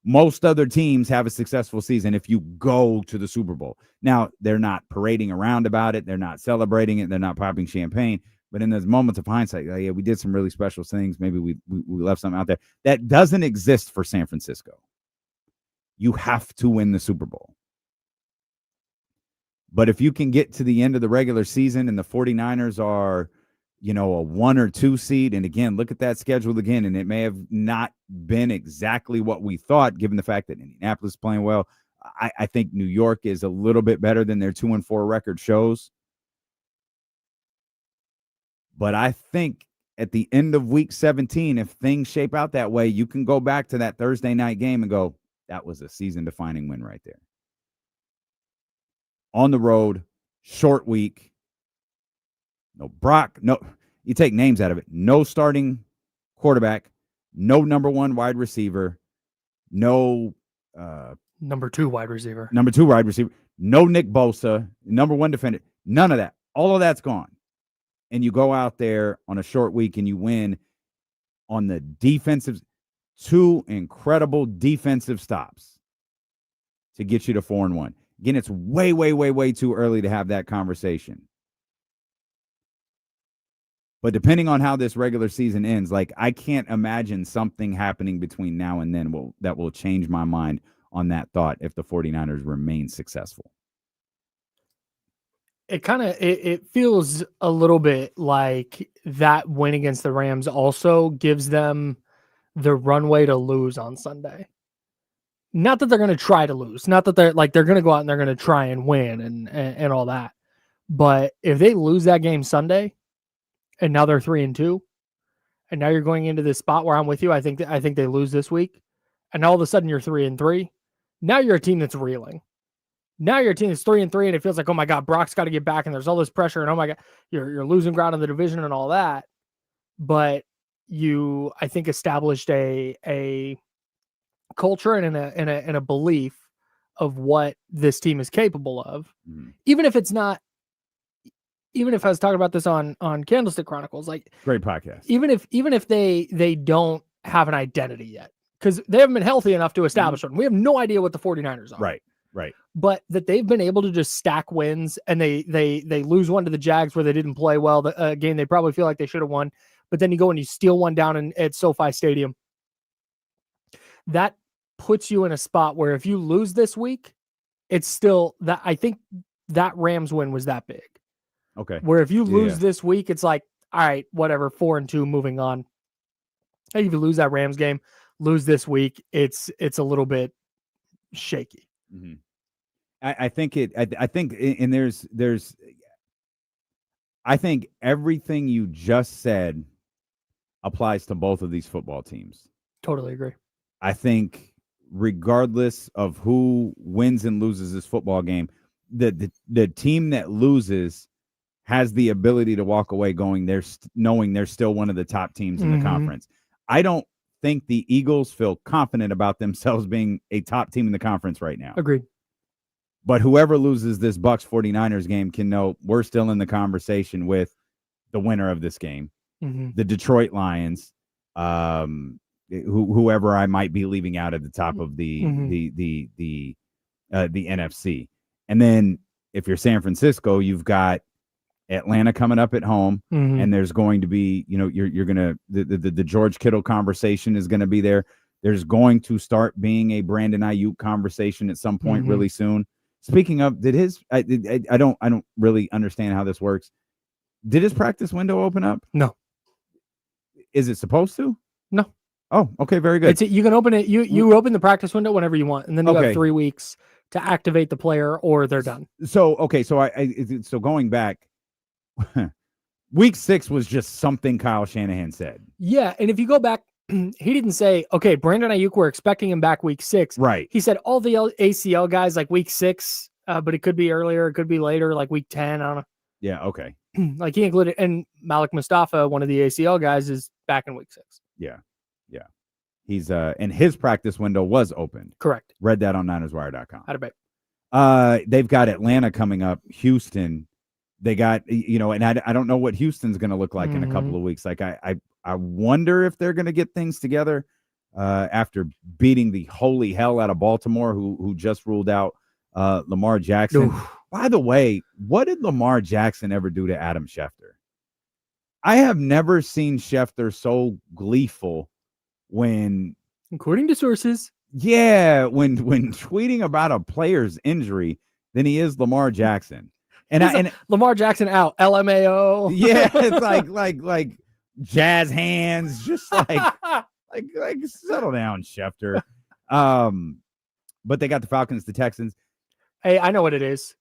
Most other teams have a successful season if you go to the Super Bowl. Now, they're not parading around about it. They're not celebrating it. They're not popping champagne. But in those moments of hindsight, yeah, we did some really special things. Maybe we left something out there. That doesn't exist for San Francisco. You have to win the Super Bowl. But if you can get to the end of the regular season and the 49ers are, a 1 or 2 seed, and again, look at that schedule again, and it may have not been exactly what we thought, given the fact that Indianapolis is playing well. I think New York is a little bit better than their 2-4 record shows. But I think at the end of week 17, if things shape out that way, you can go back to that Thursday night game and go, that was a season-defining win right there. On the road, short week. No Brock. No, you take names out of it. No starting quarterback. No number one wide receiver. No number two wide receiver. No Nick Bosa. Number one defender. None of that. All of that's gone. And you go out there on a short week and you win on the defensive. 2 incredible defensive stops to get you to 4-1. Again, it's way, way, way, way too early to have that conversation. But depending on how this regular season ends, like I can't imagine something happening between now and then that will change my mind on that thought if the 49ers remain successful. It feels a little bit like that win against the Rams also gives them the runway to lose on Sunday. Not that they're going to try to lose, not that they're going to go out and they're going to try and win and all that. But if they lose that game Sunday and now they're 3-2 and now you're going into this spot where I'm with you, I think they lose this week and all of a sudden you're 3-3. Now you're a team that's reeling. Now your team is 3-3 and it feels like, oh my God, Brock's got to get back and there's all this pressure and oh my God, you're losing ground in the division and all that. But you, I think, established a culture and a belief of what this team is capable of. Mm-hmm. Even if I was talking about this on Candlestick Chronicles, like great podcast. Even if they don't have an identity yet, because they haven't been healthy enough to establish one. We have no idea what the 49ers are. Right. But that they've been able to just stack wins and they lose one to the Jags where they didn't play well, the game they probably feel like they should have won. But then you go and you steal one down at SoFi Stadium. That puts you in a spot where if you lose this week, it's still that. I think that Rams win was that big. Okay. Where if you lose this week, it's like, all right, whatever, 4-2, moving on. If you lose that Rams game, lose this week, it's a little bit shaky. Mm-hmm. I think I think everything you just said applies to both of these football teams. Totally agree. I think regardless of who wins and loses this football game, the team that loses has the ability to walk away going there, knowing they're still one of the top teams in the conference. I don't think the Eagles feel confident about themselves being a top team in the conference right now. Agreed. But whoever loses this Bucs 49ers game can know we're still in the conversation with the winner of this game, the Detroit Lions, whoever I might be leaving out at the top of the NFC. And then if you're San Francisco, you've got Atlanta coming up at home, and there's going to be, you're going to the George Kittle conversation is going to be there. There's going to start being a Brandon Ayuk conversation at some point really soon. Speaking of, I don't really understand how this works. Did his practice window open up? No. Is it supposed to? No. Oh, okay, very good. You can open it. You open the practice window whenever you want, and then you have 3 weeks to activate the player, or they're done. So so going back, week 6 was just something Kyle Shanahan said. Yeah, and if you go back, he didn't say, okay, Brandon Ayuk, we're expecting him back week 6. Right. He said all the ACL guys like week 6, but it could be earlier, it could be later, like week 10. I don't know. Yeah, okay. Like he included, and Malik Mustafa, one of the ACL guys, is back in week 6. Yeah. He's and his practice window was open. Correct. Read that on NinersWire.com. How to bet. They've got Atlanta coming up, Houston. They got, and I don't know what Houston's going to look like in a couple of weeks. Like I wonder if they're going to get things together after beating the holy hell out of Baltimore, who just ruled out Lamar Jackson. Oof. By the way, what did Lamar Jackson ever do to Adam Schefter? I have never seen Schefter so gleeful when, according to sources, when tweeting about a player's injury than he is Lamar Jackson. And Lamar Jackson out, LMAO. Yeah, it's like jazz hands, just like settle down, Schefter. But they got the Falcons, the Texans. Hey, I know what it is.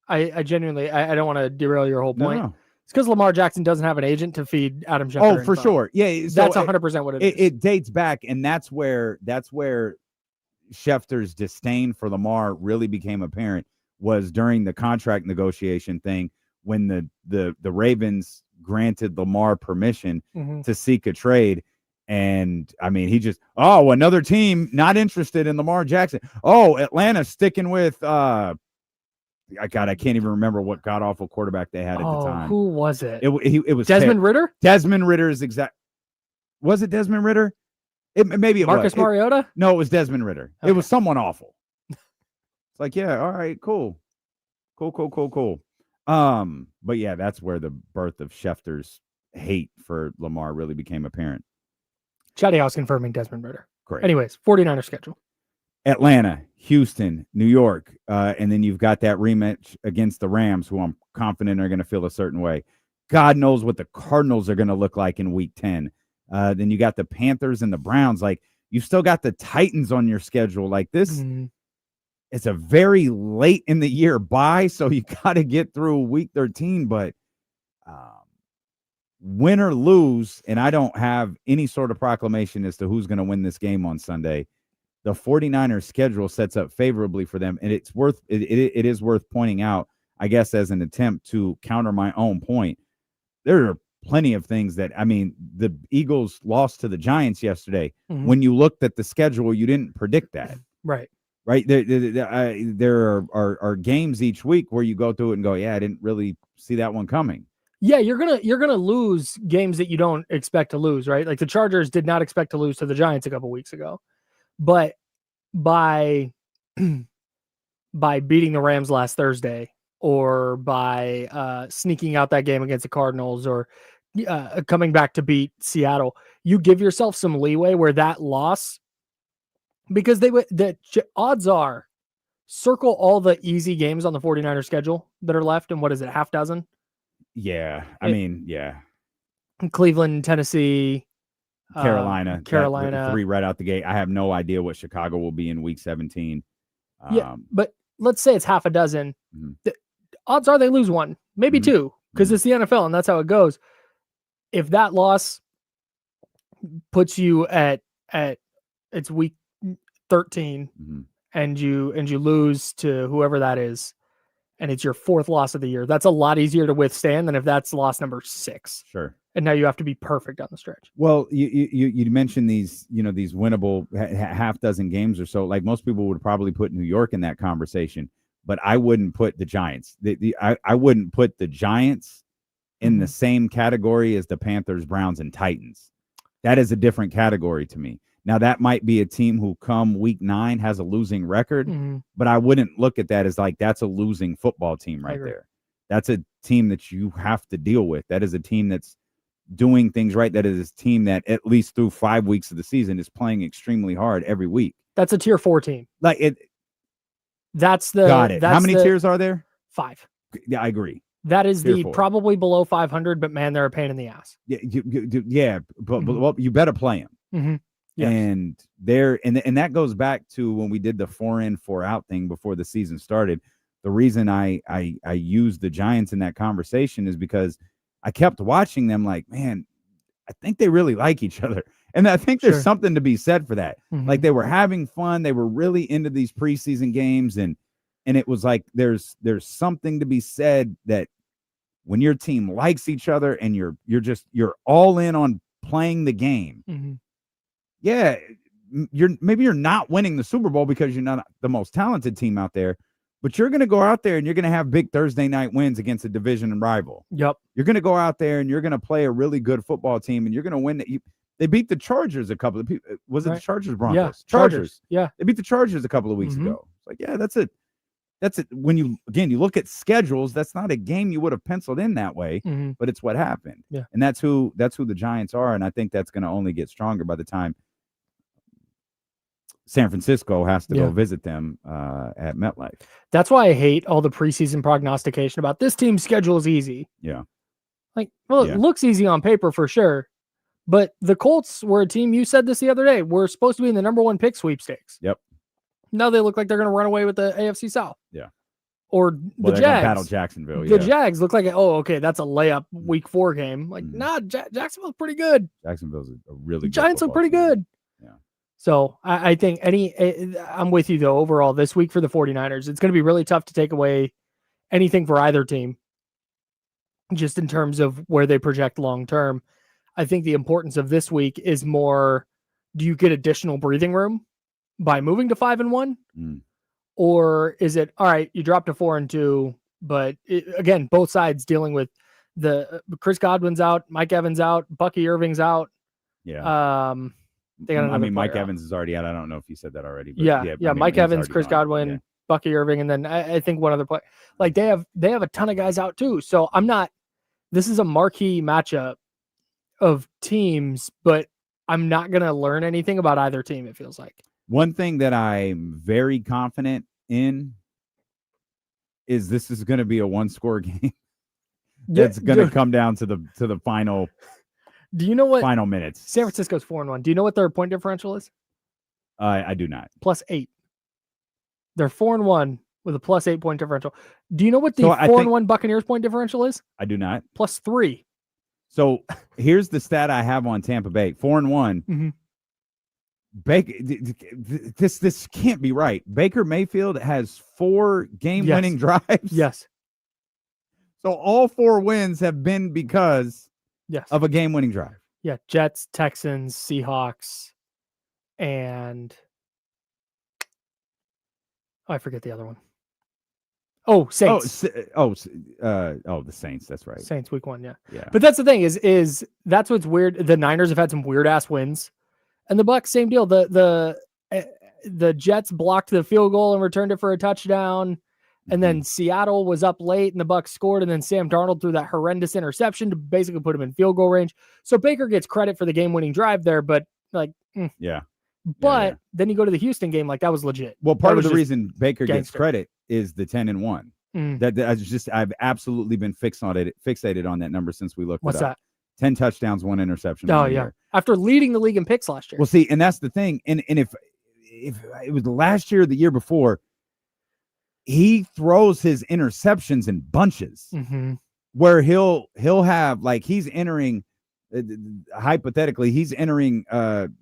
I genuinely, I don't want to derail your whole point. No. It's because Lamar Jackson doesn't have an agent to feed Adam Schefter. Oh, for info. sure. Yeah. So That's 100% what it is. It dates back, and that's where Schefter's disdain for Lamar really became apparent, was during the contract negotiation thing when the Ravens granted Lamar permission to seek a trade. And I mean, he just, another team not interested in Lamar Jackson. Oh, Atlanta sticking with I can't even remember what god awful quarterback they had at the time. Who was it? It was Desmond Ritter? Desmond Ritter is exact. Was it Desmond Ritter? Maybe it Marcus was. Mariota? No, it was Desmond Ritter. Okay. It was someone awful. It's like, yeah, all right, cool. But yeah, that's where the birth of Schefter's hate for Lamar really became apparent. Chatty House confirming Desmond Ritter. Great. Anyways, 49ers schedule. Atlanta, Houston, New York, and then you've got that rematch against the Rams, who I'm confident are going to feel a certain way. God knows what the Cardinals are going to look like in Week 10. Then you got the Panthers and the Browns. Like, you've still got the Titans on your schedule. Like, this, it's a very late in the year bye, so you got to get through Week 13. But win or lose, and I don't have any sort of proclamation as to who's going to win this game on Sunday, the 49ers schedule sets up favorably for them. And it's worth it is worth pointing out, I guess, as an attempt to counter my own point. There are plenty of things that, I mean, the Eagles lost to the Giants yesterday. When you looked at the schedule, you didn't predict that. Right. There are games each week where you go through it and go, yeah, I didn't really see that one coming. Yeah, you're gonna lose games that you don't expect to lose, right? Like the Chargers did not expect to lose to the Giants a couple weeks ago, but by beating the Rams last Thursday, or by sneaking out that game against the Cardinals, or coming back to beat Seattle, you give yourself some leeway where that loss, because the odds are, circle all the easy games on the 49ers schedule that are left, and what is it, half dozen? Yeah, I mean, yeah. Cleveland, Tennessee, Carolina, Carolina, 3 right out the gate. I have no idea what Chicago will be in Week 17. Yeah, but let's say it's half a dozen. The odds are they lose one, maybe two, because it's the NFL and that's how it goes. If that loss puts you at it's Week 13 and you lose to whoever that is, and it's your 4th loss of the year, that's a lot easier to withstand than if that's loss number 6. Sure. And now you have to be perfect on the stretch. Well, you mentioned these winnable half dozen games or so. Like, most people would probably put New York in that conversation, but I wouldn't put the Giants. I wouldn't put the Giants in the same category as the Panthers, Browns, and Titans. That is a different category to me. Now, that might be a team who come Week 9 has a losing record, but I wouldn't look at that as like that's a losing football team right there. That's a team that you have to deal with. That is a team that's doing things right. That is a team that, at least through 5 weeks of the season, is playing extremely hard every week. That's a tier 4 team. Like it. That's the. Got it. How many tiers are there? 5. Yeah, I agree. That is Tier the 4. Probably below 500, but man, they're a pain in the ass. Yeah, but well, you better play them. Yes. And and that goes back to when we did the 4-in, 4-out thing before the season started. The reason I used the Giants in that conversation is because I kept watching them like, man, I think they really like each other. And I think there's something to be said for that. Like, they were having fun. They were really into these preseason games. And it was like, there's something to be said that when your team likes each other and you're all in on playing the game. Yeah, you're not winning the Super Bowl because you're not the most talented team out there, but you're going to go out there and you're going to have big Thursday night wins against a division rival. Yep. You're going to go out there and you're going to play a really good football team, and you're going to win. They beat the Chargers a couple of people. Was it the Chargers, Broncos? Yeah, Chargers. Yeah. They beat the Chargers a couple of weeks ago. It's like, yeah, that's it. That's it. When you look at schedules, that's not a game you would have penciled in that way, but it's what happened. Yeah. And that's who the Giants are. And I think that's going to only get stronger by the time San Francisco has to go visit them at MetLife. That's why I hate all the preseason prognostication about this team's schedule is easy. Yeah. Like, well, it looks easy on paper for sure, but the Colts were a team, you said this the other day, were supposed to be in the number 1 pick sweepstakes. Yep. Now they look like they're going to run away with the AFC South. Yeah. or the Well, they're gonna Jags. battle Jacksonville. The Yeah, Jags look like, okay, that's a layup week 4 game. Like, nah, Jacksonville's pretty good. Jacksonville's a really The good Giants look football pretty team. good. Yeah. So I think I'm with you though. Overall, this week for the 49ers, it's going to be really tough to take away anything for either team, just in terms of where they project long term. I think the importance of this week is more: do you get additional breathing room by moving to 5-1, or is it all right? You dropped to 4-2, but again, both sides dealing with the Chris Godwin's out, Mike Evans out, Bucky Irving's out. Yeah. I mean, Mike player out. Evans is already out. I don't know if you said that already. But Yeah. I mean, Mike he's Evans, already Chris gone. Godwin, Yeah. Bucky Irving, and then I think one other player. Like they have a ton of guys out too. So this is a marquee matchup of teams, but I'm not gonna learn anything about either team. It feels like One thing that I'm very confident in is this is going to be a 1-score game. That's going to come down to the final. Do you know what final minutes? San Francisco's 4-1. Do you know what their point differential is? I do not. +8. They're 4-1 with a +8 point differential. Do you know what the So 4-1 Buccaneers point differential is? I do not. +3. So here's the stat I have on Tampa Bay: 4-1. Mm-hmm. Baker, this can't be right. Baker Mayfield has 4 game-winning drives. Yes. So all 4 wins have been because yes of a game-winning drive. Yeah, Jets, Texans, Seahawks, and I forget the other one. Oh, Saints. The Saints. That's right. Saints week 1. Yeah. Yeah. But that's the thing is that's what's weird. The Niners have had some weird ass wins, and the Bucs same deal. The Jets blocked the field goal and returned it for a touchdown, and then Seattle was up late and the Bucs scored, and then Sam Darnold threw that horrendous interception to basically put him in field goal range. So Baker gets credit for the game-winning drive there, but yeah. But then you go to the Houston game, like that was legit. Well, part of the reason Baker gets gangster. credit is the 10-1. I've absolutely been fixated on that number since we looked. What's it up. that? 10 touchdowns, 1 interception. Oh yeah, after leading the league in picks last year. Well, see, and that's the thing. And if it was the last year or the year before, he throws his interceptions in bunches, where he'll have like he's entering. Hypothetically, he's entering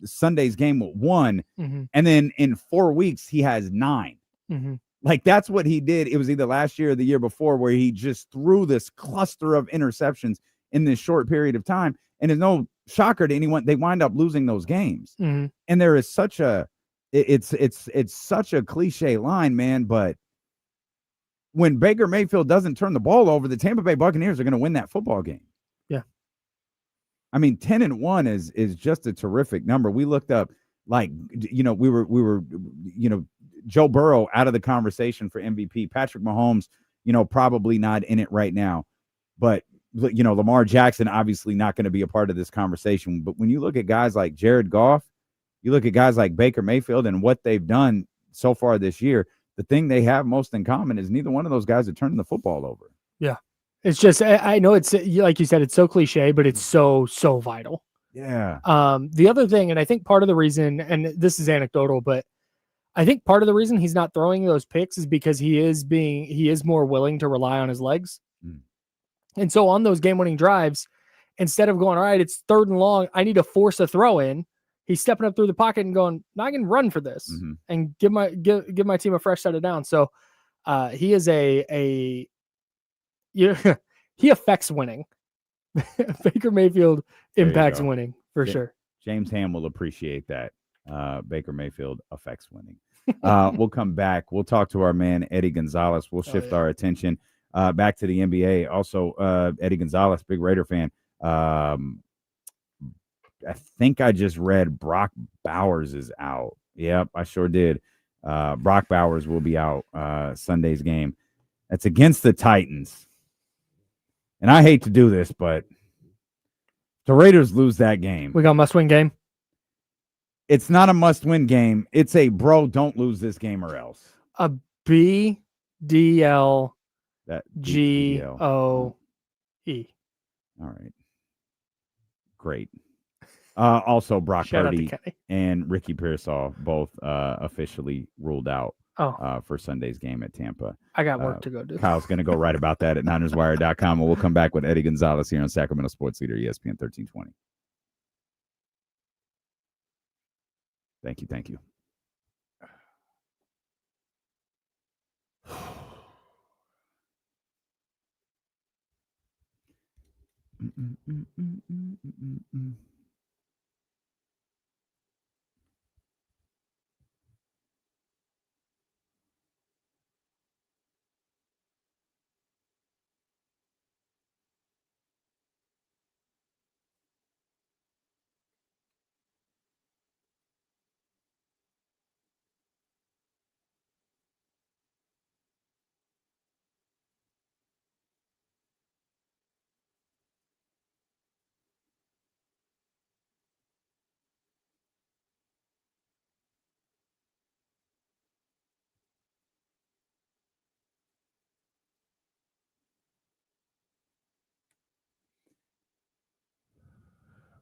Sunday's game with 1, and then in 4 weeks he has 9. Like that's what he did. It was either last year or the year before where he just threw this cluster of interceptions in this short period of time. And it's no shocker to anyone. They wind up losing those games. And there is such a it's such a cliche line, man. But when Baker Mayfield doesn't turn the ball over, the Tampa Bay Buccaneers are going to win that football game. Yeah. I mean, 10-1 is just a terrific number. We looked up, like, we were Joe Burrow out of the conversation for MVP. Patrick Mahomes, probably not in it right now. But, Lamar Jackson obviously not going to be a part of this conversation. But when you look at guys like Jared Goff, you look at guys like Baker Mayfield and what they've done so far this year, the thing they have most in common is neither one of those guys are turning the football over. Yeah. It's just, I know it's like you said, it's so cliche, but it's so vital. Yeah. The other thing, and I think part of the reason, and this is anecdotal, but I think part of the reason he's not throwing those picks is because he is more willing to rely on his legs. And so on those game-winning drives, instead of going, all right, it's 3rd and long, I need to force a throw in, he's stepping up through the pocket and going, no, I can run for this and give my team a fresh set of downs. So he is he affects winning. Baker Mayfield impacts winning for sure. James Ham will appreciate that. Baker Mayfield affects winning. We'll come back. We'll talk to our man, Eddie Gonzalez. We'll shift our attention back to the NBA. Also, Eddie Gonzalez, big Raider fan. I think I just read Brock Bowers is out. Yep, I sure did. Brock Bowers will be out Sunday's game. That's against the Titans. And I hate to do this, but the Raiders lose that game. We got a must-win game. It's not a must-win game. It's a don't lose this game or else. A BDLGOE. All right. Great. Also, Brock Purdy and Ricky Pearsall both officially ruled out for Sunday's game at Tampa. I got work to go do. Kyle's going to go write about that at NinersWire.com, and we'll come back with Eddie Gonzalez here on Sacramento Sports Leader, ESPN 1320. Thank you. Thank you.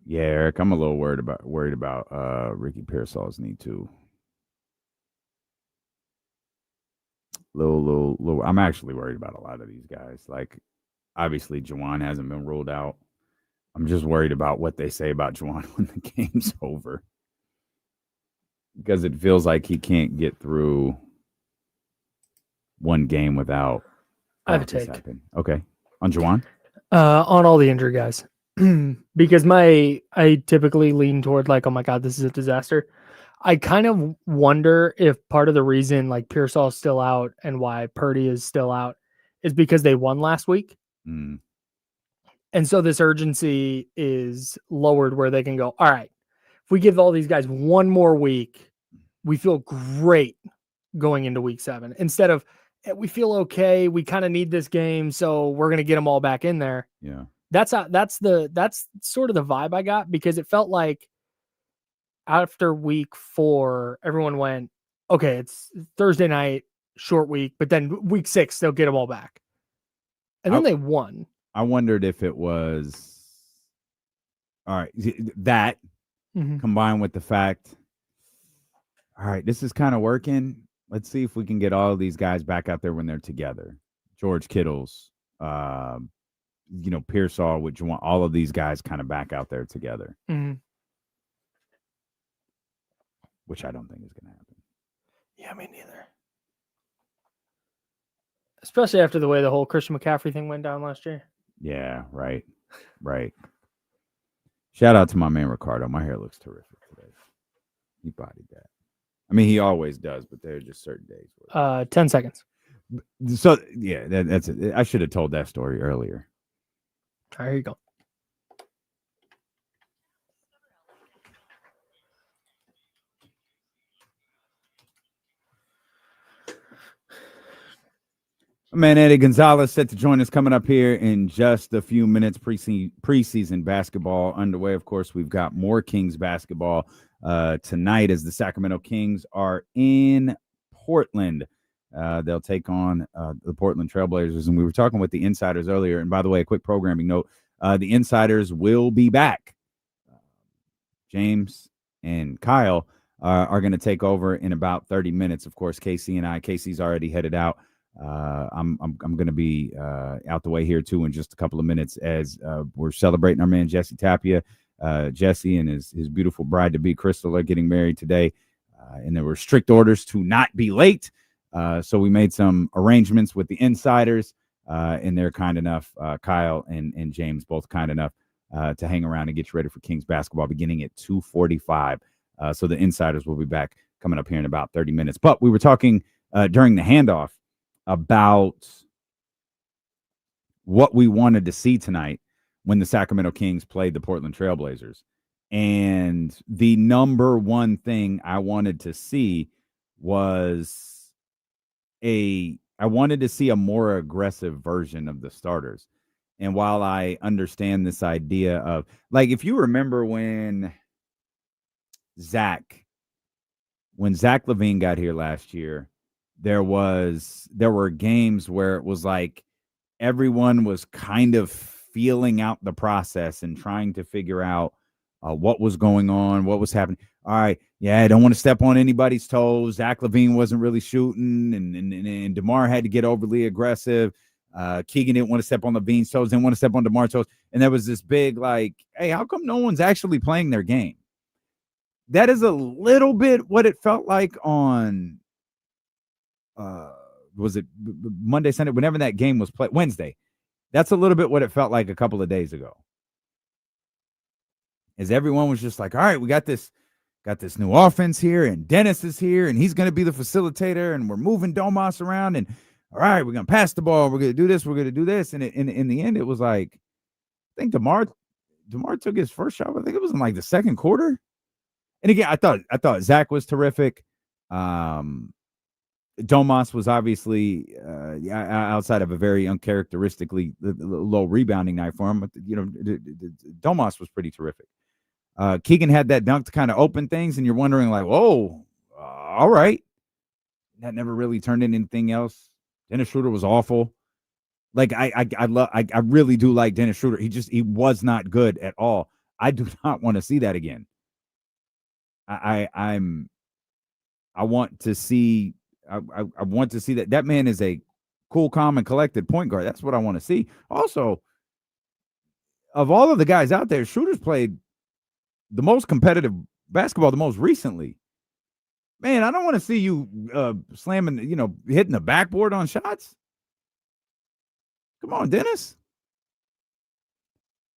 Yeah, Eric, I'm a little worried about Ricky Pearsall's knee too. Little. I'm actually worried about a lot of these guys. Like, obviously, Juwan hasn't been ruled out. I'm just worried about what they say about Juwan when the game's over, because it feels like he can't get through one game without. I have a take. Okay, on Juwan. On all the injured guys. Because I typically lean toward like, oh my God, this is a disaster. I kind of wonder if part of the reason like Pearsall is still out and why Purdy is still out is because they won last week. Mm. And so this urgency is lowered where they can go, all right, if we give all these guys one more week, we feel great going into week 7 instead of we feel okay. We kind of need this game. So we're going to get them all back in there. Yeah. That's sort of the vibe I got, because it felt like after week 4, everyone went, okay, it's Thursday night, short week, but then week 6, they'll get them all back. And then they won. I wondered if it was, all right, that combined with the fact, all right, this is kind of working. Let's see if we can get all of these guys back out there when they're together. George Kittle's, Pearsall, which you want all of these guys kind of back out there together, which I don't think is going to happen. Yeah, me neither. Especially after the way the whole Christian McCaffrey thing went down last year. Yeah, right. Shout out to my man Ricardo. My hair looks terrific today. He bodied that. I mean, he always does, but there are just certain days. 10 seconds. So yeah, that's it. I should have told that story earlier. All right, here you go. Man, Eddie Gonzalez set to join us coming up here in just a few minutes. Preseason basketball underway. Of course, we've got more Kings basketball tonight as the Sacramento Kings are in Portland. They'll take on the Portland Trailblazers. And we were talking with the Insiders earlier. And by the way, a quick programming note, the Insiders will be back. James and Kyle are going to take over in about 30 minutes. Of course, Casey's already headed out. I'm going to be out the way here too in just a couple of minutes as we're celebrating our man Jesse Tapia. Jesse and his beautiful bride to be Crystal are getting married today, and there were strict orders to not be late. So we made some arrangements with the Insiders, and they're kind enough. Kyle and James both kind enough to hang around and get you ready for Kings basketball beginning at 2:45. So the Insiders will be back coming up here in about 30 minutes. But we were talking during the handoff about what we wanted to see tonight when the Sacramento Kings played the Portland Trailblazers. And the number one thing I wanted to see was I wanted to see a more aggressive version of the starters. And while I understand this idea of, like, if you remember when Zach LaVine got here last year, there were games where it was like everyone was kind of feeling out the process and trying to figure out what was going on, what was happening. All right, Yeah, I don't want to step on anybody's toes. Zach LaVine wasn't really shooting, and DeMar had to get overly aggressive. Keegan didn't want to step on LaVine's toes, didn't want to step on DeMar's toes. And there was this big, like, hey, how come no one's actually playing their game? That is a little bit what it felt like on, was it Monday, Sunday, whenever that game was played, Wednesday. That's a little bit what it felt like a couple of days ago. As everyone was just like, all right, we got this new offense here, and Dennis is here, and he's going to be the facilitator, and we're moving Domas around, and all right, we're going to pass the ball, we're going to do this, we're going to do this. And in the end, it was like, I think DeMar took his first shot. I think it was in like the second quarter. And again, I thought Zach was terrific. Domas was obviously outside of a very uncharacteristically low rebounding night for him. But, Domas was pretty terrific. Keegan had that dunk to kind of open things, and you're wondering like, whoa, all right. That never really turned into anything else. Dennis Schroeder was awful. Like I really do like Dennis Schroeder. He was not good at all. I do not want to see that again. I want to see that man is a cool, calm, and collected point guard. That's what I want to see. Also, of all of the guys out there, Schroeder's played the most competitive basketball the most recently. Man, I don't want to see you slamming, hitting the backboard on shots. Come on, Dennis.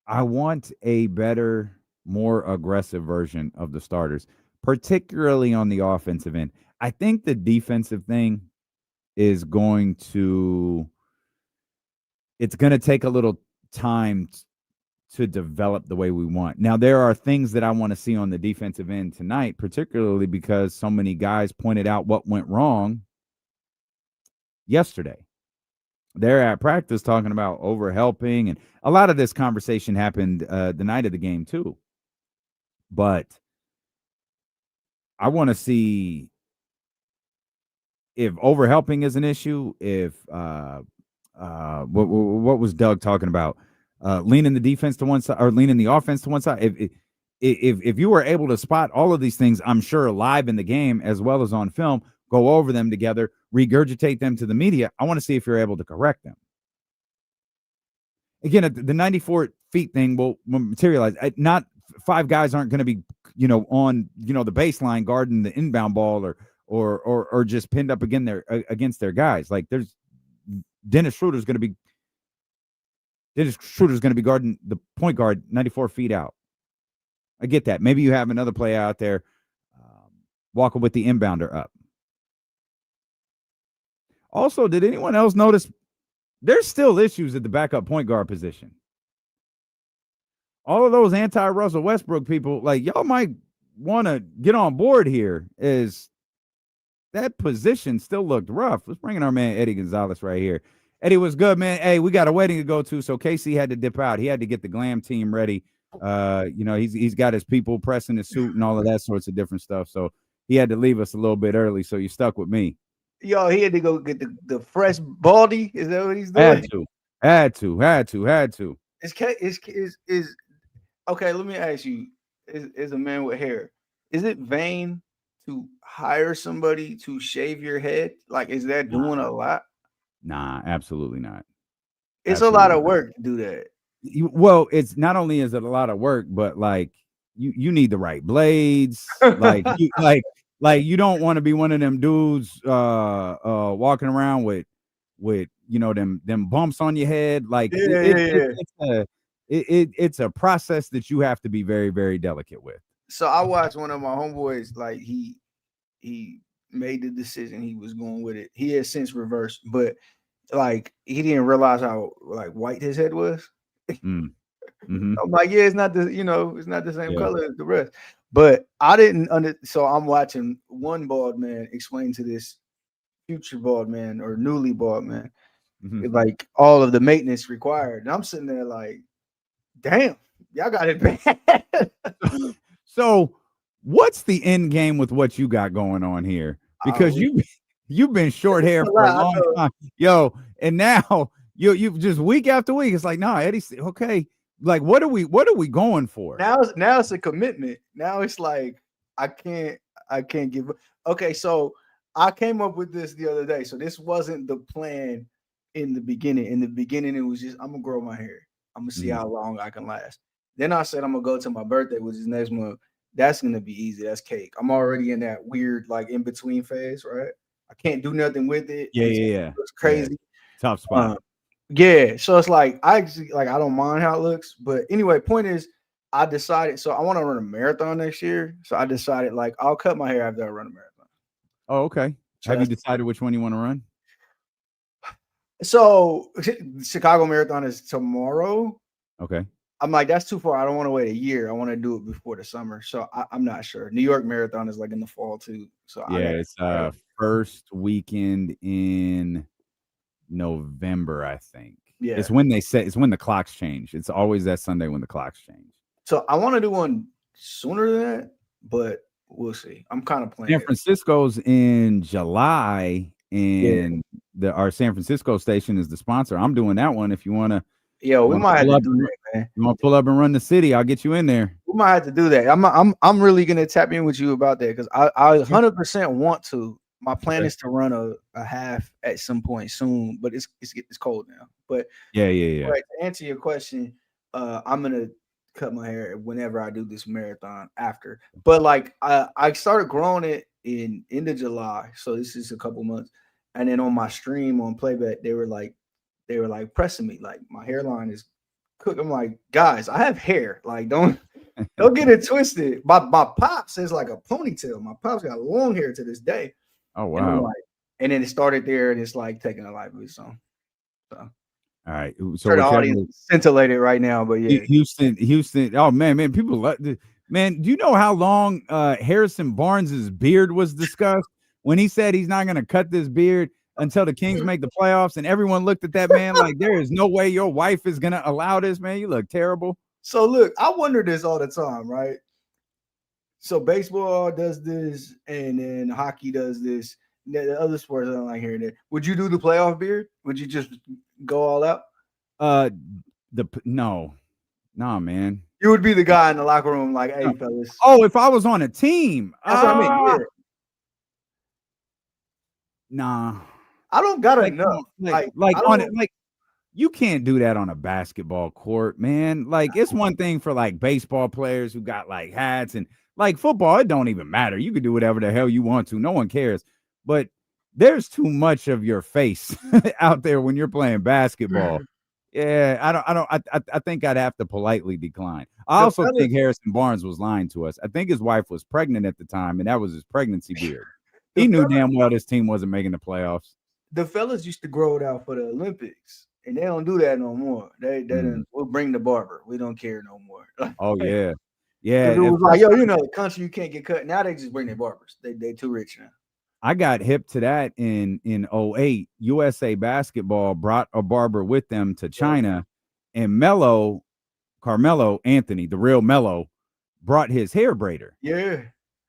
I want a better, more aggressive version of the starters, particularly on the offensive end. I think the defensive thing is going to take a little time to develop the way we want. Now, there are things that I want to see on the defensive end tonight, particularly because so many guys pointed out what went wrong yesterday. They're at practice talking about overhelping, and a lot of this conversation happened the night of the game too. But I want to see if overhelping is an issue, if what was Doug talking about? Leaning the defense to one side or leaning the offense to one side. If you were able to spot all of these things, I'm sure live in the game as well as on film, go over them together, regurgitate them to the media. I want to see if you're able to correct them. Again, the 94 feet thing will materialize. Not five guys aren't going to be, on, the baseline guarding the inbound ball or just pinned up against their guys. Like Dennis Schroeder's going to be guarding the point guard 94 feet out. I get that. Maybe you have another player out there walking with the inbounder up. Also, did anyone else notice there's still issues at the backup point guard position? All of those anti-Russell Westbrook people, like, y'all might want to get on board here. Is that position still looked rough? Let's bring in our man Eddie Gonzalez right here. Eddie, was good, man. Hey, we got a wedding to go to, so Casey had to dip out. He had to get the glam team ready. He's got his people pressing his suit and all of that sorts of different stuff. So he had to leave us a little bit early. So you stuck with me. Yo, he had to go get the fresh baldy. Is that what he's doing? Had to. Is okay. Let me ask you: Is a man with hair? Is it vain to hire somebody to shave your head? Like, is that doing a lot? Nah, absolutely not. It's a lot of work to do that. Well, it's not only is it a lot of work, but like you need the right blades. Like you don't want to be one of them dudes walking around with them bumps on your head. Like it's a process that you have to be very, very delicate with. So I watched one of my homeboys, like he made the decision, he was going with it. He has since reversed, but like he didn't realize how like white his head was. Mm-hmm. I'm like, yeah, it's not the same color as the rest. But I didn't so I'm watching one bald man explain to this future bald man or newly bald man, like all of the maintenance required. And I'm sitting there like, damn, y'all got it bad. So what's the end game with what you got going on here? Because you've been short hair for a long time. Yo, and now you just week after week, it's like, nah, Eddie, okay. Like, what are we going for? Now it's a commitment. Now it's like I can't I can't give. Okay, so I came up with this the other day. So this wasn't the plan in the beginning. In the beginning, it was just I'm gonna grow my hair. I'm gonna see how long I can last. Then I said I'm gonna go to my birthday, which is next month. That's gonna be easy. That's cake. I'm already in that weird like in between phase, right? I can't do nothing with it. It's crazy. Yeah. Tough spot. Yeah. So it's like I don't mind how it looks, but anyway, point is I decided. So I want to run a marathon next year. So I decided like I'll cut my hair after I run a marathon. Oh, okay. So have you decided which one you want to run? So Chicago Marathon is tomorrow. Okay. I'm like, that's too far. I don't want to wait a year. I want to do it before the summer. So I'm not sure. New York Marathon is like in the fall too. So it's first weekend in November, I think. Yeah. It's when the clocks change. It's always that Sunday when the clocks change. So I want to do one sooner than that, but we'll see. I'm kind of playing. San Francisco's in July, and our San Francisco station is the sponsor. I'm doing that one. If you want to, we might have to do that, man. You want to pull up and run the city? I'll get you in there. We might have to do that. I'm really gonna tap in with you about that because I 100% want to. My plan is to run a half at some point soon, but it's cold now. But yeah. Right, to answer your question, I'm gonna cut my hair whenever I do this marathon after. But like I started growing it in end of July, so this is a couple months. And then on my stream on playback, they were like pressing me, like my hairline is cooked. I'm like, guys, I have hair. Like, don't get it twisted. My pops is like a ponytail. My pops got long hair to this day. Oh wow! And then it started there, and it's like taking a life of its own. So, all right. So the audience is scintillated right now, but yeah, Houston. Oh man, people love. Man, do you know how long Harrison Barnes's beard was discussed when he said he's not going to cut this beard until the Kings make the playoffs, and everyone looked at that man like there is no way your wife is going to allow this, man. You look terrible. So look, I wonder this all the time, right? So baseball does this, and then hockey does this. The other sports I don't like hearing it. Would you do the playoff beard? Would you just go all out? No, man. You would be the guy in the locker room, like, hey, fellas. Oh, if I was on a team, that's what I mean. Yeah. Nah, I don't got enough. Like you can't do that on a basketball court, man. Like it's one thing for like baseball players who got like hats and like football. It don't even matter. You can do whatever the hell you want to. No one cares. But there's too much of your face out there when you're playing basketball. Yeah, I think I'd have to politely decline. I also think Harrison Barnes was lying to us. I think his wife was pregnant at the time, and that was his pregnancy beard. He knew damn well this team wasn't making the playoffs. The fellas used to grow it out for the Olympics, and they don't do that no more. We'll bring the barber. We don't care no more. Oh yeah. It was like, yo, the country you can't get cut. Now they just bring their barbers. They too rich now. I got hip to that in 08. USA Basketball brought a barber with them to China, and Carmelo Anthony, the real Melo, brought his hair braider. Yeah.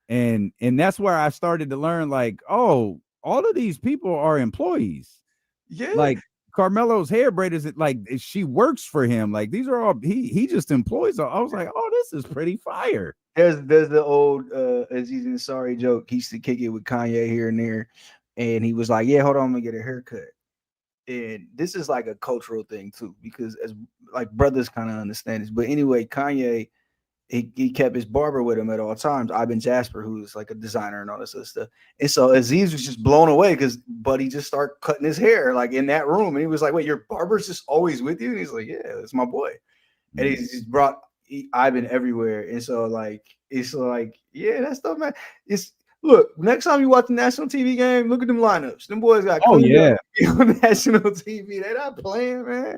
And that's where I started to learn, like, oh, all of these people are employees. Yeah. Like Carmelo's hair braiders, like she works for him. Like these are all he just employs. I was like, oh, this is pretty fire. There's the old Aziz Ansari joke. He used to kick it with Kanye here and there, and he was like, "Yeah, hold on, I'm gonna get a haircut." And this is like a cultural thing too, because as like brothers kind of understand this. But anyway, Kanye, he kept his barber with him at all times. Ivan Jasper, who's like a designer and all this other stuff. And so Aziz was just blown away because Buddy just started cutting his hair like in that room, and he was like, "Wait, your barber's just always with you?" And he's like, "Yeah, it's my boy." Mm-hmm. And he's just brought Ivan everywhere, and so it's like that's stuff, man. Look, next time you watch the national TV game, look at them lineups. Them boys got on national TV. They're not playing, man.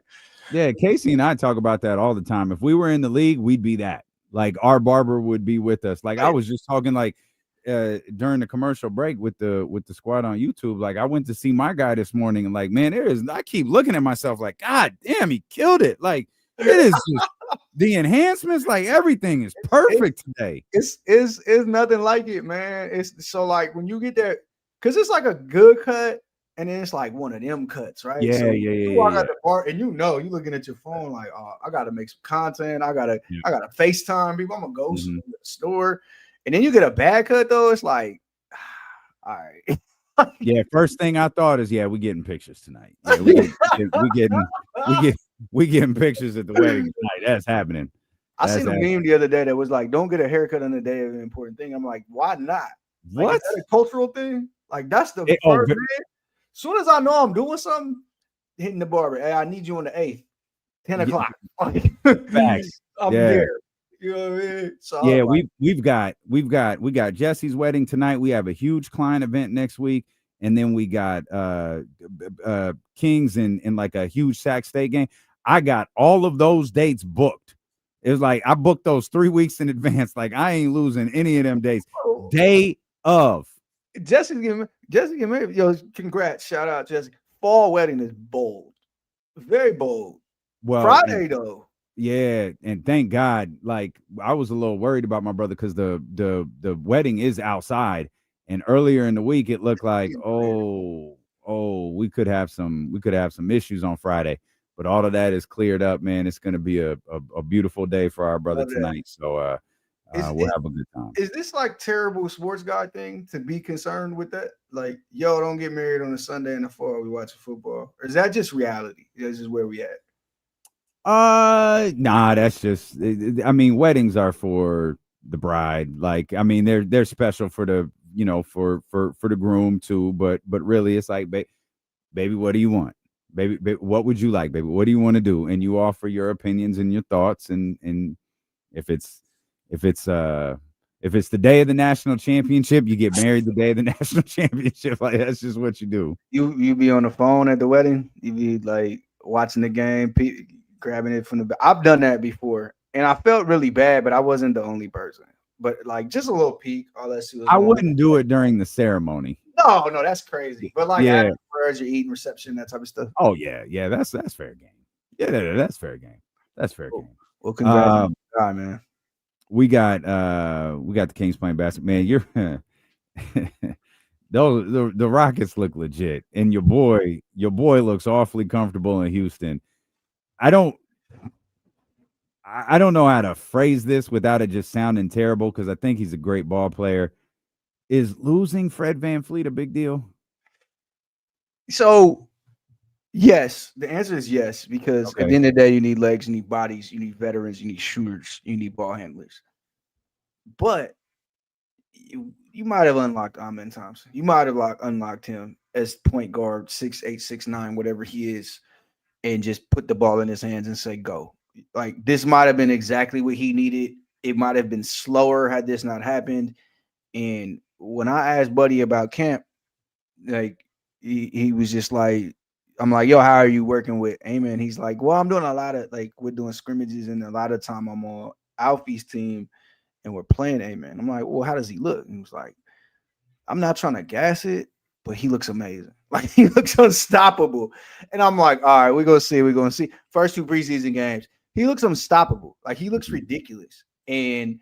Yeah, Casey and I talk about that all the time. If we were in the league, we'd be that. Like our barber would be with us. Like I was just talking like during the commercial break with the squad on YouTube. Like I went to see my guy this morning, and like, man, I keep looking at myself like, God damn, he killed it. Like it is just the enhancements, like everything is perfect today. It's nothing like it, man. It's so like when you get that, because it's like a good cut, and then it's like one of them cuts, right? Yeah, so yeah. You walk out the bar, and you're looking at your phone like, oh, I gotta make some content. I gotta FaceTime people. I'm gonna go to the store, And then you get a bad cut though. It's like, all right. Yeah, first thing I thought is, we getting pictures tonight. Yeah, we getting pictures at the wedding tonight. That's happening. I seen a meme the other day that was like, "Don't get a haircut on the day of an important thing." I'm like, why not? Like, What? Is that a cultural thing? Like that's the first day. As soon as I know I'm doing something, hitting the barber. Hey, I need you on the 8th, 10 o'clock. Facts. I'm there. You know what I mean? So yeah, we got Jesse's wedding tonight. We have a huge client event next week, and then we got Kings in like a huge Sac State game. I got all of those dates booked. It was like I booked those 3 weeks in advance. Like I ain't losing any of them days. Day of. Jesse getting married. Yo, congrats. Shout out, Jesse. Fall wedding is bold. Very bold. Well, Friday though. Yeah, and thank God. Like I was a little worried about my brother because the wedding is outside, and earlier in the week it looked like we could have some issues on Friday, but all of that is cleared up, man. It's going to be a beautiful day for our brother tonight, so we'll have a good time. Is this like terrible sports guy thing to be concerned with that? Like, yo, don't get married on a Sunday in the fall. We watching football, or is that just reality? That's just where we at. Nah, that's just. I mean, weddings are for the bride. Like, I mean, they're special for the for the groom too. But really, it's like, baby, what do you want? Baby, what would you like, baby? What do you want to do? And you offer your opinions and your thoughts. And if it's the day of the national championship, you get married the day of the national championship. Like that's just what you do. You be on the phone at the wedding. You be like watching the game, grabbing it from the. I've done that before, and I felt really bad, but I wasn't the only person. But like just a little peek, all that shit. I wouldn't do it during the ceremony. No, that's crazy. But like afterwards, you're eating reception, that type of stuff. Oh yeah, that's fair game. Yeah, that's fair game. That's fair game. Well, congratulations, man. We got the Kings playing basketball. Man, you're the Rockets look legit, and your boy looks awfully comfortable in Houston. I don't know how to phrase this without it just sounding terrible because I think he's a great ball player. Is losing Fred VanVleet a big deal? So, yes, the answer is yes, because at the end of the day, you need legs, you need bodies, you need veterans, you need shooters, you need ball handlers. But you might have unlocked Amen Thompson. You might have unlocked him as point guard, 6'8", 6'9", whatever he is, and just put the ball in his hands and say, go. Like, this might have been exactly what he needed. It might have been slower had this not happened. And when I asked Buddy about camp, like, he was just like, I'm like, yo, how are you working with Amen? He's like, well, I'm doing a lot of, like, we're doing scrimmages, and a lot of time I'm on Alfie's team, and we're playing Amen. I'm like, well, how does he look? And he was like, I'm not trying to gas it, but he looks amazing. Like, he looks unstoppable. And I'm like, all right, we're going to see. First 2 preseason games, he looks unstoppable. Like, he looks ridiculous. And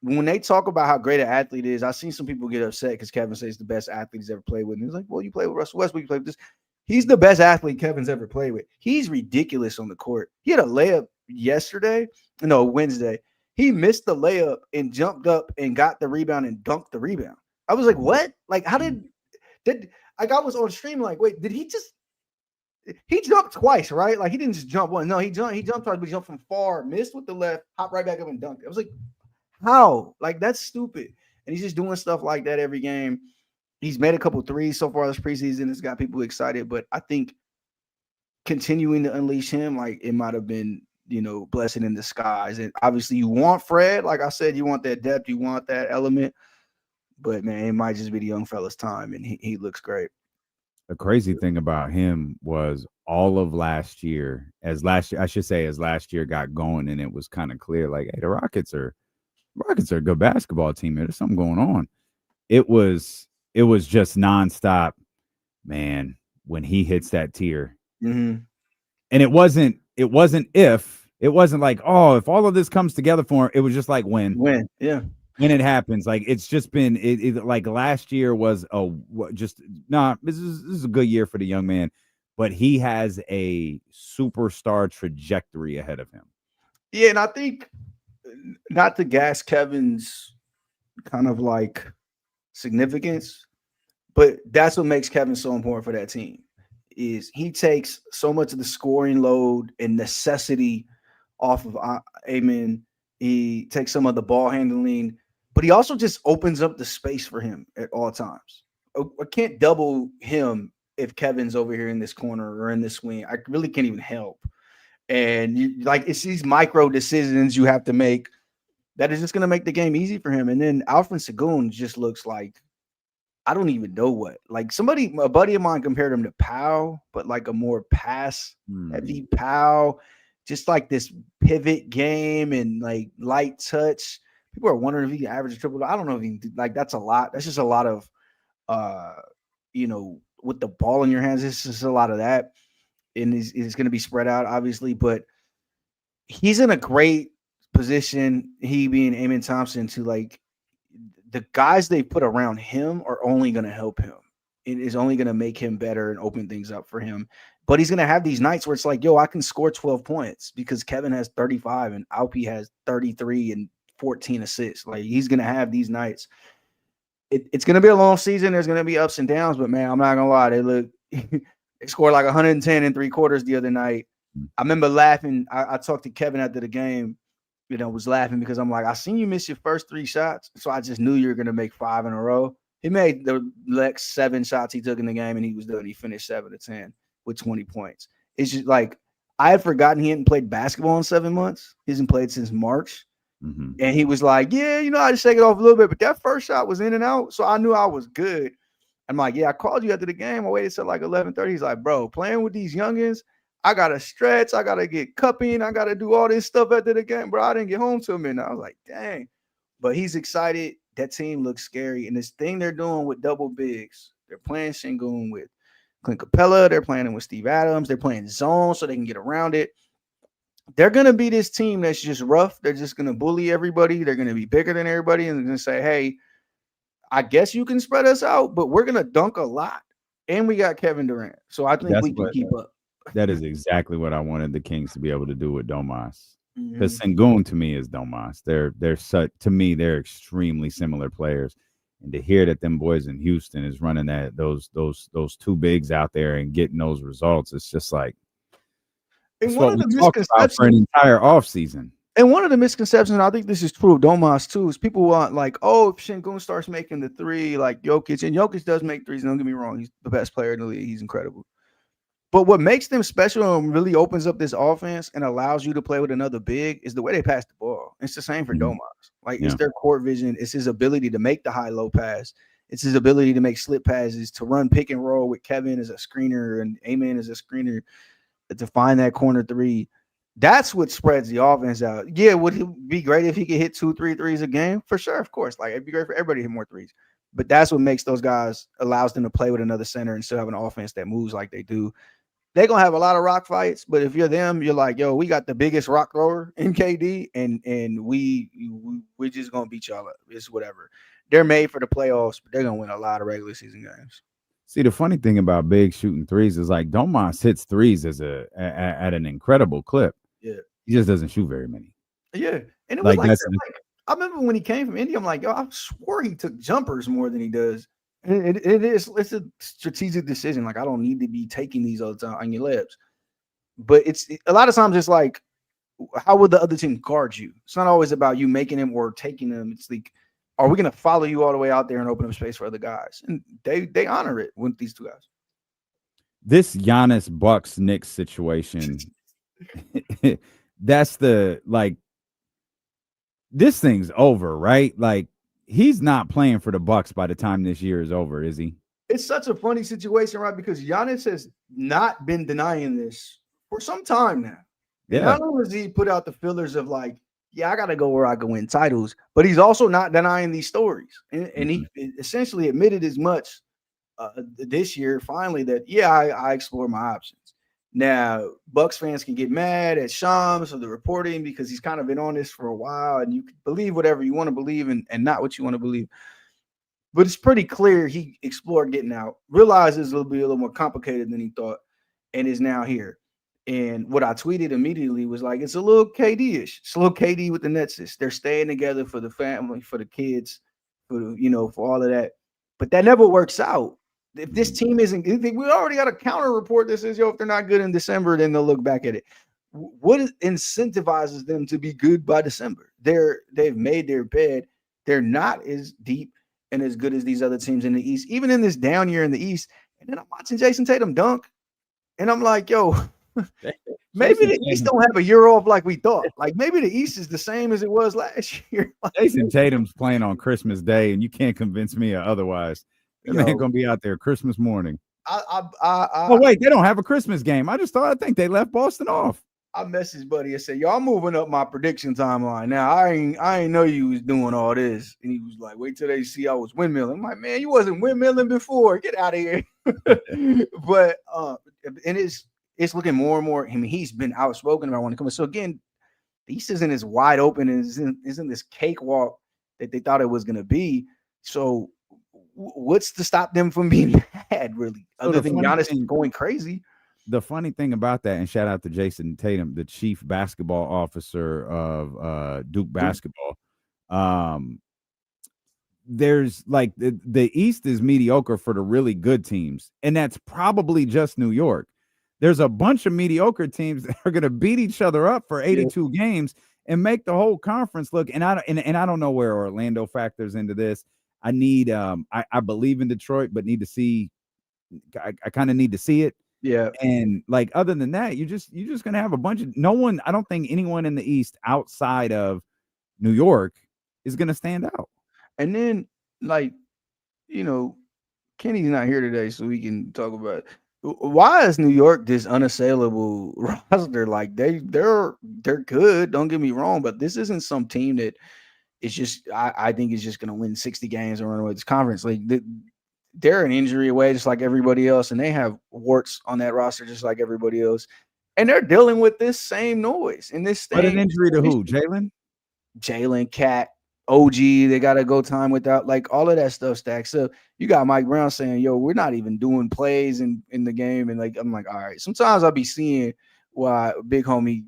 when they talk about how great an athlete is, I've seen some people get upset because Kevin says the best athlete he's ever played with. And he's like, well, you play with Russell Westbrook, you play with this. He's the best athlete Kevin's ever played with. He's ridiculous on the court. He had a layup Wednesday. He missed the layup and jumped up and got the rebound and dunked the rebound. I was like, what? Like, how did I was on stream like, wait, did he jumped twice, right? Like, he didn't just jump one. No, he jumped twice, but he jumped from far, missed with the left, hopped right back up and dunked it. I was like, how? Like, that's stupid. And he's just doing stuff like that every game. He's made a couple threes so far this preseason. It's got people excited, but I think continuing to unleash him, like, it might have been, blessing in disguise. And obviously you want Fred, like I said, you want that depth, you want that element, but man, it might just be the young fella's time, and he looks great. The crazy thing about him was all of last year, as last year got going, and it was kind of clear, like, hey, the Rockets are a good basketball team. There's something going on. It was just nonstop, man, when he hits that tier. Mm-hmm. And it wasn't like, oh, if all of this comes together for him, it was just like when it happens. Like, it's just been like last year was this is a good year for the young man, but he has a superstar trajectory ahead of him. Yeah, and I think, not to gas Kevin's kind of like significance, but that's what makes Kevin so important for that team. Is he takes so much of the scoring load and necessity off of Amen. He takes some of the ball handling, but he also just opens up the space for him at all times. I can't double him if Kevin's over here in this corner or in this wing. I really can't even help. And it's these micro decisions you have to make that is just going to make the game easy for him. And then Alfred Sengun just looks like, I don't even know what. Like a buddy of mine compared him to Powell, but like a more pass heavy Powell, just like this pivot game and like light touch. People are wondering if he can average a triple. I don't know if he can, like that's a lot. That's just a lot of with the ball in your hands. It's just a lot of that. And it's going to be spread out, obviously, but he's in a great position, he being Amen Thompson, to like the guys they put around him are only going to help him. It is only going to make him better and open things up for him. But he's going to have these nights where it's like, yo, I can score 12 points because Kevin has 35 and Alpi has 33 and 14 assists. Like he's going to have these nights. It's going to be a long season. There's going to be ups and downs, but man, I'm not going to lie. They scored like 110 in 3 quarters the other night. I remember laughing. I talked to Kevin after the game, was laughing because I'm like, I seen you miss your first 3 shots. So I just knew you were going to make 5 in a row. He made the next 7 shots he took in the game and he was done. He finished 7 of 10 with 20 points. It's just like, I had forgotten he hadn't played basketball in 7 months. He hasn't played since March. Mm-hmm. And he was like, yeah, I just shake it off a little bit, but that first shot was in and out. So I knew I was good. I'm like, yeah, I called you after the game. I waited till like 11:30. He's like, bro, playing with these youngins, I got to stretch. I got to get cupping. I got to do all this stuff after the game. Bro, I didn't get home till midnight. I was like, dang. But he's excited. That team looks scary. And this thing they're doing with double bigs, they're playing Sengun with Clint Capella. They're playing him with Steve Adams. They're playing zone so they can get around it. They're going to be this team that's just rough. They're just going to bully everybody. They're going to be bigger than everybody. And they're going to say, hey, I guess you can spread us out, but we're going to dunk a lot. And we got Kevin Durant. So I think we can keep up. That is exactly what I wanted the Kings to be able to do with Domas. Because Sengun to me is Domas. They're such, to me, they're extremely similar players. And to hear that them boys in Houston is running those 2 bigs out there and getting those results, it's just like, and one of the misconceptions for an entire offseason. And one of the misconceptions, I think this is true of Domas too, is people want like, oh, if Sengun starts making the 3 like Jokic, and Jokic does make 3s, don't get me wrong, he's the best player in the league, he's incredible. But what makes them special and really opens up this offense and allows you to play with another big is the way they pass the ball. It's the same for Domas. Like it's their court vision, it's his ability to make the high-low pass, it's his ability to make slip passes, to run pick and roll with Kevin as a screener and Amen as a screener, to find that corner 3. That's what spreads the offense out. Yeah, would it be great if he could hit 2-3 threes a game? For sure, of course. Like it'd be great for everybody to hit more 3s. But that's what makes those guys, allows them to play with another center and still have an offense that moves like they do. They're gonna have a lot of rock fights, but if you're them, you're like, yo, we got the biggest rock thrower in KD, and we're just gonna beat y'all up. It's whatever. They're made for the playoffs, but they're gonna win a lot of regular season games. See, the funny thing about big shooting 3s is like Domas hits 3s at an incredible clip. Yeah, he just doesn't shoot very many. Yeah, and it was like I remember when he came from India, I'm like, yo, I swore he took jumpers more than he does. And it's a strategic decision. Like I don't need to be taking these all the time on your lips. But it's a lot of times it's like, how would the other team guard you? It's not always about you making them or taking them. It's like, are we going to follow you all the way out there and open up space for other guys? And they honor it with these 2 guys. This Giannis Bucks Knicks situation, that's the like. This thing's over, right? Like he's not playing for the Bucks by the time this year is over, is he? It's such a funny situation, right? Because Giannis has not been denying this for some time now. Yeah. Not only has he put out the fillers of like, yeah, I got to go where I can win titles, but he's also not denying these stories. And he essentially admitted as much this year, finally, that, yeah, I explore my options. Now, Bucks fans can get mad at Shams for the reporting because he's kind of been on this for a while, and you can believe whatever you want to believe and not what you want to believe. But it's pretty clear he explored getting out, realizes it'll be a little more complicated than he thought, and is now here. And what I tweeted immediately was like, it's a little KD-ish. It's a little KD with the Nets. They're staying together for the family, for the kids. for all of that. But that never works out. If this team isn't, we already got a counter report that says, if they're not good in December, then they'll look back at it. What incentivizes them to be good by December? They've made their bed. They're not as deep and as good as these other teams in the East, even in this down year in the East. And then I'm watching Jason Tatum dunk, and I'm like, maybe the East don't have a year off like we thought. Like maybe the East is the same as it was last year. Jason Tatum's playing on Christmas Day, and you can't convince me otherwise. That man gonna be out there Christmas morning. Oh wait, they don't have a Christmas game. I think they left Boston off. I messaged Buddy and said, "Yo, I'm moving up my prediction timeline now. I ain't know you was doing all this." And he was like, "Wait till they see I was windmilling." I'm like, "Man, you wasn't windmilling before. Get out of here." But and it's looking more and more. I mean, he's been outspoken about wanting to come. So again, the East isn't as wide open and isn't this cakewalk that they thought it was going to be. So what's to stop them from being bad, really, other than Giannis going crazy? The funny thing about that, and shout out to Jason Tatum, the chief basketball officer of Duke basketball. There's like the East is mediocre for the really good teams, and that's probably just New York. There's a bunch of mediocre teams that are going to beat each other up for 82 games and make the whole conference look. And I don't know where Orlando factors into this. I need I believe in Detroit, but need to see. I kind of need to see it. Yeah. And like other than that, you're just gonna have a bunch of no one. I don't think anyone in the East outside of New York is gonna stand out. And then Kenny's not here today, so we can talk about it. Why is New York this unassailable roster? Like they're good. Don't get me wrong, but this isn't some team that is just I think is just gonna win 60 games and run away with this conference. Like they're an injury away, just like everybody else, and they have warts on that roster, just like everybody else. And they're dealing with this same noise in this thing. But an injury to who? Jalen, Cat, OG. They got to go time without like all of that stuff stacks up. You got Mike Brown saying, "Yo, we're not even doing plays in the game," and like I'm like, all right. Sometimes I'll be seeing why big homie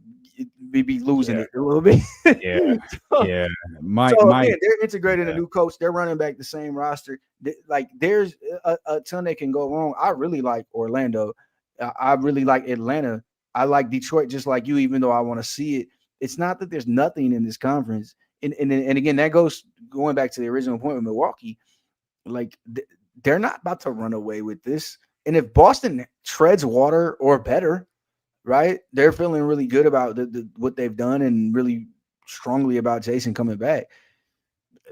be losing it a little bit. Yeah. Mike, again, they're integrating a new coach. They're running back the same roster. Like there's a ton that can go wrong. I really like Orlando. I really like Atlanta. I like Detroit just like you, even though I want to see it. It's not that there's nothing in this conference. And again, that going back to the original point with Milwaukee. Like they're not about to run away with this. And if Boston treads water or better, right? They're feeling really good about what they've done and really strongly about Jason coming back.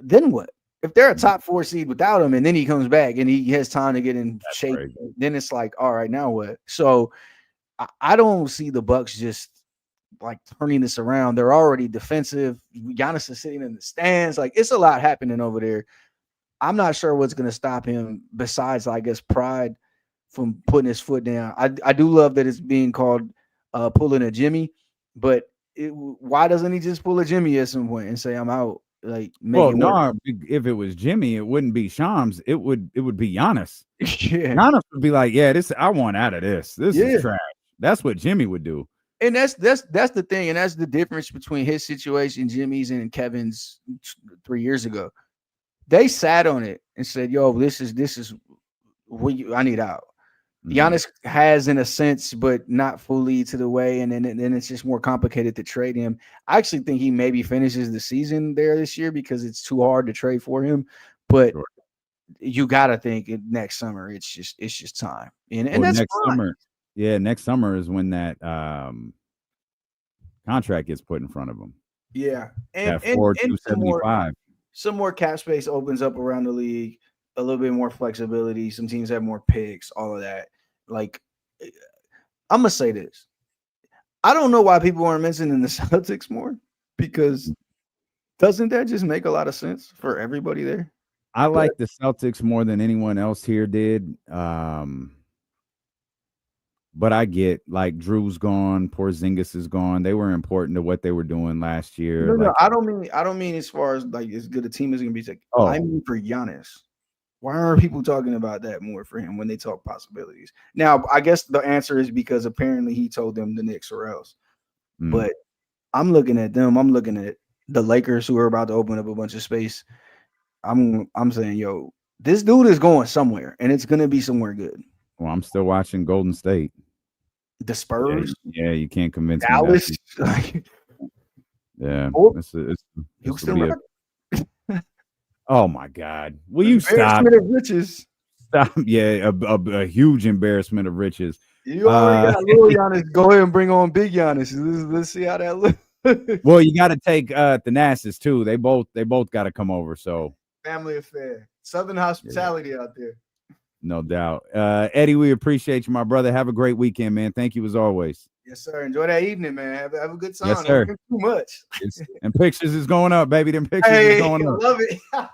Then what? If they're a top 4 seed without him and then he comes back and he has time to get in shape, then it's like, all right, now what? So I don't see the Bucks just like turning this around. They're already defensive. Giannis is sitting in the stands. Like it's a lot happening over there. I'm not sure what's going to stop him besides, I guess, pride from putting his foot down. I do love that it's being called pulling a Jimmy, but why doesn't he just pull a Jimmy at some point and say I'm out? Like, if it was Jimmy, it wouldn't be Shams. It would be Giannis. Giannis would be like, I want out of this. This is trash. That's what Jimmy would do. And that's the thing, and that's the difference between his situation, Jimmy's, and Kevin's 3 years ago. They sat on it and said, "Yo, this is what I need out." Giannis has in a sense, but not fully to the way, and then it's just more complicated to trade him. I actually think he maybe finishes the season there this year because it's too hard to trade for him. But you got to think next summer it's just time, and that's next fine. summer. Yeah, next summer is when that contract gets put in front of him. Yeah, and 4,275. Some more cap space opens up around the league. A little bit more flexibility. Some teams have more picks, all of that. Like, I'm going to say this. I don't know why people aren't mentioning the Celtics more, because doesn't that just make a lot of sense for everybody there? I like the Celtics more than anyone else here did. But I get like Drew's gone, Porzingis is gone. They were important to what they were doing last year. No, I don't mean as far as like as good a team is going to be. I mean for Giannis. Why aren't people talking about that more for him when they talk possibilities? Now, I guess the answer is because apparently he told them the Knicks or else. But I'm looking at them. I'm looking at the Lakers, who are about to open up a bunch of space. I'm saying, yo, this dude is going somewhere, and it's gonna be somewhere good. Well, I'm still watching Golden State. The Spurs, yeah, you can't convince Dallas. me. Yeah, this will Houston. Oh my God! Will you stop? Embarrassment of riches. Stop! Yeah, a huge embarrassment of riches. You already got little Giannis. Go ahead and bring on big Giannis. Let's see how that looks. Well, you got to take Thanasis too. They both got to come over. So family affair, Southern hospitality out there. No doubt. Eddie, we appreciate you, my brother. Have a great weekend, man. Thank you as always. Yes, sir. Enjoy that evening, man. Have a good time. Yes, sir. Don't drink too much. And pictures is going up, baby. Them pictures is going up. Love it. All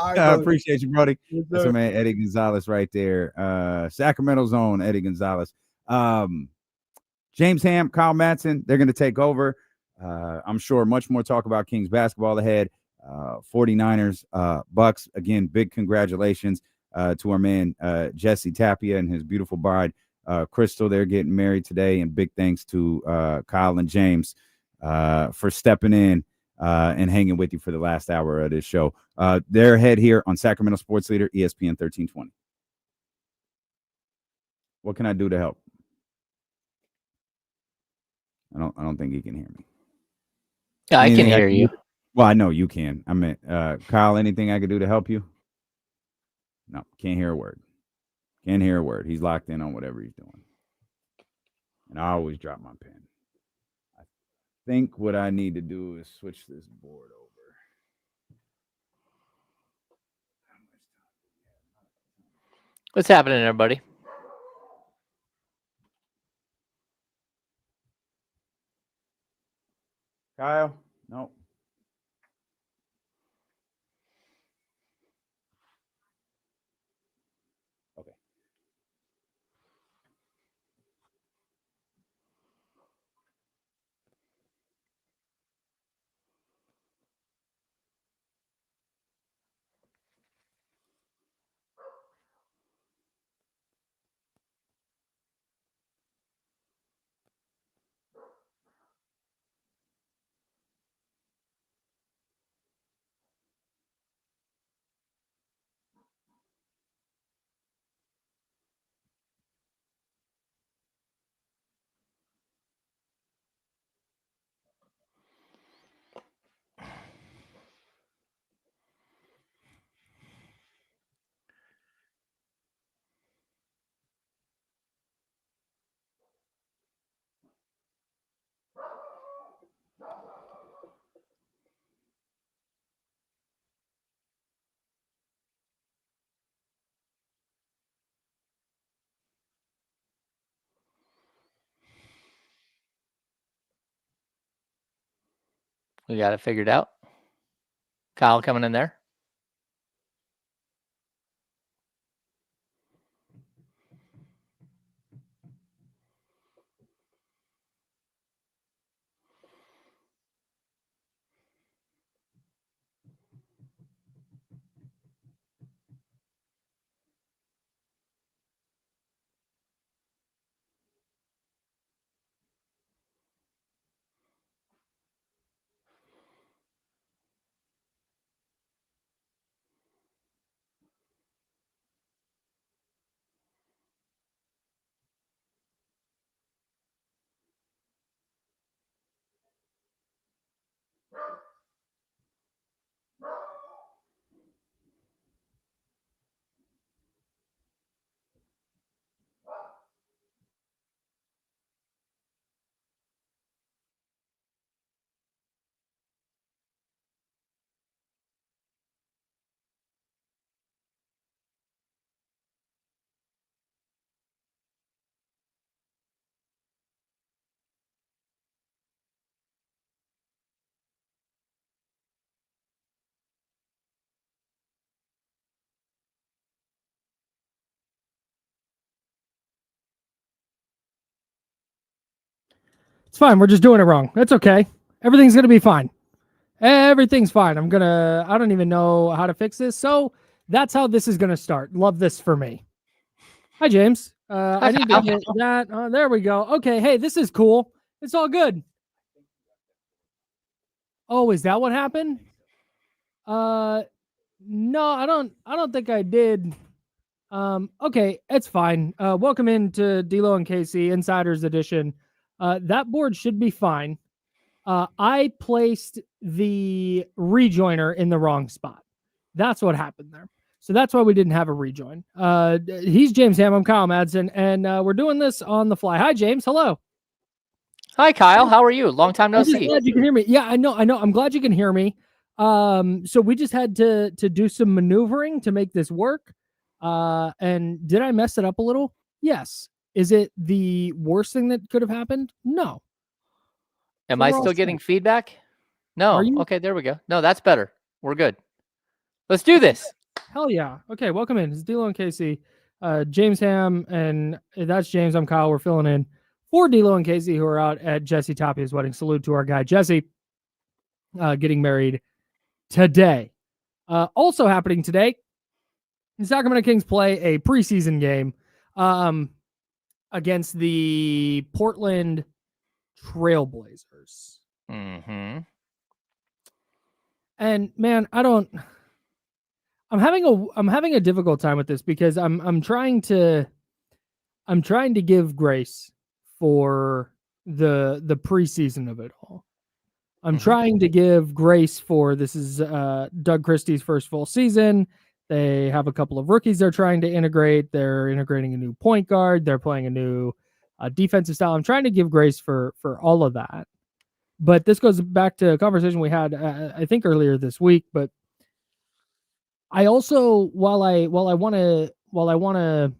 right, I appreciate you, Brody. Yes, that's my man, Eddie Gonzalez, right there. Sacramento's own Eddie Gonzalez. James Ham, Kyle Madsen, they're going to take over. I'm sure much more talk about Kings basketball ahead. 49ers, Bucks. Again, big congratulations to our man Jesse Tapia and his beautiful bride Crystal. They're getting married today, and big thanks to Kyle and James for stepping in and hanging with you for the last hour of this show. They're ahead here on Sacramento Sports Leader, ESPN 1320. What can I do to help? I don't think he can hear me. Yeah, I can hear you. Well, I know you can. I mean, Kyle, anything I could do to help you? No, can't hear a word. Can't hear a word. He's locked in on whatever he's doing. And I always drop my pen. I think what I need to do is switch this board over. What's happening, everybody? Kyle? No. Okay. We got it figured out. Kyle coming in there. It's fine. We're just doing it wrong. That's okay. Everything's going to be fine. Everything's fine. I don't even know how to fix this. So that's how this is going to start. Love this for me. Hi, James. I need to get that. There we go. Okay. Hey, this is cool. It's all good. Oh, is that what happened? No, I don't think I did. Okay, it's fine. Welcome into D'Lo and Casey Insiders Edition. That board should be fine. I placed the rejoiner in the wrong spot. That's what happened there. So that's why we didn't have a rejoin. He's James Ham. I'm Kyle Madsen, and we're doing this on the fly. Hi, James. Hello. Hi, Kyle. How are you? Long time no see. Glad you can hear me. Yeah, I know. I'm glad you can hear me. So we just had to do some maneuvering to make this work. And did I mess it up a little? Yes. Is it the worst thing that could have happened? No. Am I still getting feedback? No. Okay, there we go. No, that's better. We're good. Let's do this. Hell yeah. Okay, welcome in. It's D'Lo and Casey. James Ham, and that's James. I'm Kyle. We're filling in for D'Lo and Casey, who are out at Jesse Tapia's wedding. Salute to our guy, Jesse, getting married today. Also happening today, the Sacramento Kings play a preseason game against the Portland Trailblazers. Mm-hmm. And man, I'm having a difficult time with this because I'm trying to give grace for the preseason of it all. I'm trying to give grace for this is Doug Christie's first full season. They have a couple of rookies they're trying to integrate. They're integrating a new point guard. They're playing a new defensive style. I'm trying to give grace for all of that. But this goes back to a conversation we had, I think earlier this week. But I also, while I want to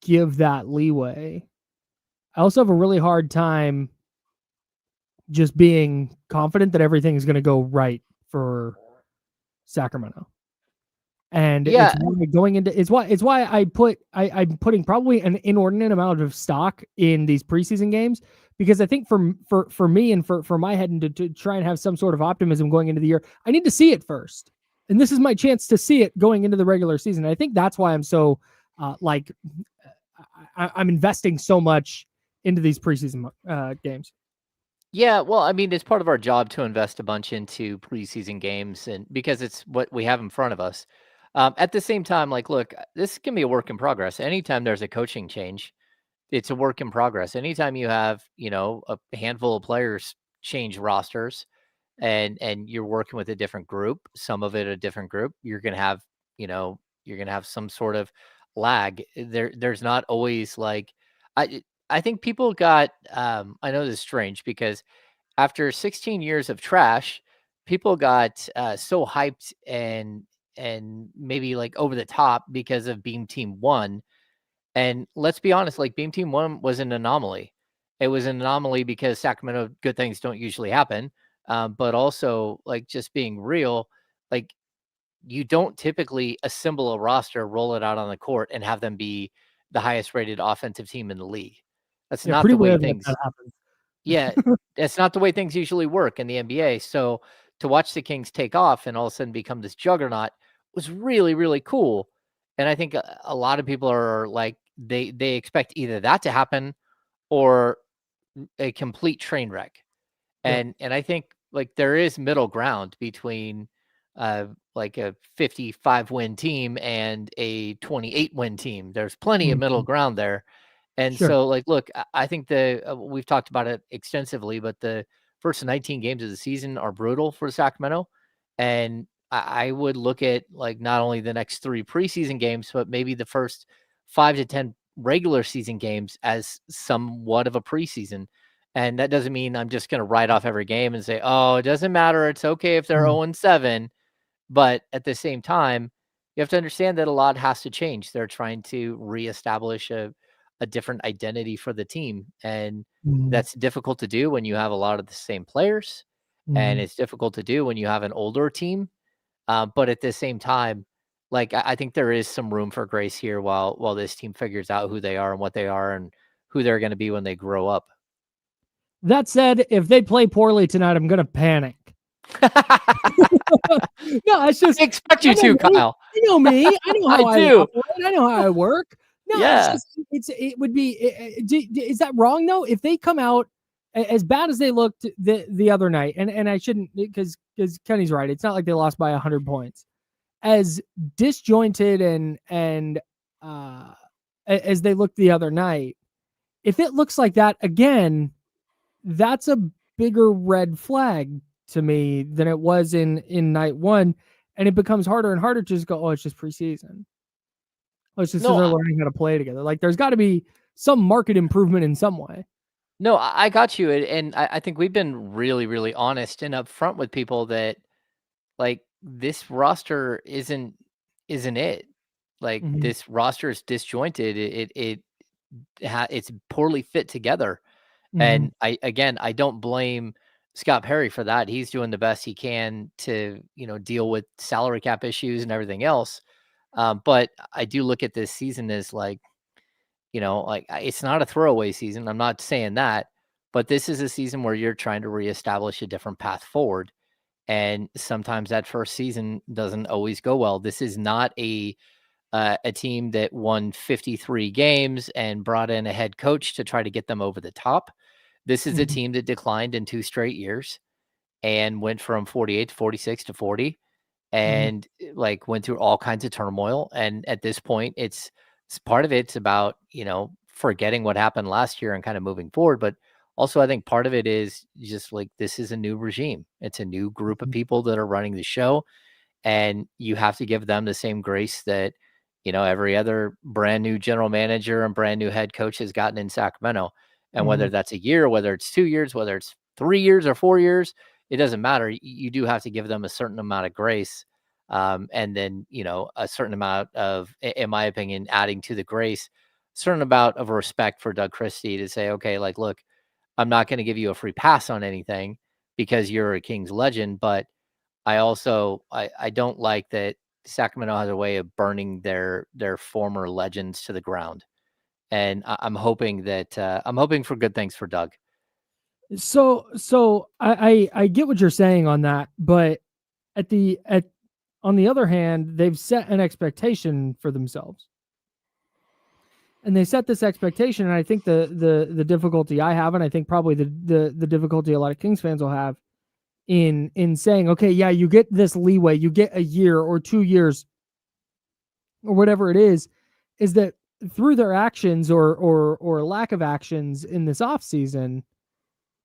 give that leeway, I also have a really hard time just being confident that everything is going to go right for Sacramento. And it's why I'm putting probably an inordinate amount of stock in these preseason games, because I think for me and for my head, and to try and have some sort of optimism going into the year, I need to see it first. And this is my chance to see it going into the regular season. I think that's why I'm so I'm investing so much into these preseason games. Yeah, well, I mean, it's part of our job to invest a bunch into preseason games, and because it's what we have in front of us. At the same time, like, look, this can be a work in progress. Anytime there's a coaching change, it's a work in progress. Anytime you have, a handful of players change rosters and you're working with a different group, some of it a different group, you're going to have some sort of lag. There's not always like, I think people got, I know this is strange because after 16 years of trash, people got so hyped and maybe like over the top because of Beam Team 1. And let's be honest, like Beam Team 1 was an anomaly. It was an anomaly because Sacramento, good things don't usually happen. But also, like, just being real, like, you don't typically assemble a roster, roll it out on the court, and have them be the highest rated offensive team in the league. That's not the way things happen. Yeah, it's not the way things usually work in the NBA. So to watch the Kings take off and all of a sudden become this juggernaut was really, really cool. And I think a lot of people are like, they expect either that to happen or a complete train wreck. And I think like there is middle ground between like a 55 win team and a 28 win team. There's plenty of middle ground there. And so, like, look, I think we've talked about it extensively, but the first 19 games of the season are brutal for Sacramento. And I would look at like not only the next 3 preseason games, but maybe the first 5 to 10 regular season games as somewhat of a preseason. And that doesn't mean I'm just going to write off every game and say, oh, it doesn't matter. It's okay if they're 0-7. But at the same time, you have to understand that a lot has to change. They're trying to reestablish a different identity for the team. And that's difficult to do when you have a lot of the same players. And it's difficult to do when you have an older team. But at the same time, like, I think there is some room for grace here while this team figures out who they are and what they are and who they're going to be when they grow up. That said, if they play poorly tonight, I'm going to panic. No, it's just I expect you to, Kyle. You know me. I know how I do. operate. I know how I work. No, yeah. it would be. Is that wrong though? If they come out as bad as they looked the other night, and I shouldn't, because Kenny's right. It's not like they lost by 100 points. As disjointed and as they looked the other night, if it looks like that again, that's a bigger red flag to me than it was in night one. And it becomes harder and harder to just go, oh, it's just preseason. Oh, it's just they're learning how to play together. Like, there's got to be some market improvement in some way. No, I got you. And I think we've been really, really honest and upfront with people that, like, this roster isn't it. Like, this roster is disjointed. It's poorly fit together. And I don't blame Scott Perry for that. He's doing the best he can to, deal with salary cap issues and everything else. But I do look at this season as like, it's not a throwaway season. I'm not saying that, but this is a season where you're trying to reestablish a different path forward. And sometimes that first season doesn't always go well. This is not a team that won 53 games and brought in a head coach to try to get them over the top. This is a team that declined in 2 straight years and went from 48 to 46 to 40 and like went through all kinds of turmoil. And at this point, it's part of it's about, forgetting what happened last year and kind of moving forward. But also, I think part of it is just like, this is a new regime. It's a new group of people that are running the show. And you have to give them the same grace that, every other brand new general manager and brand new head coach has gotten in Sacramento. And whether that's a year, whether it's 2 years, whether it's 3 years or 4 years, it doesn't matter. You do have to give them a certain amount of grace. And then, a certain amount of, in my opinion, adding to the grace, certain amount of respect for Doug Christie to say, okay, like, look, I'm not going to give you a free pass on anything because you're a Kings legend. But I also, I don't like that Sacramento has a way of burning their former legends to the ground. And I'm hoping for good things for Doug. So I get what you're saying on that, but on the other hand, they've set an expectation for themselves. And they set this expectation, and I think the difficulty I have, and I think probably the difficulty a lot of Kings fans will have in saying, okay, yeah, you get this leeway, you get a year or 2 years or whatever it is that through their actions or lack of actions in this offseason,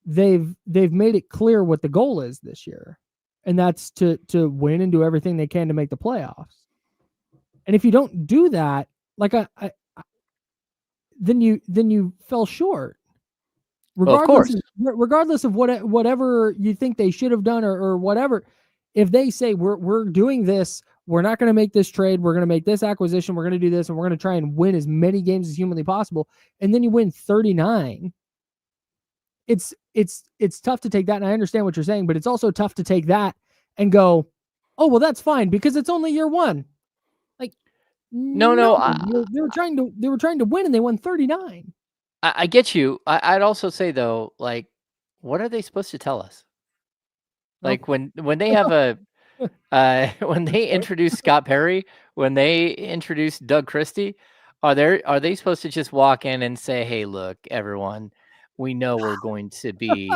they've made it clear what the goal is this year. And that's to win and do everything they can to make the playoffs. And if you don't do that, like then you fell short. Regardless of whatever you think they should have done or whatever, if they say we're doing this, we're not going to make this trade, we're going to make this acquisition, we're going to do this, and we're going to try and win as many games as humanly possible, and then you win 39, it's tough to take that. And I understand what you're saying, but it's also tough to take that and go, oh, well, that's fine because it's only year one. Like, no, they were trying to win and they won 39. I get you. I'd also say though, like, what are they supposed to tell us? Like when they have when they introduce Scott Perry, when they introduce Doug Christie, are they supposed to just walk in and say, hey, look, everyone, we know we're going to be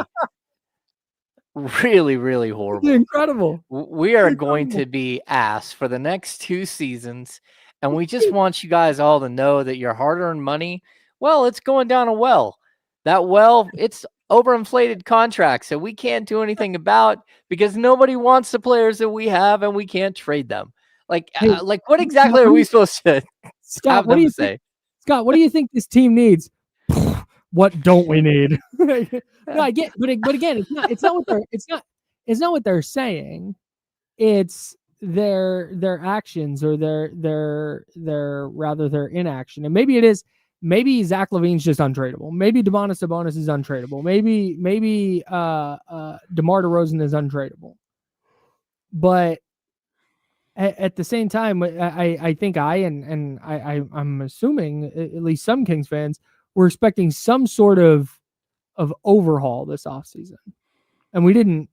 really, really horrible. It's incredible. We are going to be ass for the next 2 seasons. And we just want you guys all to know that your hard-earned money, well, it's going down a well. That well, it's overinflated contracts that we can't do anything about because nobody wants the players that we have and we can't trade them. Like, like what exactly are we supposed to Scott, what do you say? Scott, what do you think this team needs? What don't we need? No, I get, but again, it's not what they're saying. It's their actions or their inaction. And maybe it is. Maybe Zach LaVine's just untradeable. Maybe Domantas Sabonis is untradeable. Maybe DeMar DeRozan is untradeable. But at the same time, I think I'm assuming at least some Kings fans were expecting some sort of overhaul this offseason. And we didn't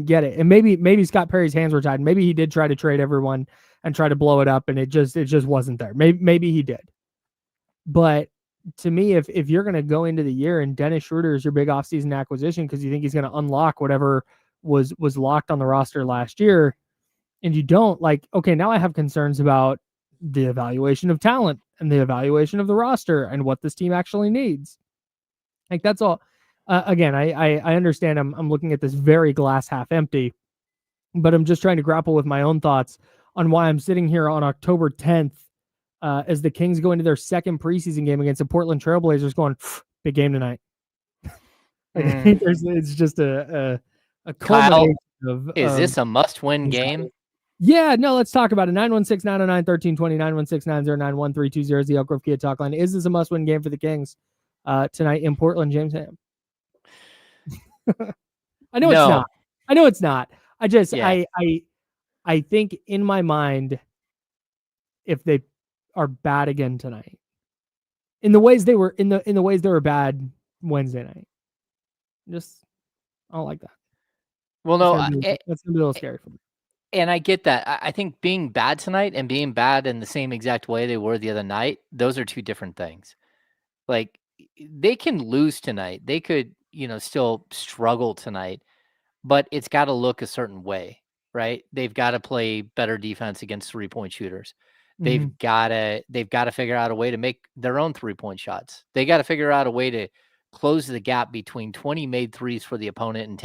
get it. And maybe Scott Perry's hands were tied. Maybe he did try to trade everyone and try to blow it up, and it just wasn't there. Maybe he did. But to me, if you're going to go into the year and Dennis Schroeder is your big offseason acquisition because you think he's going to unlock whatever was locked on the roster last year, and you don't, like, okay, now I have concerns about the evaluation of talent and the evaluation of the roster and what this team actually needs. Like, that's all. Again, I understand I'm looking at this very glass half empty, but I'm just trying to grapple with my own thoughts on why I'm sitting here on October 10th as the Kings go into their second preseason game against the Portland Trailblazers going, big game tonight. I think it's just a culmination Kyle, is this a must-win game? Yeah, no, let's talk about it. 916-909-1320, 916-909-1320 is the Elk Grove Kia talk line. Is this a must-win game for the Kings tonight in Portland, James Ham? I know it's not. I just, yeah. I think in my mind, if they are bad again tonight, in the ways they were in the ways they were bad Wednesday night, I don't like that. Well, no, that's gonna be a little scary for me. And I get that. I think being bad tonight and being bad in the same exact way they were the other night, those are two different things. Like, they can lose tonight. They could, still struggle tonight, but it's got to look a certain way, right? They've got to play better defense against 3-point shooters. They've got to figure out a way to make their own 3-point shots. They got to figure out a way to close the gap between 20 made threes for the opponent and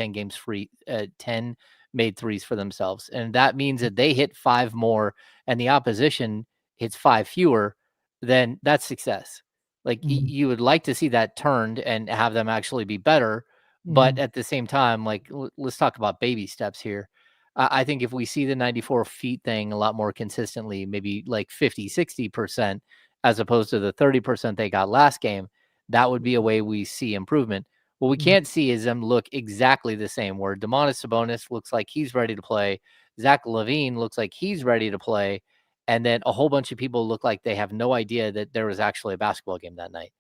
10 made threes for themselves. And that means that they hit 5 more and the opposition hits 5 fewer, then that's success. Like, you would like to see that turned and have them actually be better. But at the same time, like, let's talk about baby steps here. I think if we see the 94 feet thing a lot more consistently, maybe like 50, 60%, as opposed to the 30% they got last game, that would be a way we see improvement. What we can't see is them look exactly the same, where Domantas Sabonis looks like he's ready to play. Zach LaVine looks like he's ready to play. And then a whole bunch of people look like they have no idea that there was actually a basketball game that night.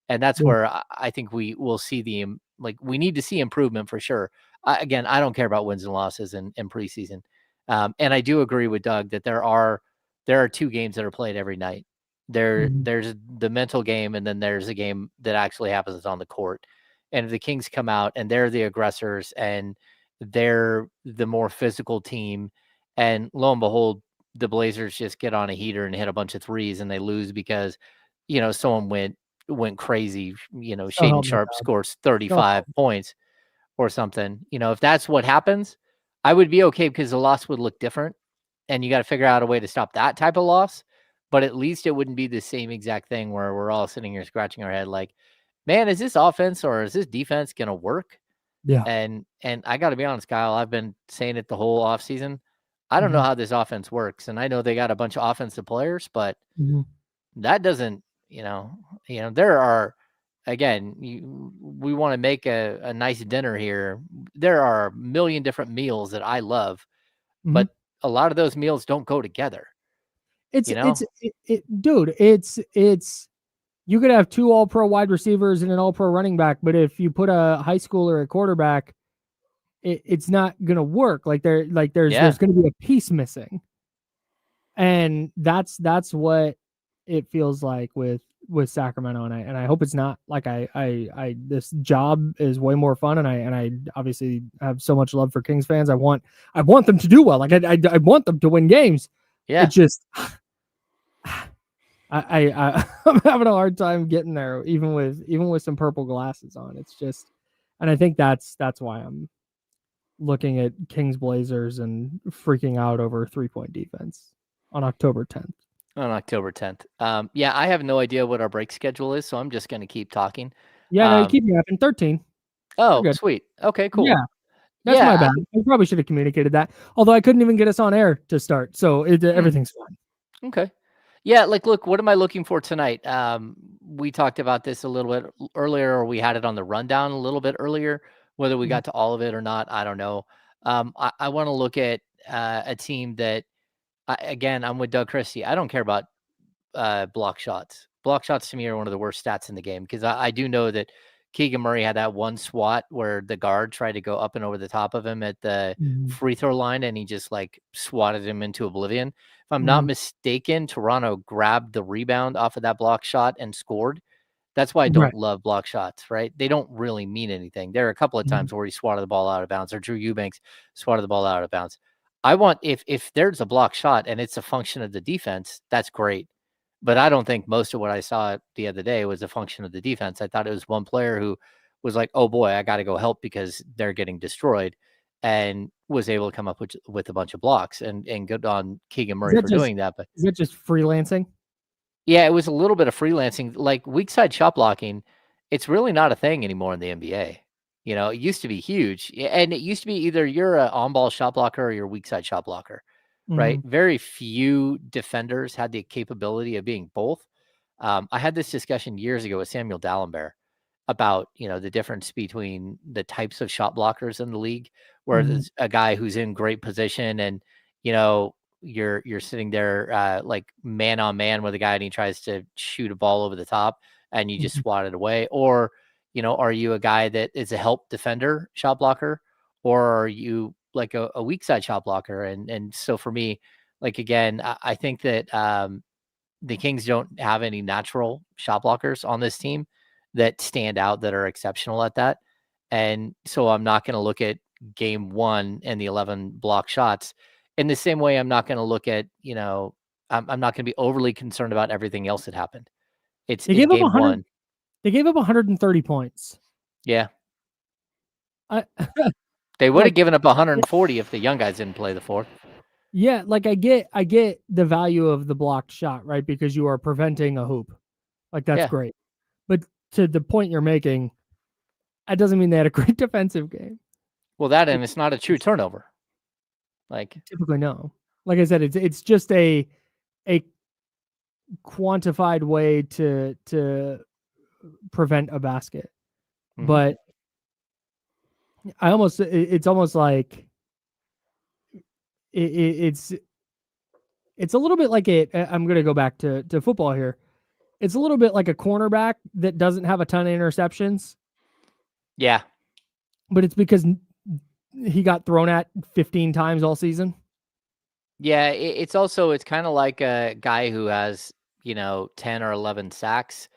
And that's where I think we will see we need to see improvement for sure. Again, I don't care about wins and losses in preseason. And I do agree with Doug that there are 2 games that are played every night. There's the mental game, and then there's a game that actually happens on the court. And if the Kings come out and they're the aggressors and they're the more physical team, and lo and behold, the Blazers just get on a heater and hit a bunch of threes and they lose because, someone went crazy. Shaden Sharp scores 35 points or something. If that's what happens, I would be okay because the loss would look different, and you got to figure out a way to stop that type of loss. But at least it wouldn't be the same exact thing where we're all sitting here scratching our head like, man, is this offense or is this defense going to work? Yeah. And I got to be honest, Kyle, I've been saying it the whole offseason. I don't know how this offense works. And I know they got a bunch of offensive players, but that doesn't, there are, again, we want to make a nice dinner here. There are a million different meals that I love, but a lot of those meals don't go together. Dude, it's you could have 2 all-pro wide receivers and an all-pro running back, but if you put a high schooler at quarterback, it's not gonna work. There's gonna be a piece missing, and that's what it feels like with Sacramento. And I hope it's not. Like, I this job is way more fun, and I obviously have so much love for Kings fans. I want them to do well. Like, I want them to win games. Yeah. It just I'm having a hard time getting there, even with some purple glasses on. It's just, and I think that's why I'm looking at Kings Blazers and freaking out over 3-point defense on October 10th. On October 10th. Yeah, I have no idea what our break schedule is, so I'm just going to keep talking. Yeah, no, you keep me up in 13. Oh, sweet. Okay, cool. Yeah. That's my bad. I probably should have communicated that. Although I couldn't even get us on air to start, so everything's fine. Okay. Yeah, look, what am I looking for tonight? We talked about this a little bit earlier, or we had it on the rundown a little bit earlier. Whether we got to all of it or not, I don't know. I want to look at a team that, again, I'm with Doug Christie. I don't care about block shots. Block shots to me are one of the worst stats in the game, because I do know that Keegan Murray had that one swat where the guard tried to go up and over the top of him at the free throw line, and he just swatted him into oblivion. If I'm not mistaken, Toronto grabbed the rebound off of that block shot and scored. That's why I Right. don't love block shots, right? They don't really mean anything. There are a couple of times where he swatted the ball out of bounds, or Drew Eubanks swatted the ball out of bounds. I want, if there's a block shot and it's a function of the defense, that's great. But I don't think most of what I saw the other day was a function of the defense. I thought it was one player who was like, oh boy, I got to go help because they're getting destroyed, and was able to come up with a bunch of blocks, and good on Keegan Murray for doing that. But is it just freelancing? yeah, it was a little bit of freelancing, like weak side shot blocking. It's really not a thing anymore in the NBA. It used to be huge, and it used to be either you're an on-ball shot blocker or you're a weak side shot blocker, right? Very few defenders had the capability of being both. I had this discussion years ago with Samuel Dallenberg about, the difference between the types of shot blockers in the league, where there's a guy who's in great position and, you're sitting there like man on man with a guy and he tries to shoot a ball over the top and you just swat it away. Or, are you a guy that is a help defender shot blocker, or are you like a weak side shot blocker? And so for me, like, again, I think that the Kings don't have any natural shot blockers on this team that stand out, that are exceptional at that. And so I'm not going to look at game 1 and the 11 block shots in the same way. I'm not going to look at, I'm not going to be overly concerned about everything else that happened. It's game 1. They gave up 130 points. Yeah. They would have given up 140 if the young guys didn't play the fourth. Yeah, like I get the value of the blocked shot, right? Because you are preventing a hoop. Like, that's great. But to the point you're making, that doesn't mean they had a great defensive game. Well, that, and it's not a true turnover. Like, typically, no. Like I said, it's just a quantified way to prevent a basket. But it's almost like it's a little bit like I'm going to go back to football here. It's a little bit like a cornerback that doesn't have a ton of interceptions. Yeah. But it's because he got thrown at 15 times all season. Yeah, it's kind of like a guy who has, 10 or 11 sacks,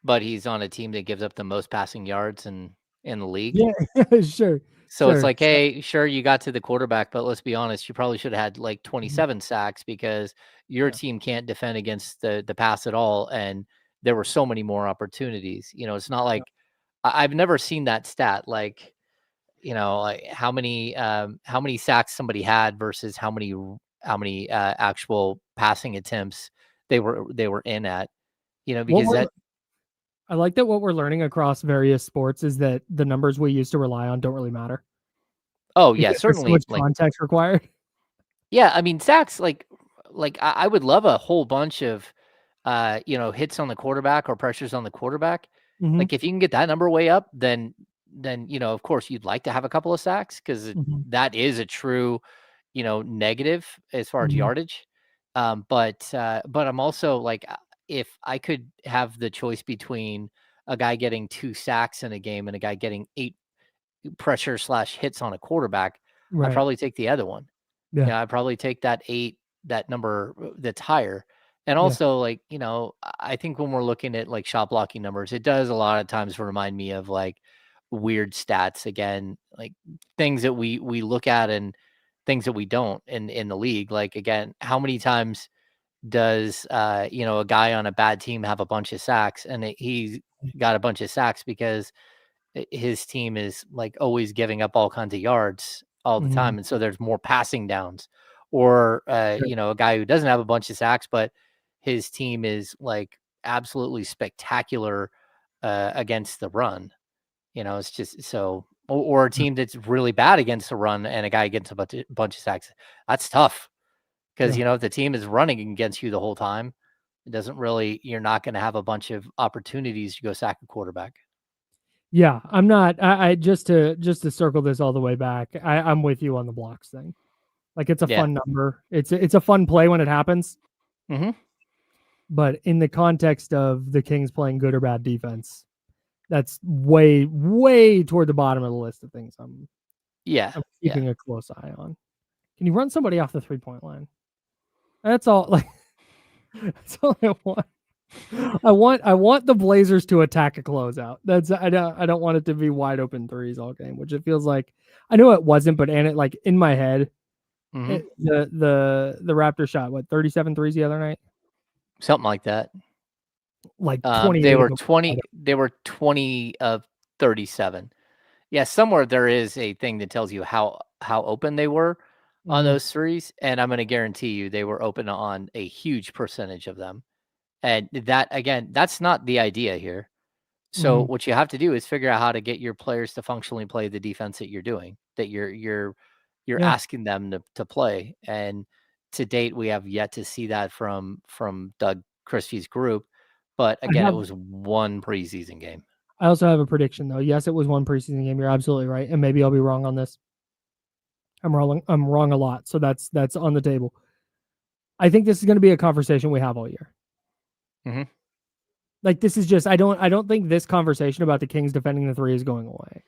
but he's on a team that gives up the most passing yards in the league. Yeah, sure. So it's like, hey, sure, you got to the quarterback, but let's be honest, you probably should have had like 27 sacks because your team can't defend against the pass at all. And there were so many more opportunities. It's not like I've never seen that stat, like, like how many sacks somebody had versus how many actual passing attempts they were in at, because I like that what we're learning across various sports is that the numbers we used to rely on don't really matter. Oh yeah, certainly. So much context required. Yeah, I mean, sacks, like I would love a whole bunch of hits on the quarterback or pressures on the quarterback. Like, if you can get that number way up, then of course you'd like to have a couple of sacks, because that is a true negative as far as yardage. But I'm also like, if I could have the choice between a guy getting 2 sacks in a game and a guy getting 8 pressure / hits on a quarterback, I'd probably take the other one. Yeah, I'd probably take that 8, that number that's higher. And also, like, I think when we're looking at like shot blocking numbers, it does a lot of times remind me of like weird stats, again, like things that we look at and things that we don't in the league. Like, again, how many times does a guy on a bad team have a bunch of sacks, and he's got a bunch of sacks because his team is like always giving up all kinds of yards all the time, and so there's more passing downs. Or a guy who doesn't have a bunch of sacks, but his team is like absolutely spectacular against the run. It's just so. Or a team that's really bad against the run and a guy gets a bunch of sacks. That's tough. Because, if the team is running against you the whole time, it doesn't really, you're not going to have a bunch of opportunities to go sack a quarterback. Yeah, I'm not. I just to circle this all the way back, I'm with you on the blocks thing. Like, it's a fun number. It's a fun play when it happens. But in the context of the Kings playing good or bad defense, that's way, way toward the bottom of the list of things I'm keeping a close eye on. Can you run somebody off the 3-point line? That's all. Like, that's all I want. I want the Blazers to attack a closeout. I don't want it to be wide open threes all game, which it feels like. I know it wasn't, but like in my head, the Raptors shot 37 threes the other night, something like that. Like 20. They were 20. They were 20 of 37. Yeah, somewhere there is a thing that tells you how open they were on those threes, and I'm going to guarantee you they were open on a huge percentage of them. And that, again, that's not the idea here. So what you have to do is figure out how to get your players to functionally play the defense that you're doing, that you're asking them to play. And to date, we have yet to see that from Doug Christie's group. But again, it was one preseason game. I also have a prediction, though. Yes, it was one preseason game. You're absolutely right, and maybe I'll be wrong on this. I'm wrong a lot, so that's on the table. I think this is going to be a conversation we have all year. Like, this is just I don't think this conversation about the Kings defending the three is going away.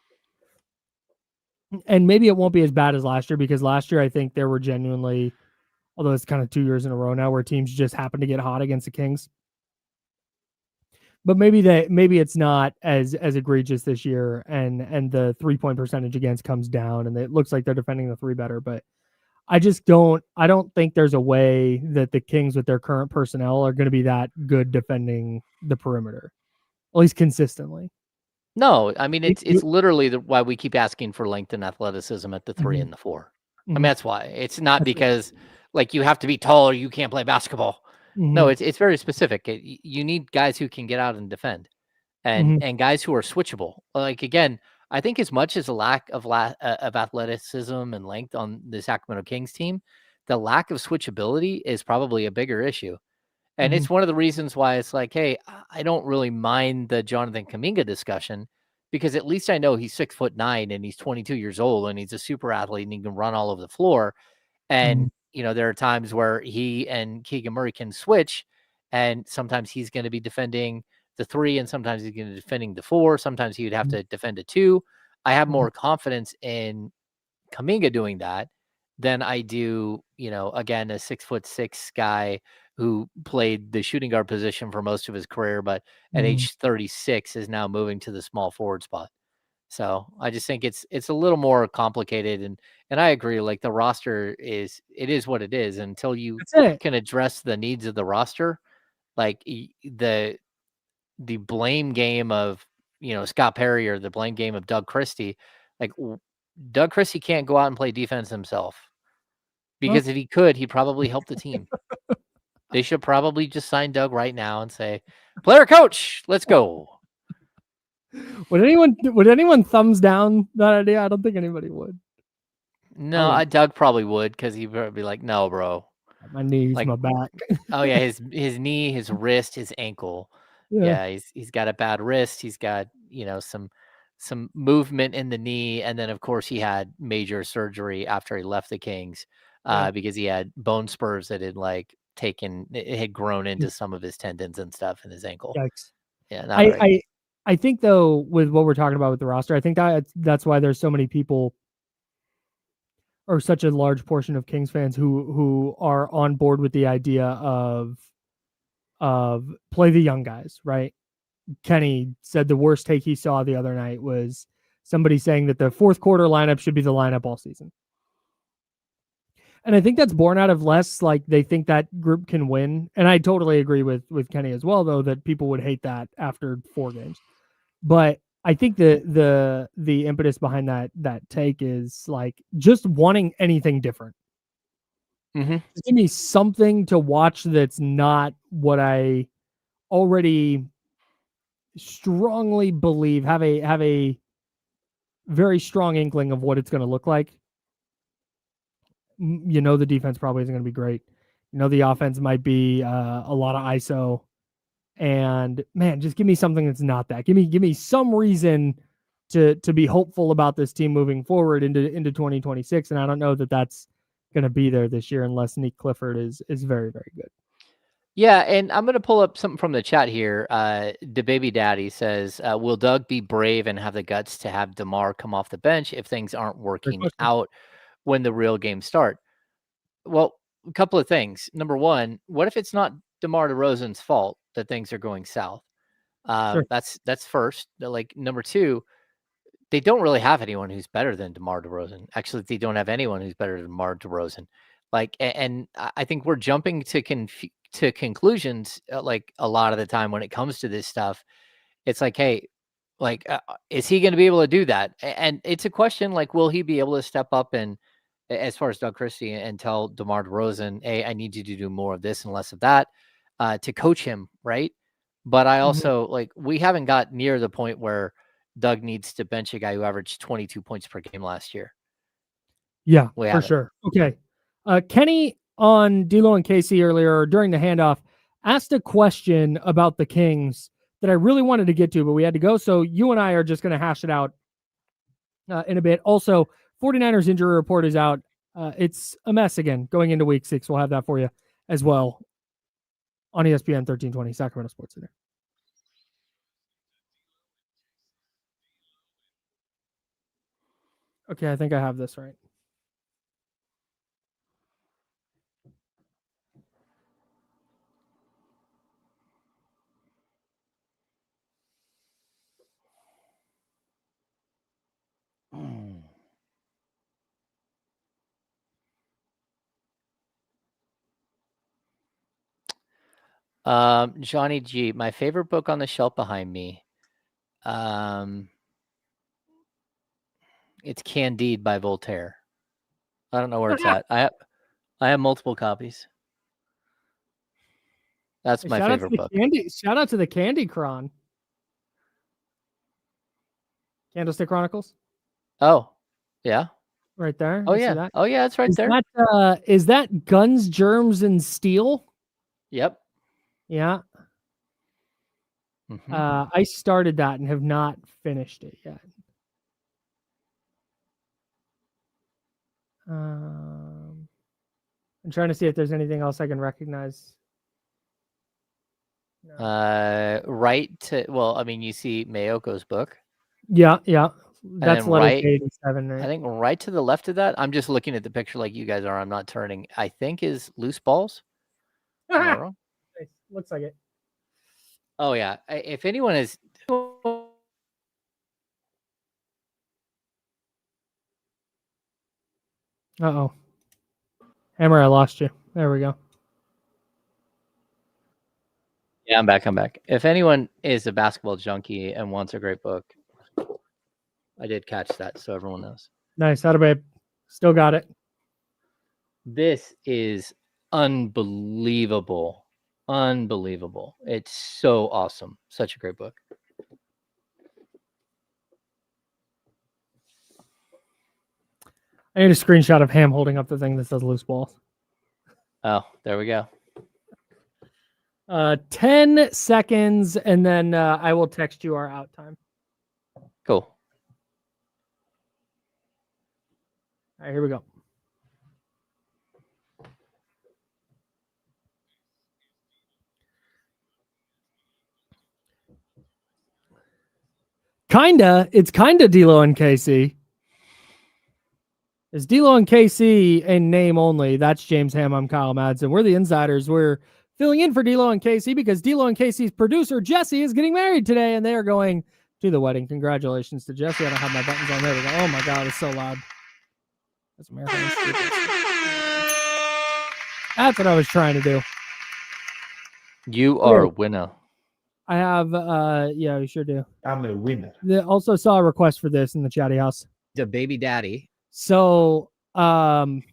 And maybe it won't be as bad as last year, because last year I think there were genuinely, although it's kind of 2 years in a row now, where teams just happen to get hot against the Kings. But maybe it's not as egregious this year, and the 3-point percentage against comes down, and it looks like they're defending the three better. But I don't think there's a way that the Kings with their current personnel are going to be that good defending the perimeter, at least consistently. No, I mean, it's literally why we keep asking for length and athleticism at the 3 and the 4. I mean, that's why. It's not because like you have to be tall or you can't play basketball. No, it's very specific. You need guys who can get out and defend, and guys who are switchable. Like, again, I think as much as a lack of athleticism and length on the Sacramento Kings team, the lack of switchability is probably a bigger issue. And it's one of the reasons why it's like, hey, I don't really mind the Jonathan Kuminga discussion, because at least I know he's 6'9" and he's 22 years old and he's a super athlete and he can run all over the floor. And, there are times where he and Keegan Murray can switch, and sometimes he's going to be defending the 3 and sometimes he's going to be defending the 4. Sometimes he would have to defend a 2. I have more confidence in Kuminga doing that than I do, again, a 6'6" guy who played the shooting guard position for most of his career, but at age 36 is now moving to the small forward spot. So I just think it's a little more complicated, and I agree. Like, the roster is what it is until you can address the needs of the roster. Like the blame game of Scott Perry or the blame game of Doug Christie. Like, Doug Christie can't go out and play defense himself, because if he could, he'd probably help the team. They should probably just sign Doug right now and say, player coach, let's go. Would anyone thumbs down that idea? I don't think anybody would. No, Doug probably would, because he'd probably be like, no, bro. My knees, my back. Oh yeah, his knee, his wrist, his ankle. Yeah, he's got a bad wrist. He's got, some movement in the knee, and then of course he had major surgery after he left the Kings, because he had bone spurs that had grown into some of his tendons and stuff in his ankle. Yikes. Yeah, I think, though, with what we're talking about with the roster, I think that's why there's so many people, or such a large portion of Kings fans who are on board with the idea of play the young guys, right? Kenny said the worst take he saw the other night was somebody saying that the fourth quarter lineup should be the lineup all season. And I think that's born out of less like they think that group can win. And I totally agree with Kenny as well, though, that people would hate that after 4 games. But I think the impetus behind that take is like just wanting anything different. Just give me something to watch that's not what I already strongly believe, have a very strong inkling of what it's going to look like. The defense probably isn't going to be great. The offense might be a lot of ISO. And man, just give me something that's not that. Give me some reason to be hopeful about this team moving forward into 2026. And I don't know that that's going to be there this year unless Nick Clifford is very, very good. Yeah, and I'm going to pull up something from the chat here. The baby daddy says, will Doug be brave and have the guts to have DeMar come off the bench if things aren't working out when the real games start? Well, a couple of things. Number one, what if it's not DeMar DeRozan's fault? that things are going south. Sure. That's first. Like number two, they don't really have anyone who's better than DeMar DeRozan. Actually, they don't have anyone who's better than DeMar DeRozan. Like, and I think we're jumping to conclusions like a lot of the time when it comes to this stuff. It's like, hey, like, is he going to be able to do that? And it's a question like, will he be able to step up and, as far as Doug Christie, and tell DeMar DeRozan, hey, I need you to do more of this and less of that, to coach him, right? But I also like, we haven't got near the point where Doug needs to bench a guy who averaged 22 points per game last year. Yeah, for sure. Okay. Kenny on D'Lo and Casey earlier during the handoff asked a question about the Kings that I really wanted to get to, but we had to go. So you and I are just going to hash it out in a bit. Also, 49ers injury report is out. It's a mess again going into week 6. We'll have that for you as well on ESPN 1320 Sacramento Sports Center. Okay, I think I have this right. Johnny G, my favorite book on the shelf behind me. It's Candide by Voltaire. I don't know where it's at. I have multiple copies. That's my favorite book. Shout out to the Candy Cron. Candlestick Chronicles. Oh, yeah. Right there. Oh, You see yeah. that? Oh, yeah, it's right Is there. is that Guns, Germs, and Steel? Yep. Yeah. I started that and have not finished it yet. I'm trying to see if there's anything else I can recognize. Right to, well, I mean, you see Mayoko's book. Yeah. And That's then letter right, 87, right? I think right to the left of that, I'm just looking at the picture like you guys are. I'm not turning. I think is Loose Balls. Am I wrong? Nice. Looks like it. Oh, yeah. If anyone is. Uh-oh. Hammer, I lost you. There we go. Yeah, I'm back. If anyone is a basketball junkie and wants a great book, I did catch that, so everyone knows. Nice. Out of babe. Still got it. This is unbelievable. Unbelievable. It's so awesome. Such a great book. I need a screenshot of Ham holding up the thing that says Loose Balls. Oh, there we go. 10 seconds, and then I will text you our out time. Cool. All right, here we go. It's kinda D'Lo and KC. It's D'Lo and KC in name only. That's James Ham. I'm Kyle Madsen. We're the insiders. We're filling in for D'Lo and KC because D'Lo and KC's producer Jesse is getting married today, and they are going to the wedding. Congratulations to Jesse. I don't have my buttons on. There we go. Oh my God, it's so loud. That's American. That's what I was trying to do. You are a winner. I have, yeah, you sure do. I'm a winner. They also saw a request for this in the chatty house. The baby daddy. So, 49ers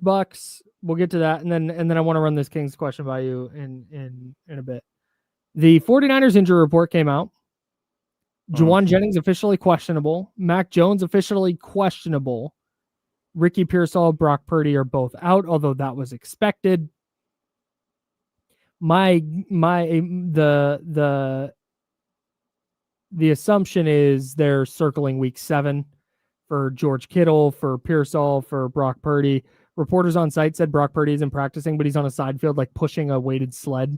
Bucks. We'll get to that, and then I want to run this Kings question by you in a bit. The 49ers injury report came out. Juwan Jennings officially questionable. Mac Jones officially questionable. Ricky Pearsall, Brock Purdy are both out, although that was expected. The assumption is they're circling week 7 for George Kittle, for Pearsall, for Brock Purdy. Reporters on site said Brock Purdy isn't practicing, but he's on a side field, like pushing a weighted sled.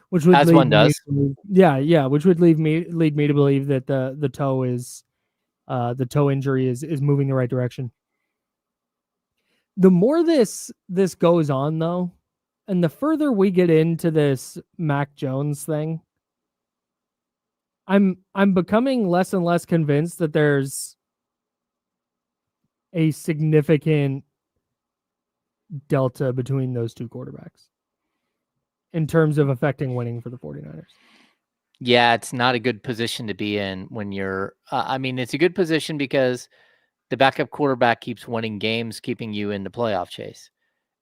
Which would as one does. Which would lead me to believe that the toe is the toe injury is moving the right direction. The more this goes on, though, And the further we get into this Mac Jones thing, I'm becoming less and less convinced that there's a significant delta between those two quarterbacks in terms of affecting winning for the 49ers. Yeah, it's not a good position to be in when you're I mean, it's a good position because the backup quarterback keeps winning games, keeping you in the playoff chase.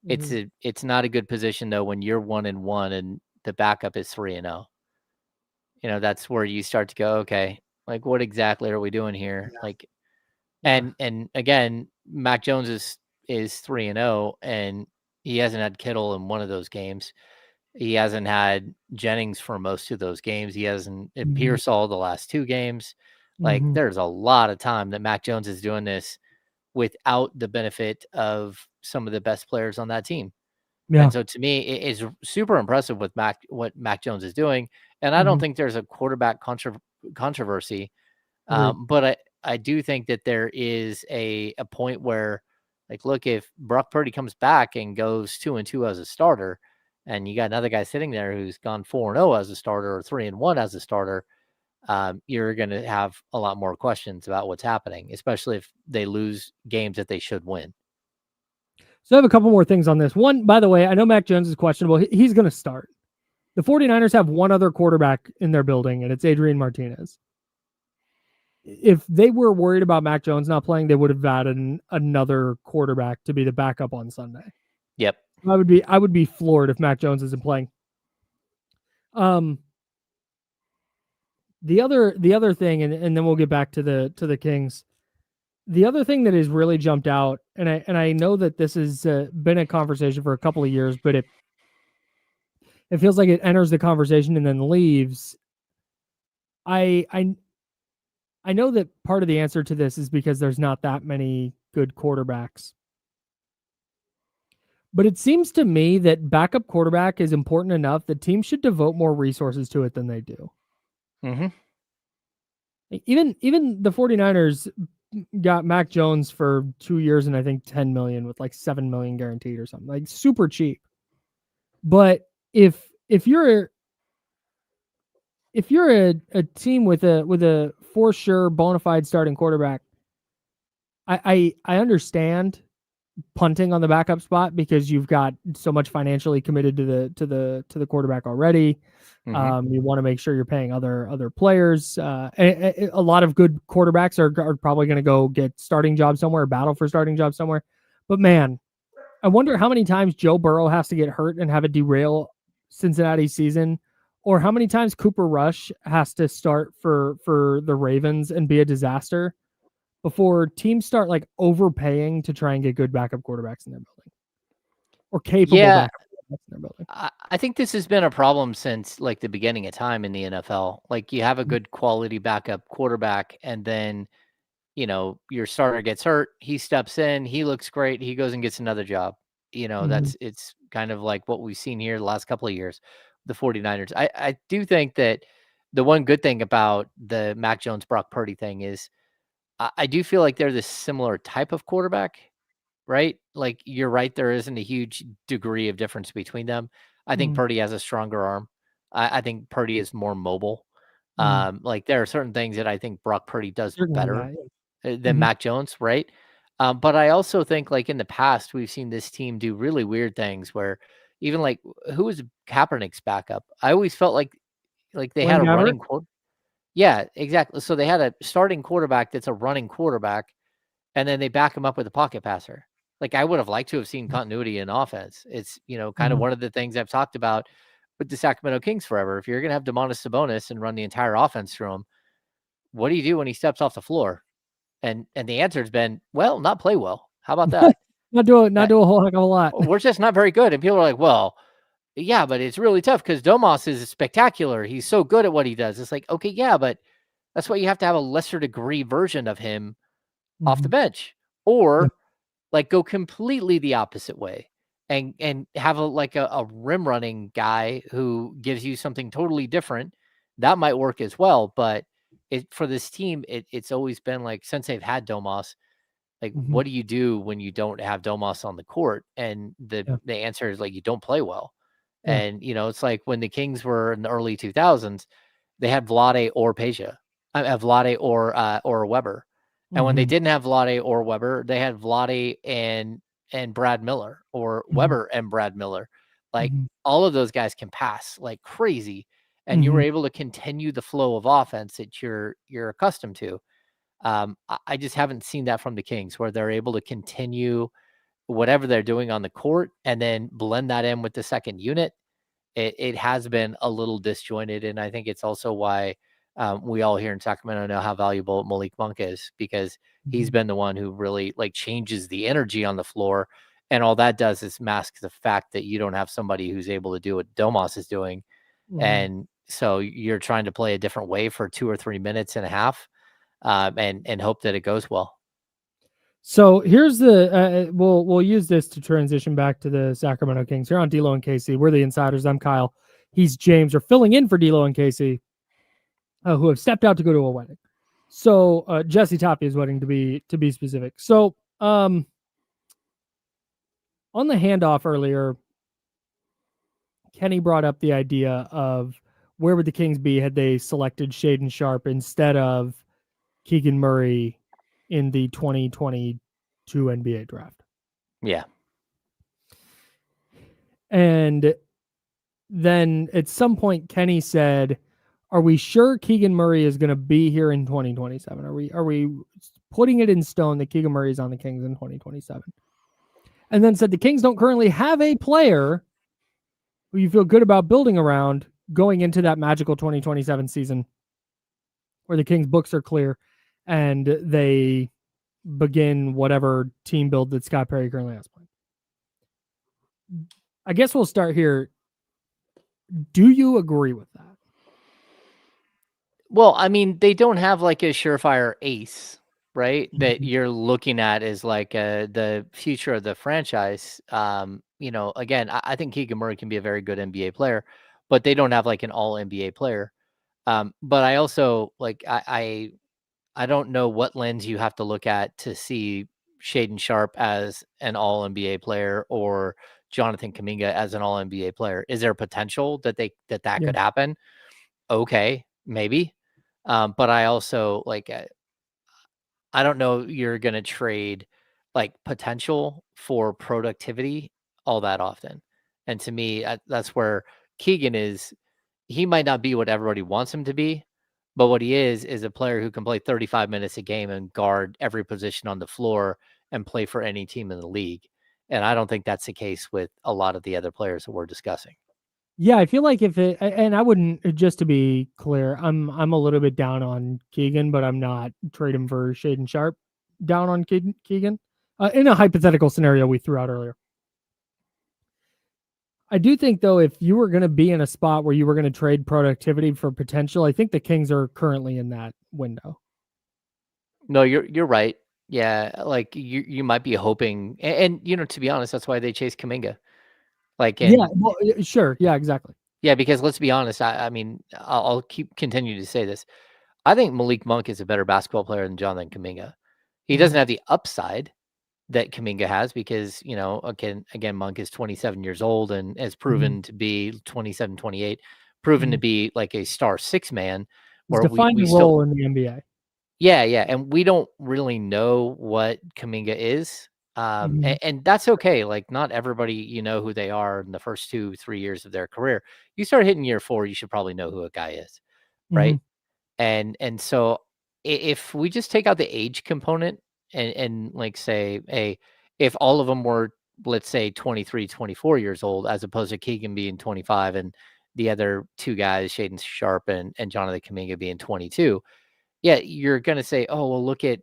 It's not a good position though when you're 1-1 and the backup is 3-0. You know, that's where you start to go, okay, like what exactly are we doing here? Like and again, Mac Jones is 3-0 and he hasn't had Kittle in one of those games. He hasn't had Jennings for most of those games. He hasn't Pearsall the last 2 games. Like there's a lot of time that Mac Jones is doing this without the benefit of some of the best players on that team. Yeah. And so to me, it is super impressive with what Mac Jones is doing. And I don't think there's a quarterback controversy. But I do think that there is a point where, like, look, if Brock Purdy comes back and goes 2-2 as a starter, and you got another guy sitting there who's gone 4-0 as a starter or 3-1 as a starter, you're going to have a lot more questions about what's happening, especially if they lose games that they should win. So I have a couple more things on this. One, by the way, I know Mac Jones is questionable. He's going to start. The 49ers have one other quarterback in their building, and it's Adrian Martinez. If they were worried about Mac Jones not playing, they would have added another quarterback to be the backup on Sunday. Yep. I would be floored if Mac Jones isn't playing. The other thing, and then we'll get back to the Kings. The other thing that has really jumped out, and I know that this has been a conversation for a couple of years, but it feels like it enters the conversation and then leaves. I know that part of the answer to this is because there's not that many good quarterbacks. But it seems to me that backup quarterback is important enough that teams should devote more resources to it than they do. Mm-hmm. Even the 49ers got Mac Jones for 2 years and I think $10 million with like $7 million guaranteed or something, like super cheap. But if you're a team with a for sure bona fide starting quarterback, I understand punting on the backup spot because you've got so much financially committed to the quarterback already. You want to make sure you're paying other players. A lot of good quarterbacks are probably going to go get starting jobs somewhere, battle for starting jobs somewhere. But man, I wonder how many times Joe Burrow has to get hurt and have it derail Cincinnati's season, or how many times Cooper Rush has to start for the Ravens and be a disaster before teams start like overpaying to try and get good backup quarterbacks in their building or capable backup quarterbacks in their building. I think this has been a problem since like the beginning of time in the NFL. Like you have a good quality backup quarterback and then, you know, your starter gets hurt. He steps in, he looks great. He goes and gets another job. You know, it's kind of like what we've seen here the last couple of years, the 49ers. I do think that the one good thing about the Mac Jones, Brock Purdy thing is I do feel like they're this similar type of quarterback, right? Like you're right. There isn't a huge degree of difference between them. I think Purdy has a stronger arm. I think Purdy is more mobile. Like there are certain things that I think Brock Purdy does better than Mac Jones, right? But I also think like in the past, we've seen this team do really weird things where even like who was Kaepernick's backup? I always felt like they had a running quarterback. Yeah, exactly. So they had a starting quarterback that's a running quarterback, and then they back him up with a pocket passer. Like I would have liked to have seen continuity in offense. It's, you know, kind of one of the things I've talked about with the Sacramento Kings forever. If you're going to have Domantas Sabonis and run the entire offense through him, what do you do when he steps off the floor? And the answer has been, well, not play well. How about that? not do a whole heck of a lot. We're just not very good. And people are like, well, yeah, but it's really tough because Domas is spectacular. He's so good at what he does. It's like, okay, yeah, but that's why you have to have a lesser degree version of him off the bench, or like go completely the opposite way and have a rim running guy who gives you something totally different. That might work as well. But for this team, it's always been like since they've had Domas, Like, Mhm. what do you do when you don't have Domas on the court? And the answer is like, you don't play well. Yeah. And, it's like when the Kings were in the early 2000s, they had Vlade or Peja, Vlade or Weber. And when they Mhm. didn't have Vlade or Weber, they had Vlade and Brad Miller, or Mhm. Weber and Brad Miller. Like, Mhm. all of those guys can pass like crazy, and you were Mhm. able to continue the flow of offense that you're accustomed to. I just haven't seen that from the Kings, where they're able to continue whatever they're doing on the court and then blend that in with the second unit. It has been a little disjointed, and I think it's also why we all here in Sacramento know how valuable Malik Monk is, because he's Mhm. been the one who really like changes the energy on the floor, and all that does is mask the fact that you don't have somebody who's able to do what Domas is doing, Mhm. and so you're trying to play a different way for 2 or 3 minutes and a half, and hope that it goes well. So here's the we'll use this to transition back to the Sacramento Kings. Here on D'Lo and Casey, we're the insiders. I'm Kyle. He's James. We're filling in for D'Lo and Casey, who have stepped out to go to a wedding. So Jesse Tapia's wedding, to be specific. So on the handoff earlier, Kenny brought up the idea of where would the Kings be had they selected Shaden Sharp instead of Keegan Murray in the 2022 NBA draft. Yeah. And then at some point, Kenny said, "Are we sure Keegan Murray is going to be here in 2027? Are we putting it in stone that Keegan Murray is on the Kings in 2027?" And then said the Kings don't currently have a player who you feel good about building around going into that magical 2027 season, where the Kings' books are clear and they begin whatever team build that Scott Perry currently has planned. I guess we'll start here. Do you agree with that? Well, I mean, they don't have like a surefire ace, right? That Mhm. you're looking at as like the future of the franchise. Again, I think Keegan Murray can be a very good NBA player, but they don't have like an all NBA player. But I also like I don't know what lens you have to look at to see Shaden Sharp as an all NBA player or Jonathan Kuminga as an all NBA player. Is there potential that that Yeah. could happen? Okay, maybe. But I also like I don't know you're gonna trade like potential for productivity all that often. And to me, that's where Keegan is. He might not be what everybody wants him to be, but what he is a player who can play 35 minutes a game and guard every position on the floor and play for any team in the league. And I don't think that's the case with a lot of the other players that we're discussing. Yeah, I feel like if it, and I wouldn't, just to be clear, I'm a little bit down on Keegan, but I'm not trading for Shaden Sharp down on Keegan. In a hypothetical scenario we threw out earlier. I do think, though, if you were going to be in a spot where you were going to trade productivity for potential, I think the Kings are currently in that window. No, you're right. Yeah, like you might be hoping, and to be honest, that's why they chased Kuminga. Like, Yeah, well, sure. Yeah, exactly. yeah, because let's be honest. I mean, I'll continue to say this. I think Malik Monk is a better basketball player than Jonathan Kuminga. He doesn't have the upside that Kuminga has because, again, Monk is 27 years old and has proven to be 27, 28, proven to be like a star six man He's where we defining still, role in the NBA. yeah. And we don't really know what Kuminga is. And that's okay. Like, not everybody, who they are in the first 2-3 years of their career. You start hitting year 4, you should probably know who a guy is. Right. And so if we just take out the age component and like say, hey, if all of them were, let's say 23, 24 years old, as opposed to Keegan being 25 and the other two guys, Shaden Sharp and Jonathan Kuminga being 22, yeah, you're going to say, oh, well, look at,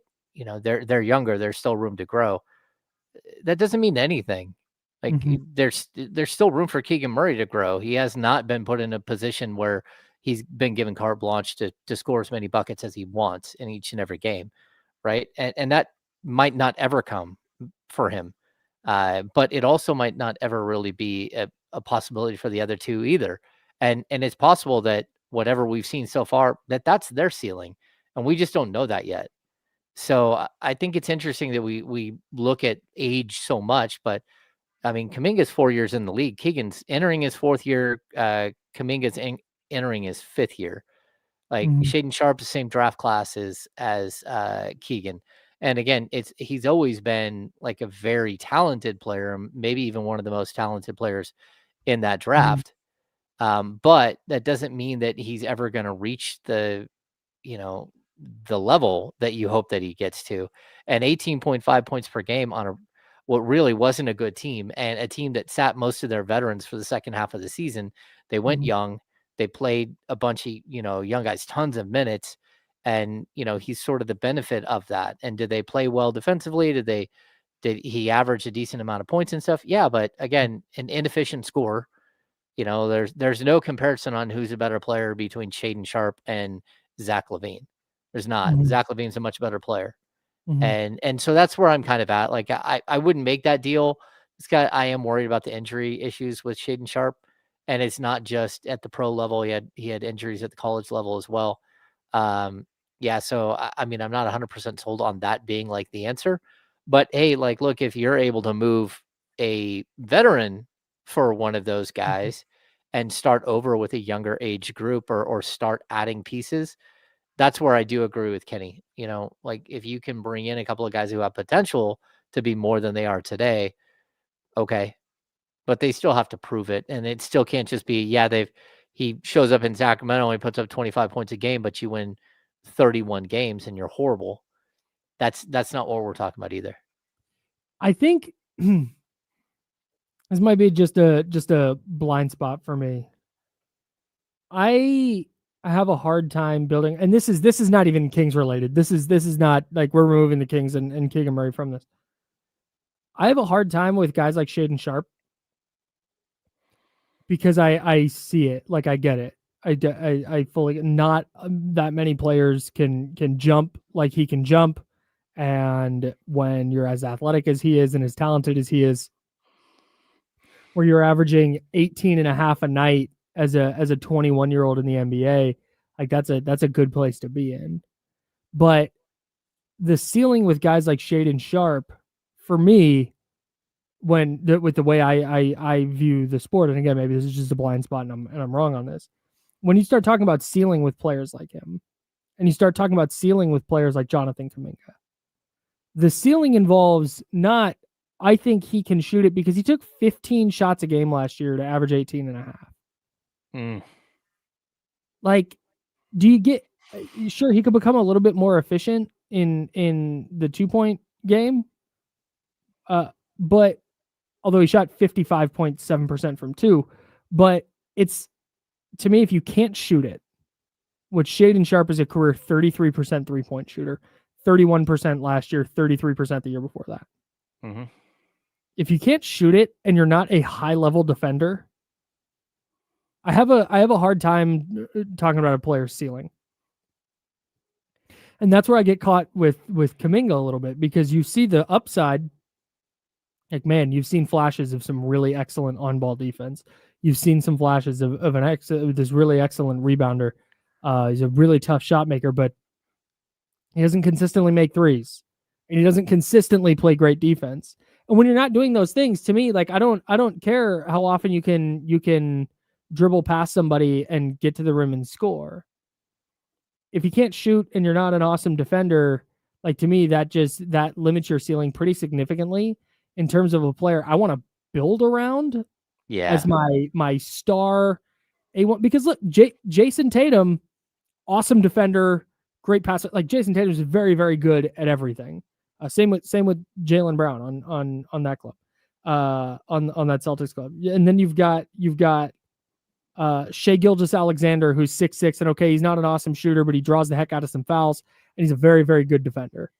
they're younger. There's still room to grow. That doesn't mean anything. Like there's still room for Keegan Murray to grow. He has not been put in a position where he's been given carte blanche to score as many buckets as he wants in each and every game, right? And that might not ever come for him. But it also might not ever really be a possibility for the other two either. And it's possible that whatever we've seen so far, that's their ceiling. And we just don't know that yet. So I think it's interesting that we look at age so much, but I mean, Kuminga's 4 years in the league. Keegan's entering his 4th year. Kuminga's entering his 5th year. Like Shaden Sharp, the same draft class as Keegan. And again, he's always been like a very talented player, maybe even one of the most talented players in that draft. But that doesn't mean that he's ever going to reach the level that you hope that he gets to. And 18.5 points per game on what really wasn't a good team, and a team that sat most of their veterans for the second half of the season. They went young. They played a bunch of, young guys, tons of minutes. And, he's sort of the benefit of that. And did they play well defensively? Did he average a decent amount of points and stuff? Yeah. But again, an inefficient score, there's no comparison on who's a better player between Shaden Sharp and Zach LaVine. There's not. Zach LaVine's a much better player. And so that's where I'm kind of at. Like, I wouldn't make that deal. I am worried about the injury issues with Shaden Sharp. And it's not just at the pro level. He had injuries at the college level as well. So I mean, I'm not 100% sold on that being like the answer. But hey, like, look, if you're able to move a veteran for one of those guys and start over with a younger age group, or start adding pieces, that's where I do agree with Kenny. Like, if you can bring in a couple of guys who have potential to be more than they are today, okay. But they still have to prove it. And it still can't just be, he shows up in Sacramento and he puts up 25 points a game, but you win 31 games and you're horrible. That's not what we're talking about either. I think this might be just a blind spot for me. I have a hard time building, and this is not even Kings related. This is not like we're removing the Kings and Keegan Murray from this. I have a hard time with guys like Shaden Sharp because I see it, like I get it. I fully, not that many players can jump like he can jump, and when you're as athletic as he is and as talented as he is, where you're averaging 18 and a half a night as a 21-year-old in the NBA, like that's a good place to be in. But the ceiling with guys like Shaden Sharp, for me, with the way I view the sport, and again, maybe this is just a blind spot and I'm wrong on this. When you start talking about ceiling with players like him, and you start talking about ceiling with players like Jonathan Kuminga, the ceiling involves not, I think he can shoot it because he took 15 shots a game last year to average 18 and a half. Like, do you get, sure, he could become a little bit more efficient in the 2-point game. But although he shot 55.7% from 2, but it's, to me, if you can't shoot it, which Shaden Sharp is a career 33% 3-point shooter, 31% last year, 33% the year before that. If you can't shoot it and you're not a high level defender, I have a hard time talking about a player's ceiling. And that's where I get caught with Kuminga a little bit, because you see the upside. Like, man, you've seen flashes of some really excellent on-ball defense. You've seen some flashes of this really excellent rebounder. He's a really tough shot maker, but he doesn't consistently make threes, and he doesn't consistently play great defense. And when you're not doing those things, to me, like, I don't care how often you can dribble past somebody and get to the rim and score. If you can't shoot and you're not an awesome defender, like, to me, that limits your ceiling pretty significantly in terms of a player I want to build around as my star A1. Because look, Jason Tatum, awesome defender, great passer. Like, Jason Tatum is very, very good at everything. Same with Jaylen Brown on that club, on that Celtics club. And then you've got Shai Gilgeous-Alexander, who's 6'6", and okay, he's not an awesome shooter, but he draws the heck out of some fouls, and he's a very, very good defender.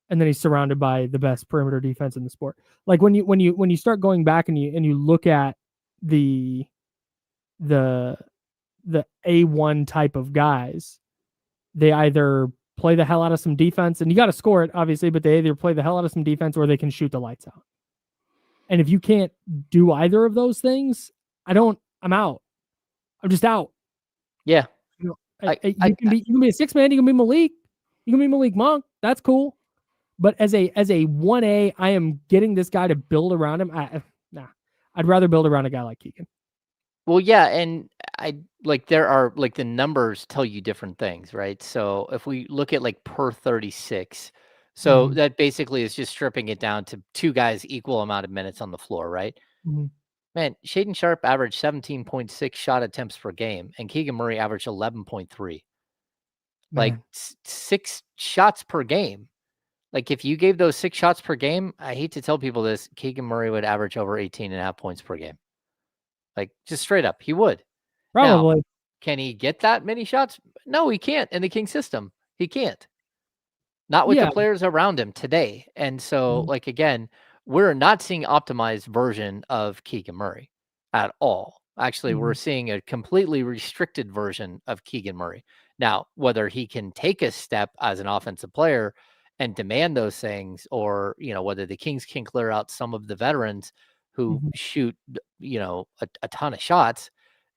And then he's surrounded by the best perimeter defense in the sport. Like, when you start going back and you look at the A1 type of guys, they either play the hell out of some defense, and you got to score it, obviously, but they either play the hell out of some defense or they can shoot the lights out. And if you can't do either of those things, I'm out. I'm just out. Yeah. You can be a 6-man. You can be Malik. You can be Malik Monk. That's cool. But as a 1A, I am getting this guy to build around him. I'd rather build around a guy like Keegan. Well, yeah, and there are the numbers tell you different things, right? So if we look at per 36, so that basically is just stripping it down to two guys equal amount of minutes on the floor, right? Man, Shaden Sharp averaged 17.6 shot attempts per game, and Keegan Murray averaged 11.3. Like 6 shots per game. Like if you gave those 6 shots per game, I hate to tell people this, Keegan Murray would average over 18.5 points per game. Like just straight up, he would. Probably. Now, can he get that many shots? No, he can't in the King system. He can't. Not with the players around him today. And so, again, we're not seeing optimized version of Keegan Murray at all. Actually, we're seeing a completely restricted version of Keegan Murray. Now, whether he can take a step as an offensive player and demand those things, or, whether the Kings can clear out some of the veterans who shoot, a ton of shots,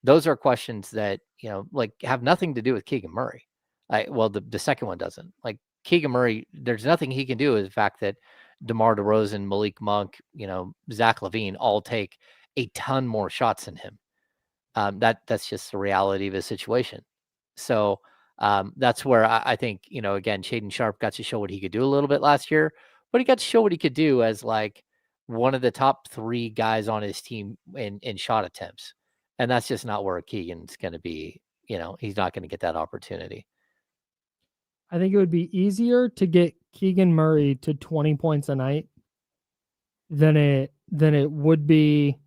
those are questions that, have nothing to do with Keegan Murray. The second one doesn't. Keegan Murray, there's nothing he can do with the fact that DeMar DeRozan, Malik Monk, Zach LaVine all take a ton more shots than him. That's just the reality of his situation. So that's where I think, again, Shaden Sharp got to show what he could do a little bit last year, but he got to show what he could do as one of the top 3 guys on his team in shot attempts. And that's just not where Keegan's going to be. He's not going to get that opportunity. I think it would be easier to get Keegan Murray to 20 points a night than it would be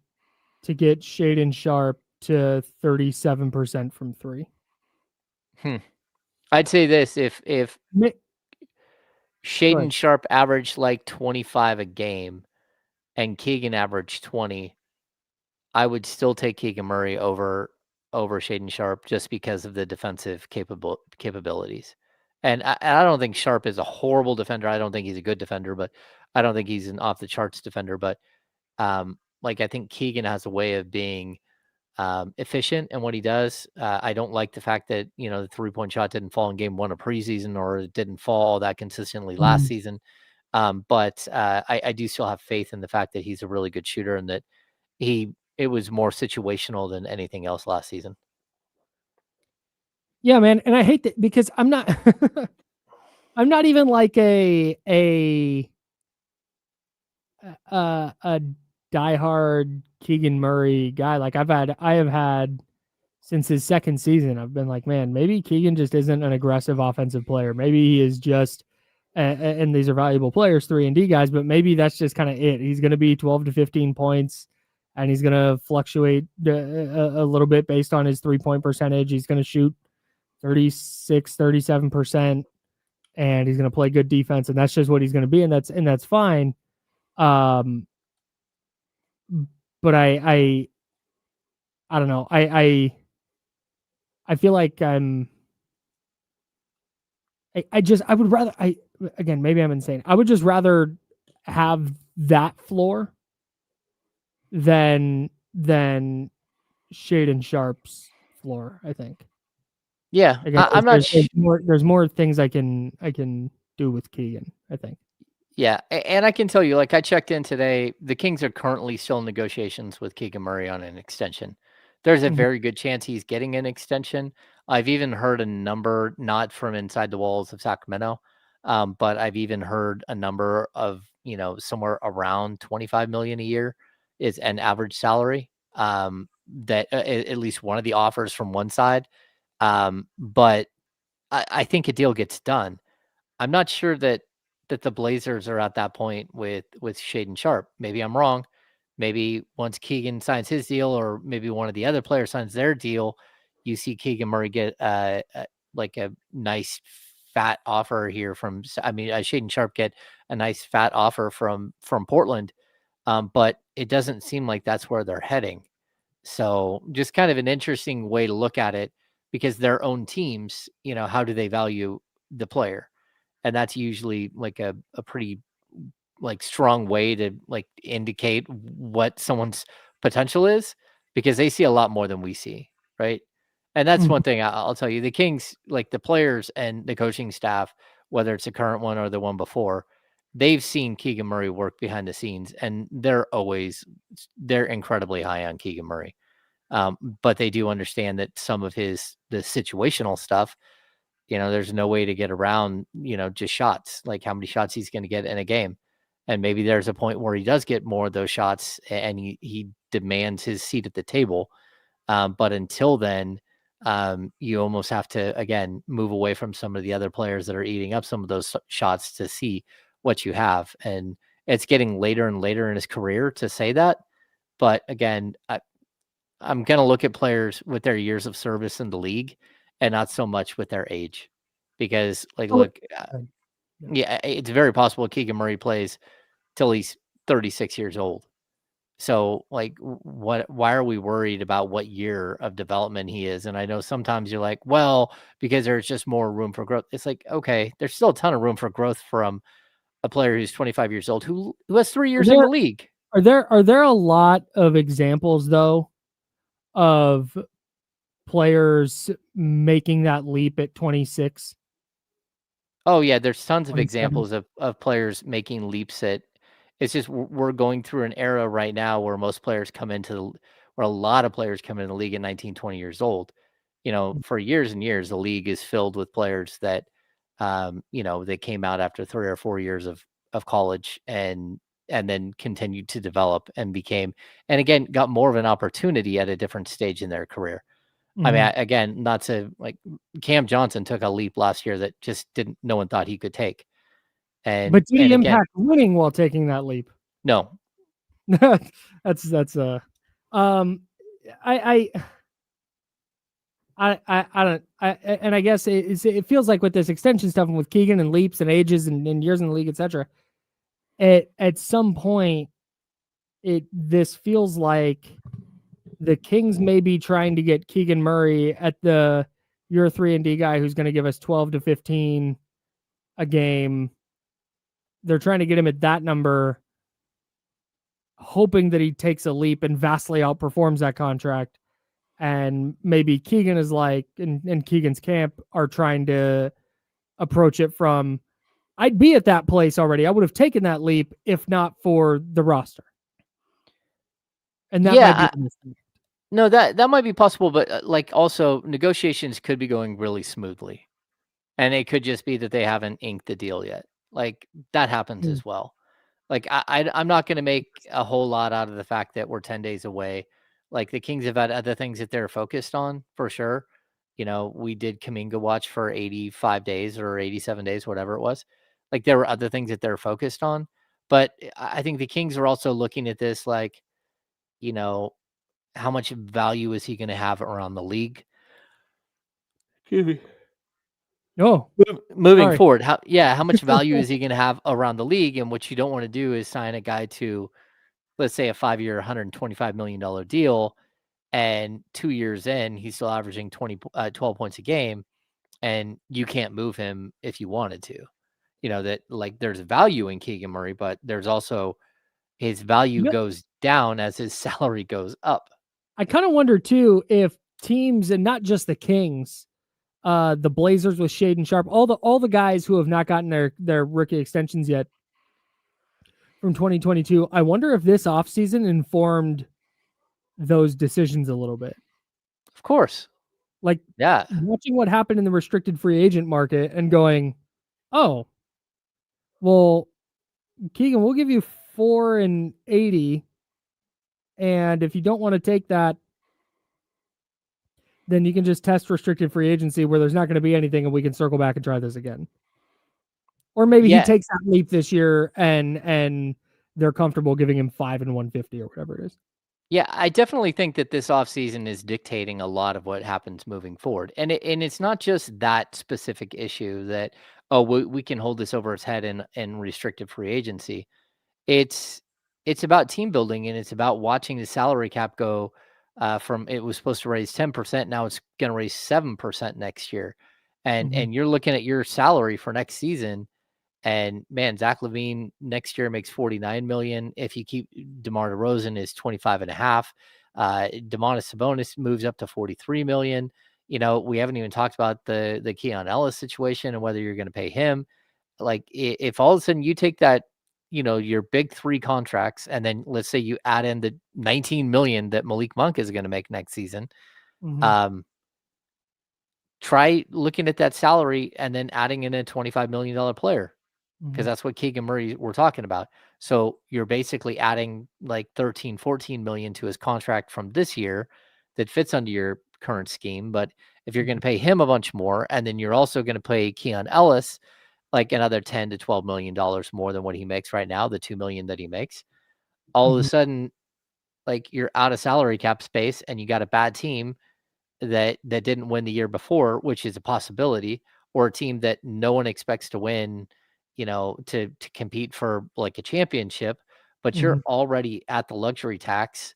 to get Shaden Sharp to 37% from 3. I'd say this, if Shaden Sharp averaged 25 a game and Keegan averaged 20, I would still take Keegan Murray over Shaden Sharp just because of the defensive capabilities. And I don't think Sharp is a horrible defender. I don't think he's a good defender, but I don't think he's an off the charts defender. But I think Keegan has a way of being efficient in what he does. I don't like the fact that, the 3-point shot didn't fall in game 1 of preseason, or it didn't fall that consistently last season. But I do still have faith in the fact that he's a really good shooter, and that it was more situational than anything else last season. Yeah, man. And I hate that because I'm not, I'm not even like a diehard Keegan Murray guy. I have had since his second season, I've been like, man, maybe Keegan just isn't an aggressive offensive player. Maybe he is just, and these are valuable players, 3-and-D guys, but maybe that's just kind of it. He's going to be 12 to 15 points, and he's going to fluctuate a little bit based on his 3-point percentage. He's going to shoot 36, 37%, and he's going to play good defense, and that's just what he's going to be, and that's fine. But I don't know. I feel like I would rather, again, maybe I'm insane. I would just rather have that floor than Shaden Sharp's floor, I think. Yeah, Again, I'm not. There's more things I can do with Keegan, I think. Yeah, and I can tell you, I checked in today, the Kings are currently still in negotiations with Keegan Murray on an extension. There's a very good chance he's getting an extension. I've even heard a number, not from inside the walls of Sacramento, but I've even heard a number of, somewhere around $25 million a year is an average salary. That at least one of the offers from one side. But I think a deal gets done. I'm not sure that the Blazers are at that point with Shaden Sharp. Maybe I'm wrong. Maybe once Keegan signs his deal, or maybe one of the other players signs their deal, you see Keegan Murray get a nice fat offer here from. Shaden Sharp get a nice fat offer from Portland, but it doesn't seem like that's where they're heading. So just kind of an interesting way to look at it, because their own teams, how do they value the player? And that's usually a pretty strong way to indicate what someone's potential is, because they see a lot more than we see. Right. And that's one thing I'll tell you, the Kings, the players and the coaching staff, whether it's the current one or the one before, they've seen Keegan Murray work behind the scenes, and they're incredibly high on Keegan Murray. But they do understand that some of the situational stuff, there's no way to get around, just shots, like how many shots he's going to get in a game. And maybe there's a point where he does get more of those shots and he demands his seat at the table. But until then, you almost have to, again, move away from some of the other players that are eating up some of those shots to see what you have. And it's getting later and later in his career to say that. But again, I'm going to look at players with their years of service in the league and not so much with their age, because it's very possible Keegan Murray plays till he's 36 years old. So like, why are we worried about what year of development he is? And I know sometimes you're like, well, because there's just more room for growth. It's like, okay, there's still a ton of room for growth from a player who's 25 years old, who has 3 years in the league. Are there a lot of examples though of players making that leap at 26? Oh yeah, there's tons of 27. examples of players making leaps it's just we're going through an era right now where most players where a lot of players come into the league at 19, 20 years old. For years and years, the league is filled with players that, they came out after 3 or 4 years of college and then continued to develop and again, got more of an opportunity at a different stage in their career. I mean, again, not to like Cam Johnson took a leap last year that just no one thought he could take. But did he impact winning while taking that leap? No. that's I guess it feels like with this extension stuff and with Keegan and leaps and ages and years in the league, etc. At some point, this feels like the Kings may be trying to get Keegan Murray at the year 3-and-D guy who's going to give us 12 to 15 a game. They're trying to get him at that number, hoping that he takes a leap and vastly outperforms that contract. And maybe Keegan is like, and Keegan's camp are trying to approach it from, I'd be at that place already. I would have taken that leap if not for the roster. And that might be no, that might be possible, but like also negotiations could be going really smoothly, and it could just be that they haven't inked the deal yet. Like that happens as well. Like I'm not going to make a whole lot out of the fact that we're 10 days away. Like the Kings have had other things that they're focused on for sure. We did Kuminga watch for 85 days or 87 days, whatever it was. Like there were other things that they're focused on, but I think the Kings are also looking at this like, how much value is he going to have around the league? Excuse me. No. Moving forward, how much value is he going to have around the league? And what you don't want to do is sign a guy to, let's say, a 5-year, $125 million deal, and 2 years in, he's still averaging 12 points a game, and you can't move him if you wanted to. That like there's value in Keegan Murray, but there's also his value goes down as his salary goes up. I kind of wonder too if teams, and not just the Kings, the Blazers with Shaden Sharp, all the guys who have not gotten their rookie extensions yet from 2022. I wonder if this offseason informed those decisions a little bit. Of course. Like watching what happened in the restricted free agent market and going, oh, well, Keegan, we'll give you $4 and $80. And if you don't want to take that, then you can just test restricted free agency where there's not going to be anything and we can circle back and try this again. Or maybe he takes that leap this year and they're comfortable giving him $5 and $150 or whatever it is. Yeah, I definitely think that this offseason is dictating a lot of what happens moving forward. And it's not just that specific issue that, we can hold this over its head in restricted free agency. It's about team building, and it's about watching the salary cap go from it was supposed to raise 10%. Now it's going to raise 7% next year. And you're looking at your salary for next season. And man, Zach LaVine next year makes $49 million. If you keep DeMar DeRozan is $25.5. Domantas Sabonis moves up to $43 million. We haven't even talked about the Keon Ellis situation and whether you're going to pay him. like if all of a sudden you take that, your big 3 contracts, and then let's say you add in the 19 million that Malik Monk is going to make next season, try looking at that salary and then adding in a $25 million player, because that's what Keegan Murray we're talking about. So you're basically adding like 13, 14 million to his contract from this year that fits under your current scheme. But if you're going to pay him a bunch more, and then you're also going to pay Keon Ellis like another 10 to 12 million dollars more than what he makes right now, the 2 million that he makes, all of a sudden, like, you're out of salary cap space, and you got a bad team that didn't win the year before, which is a possibility, or a team that no one expects to win, to compete for like a championship, but you're already at the luxury tax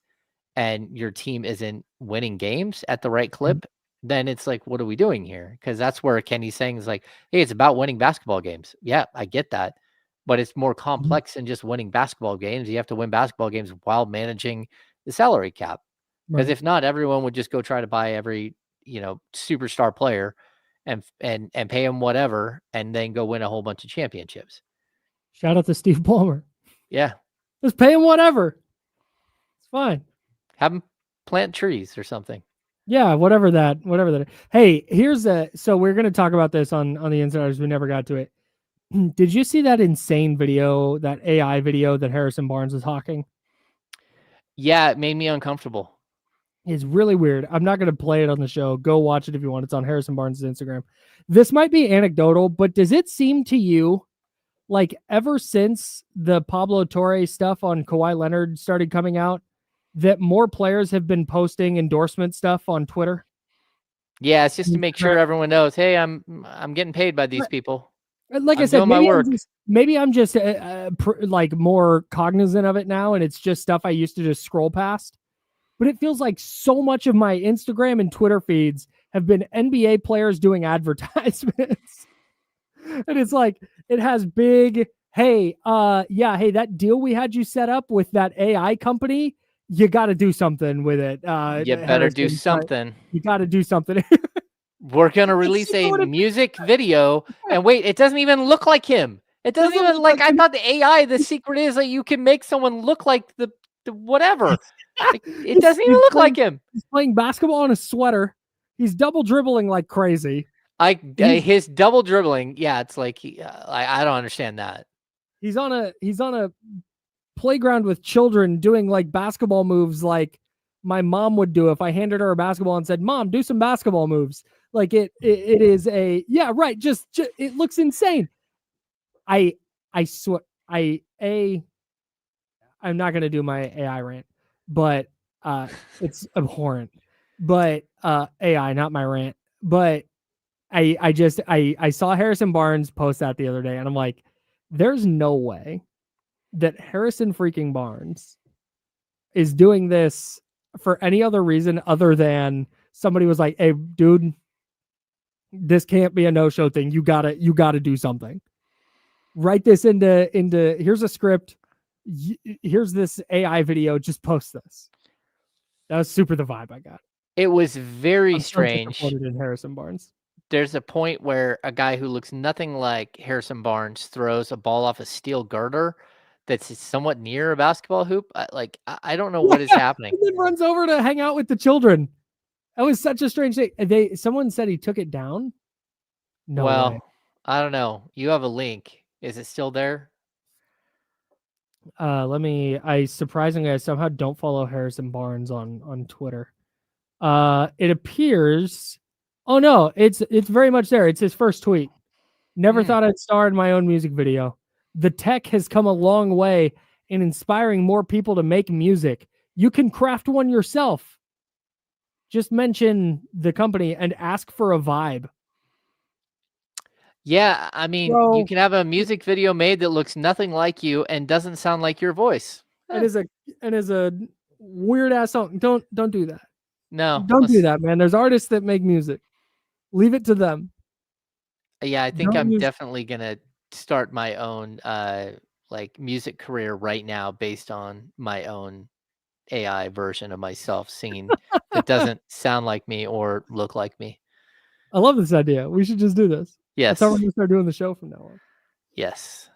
and your team isn't winning games at the right clip. Then it's like, what are we doing here? Because that's where Kenny's saying is like, hey, it's about winning basketball games. Yeah, I get that. But it's more complex than just winning basketball games. You have to win basketball games while managing the salary cap. Because if not, everyone would just go try to buy every, superstar player and pay him whatever, and then go win a whole bunch of championships. Shout out to Steve Ballmer. Yeah. Just pay him whatever. It's fine. Have him plant trees or something. Yeah, whatever that. Hey, so we're going to talk about this on the Insiders. We never got to it. Did you see that insane video, that AI video that Harrison Barnes was hawking? Yeah, it made me uncomfortable. It's really weird. I'm not going to play it on the show. Go watch it if you want. It's on Harrison Barnes' Instagram. This might be anecdotal, but does it seem to you like ever since the Pablo Torre stuff on Kawhi Leonard started coming out, that more players have been posting endorsement stuff on Twitter? Yeah, it's just to make sure everyone knows, hey, I'm getting paid by these people. Like I said, maybe I'm just like more cognizant of it now, and it's just stuff I used to just scroll past. But it feels like so much of my Instagram and Twitter feeds have been NBA players doing advertisements. And it's like, it has big, hey, that deal we had you set up with that AI company, you got to do something with it. You better do something. You got to do something. We're going to release a music video. And wait, it doesn't even look like him. It doesn't even like, I thought the AI, the secret is that you can make someone look like the whatever. Like, it doesn't even look like him. He's playing basketball in a sweater. He's double dribbling like crazy. His double dribbling. Yeah. It's like, I don't understand that. He's on a playground with children doing like basketball moves like my mom would do if I handed her a basketball and said, Mom, do some basketball moves. Like it is just it looks insane. I swear I'm not going to do my AI rant, but it's abhorrent. But AI, not my rant. But I saw Harrison Barnes post that the other day, and I'm like, there's no way that Harrison freaking Barnes is doing this for any other reason other than somebody was like, hey, dude, this can't be a no-show thing. You gotta do something. Write this into here's a script. Here's this AI video. Just post this. That was super the vibe I got. It was very strange. In Harrison Barnes. There's a point where a guy who looks nothing like Harrison Barnes throws a ball off a steel girder that's somewhat near a basketball hoop. I don't know what is happening. And then runs over to hang out with the children. That was such a strange thing. Someone said he took it down. No way. I don't know. You have a link. Is it still there? I somehow don't follow Harrison Barnes on Twitter. It appears. Oh no, it's very much there. It's his first tweet. Never thought I'd star in my own music video. The tech has come a long way in inspiring more people to make music. You can craft one yourself. Just mention the company and ask for a vibe. Yeah, I mean, you can have a music video made that looks nothing like you and doesn't sound like your voice. And is a weird ass song. Don't do that. No. Don't do that, man. There's artists that make music. Leave it to them. Yeah, I think I'm definitely gonna start my own music career right now based on my own AI version of myself singing that doesn't sound like me or look like me. I love this idea. We should just do this. Yes. That's how we're going to start doing the show from now on. Yes.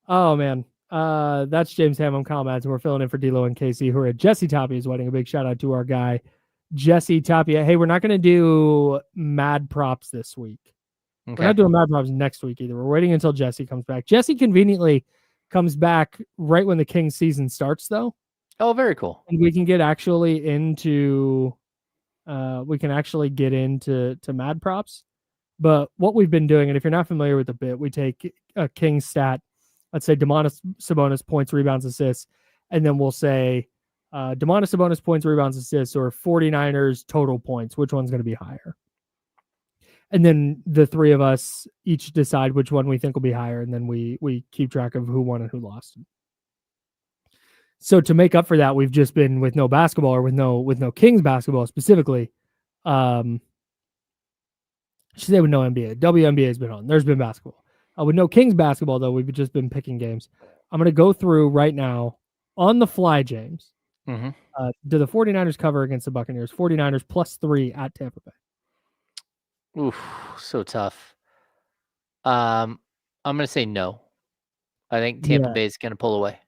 Oh man. That's James Hammond comments, and we're filling in for D'Lo and Casey, who are at Jesse Tapia's wedding. A big shout out to our guy, Jesse Tapia. Hey, we're not going to do mad props this week. Okay. We're not doing mad props next week either. We're waiting until Jesse comes back. Jesse conveniently comes back right when the Kings season starts, though. Oh, very cool. And we can get actually into mad props. But what we've been doing, and if you're not familiar with the bit, we take a King stat, let's say Domantas Sabonis points, rebounds, assists, and then we'll say Domantas Sabonis points, rebounds, assists, or 49ers total points. Which one's going to be higher? And then the three of us each decide which one we think will be higher, and then we keep track of who won and who lost. So to make up for that, we've just been with no basketball, or with no Kings basketball specifically. I should say with no NBA. WNBA has been on. There's been basketball. With no Kings basketball, though, we've just been picking games. I'm going to go through right now on the fly, James. Mm-hmm. Do the 49ers cover against the Buccaneers? 49ers +3 at Tampa Bay. Oof, so tough. I'm going to say no. I think Tampa Bay is going to pull away.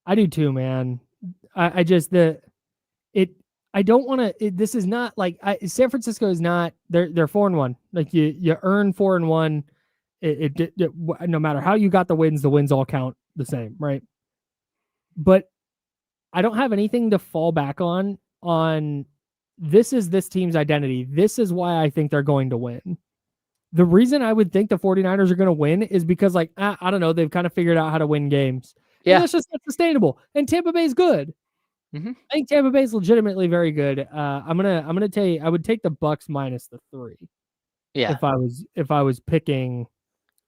I do too, man. I don't want to. This is not like San Francisco is not. They're 4-1. Like you earn 4-1. No matter how you got the wins all count the same, right? But I don't have anything to fall back on. This is this team's identity. This is why I think they're going to win. The reason I would think the 49ers are going to win is because, like, I don't know, they've kind of figured out how to win games. Yeah, and that's just not sustainable. And Tampa Bay's good. Mm-hmm. I think Tampa Bay's legitimately very good. I would take the Bucks -3. Yeah. If I was picking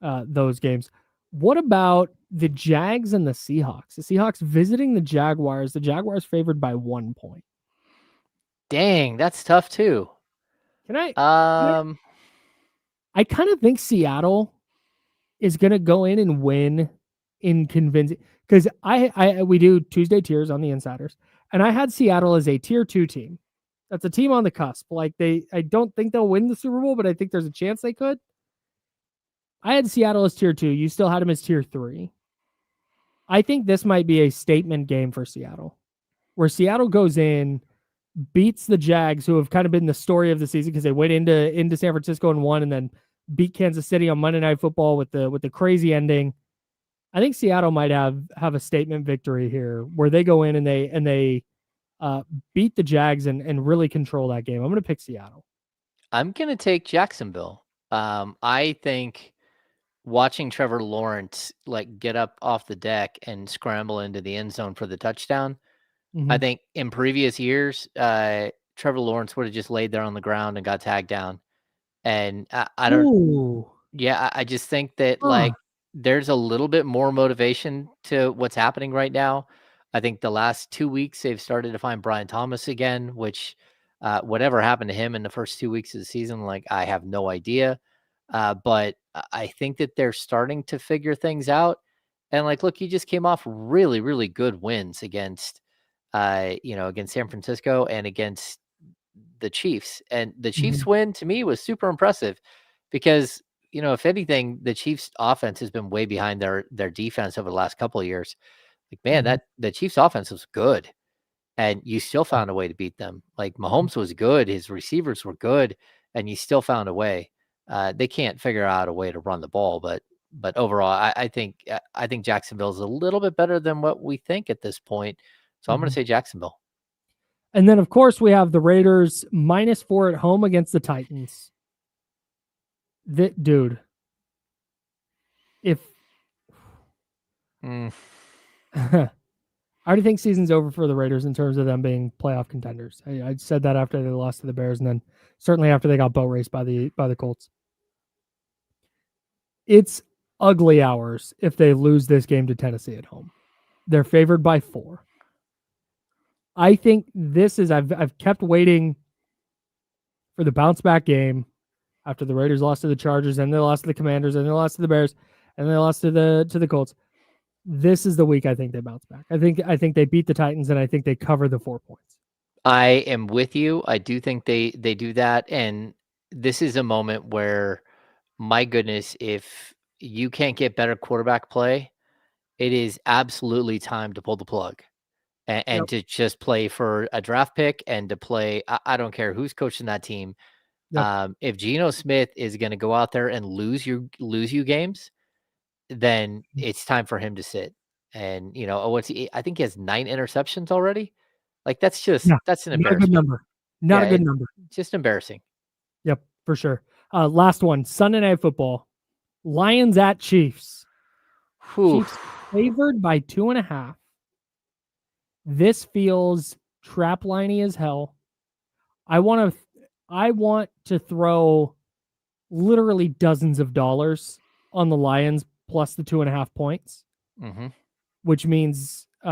those games. What about the Jags and the Seahawks? The Seahawks visiting the Jaguars. The Jaguars favored by 1 point. Dang, that's tough too. I kind of think Seattle is going to go in and win in convincing, because we do Tuesday tiers on the Insiders, and I had Seattle as a tier 2 team. That's a team on the cusp. Like I don't think they'll win the Super Bowl, but I think there's a chance they could. I had Seattle as tier 2. You still had them as tier 3. I think this might be a statement game for Seattle, where Seattle goes in, beats the Jags, who have kind of been the story of the season because they went into San Francisco and won, and then beat Kansas City on Monday Night Football with the crazy ending. I think Seattle might have a statement victory here, where they go in and they beat the Jags and really control that game. I'm going to pick Seattle. I'm going to take Jacksonville. I think watching Trevor Lawrence get up off the deck and scramble into the end zone for the touchdown. Mm-hmm. I think in previous years, Trevor Lawrence would have just laid there on the ground and got tagged down. And I don't. Ooh. Yeah, I just think that there's a little bit more motivation to what's happening right now. I think the last 2 weeks they've started to find Brian Thomas again, which whatever happened to him in the first 2 weeks of the season, I have no idea. But I think that they're starting to figure things out. And look, he just came off really, really good wins against San Francisco and against the Chiefs. And the Chiefs win to me was super impressive because, if anything, the Chiefs offense has been way behind their defense over the last couple of years. That the Chiefs offense was good and you still found a way to beat them. Mahomes was good. His receivers were good and you still found a way. They can't figure out a way to run the ball, but overall, I think Jacksonville is a little bit better than what we think at this point. So I'm going to say Jacksonville. And then, of course, we have the Raiders -4 at home against the Titans. Dude, if I already think season's over for the Raiders in terms of them being playoff contenders. I said that after they lost to the Bears, and then certainly after they got boat raced by the Colts. It's ugly hours if they lose this game to Tennessee at home. They're favored by 4. I think this is I've kept waiting for the bounce back game after the Raiders lost to the Chargers, and they lost to the Commanders, and they lost to the Bears, and they lost to the Colts. This is the week I think they bounce back. I think they beat the Titans, and I think they cover the 4 points. I am with you. I do think they do that, and this is a moment where, my goodness, if you can't get better quarterback play, it is absolutely time to pull the plug and to just play for a draft pick and to play. I don't care who's coaching that team. If Geno Smith is going to go out there and lose you games, then it's time for him to sit. And I think he has 9 interceptions already. Like that's an embarrassment. Not a good number. Not a good number. Just embarrassing. Yep, for sure. Last one, Sunday Night Football. Lions at Chiefs. Chiefs favored by 2.5. This feels trap liney as hell. I want to throw literally dozens of dollars on the Lions plus the 2.5 points, which means, they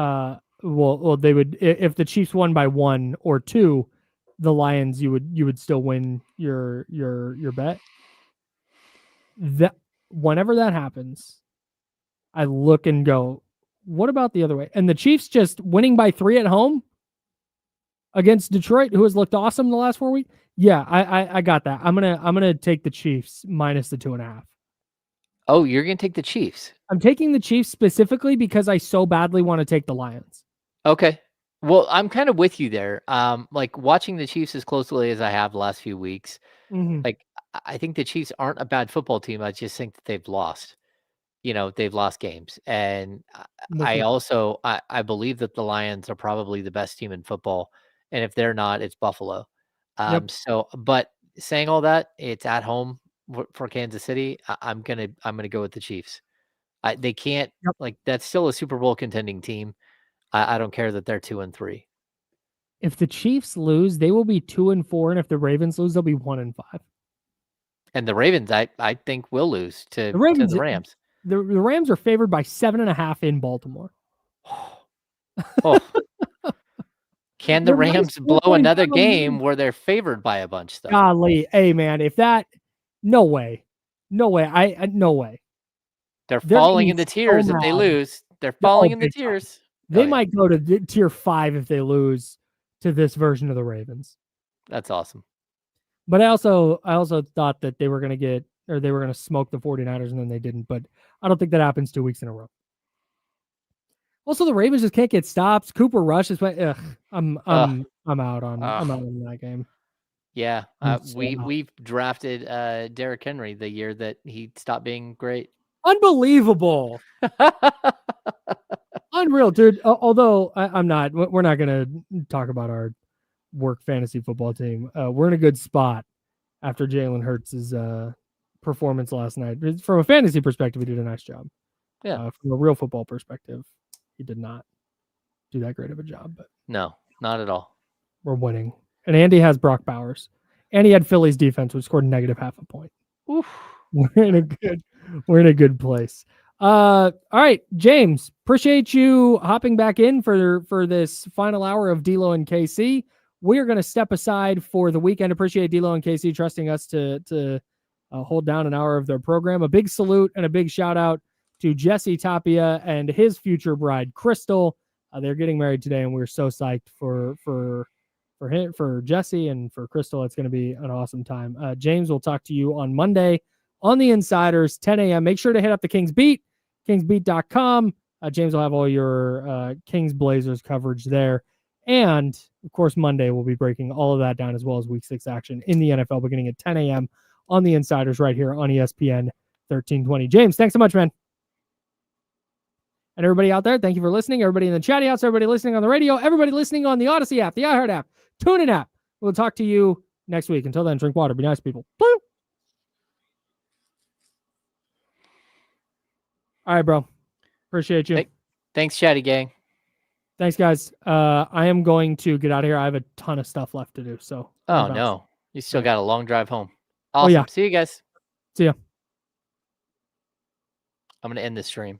would, if the Chiefs won by 1 or 2, the Lions, you would still win your bet. That whenever that happens, I look and go, what about the other way? And the Chiefs just winning by 3 at home against Detroit, who has looked awesome the last 4 weeks. Yeah, I got that. I'm gonna take the Chiefs minus the 2.5. Oh, you're gonna take the Chiefs? I'm taking the Chiefs specifically because I so badly want to take the Lions. Okay. Well, I'm kind of with you there. Like watching the Chiefs as closely as I have the last few weeks, like I think the Chiefs aren't a bad football team. I just think that they've lost. They've lost games. And I also believe that the Lions are probably the best team in football. And if they're not, it's Buffalo. But saying all that, it's at home for Kansas City. I'm gonna go with the Chiefs. They can't that's still a Super Bowl contending team. I don't care that they're 2-3. If the Chiefs lose, they will be 2-4, and if the Ravens lose, they'll be 1-5. And the Ravens, I think, will lose to the Rams. The Rams are favored by 7.5 in Baltimore. Can the Rams blow another game where they're favored by a bunch, though? Golly, hey man, if that, no way, no way. They're falling in the tears if they lose. They're falling in the tears. They might go to tier 5 if they lose to this version of the Ravens. That's awesome. But I also thought that they were going to smoke the 49ers and then they didn't. But I don't think that happens 2 weeks in a row. Also, the Ravens just can't get stops. Cooper Rush is I'm out on that game. Yeah, we've drafted Derrick Henry the year that he stopped being great. Unbelievable. Unreal, dude. Although we're not going to talk about our work fantasy football team. We're in a good spot after Jalen Hurts' performance last night. From a fantasy perspective, he did a nice job. Yeah. From a real football perspective, he did not do that great of a job. But no, not at all. We're winning. And Andy has Brock Bowers. And he had Phillies defense, which scored -0.5 point. Oof. We're in a good place. All right, James, appreciate you hopping back in for this final hour of D-Lo and KC. We are going to step aside for the weekend. Appreciate D-Lo and KC trusting us to hold down an hour of their program. A big salute and a big shout out to Jesse Tapia and his future bride, Crystal. They're getting married today, and we're so psyched for Jesse and for Crystal. It's going to be an awesome time. James will talk to you on Monday on the Insiders, 10 a.m. Make sure to hit up the Kings Beat, kingsbeat.com. James will have all your Kings Blazers coverage there. And, of course, Monday we'll be breaking all of that down as well as Week 6 action in the NFL beginning at 10 a.m. on the Insiders right here on ESPN 1320. James, thanks so much, man. And everybody out there, thank you for listening. Everybody in the chatty house, everybody listening on the radio, everybody listening on the Odyssey app, the iHeart app, TuneIn app. We'll talk to you next week. Until then, drink water. Be nice, people. Woo! All right, bro. Appreciate you. Thanks, chatty gang. Thanks, guys. I am going to get out of here. I have a ton of stuff left to do. So. Oh, no. You still got a long drive home. Awesome. Oh, yeah. See you guys. See ya. I'm going to end this stream.